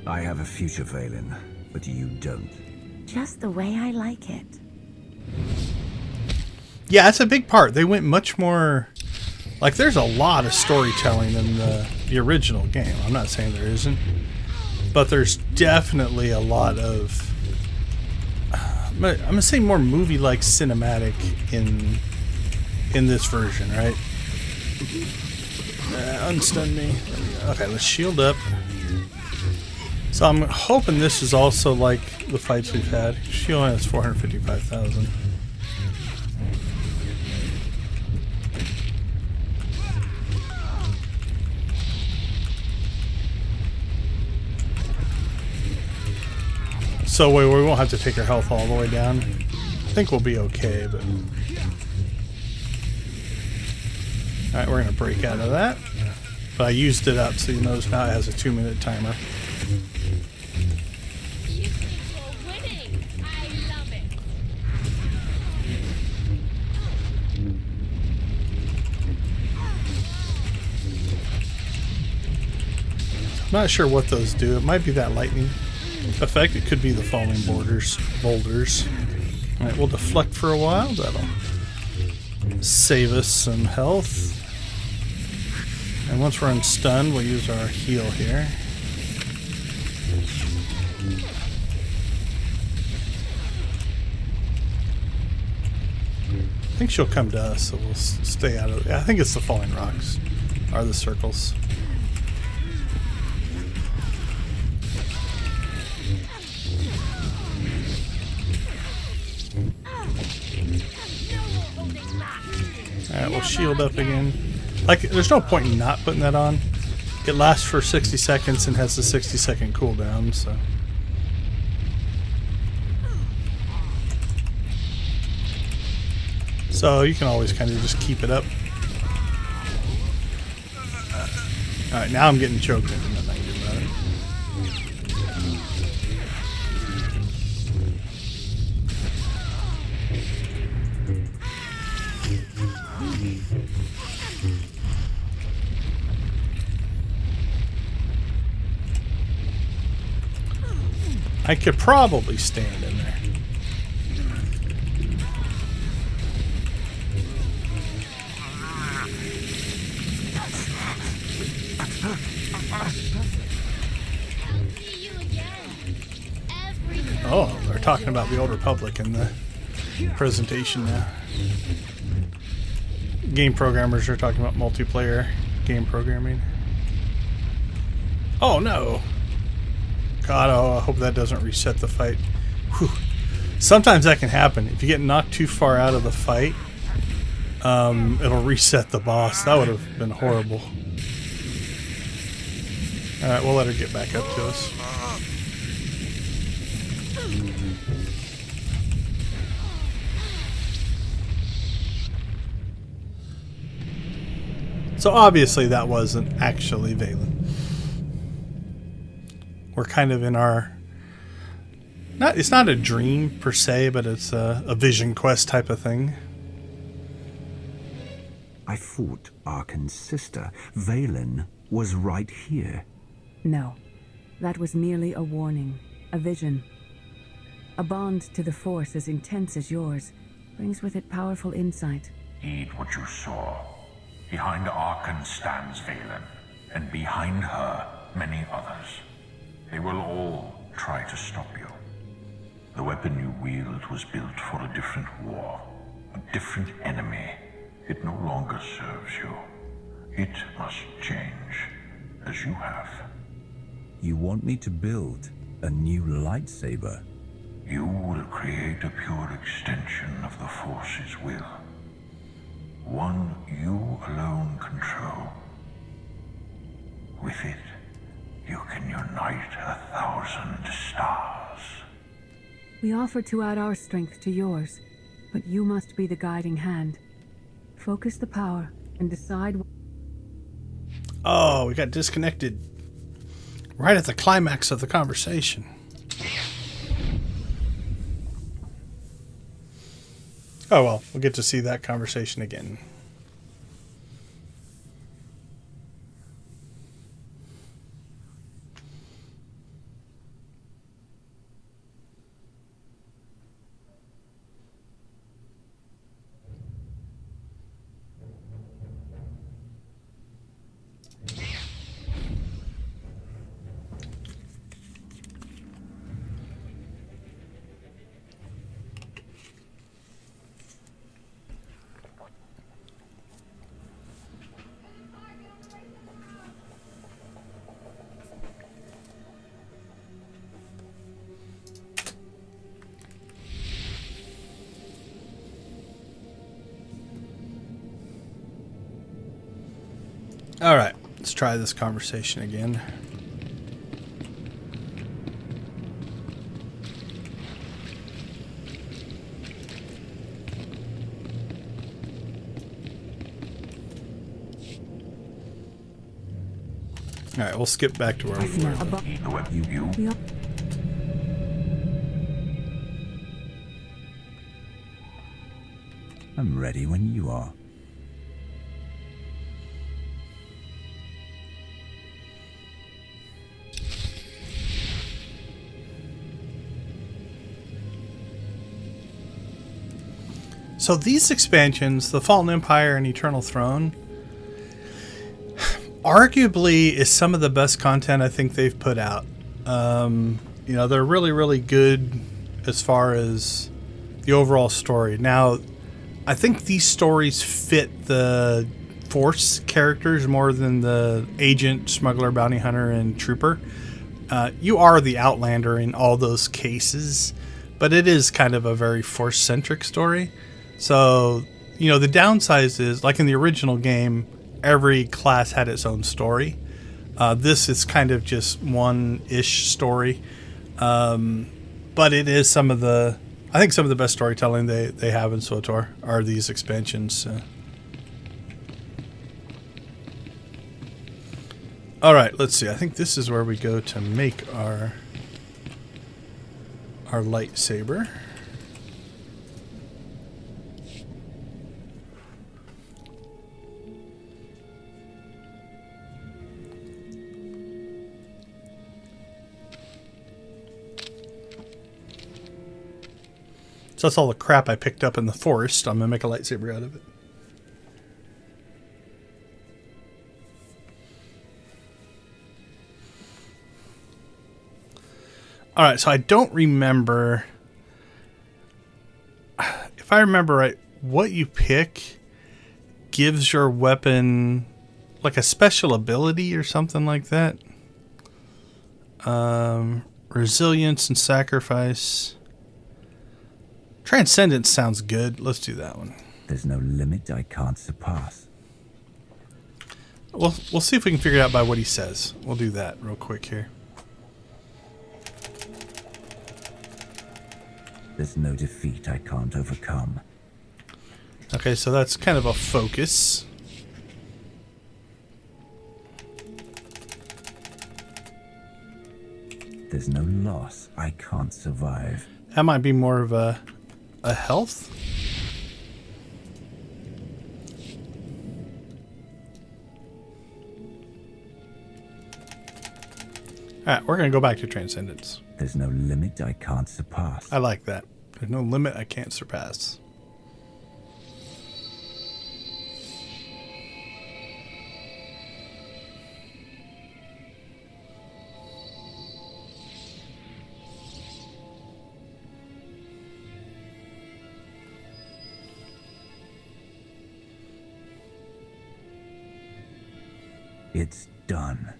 I have a future, Valen, but you don't. Just the way I like it. Yeah, that's a big part. They went much more... Like, there's a lot of storytelling in the original game. I'm not saying there isn't. But there's definitely a lot of... I'm going to say more movie-like cinematic in this version, right? Unstun me. Okay, let's shield up. So I'm hoping this is also like the fights we've had. She only has 455,000. So we won't have to take her health all the way down. I think we'll be okay, but... Alright, we're going to break out of that. But I used it up, so you notice now it has a 2-minute timer. I'm not sure what those do. It might be that lightning effect. It could be the falling boulders. Alright, we'll deflect for a while. That'll save us some health. And once we're unstunned, we'll use our heal here. I think she'll come to us, so we'll stay out of it. I think it's the falling rocks, or the circles. Alright, we'll shield up again. Like, there's no point in not putting that on. It lasts for 60 seconds and has a 60-second cooldown, so... So you can always kind of just keep it up. Alright, now I'm getting choked in. Nothing I can do about it. I could probably stand in there. Oh, they're talking about the Old Republic in the presentation now. Game programmers are talking about multiplayer game programming. Oh no! God, oh, I hope that doesn't reset the fight. Whew. Sometimes that can happen. If you get knocked too far out of the fight, it'll reset the boss. That would have been horrible. Alright, we'll let her get back up to us. So obviously that wasn't actually Valen. We're kind of in our... It's not a dream per se, but it's a vision quest type of thing. I fought Arkan's sister. Valen was right here. No, that was merely a warning, a vision. A bond to the Force as intense as yours brings with it powerful insight. Heed what you saw. Behind Arkan stands Valen, and behind her, many others. They will all try to stop you. The weapon you wield was built for a different war, a different enemy. It no longer serves you. It must change, as you have. You want me to build a new lightsaber? You will create a pure extension of the Force's will. One you alone control. With it, you can unite 1,000 stars. We offer to add our strength to yours, but you must be the guiding hand. Focus the power and decide... Oh, we got disconnected right at the climax of the conversation. Oh well, we'll get to see that conversation again. All right, let's try this conversation again. All right, we'll skip back to where we were. I'm ready when you are. So these expansions, the Fallen Empire and Eternal Throne, arguably is some of the best content I think they've put out. You know, they're really, really good as far as the overall story. Now, I think these stories fit the Force characters more than the agent, smuggler, bounty hunter, and trooper. You are the Outlander in all those cases, but it is kind of a very Force-centric story. So you know, the downside is, like in the original game, every class had its own story. This is kind of just one-ish story. But it is some of the, I think some of the best storytelling they have in SWTOR are these expansions. All right, let's see. I think this is where we go to make our lightsaber. So that's all the crap I picked up in the forest. I'm going to make a lightsaber out of it. Alright, so I don't remember... If I remember right, what you pick gives your weapon like a special ability or something like that. Resilience and sacrifice. Transcendence sounds good. Let's do that one. There's no limit I can't surpass. We'll see if we can figure it out by what he says. We'll do that real quick here. There's no defeat I can't overcome. Okay, so that's kind of a focus. There's no loss I can't survive. That might be more of a health. Alright, we're going to go back to Transcendence. There's no limit I can't surpass. I like that. There's no limit I can't surpass. It's done.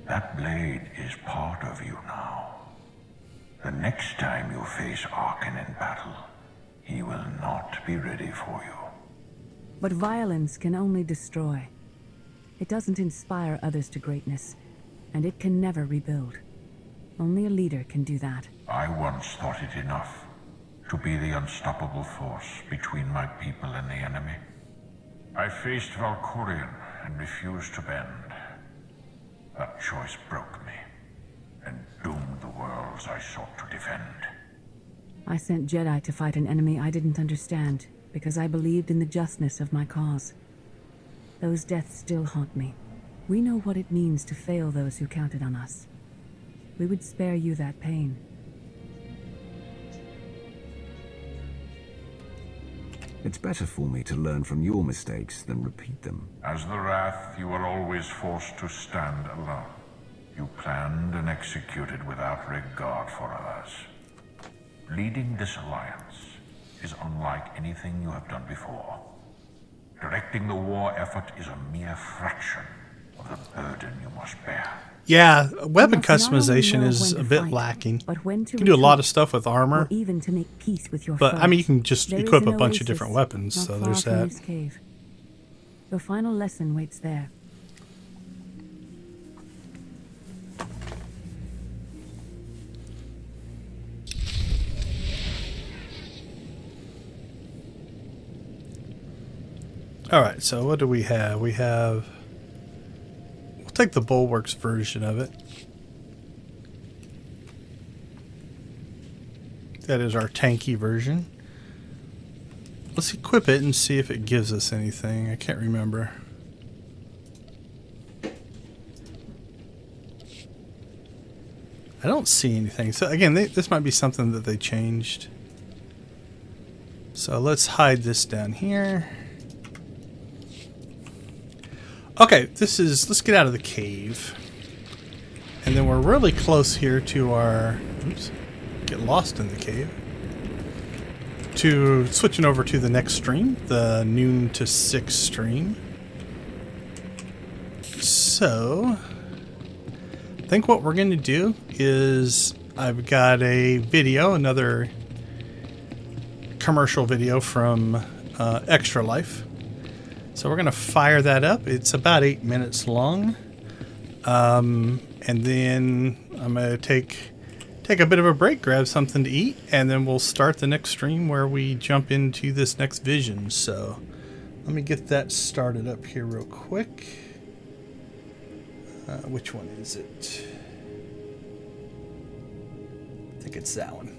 That blade is part of you now. The next time you face Arkin in battle, he will not be ready for you. But violence can only destroy. It doesn't inspire others to greatness, and it can never rebuild. Only a leader can do that. I once thought it enough to be the unstoppable force between my people and the enemy. I faced Valkorion and refused to bend. That choice broke me and doomed the worlds I sought to defend. I sent Jedi to fight an enemy I didn't understand because I believed in the justness of my cause. Those deaths still haunt me. We know what it means to fail those who counted on us. We would spare you that pain. It's better for me to learn from your mistakes than repeat them. As the Wrath, you were always forced to stand alone. You planned and executed without regard for others. Leading this alliance is unlike anything you have done before. Directing the war effort is a mere fraction of the burden you must bear. Yeah, weapon customization is a bit lacking. You can do a lot of stuff with armor, even to make peace with your but foe. I mean, you can just There equip is a an bunch of oasis different weapons, not so far there's from that. this cave. Your final lesson waits there. Alright, so what do we have? We'll take the Bulwarks version of it. That is our tanky version. Let's equip it and see if it gives us anything. I can't remember. I don't see anything. So again, this might be something that they changed. So let's hide this down here. Okay, let's get out of the cave. And then we're really close here to our, oops, get lost in the cave. To switching over to the next stream, the noon to 6 stream. So, I think what we're going to do is I've got a video, another commercial video from Extra Life. So we're going to fire that up. It's about 8 minutes long. And then I'm going to take a bit of a break, grab something to eat, and then we'll start the next stream where we jump into this next vision. So let me get that started up here real quick. Which one is it? I think it's that one.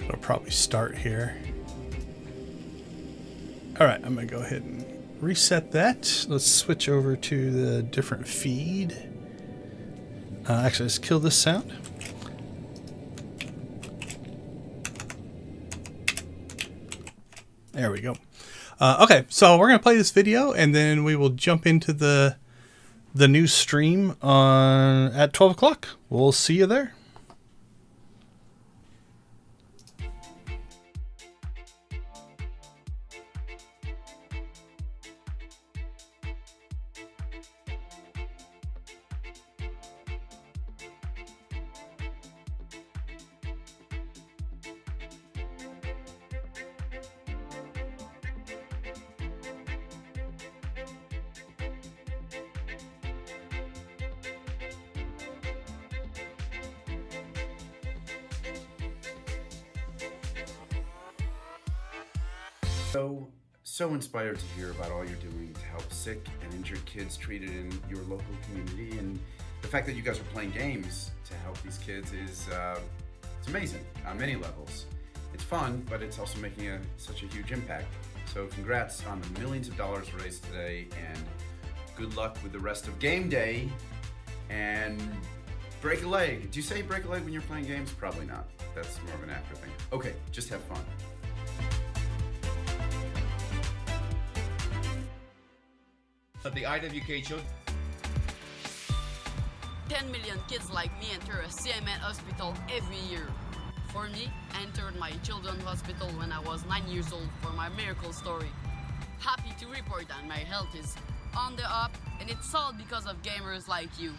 It'll probably start here. All right, I'm going to go ahead and reset that. Let's switch over to the different feed. Actually, let's kill this sound. There we go. Okay, so we're going to play this video, and then we will jump into the new stream at 12 o'clock. We'll see you there. So inspired to hear about all you're doing to help sick and injured kids treated in your local community, and the fact that you guys are playing games to help these kids is it's amazing on many levels. It's fun, but it's also making such a huge impact. So congrats on the millions of dollars raised today, and good luck with the rest of game day. And break a leg. Do you say break a leg when you're playing games? Probably not. That's more of an actor thing. Okay, just have fun. The IWK children. 10 million kids like me enter a CMN hospital every year. For me, I entered my children's hospital when I was 9 years old for my miracle story. Happy to report that my health is on the up, and it's all because of gamers like you.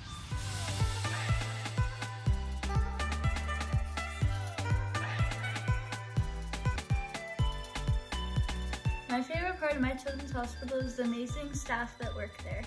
My favorite part of my children's hospital is the amazing staff that work there.